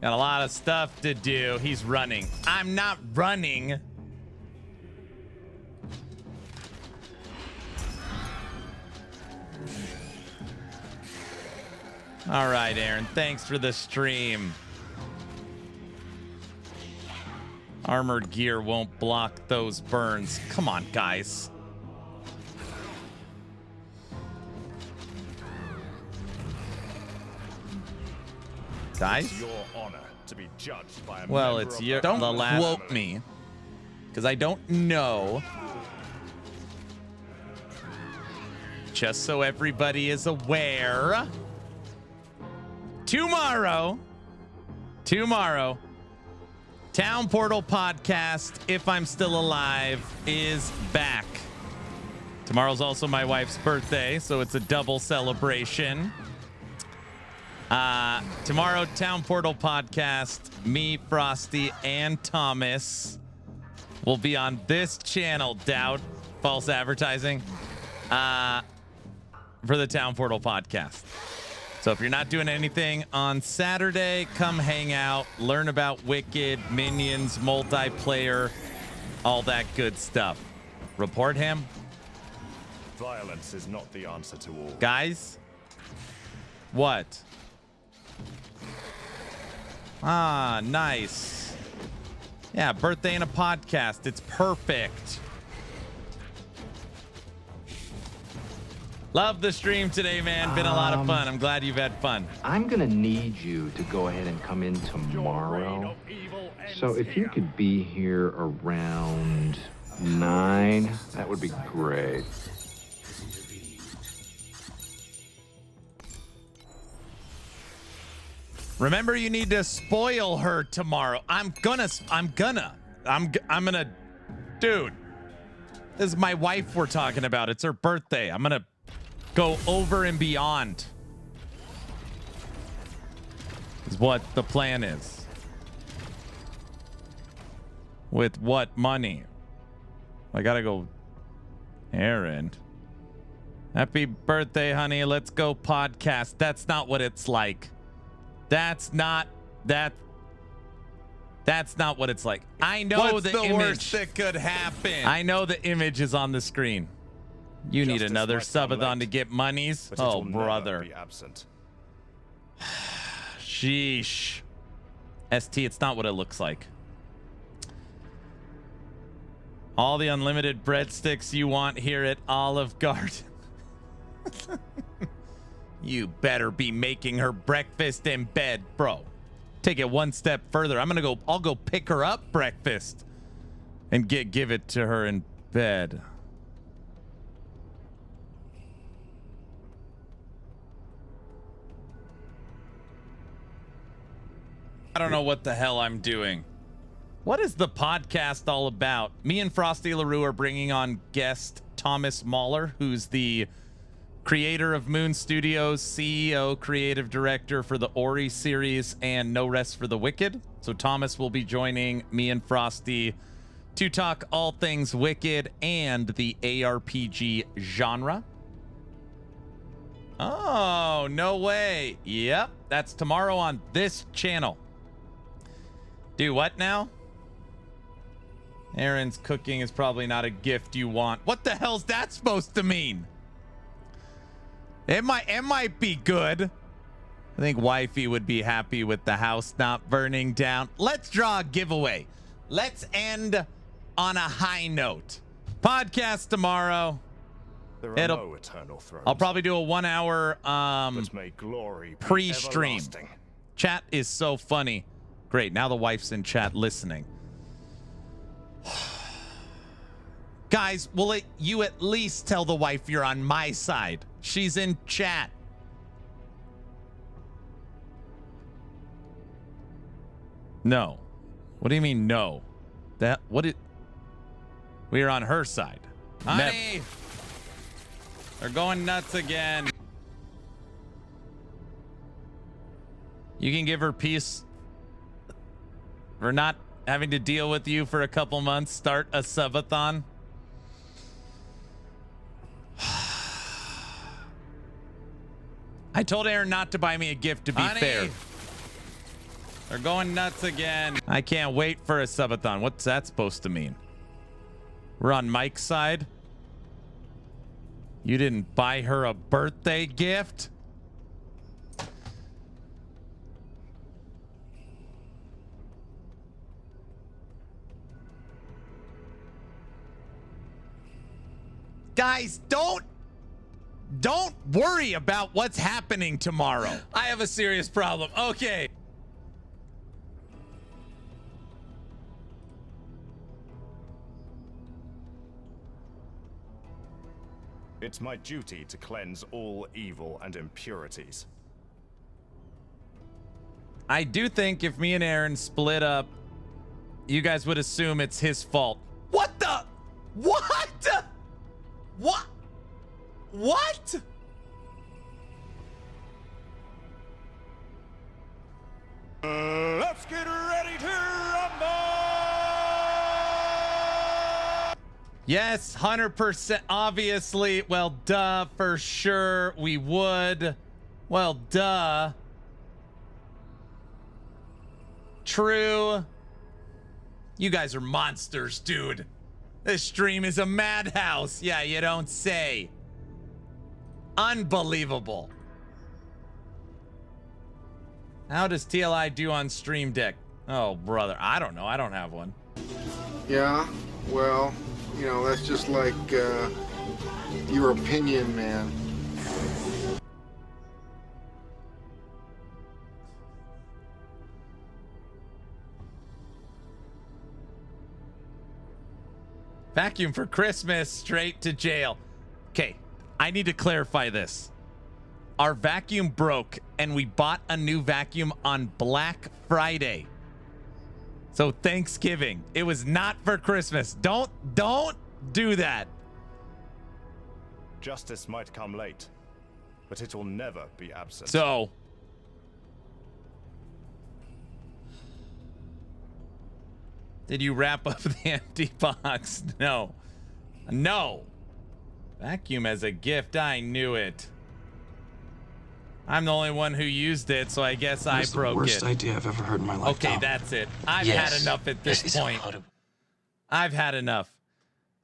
Got a lot of stuff to do. He's running. I'm not running. All right, Aaron. Thanks for the stream. Armored gear won't block those burns. Come on, guys. Guys? It's your honor to be judged by a Well, member it's of your. the Don't quote me, because I don't know. Just so everybody is aware. Tomorrow, Town Portal Podcast, If I'm Still Alive, is back. Tomorrow's also my wife's birthday, so it's a double celebration. Tomorrow, Town Portal Podcast, me, Frosty, and Thomas will be on this channel, Doubt, false advertising, for the Town Portal Podcast. So if you're not doing anything on Saturday, come hang out, learn about Wicked, Minions, multiplayer, all that good stuff. Report him. Violence is not the answer to all. Guys? What? Ah, nice. Yeah, birthday and a podcast. It's perfect. Love the stream today, man. Been a lot of fun. I'm glad you've had fun. I'm gonna need you to go ahead and come in tomorrow. So if you could be here around 9. That would be great. Remember, you need to spoil her tomorrow. I'm gonna, dude, this is my wife we're talking about. It's her birthday. I'm gonna go over and beyond is what the plan is. With what money? I gotta go. Aaron. Happy birthday, honey. Let's go podcast. That's not what it's like. That's not what it's like. I know What's the image. worst that could happen? I know the image is on the screen. You need another subathon to get monies. Oh, brother. Be absent. Sheesh. ST, it's not what it looks like. All the unlimited breadsticks you want here at Olive Garden. You better be making her breakfast in bed, bro. Take it one step further. I'll go pick her up breakfast and give it to her in bed. I don't know what the hell I'm doing. What is the podcast all about? Me and Frosty LaRue are bringing on guest Thomas Mahler, who's the creator of Moon Studios, CEO, creative director for the Ori series and No Rest for the Wicked. So Thomas will be joining me and Frosty to talk all things Wicked and the ARPG genre. Oh, no way. Yep, that's tomorrow on this channel. Do what now? Aaron's cooking is probably not a gift you want. What the hell's that supposed to mean? It might be good. I think wifey would be happy with the house not burning down. Let's draw a giveaway. Let's end on a high note. Podcast tomorrow. There are no eternal thrones. I'll probably do a 1 hour but may glory be pre-stream. everlasting. Chat is so funny. Great. Now the wife's in chat listening. Guys, will you at least tell the wife you're on my side? She's in chat. No. What do you mean no? We're on her side. Honey, they're going nuts again. You can give her peace for not having to deal with you for a couple months. Start a subathon. I told Aaron not to buy me a gift, to be fair. They're going nuts again. I can't wait for a subathon. What's that supposed to mean? We're on Mike's side. You didn't buy her a birthday gift? Guys, don't worry about what's happening tomorrow. I have a serious problem. Okay. It's my duty to cleanse all evil and impurities. I do think if me and Aaron split up, you guys would assume it's his fault. What the? What? What? What? Let's get ready to rumble! Yes, 100%. Obviously. Well, duh, for sure we would. Well, duh. True. You guys are monsters, dude. This stream is a madhouse. Yeah, you don't say. Unbelievable. How does TLI do on Stream Deck? Oh, brother. I don't know. I don't have one. Yeah, well, you know, that's just like your opinion, man. Vacuum for Christmas, straight to jail. Okay, I need to clarify this. Our vacuum broke and we bought a new vacuum on Black Friday. So Thanksgiving. It was not for Christmas. Don't do that. Justice might come late, but it will never be absent. So did you wrap up the empty box? No. No. Vacuum as a gift. I knew it. I'm the only one who used it, so I guess I broke it. Worst idea I've ever heard in my life. Okay, that's it. I've had enough at this point. I've had enough.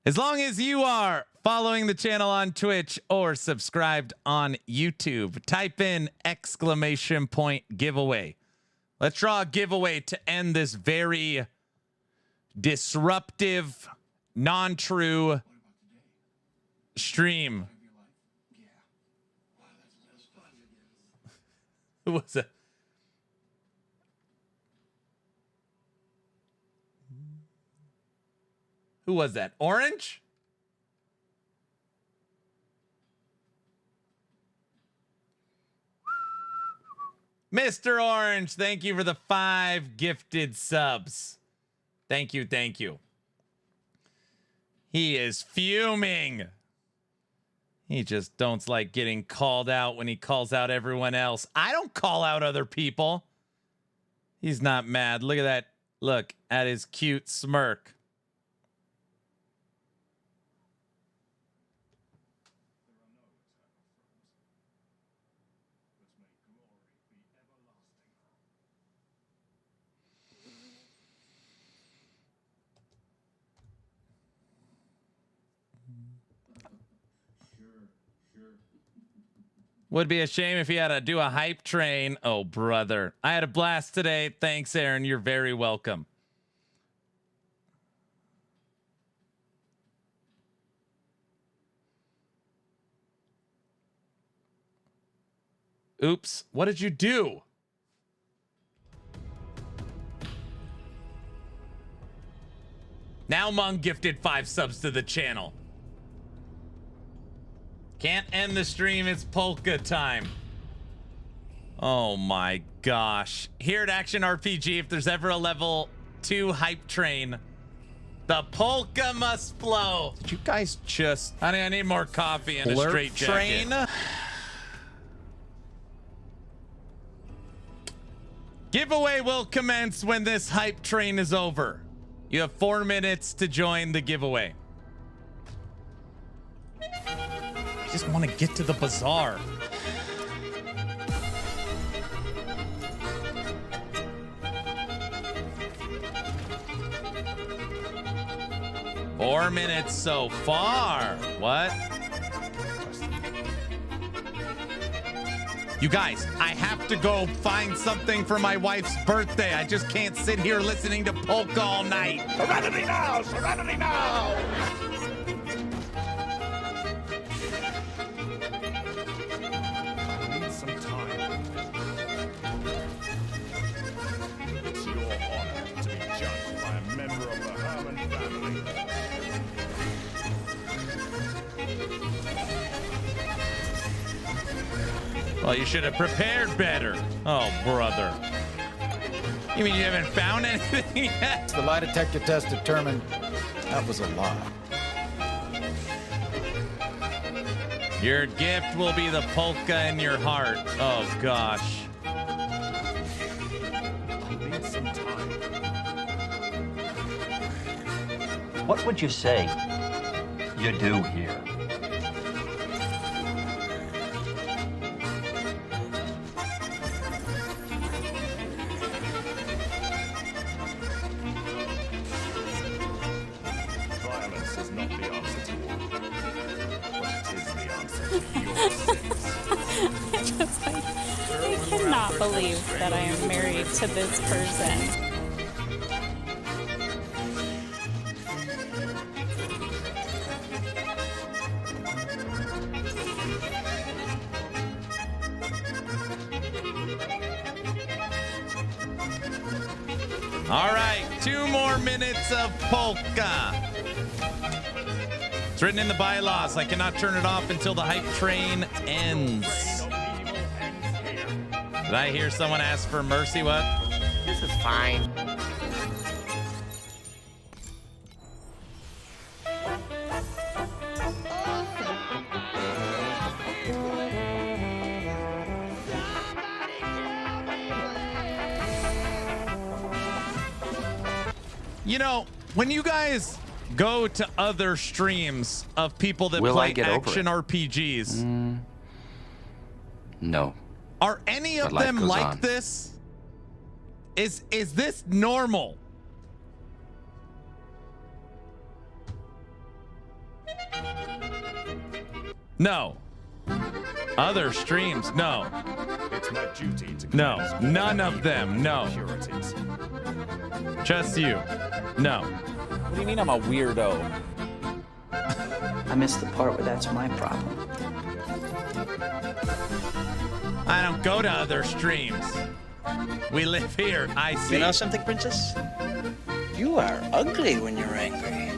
As long as you are following the channel on Twitch or subscribed on YouTube, type in !giveaway. Let's draw a giveaway to end this very disruptive, non-true stream. Who was it? Who was that? Orange? Mr. Orange, thank you for the 5 gifted subs. Thank you, thank you. He is fuming. He just don't like getting called out when he calls out everyone else. I don't call out other people. He's not mad. Look at that. Look at his cute smirk. Would be a shame if he had to do a hype train. Oh, brother. I had a blast today. Thanks, Aaron. You're very welcome. Oops. What did you do? Now Mung gifted 5 subs to the channel. Can't end the stream. It's polka time. Oh my gosh. Here at Action RPG, if there's ever a level 2 hype train, the polka must flow. Did you guys just... Honey, I need more coffee and a straight jacket. Train. Giveaway will commence when this hype train is over. You have 4 minutes to join the giveaway. I just want to get to the bazaar. Four minutes so far. What? You guys, I have to go find something for my wife's birthday. I just can't sit here listening to polka all night. Serenity now! Serenity now! Well, you should have prepared better. Oh, brother. You mean you haven't found anything yet? The lie detector test determined that was a lie. Your gift will be the polka in your heart. Oh, gosh. Need some time. What would you say you do here? Violence is not the answer to war, but it is the answer to your sins. I cannot believe that I am married to this person. All right, 2 more minutes of polka. It's written in the bylaws. I cannot turn it off until the hype train ends. Did I hear someone ask for mercy? What? This is fine. You know, when you guys go to other streams of people that play action RPGs, No. are any of But life them goes like on. this? Is this normal? No. Other streams, no. It's my duty to No, cleanse all none of evil them, and no. impurities. Just you. No. What do you mean I'm a weirdo? I missed the part where that's my problem. I don't go to other streams. We live here. I see. You know something, Princess? You are ugly when you're angry.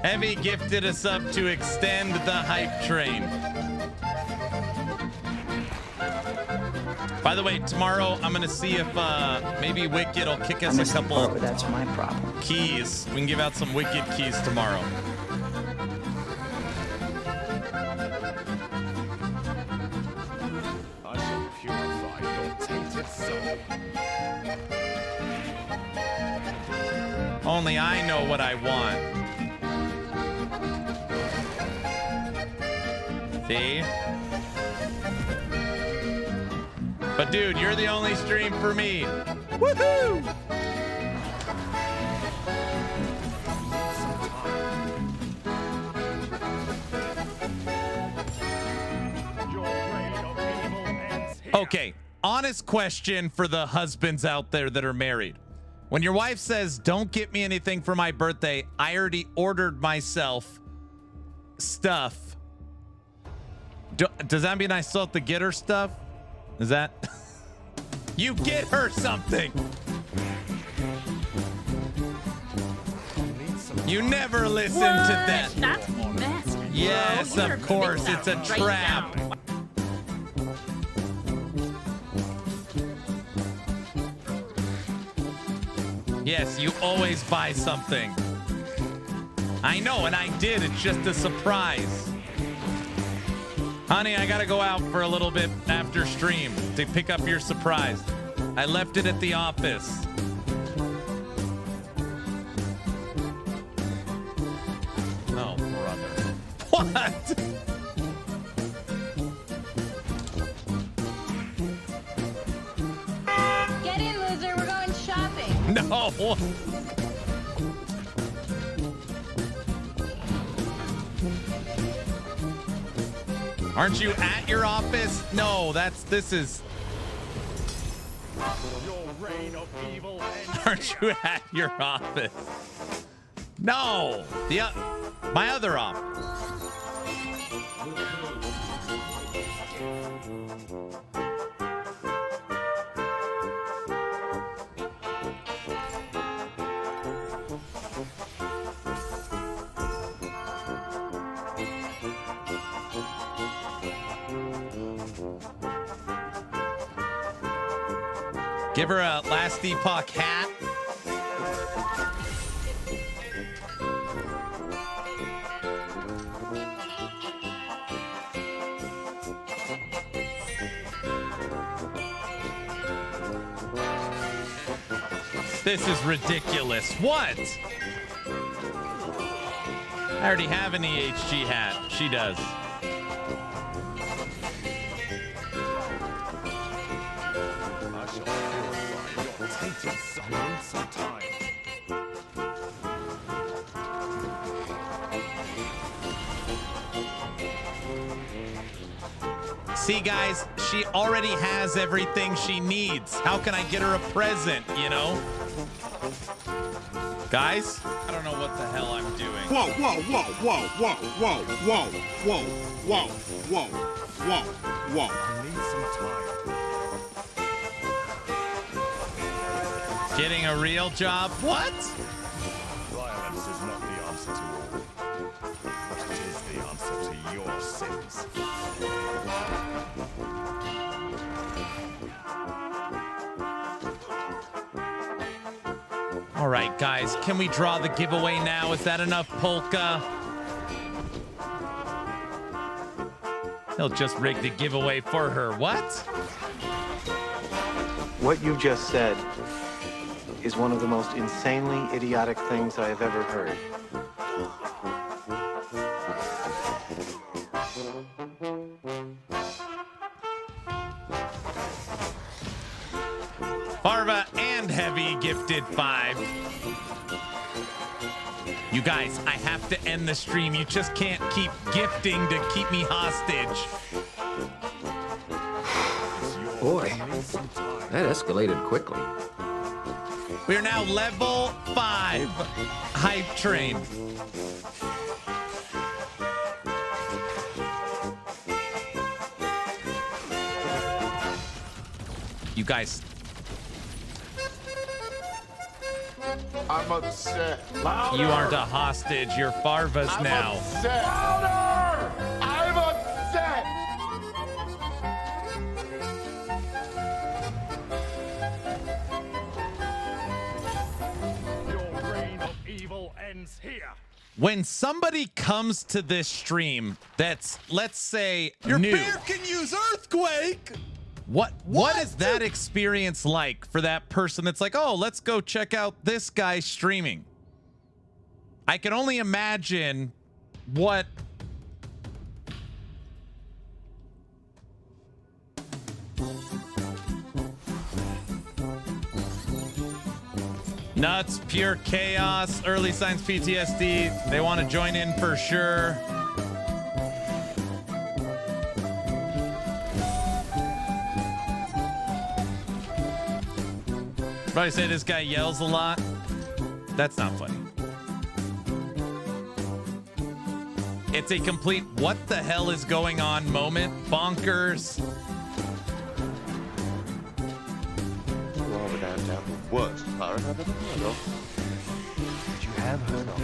Heavy gifted us up to extend the hype train. By the way, tomorrow I'm gonna see if maybe Wicked will kick us a couple part where that's my problem. keys. We can give out some Wicked keys tomorrow. I shall purify your tainted soul. Only I know what I want. See? But dude, you're the only stream for me. Woohoo! Okay, honest question for the husbands out there that are married. When your wife says, "Don't get me anything for my birthday, I already ordered myself stuff." Does that mean I still have to get her stuff? Is that? You get her something. You never listen to that. That's messed. Yes, Bro, of course. you're It's a right trap. now. Yes, you always buy something. I know, and I did. It's just a surprise. Honey, I gotta go out for a little bit after stream to pick up your surprise. I left it at the office. Oh, brother. What? Get in, loser. We're going shopping. No. Aren't you at your office? No, this is. Your reign of evil ends Aren't you at your office? No, my other office. Give her a Last Epoch hat. This is ridiculous. What? I already have an EHG hat. She does. I shall purify your tainted soul in some time. See, guys, she already has everything she needs. How can I get her a present, you know? Guys, I don't know what the hell I'm doing. Whoa, whoa, whoa, whoa, whoa, whoa, whoa, whoa, whoa, whoa, whoa, whoa. I need some time. Getting a real job? What? right, guys, can we draw the giveaway now? Is that enough, Polka? He'll just rig the giveaway for her. What? What you just said is one of the most insanely idiotic things I have ever heard. Farva and Heavy gifted 5. You guys, I have to end the stream. You just can't keep gifting to keep me hostage. Boy, that escalated quickly. We're now level 5. Hype train. You guys. I'm upset. You aren't a hostage. You're Farva's now. Upset. Louder! I'm upset. Your reign of evil ends here. When somebody comes to this stream that's, let's say, your new, bear can use earthquake. What is that experience like for that person that's like, oh, let's go check out this guy streaming? I can only imagine what nuts, pure chaos, early signs PTSD. They want to join in for sure. Probably say this guy yells a lot. That's not funny. It's a complete what the hell is going on moment. Bonkers. Well, without doubt, the worst pirate I've ever heard of. But you have heard of.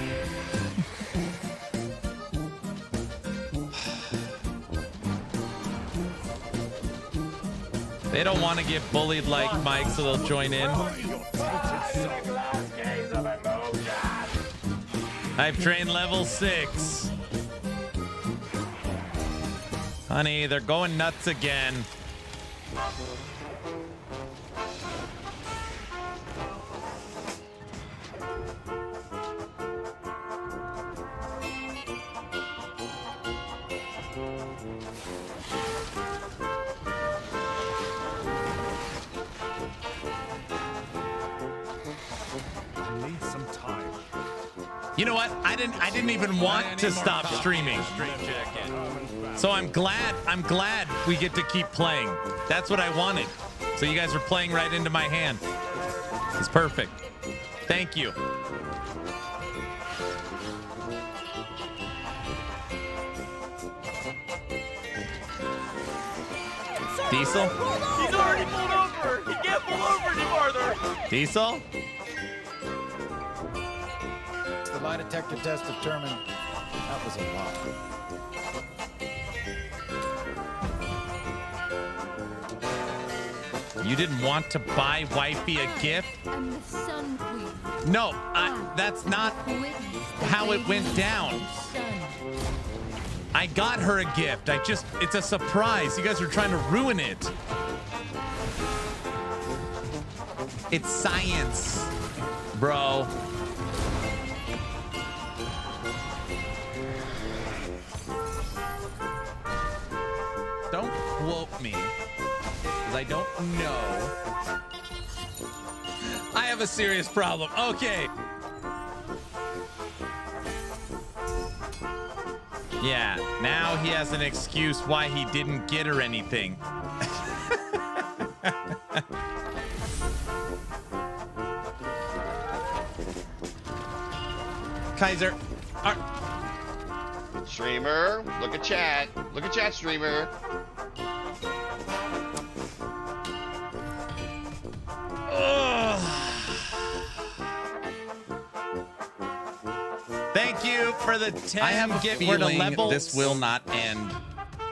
They don't want to get bullied like Mike, so they'll join in. Hype train level 6. Honey, they're going nuts again. You know what? I didn't even want to stop streaming. So I'm glad we get to keep playing. That's what I wanted. So you guys are playing right into my hand. It's perfect. Thank you. Diesel? He's already pulled over. He can't pull over any farther. Diesel? The lie detector test determined that was a lie. You didn't want to buy wifey a gift? I'm the Sun Queen. No, that's not how it went down. I got her a gift. It's a surprise. You guys are trying to ruin it. It's science, bro. Don't quote me, because I don't know. I have a serious problem. Okay. Yeah, now he has an excuse why he didn't get her anything. Kaiser. Streamer, look at chat. Look at chat, streamer. Thank you for the 10. I have a feeling this will not end.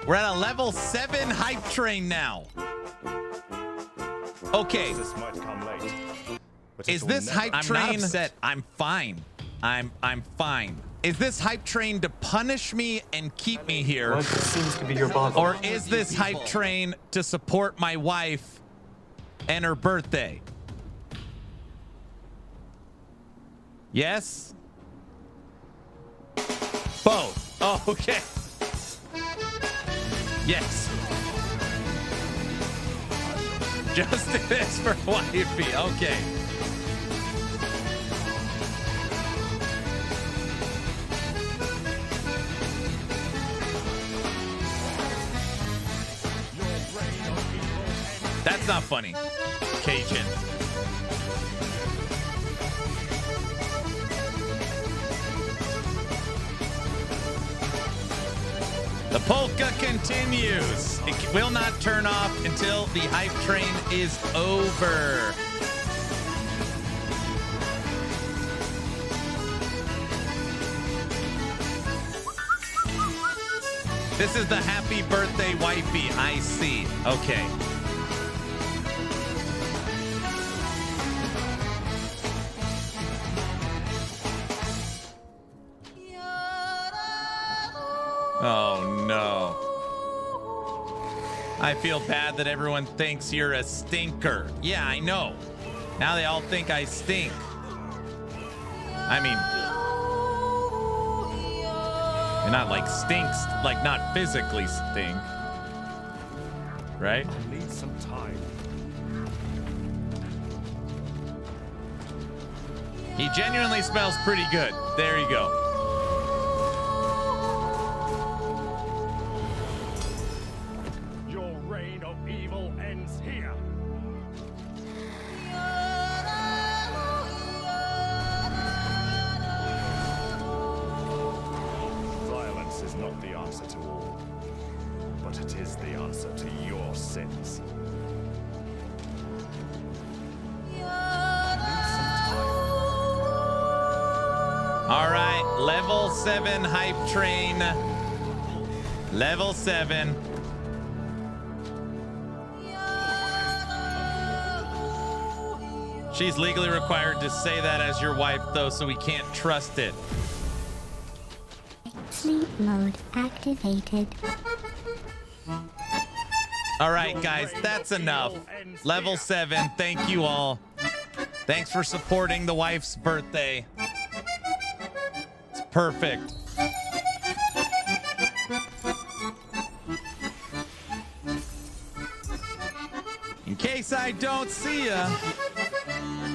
We're at a level 7 hype train now. Okay. This might come late, Is this hype train? I'm not upset. I'm fine. I'm fine. Is this hype train to punish me and keep me here? What seems to be your bother? Or is this hype train to support my wife and her birthday? Yes? Both. Oh, okay. Yes. Just this for wifey. Okay. That's not funny. Cajun. The polka continues. It will not turn off until the hype train is over. This is the happy birthday wifey. I see. Okay. Oh no. I feel bad that everyone thinks you're a stinker. Yeah, I know. Now they all think I stink. I mean, you're not like stinks, like not physically stink. Right? I need some time. He genuinely smells pretty good. There you go. All right, level 7 hype train. Level 7. She's legally required to say that as your wife, though, so we can't trust it. Sleep mode activated. All right, guys, that's enough. Level 7, thank you all. Thanks for supporting the wife's birthday. It's perfect. In case I don't see ya,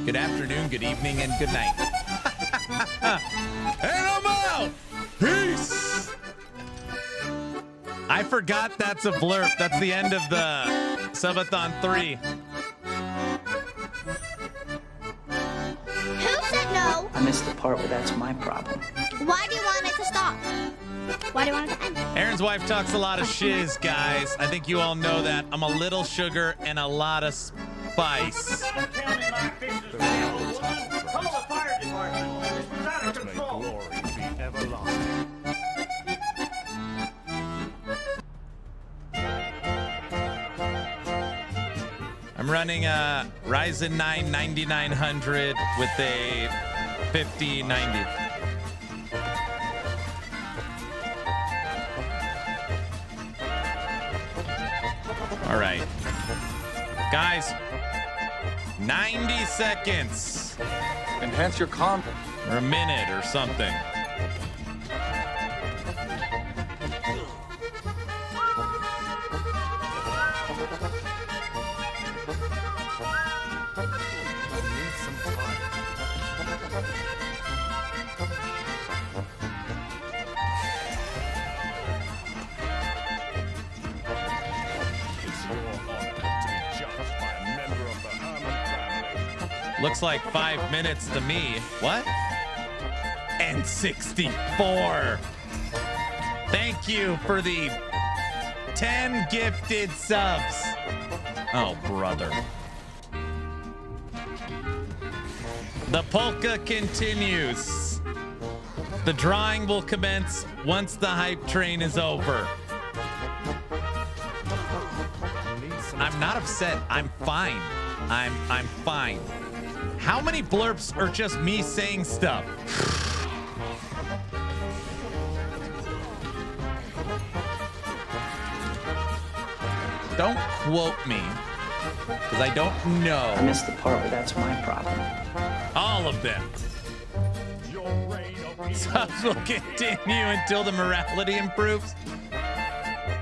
good afternoon, good evening, and good night. And I'm out. Peace. I forgot that's a blurb. That's the end of the Subathon 3. Who said no? I missed the part where that's my problem. Why do you want it to stop? Why do you want it to end? Aaron's wife talks a lot of shiz, guys. I think you all know that. I'm a little sugar and a lot of spice. I'm running a Ryzen 9 9900 with a 5090. All right. Guys, 90 seconds. Enhance your comp. Or a minute or something. Looks like 5 minutes to me. What? And 64. Thank you for the 10 gifted subs. Oh, brother. The polka continues. The drawing will commence once the hype train is over. I'm not upset. I'm fine. I'm fine. How many blurps are just me saying stuff? Don't quote me, because I don't know. I missed the part where that's my problem. All of them. Subs will continue until the morality improves.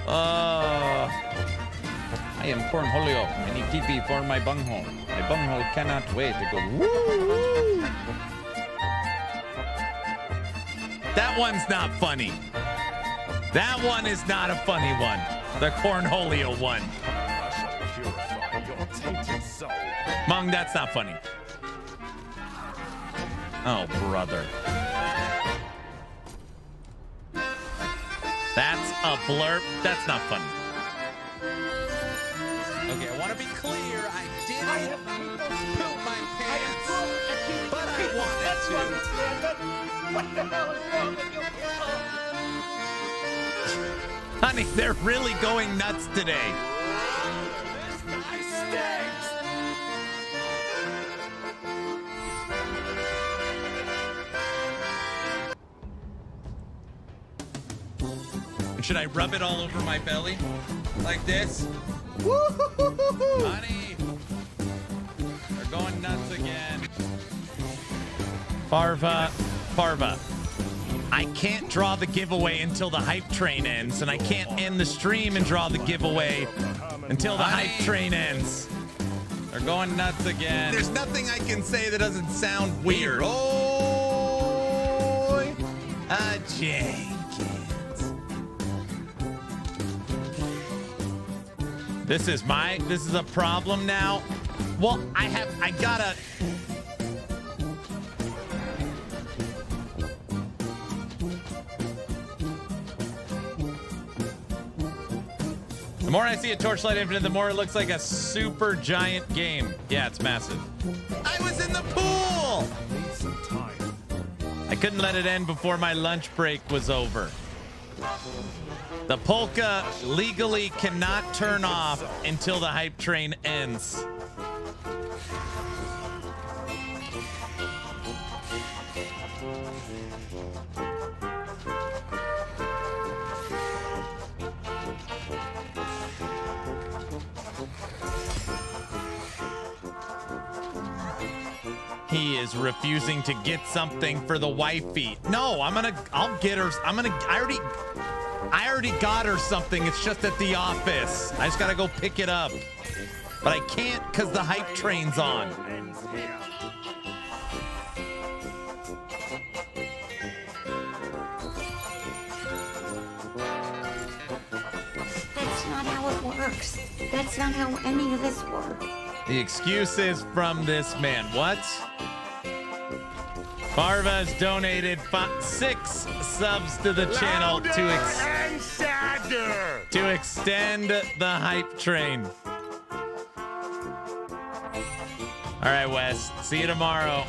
I am Cornholio. I need TP for my bunghole. My bunghole cannot wait to go woo. That one's not funny. That one is not a funny one. The Cornholio one. I shall purify your tainted soul. Mung, that's not funny. Oh, brother. That's a blurb. That's not funny. Okay, I want to be clear. I didn't poop my pants, but I wanted to. What the hell is wrong with you? Honey, they're really going nuts today. This guy stinks. Should I rub it all over my belly? Like this? Honey, they're going nuts again. Parva. I can't draw the giveaway until the hype train ends, and I can't end the stream and draw the giveaway until the hype train ends. They're going nuts again. There's nothing I can say that doesn't sound weird. Oh, Jenkins. This is a problem now. Well, I gotta. The more I see a Torchlight Infinite, the more it looks like a super giant game. Yeah, it's massive. I was in the pool! I couldn't let it end before my lunch break was over. The polka legally cannot turn off until the hype train ends. He is refusing to get something for the wifey. No, I'll get her. I already got her something. It's just at the office. I just gotta go pick it up. But I can't because the hype train's on. That's not how it works. That's not how any of this works. The excuse is from this man. What? Parva has donated 6 subs to the channel to extend the hype train. All right, Wes. See you tomorrow.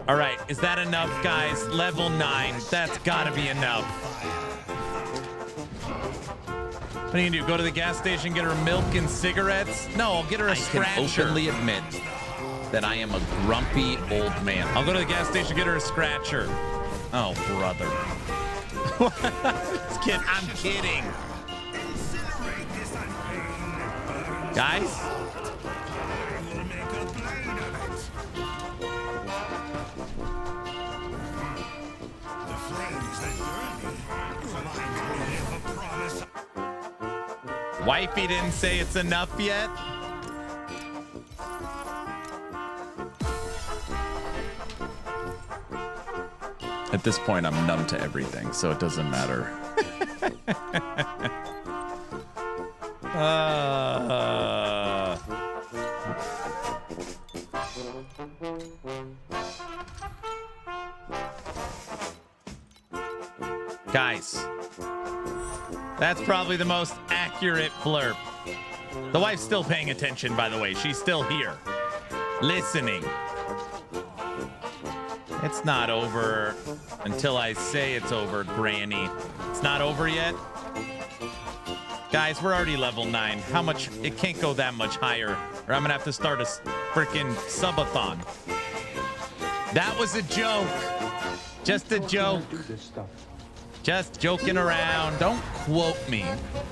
All right. Is that enough, guys? Level 9. That's got to be enough. What are you gonna do? Go to the gas station, get her milk and cigarettes? No, I'll get her a scratcher. I can openly admit that I am a grumpy old man. I'll go to the gas station, get her a scratcher. Oh, brother. I'm kidding. Guys? Wifey didn't say it's enough yet. At this point, I'm numb to everything, so it doesn't matter. Guys, that's probably the most accurate blurb. The wife's still paying attention, by the way. She's still here, listening. It's not over until I say it's over, Granny. It's not over yet. Guys, we're already level 9. How much? It can't go that much higher, or I'm gonna have to start freaking subathon. That was a joke. Just a joke. Just joking around. Don't quote me,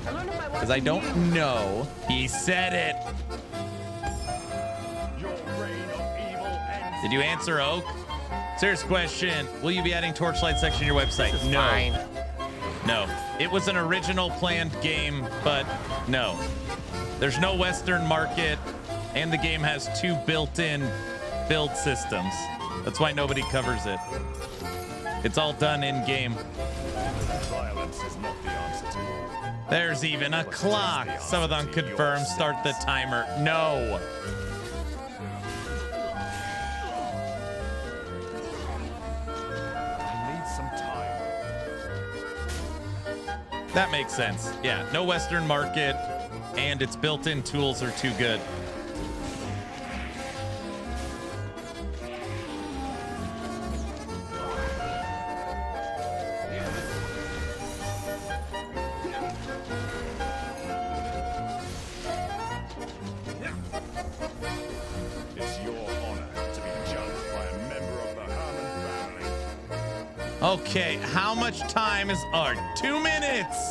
because I don't know. He said it. Did you answer, Oak? Serious question. Will you be adding Torchlight section to your website? No. Fine. No. It was an original planned game, but no. There's no Western market, and the game has 2 built-in build systems. That's why nobody covers it. It's all done in-game. Violence is not the answer to all. There's even a clock. Subathon confirmed. Start the timer. No. That makes sense. Yeah, no Western market, and its built-in tools are too good. It's your honor to be judged by a member of the Herman family. Okay, how much time is our 2 minutes?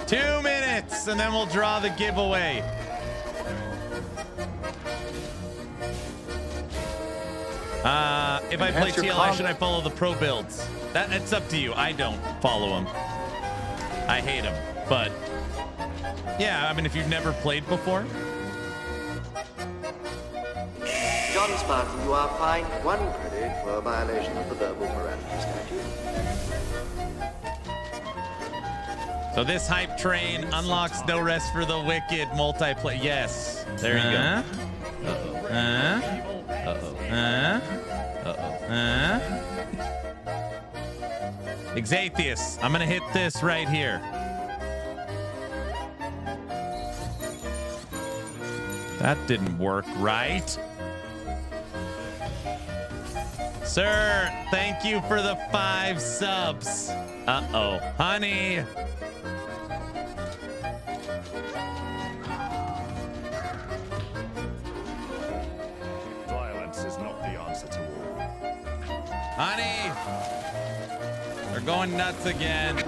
2 minutes, and then we'll draw the giveaway. If I play TLI, should I follow the pro builds? It's up to you. I don't follow them. I hate them, but yeah, I mean, if you've never played before. John Spartan, you are fined 1 credit for a violation of the verbal morality statute. So this hype train unlocks No Rest for the Wicked multiplayer. Yes, there you go. Exathius, I'm gonna hit this right here. That didn't work right. Sir, thank you for the 5 subs. Uh-oh, honey. Violence is not the answer to all. Honey, they're going nuts again.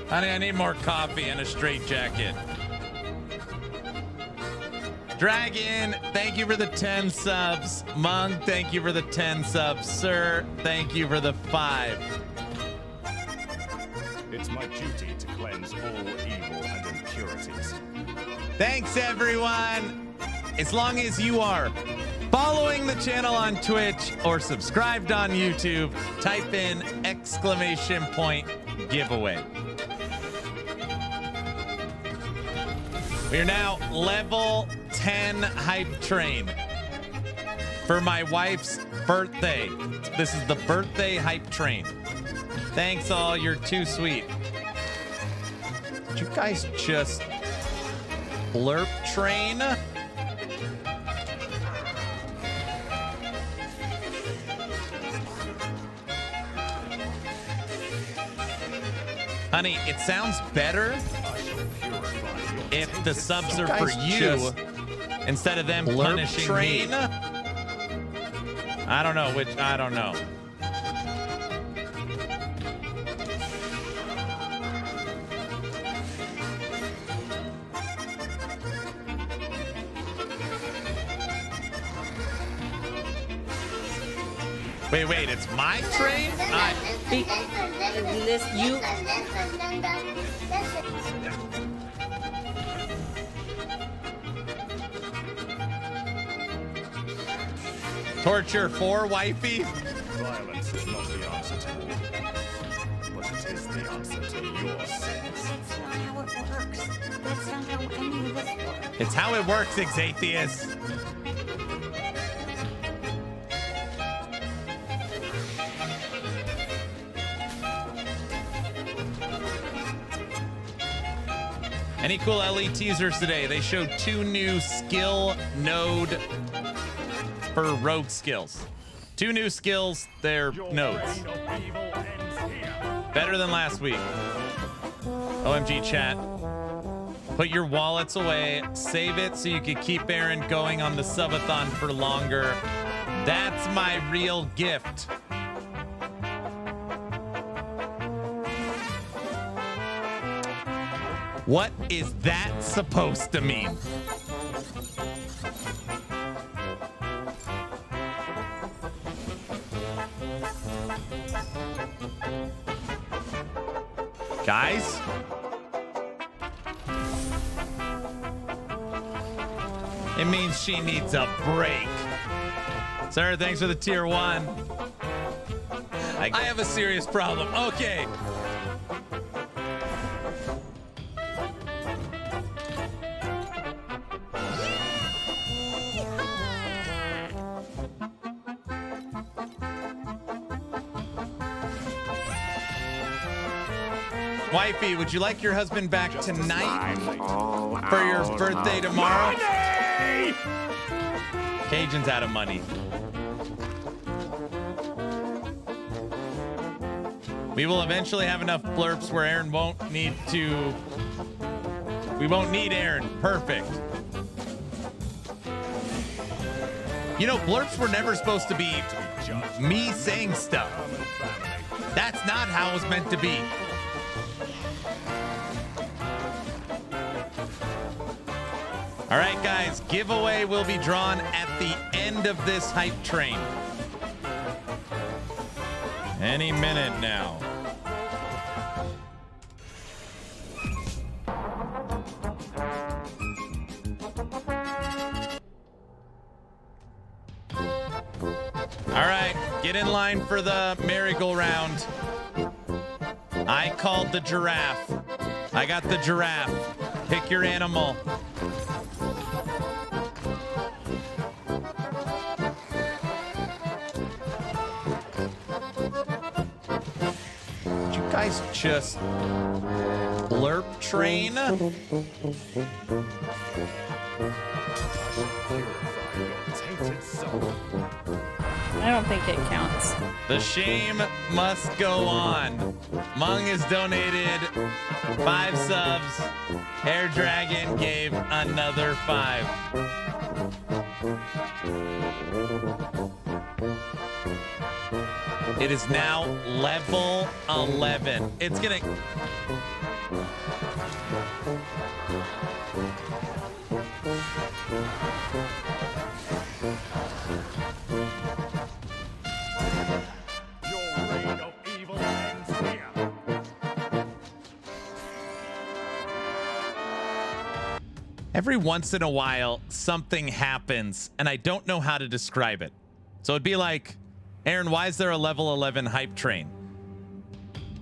Honey, I need more coffee and a straight jacket. Dragon, thank you for the 10 subs. Monk, thank you for the 10 subs. Sir, thank you for the 5. It's my duty to cleanse all evil and impurities. Thanks, everyone. As long as you are following the channel on Twitch or subscribed on YouTube, type in !giveaway. We are now level 10 hype train for my wife's birthday. This is the birthday hype train. Thanks all, you're too sweet. Did you guys just blurp train? Honey, it sounds better if the subs are for you instead of them punishing me. I don't know which. I don't know. Wait, it's my train? You. Torture 4, wifey? Violence is not the answer to all, but it is the answer to your sins. That's not how it works. That's not how any of this works. It's how it works, Exathius. Any cool LE teasers today? They showed 2 new skill node for rogue skills. 2 new skills, they're nodes. Better than last week. OMG chat. Put your wallets away. Save it so you can keep Aaron going on the subathon for longer. That's my real gift. What is that supposed to mean? Guys? It means she needs a break. Sir, thanks for the tier 1. I have a serious problem. Okay. Wifey, would you like your husband back tonight for your birthday tomorrow? Money! Cajun's out of money. We will eventually have enough blurps where Aaron won't need to... We won't need Aaron. Perfect. You know, blurps were never supposed to be me saying stuff. That's not how it was meant to be. All right, guys, giveaway will be drawn at the end of this hype train. Any minute now. All right, get in line for the merry-go-round. I called the giraffe. I got the giraffe. Pick your animal. Guys, just blurp train. I don't think it counts. The shame must go on. Mung has donated 5 subs. Air Dragon gave another 5. It is now level 11. It's gonna... Your reign of evil ends here. Every once in a while, something happens, and I don't know how to describe it. So it'd be like... Aaron, why is there a level 11 hype train?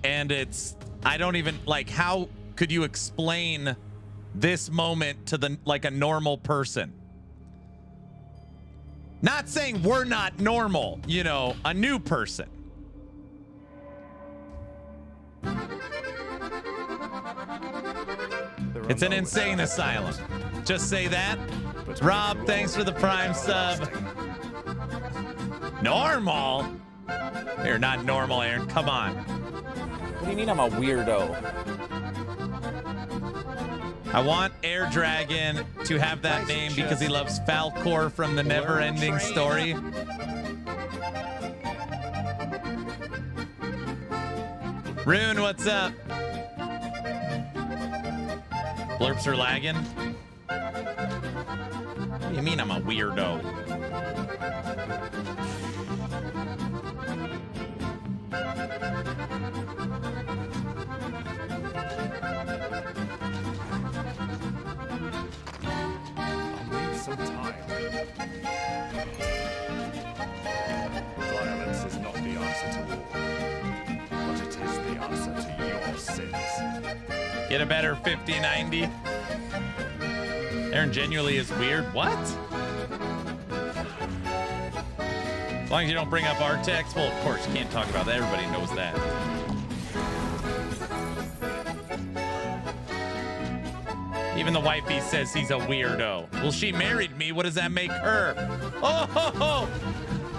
And it's, I don't even, like, how could you explain this moment to the, like, a normal person? Not saying we're not normal, you know, a new person. It's an insane asylum. Just say that. Rob, thanks for the Prime sub. Normal? You're not normal, Aaron. Come on. What do you mean I'm a weirdo? I want Air Dragon to have that name because he loves Falcor from the Never-Ending Story. Rune, what's up? Blurps are lagging. What do you mean I'm a weirdo? Some time. Violence is not the answer to war, but it is the answer to your sins. Get a better 50-90. Aaron genuinely is weird. What? As long as you don't bring up Artex. Well, of course, you can't talk about that. Everybody knows that. Even the wifey says he's a weirdo. Well, she married me. What does that make her? Oh, ho, ho.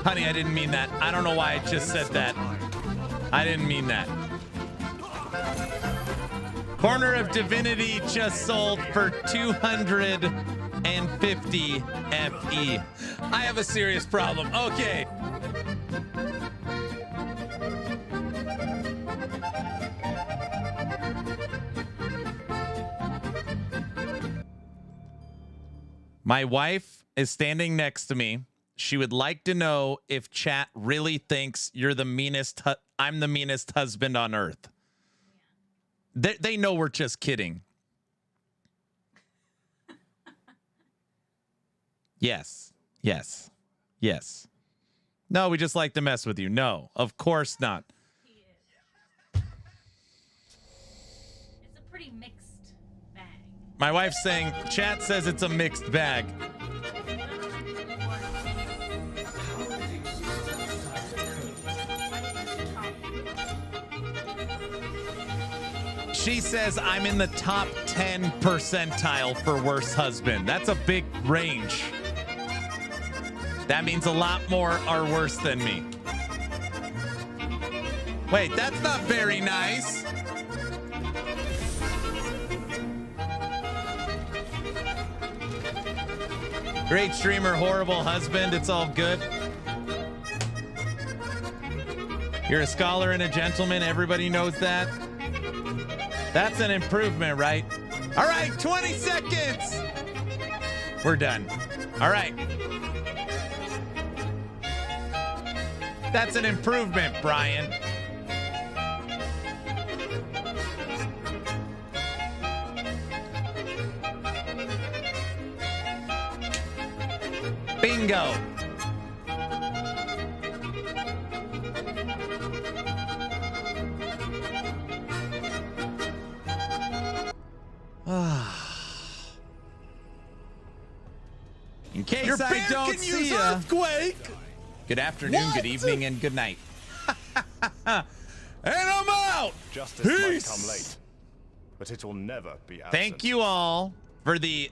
Honey, I didn't mean that. I don't know why I just said that. I didn't mean that. Corner of Divinity just sold for 250 FE. I have a serious problem. Okay. My wife is standing next to me. She would like to know if chat really thinks you're the meanest. I'm the meanest husband on earth. They know we're just kidding. Yes. Yes. Yes. No, we just like to mess with you. No, of course not. It's a pretty mixed bag. My wife's saying, chat says it's a mixed bag. She says I'm in the top 10 percentile for worst husband. That's a big range. That means a lot more are worse than me. Wait, that's not very nice. Great streamer, horrible husband. It's all good. You're a scholar and a gentleman. Everybody knows that. That's an improvement, right? All right, 20 seconds. We're done. All right. That's an improvement, Brian. Bingo. In case Your I bear don't can see use ya. earthquake. Good afternoon, good evening, and good night. And I'm out. Justice might come late, but it will never be absent. Thank you all for the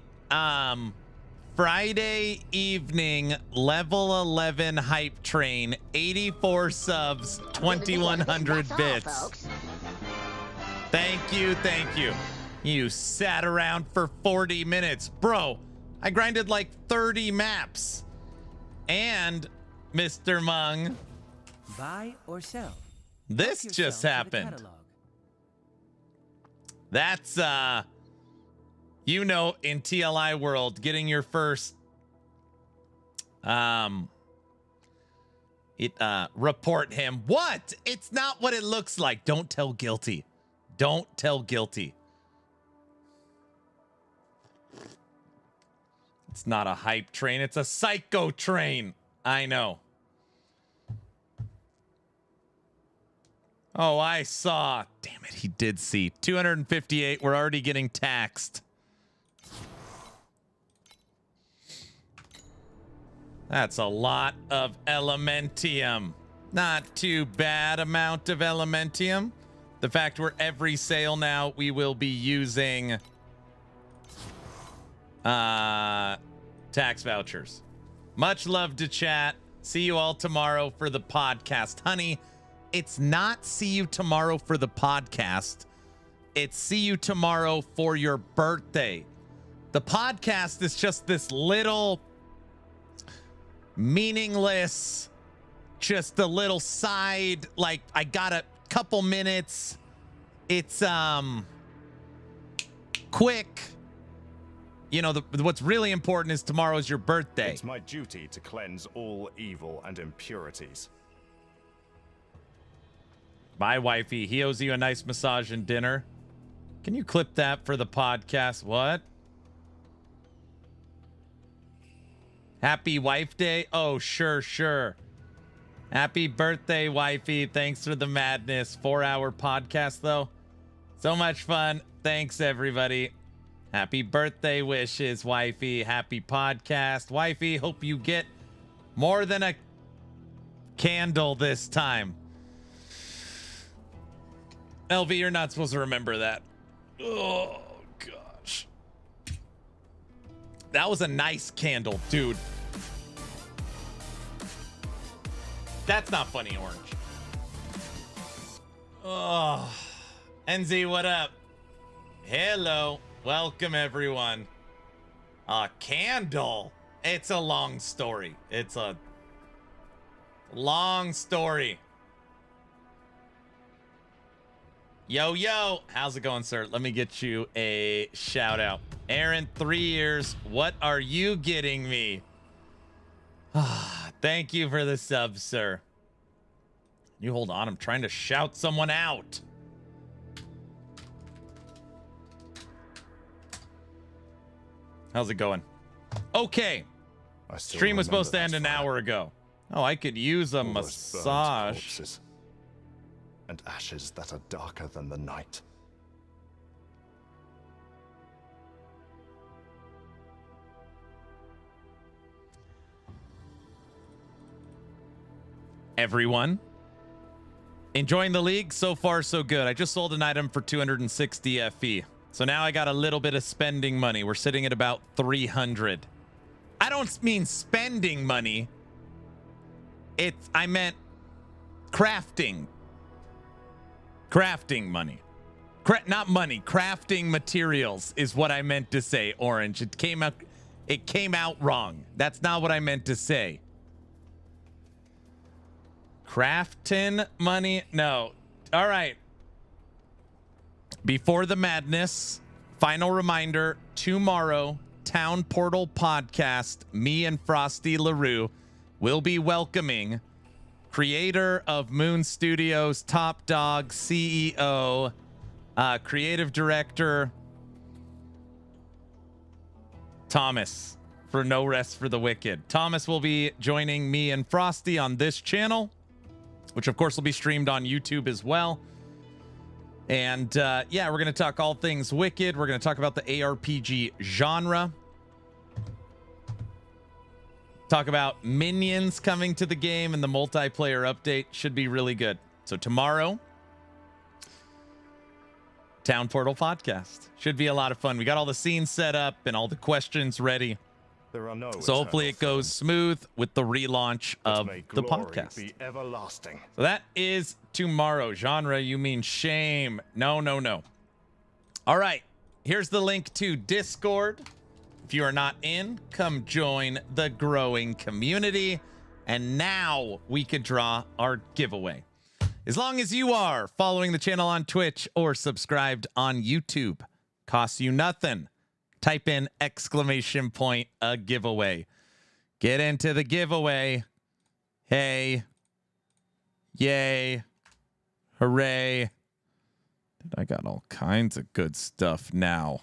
Friday evening level 11 hype train. 84 subs, 2100 bits. Thank you, thank you. You sat around for 40 minutes. Bro, I grinded like 30 maps. And Mr. Mung, Buy or sell. this just happened. That's you know, in TLI world, getting your first report him. What? It's not what it looks like. Don't tell guilty. Don't tell guilty. It's not a hype train, it's a psycho train. I know. Oh, I saw. Damn it, he did see. 258. We're already getting taxed. That's a lot of Elementium. Not too bad amount of Elementium. The fact we're every sale now, we will be using tax vouchers. Much love to chat. See you all tomorrow for the podcast. Honey, it's not see you tomorrow for the podcast. It's see you tomorrow for your birthday. The podcast is just this little meaningless, just a little side, like I got a couple minutes. It's quick. You know, what's really important is tomorrow is your birthday. It's my duty to cleanse all evil and impurities. Bye, wifey. He owes you a nice massage and dinner. Can you clip that for the podcast? What? Happy Wife Day? Oh, sure. Happy birthday, wifey. Thanks for the madness. 4-hour podcast, though. So much fun. Thanks, everybody. Happy birthday wishes, wifey. Happy podcast. Wifey, hope you get more than a candle this time. LV, you're not supposed to remember that. Oh, gosh. That was a nice candle, dude. That's not funny, Orange. Oh, NZ, what up? Hello. Welcome, everyone. A candle. It's a long story. It's a long story. Yo, yo. How's it going, sir? Let me get you a shout out. Aaron, 3 years. What are you getting me? Thank you for the sub, sir. You hold on. I'm trying to shout someone out. How's it going? Okay. Stream was supposed to end an hour ago. Oh, I could use a massage. And ashes that are darker than the night. Everyone, enjoying the league? So far, so good. I just sold an item for 260 FE. So now I got a little bit of spending money. We're sitting at about 300. I don't mean spending money. I meant crafting. Crafting money. Not money. Crafting materials is what I meant to say, Orange. It came out wrong. That's not what I meant to say. Crafting money? No. All right. Before the madness, final reminder, tomorrow, Town Portal Podcast, me and Frosty LaRue will be welcoming creator of Moon Studios, Top Dog, CEO, creative director, Thomas, for No Rest for the Wicked. Thomas will be joining me and Frosty on this channel, which of course will be streamed on YouTube as well. And yeah, we're going to talk all things Wicked. We're going to talk about the ARPG genre. Talk about minions coming to the game, and the multiplayer update should be really good. So tomorrow, Town Portal Podcast. Should be a lot of fun. We got all the scenes set up and all the questions ready. There are no so hopefully it goes smooth with the relaunch of the podcast. Be everlasting. So that is tomorrow. Genre, you mean shame. No, no, no. All right. Here's the link to Discord. If you are not in, come join the growing community. And now we can draw our giveaway. As long as you are following the channel on Twitch or subscribed on YouTube, costs you nothing. Type in !, a giveaway. Get into the giveaway. Hey. Yay. Hooray. I got all kinds of good stuff now.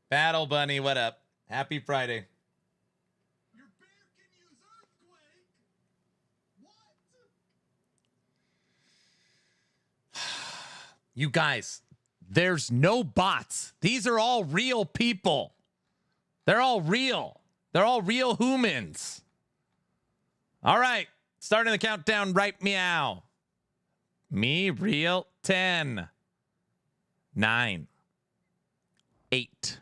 Battle Bunny, what up? Happy Friday. Your bear can use earthquake. What? You guys, there's no bots. These are all real people. They're all real. They're all real humans. All right, starting the countdown right meow. Me real 10, 9, 8,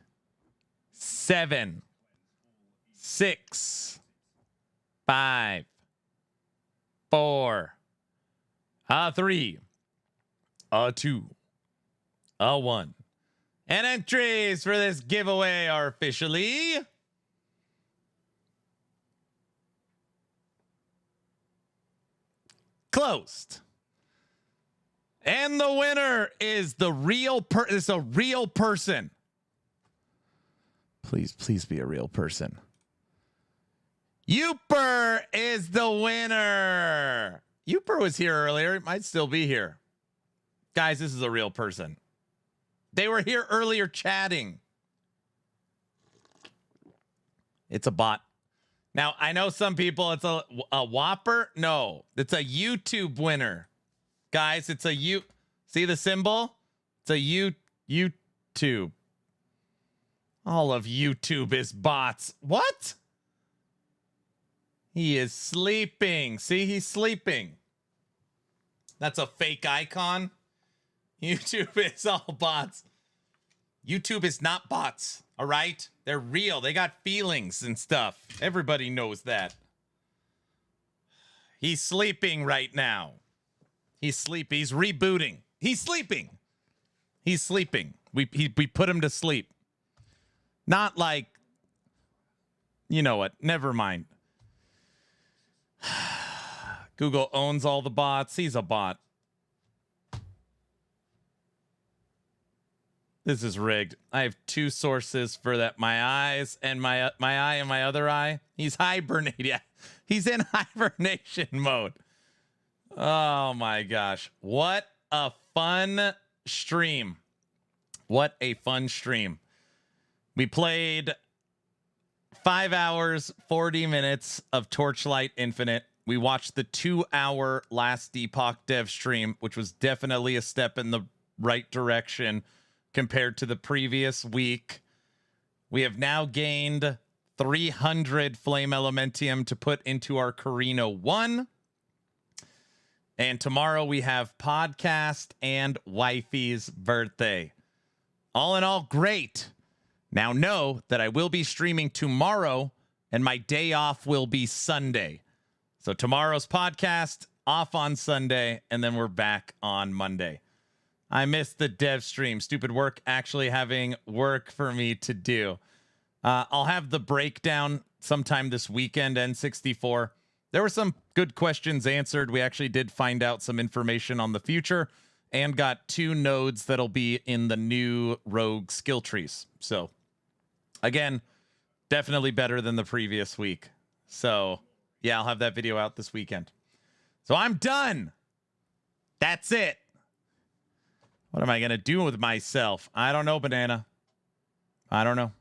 7, 6, 5, 4, 3, 2, 1. And entries for this giveaway are officially closed. And the winner is the real it's a real person. Please be a real person. Youper is the winner. Youper was here earlier. It might still be here. Guys, this is a real person. They were here earlier chatting. It's a bot. Now, I know some people, it's a Whopper. No, it's a YouTube winner. Guys, it's a see the symbol? It's a YouTube. All of YouTube is bots. What? He is sleeping. See, he's sleeping. That's a fake icon. YouTube is all bots. YouTube is not bots, all right? They're real. They got feelings and stuff. Everybody knows that. He's sleeping right now. He's sleeping. He's rebooting. He's sleeping. He's sleeping. We put him to sleep. Not like, you know what? Never mind. Google owns all the bots. He's a bot. This is rigged. I have two sources for that. My eyes and my eye and my other eye. He's hibernating. Yeah. He's in hibernation mode. Oh my gosh. What a fun stream. What a fun stream. We played 5 hours, 40 minutes of Torchlight Infinite. We watched the 2-hour Last Epoch dev stream, which was definitely a step in the right direction compared to the previous week. We have now gained 300 Flame Elementium to put into our Carino 1. And tomorrow we have podcast and wifey's birthday. All in all, great. Now know that I will be streaming tomorrow and my day off will be Sunday. So tomorrow's podcast, off on Sunday, and then we're back on Monday. I missed the dev stream. Stupid work actually having work for me to do. I'll have the breakdown sometime this weekend, N64. There were some good questions answered. We actually did find out some information on the future and got 2 nodes that'll be in the new rogue skill trees. So, again, definitely better than the previous week. So, yeah, I'll have that video out this weekend. So I'm done. That's it. What am I going to do with myself? I don't know, Banana. I don't know.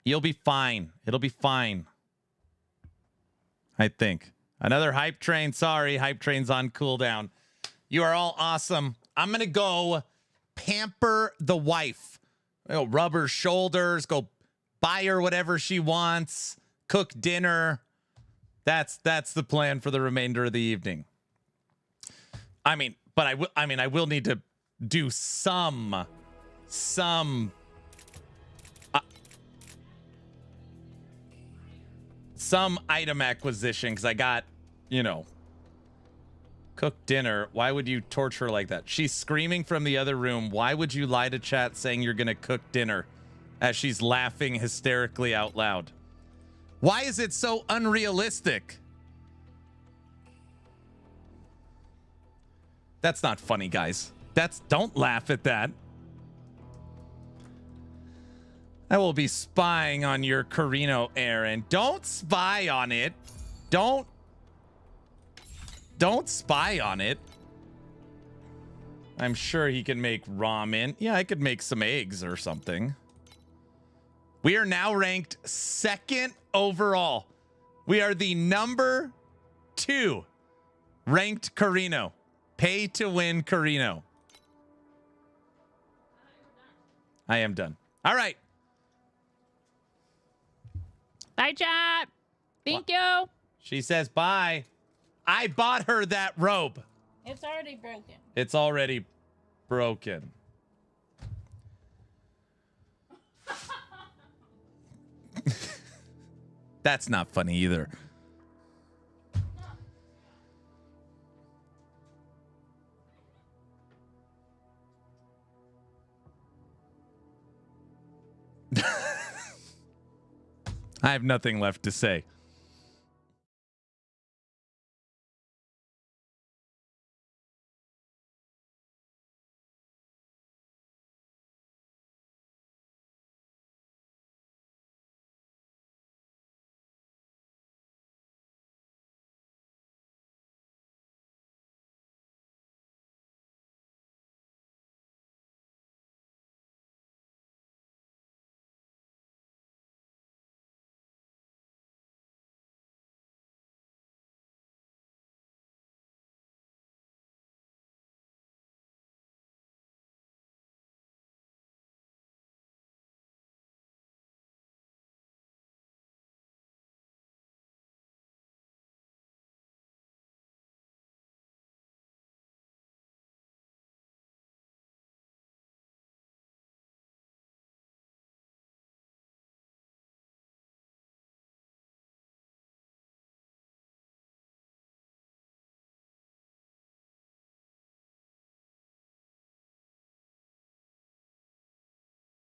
You'll be fine. It'll be fine. I think. Another hype train. Sorry, hype train's on cooldown. You are all awesome. I'm going to go pamper the wife. Rub her shoulders. Go buy her whatever she wants. Cook dinner. That's the plan for the remainder of the evening. I mean, but I will need to do some item acquisition because I got, cook dinner. Why would you torture her like that? She's screaming from the other room. Why would you lie to chat saying you're going to cook dinner as she's laughing hysterically out loud? Why is it so unrealistic? That's not funny, guys. Don't laugh at that. I will be spying on your Carino, Aaron. Don't spy on it. Don't spy on it. I'm sure he can make ramen. Yeah, I could make some eggs or something. We are now ranked 2nd overall. We are the number 2 ranked Carino. Pay to win Carino. I am done. All right. Bye, chat. Thank you. She says bye. I bought her that robe. It's already broken. It's already broken. That's not funny either. I have nothing left to say.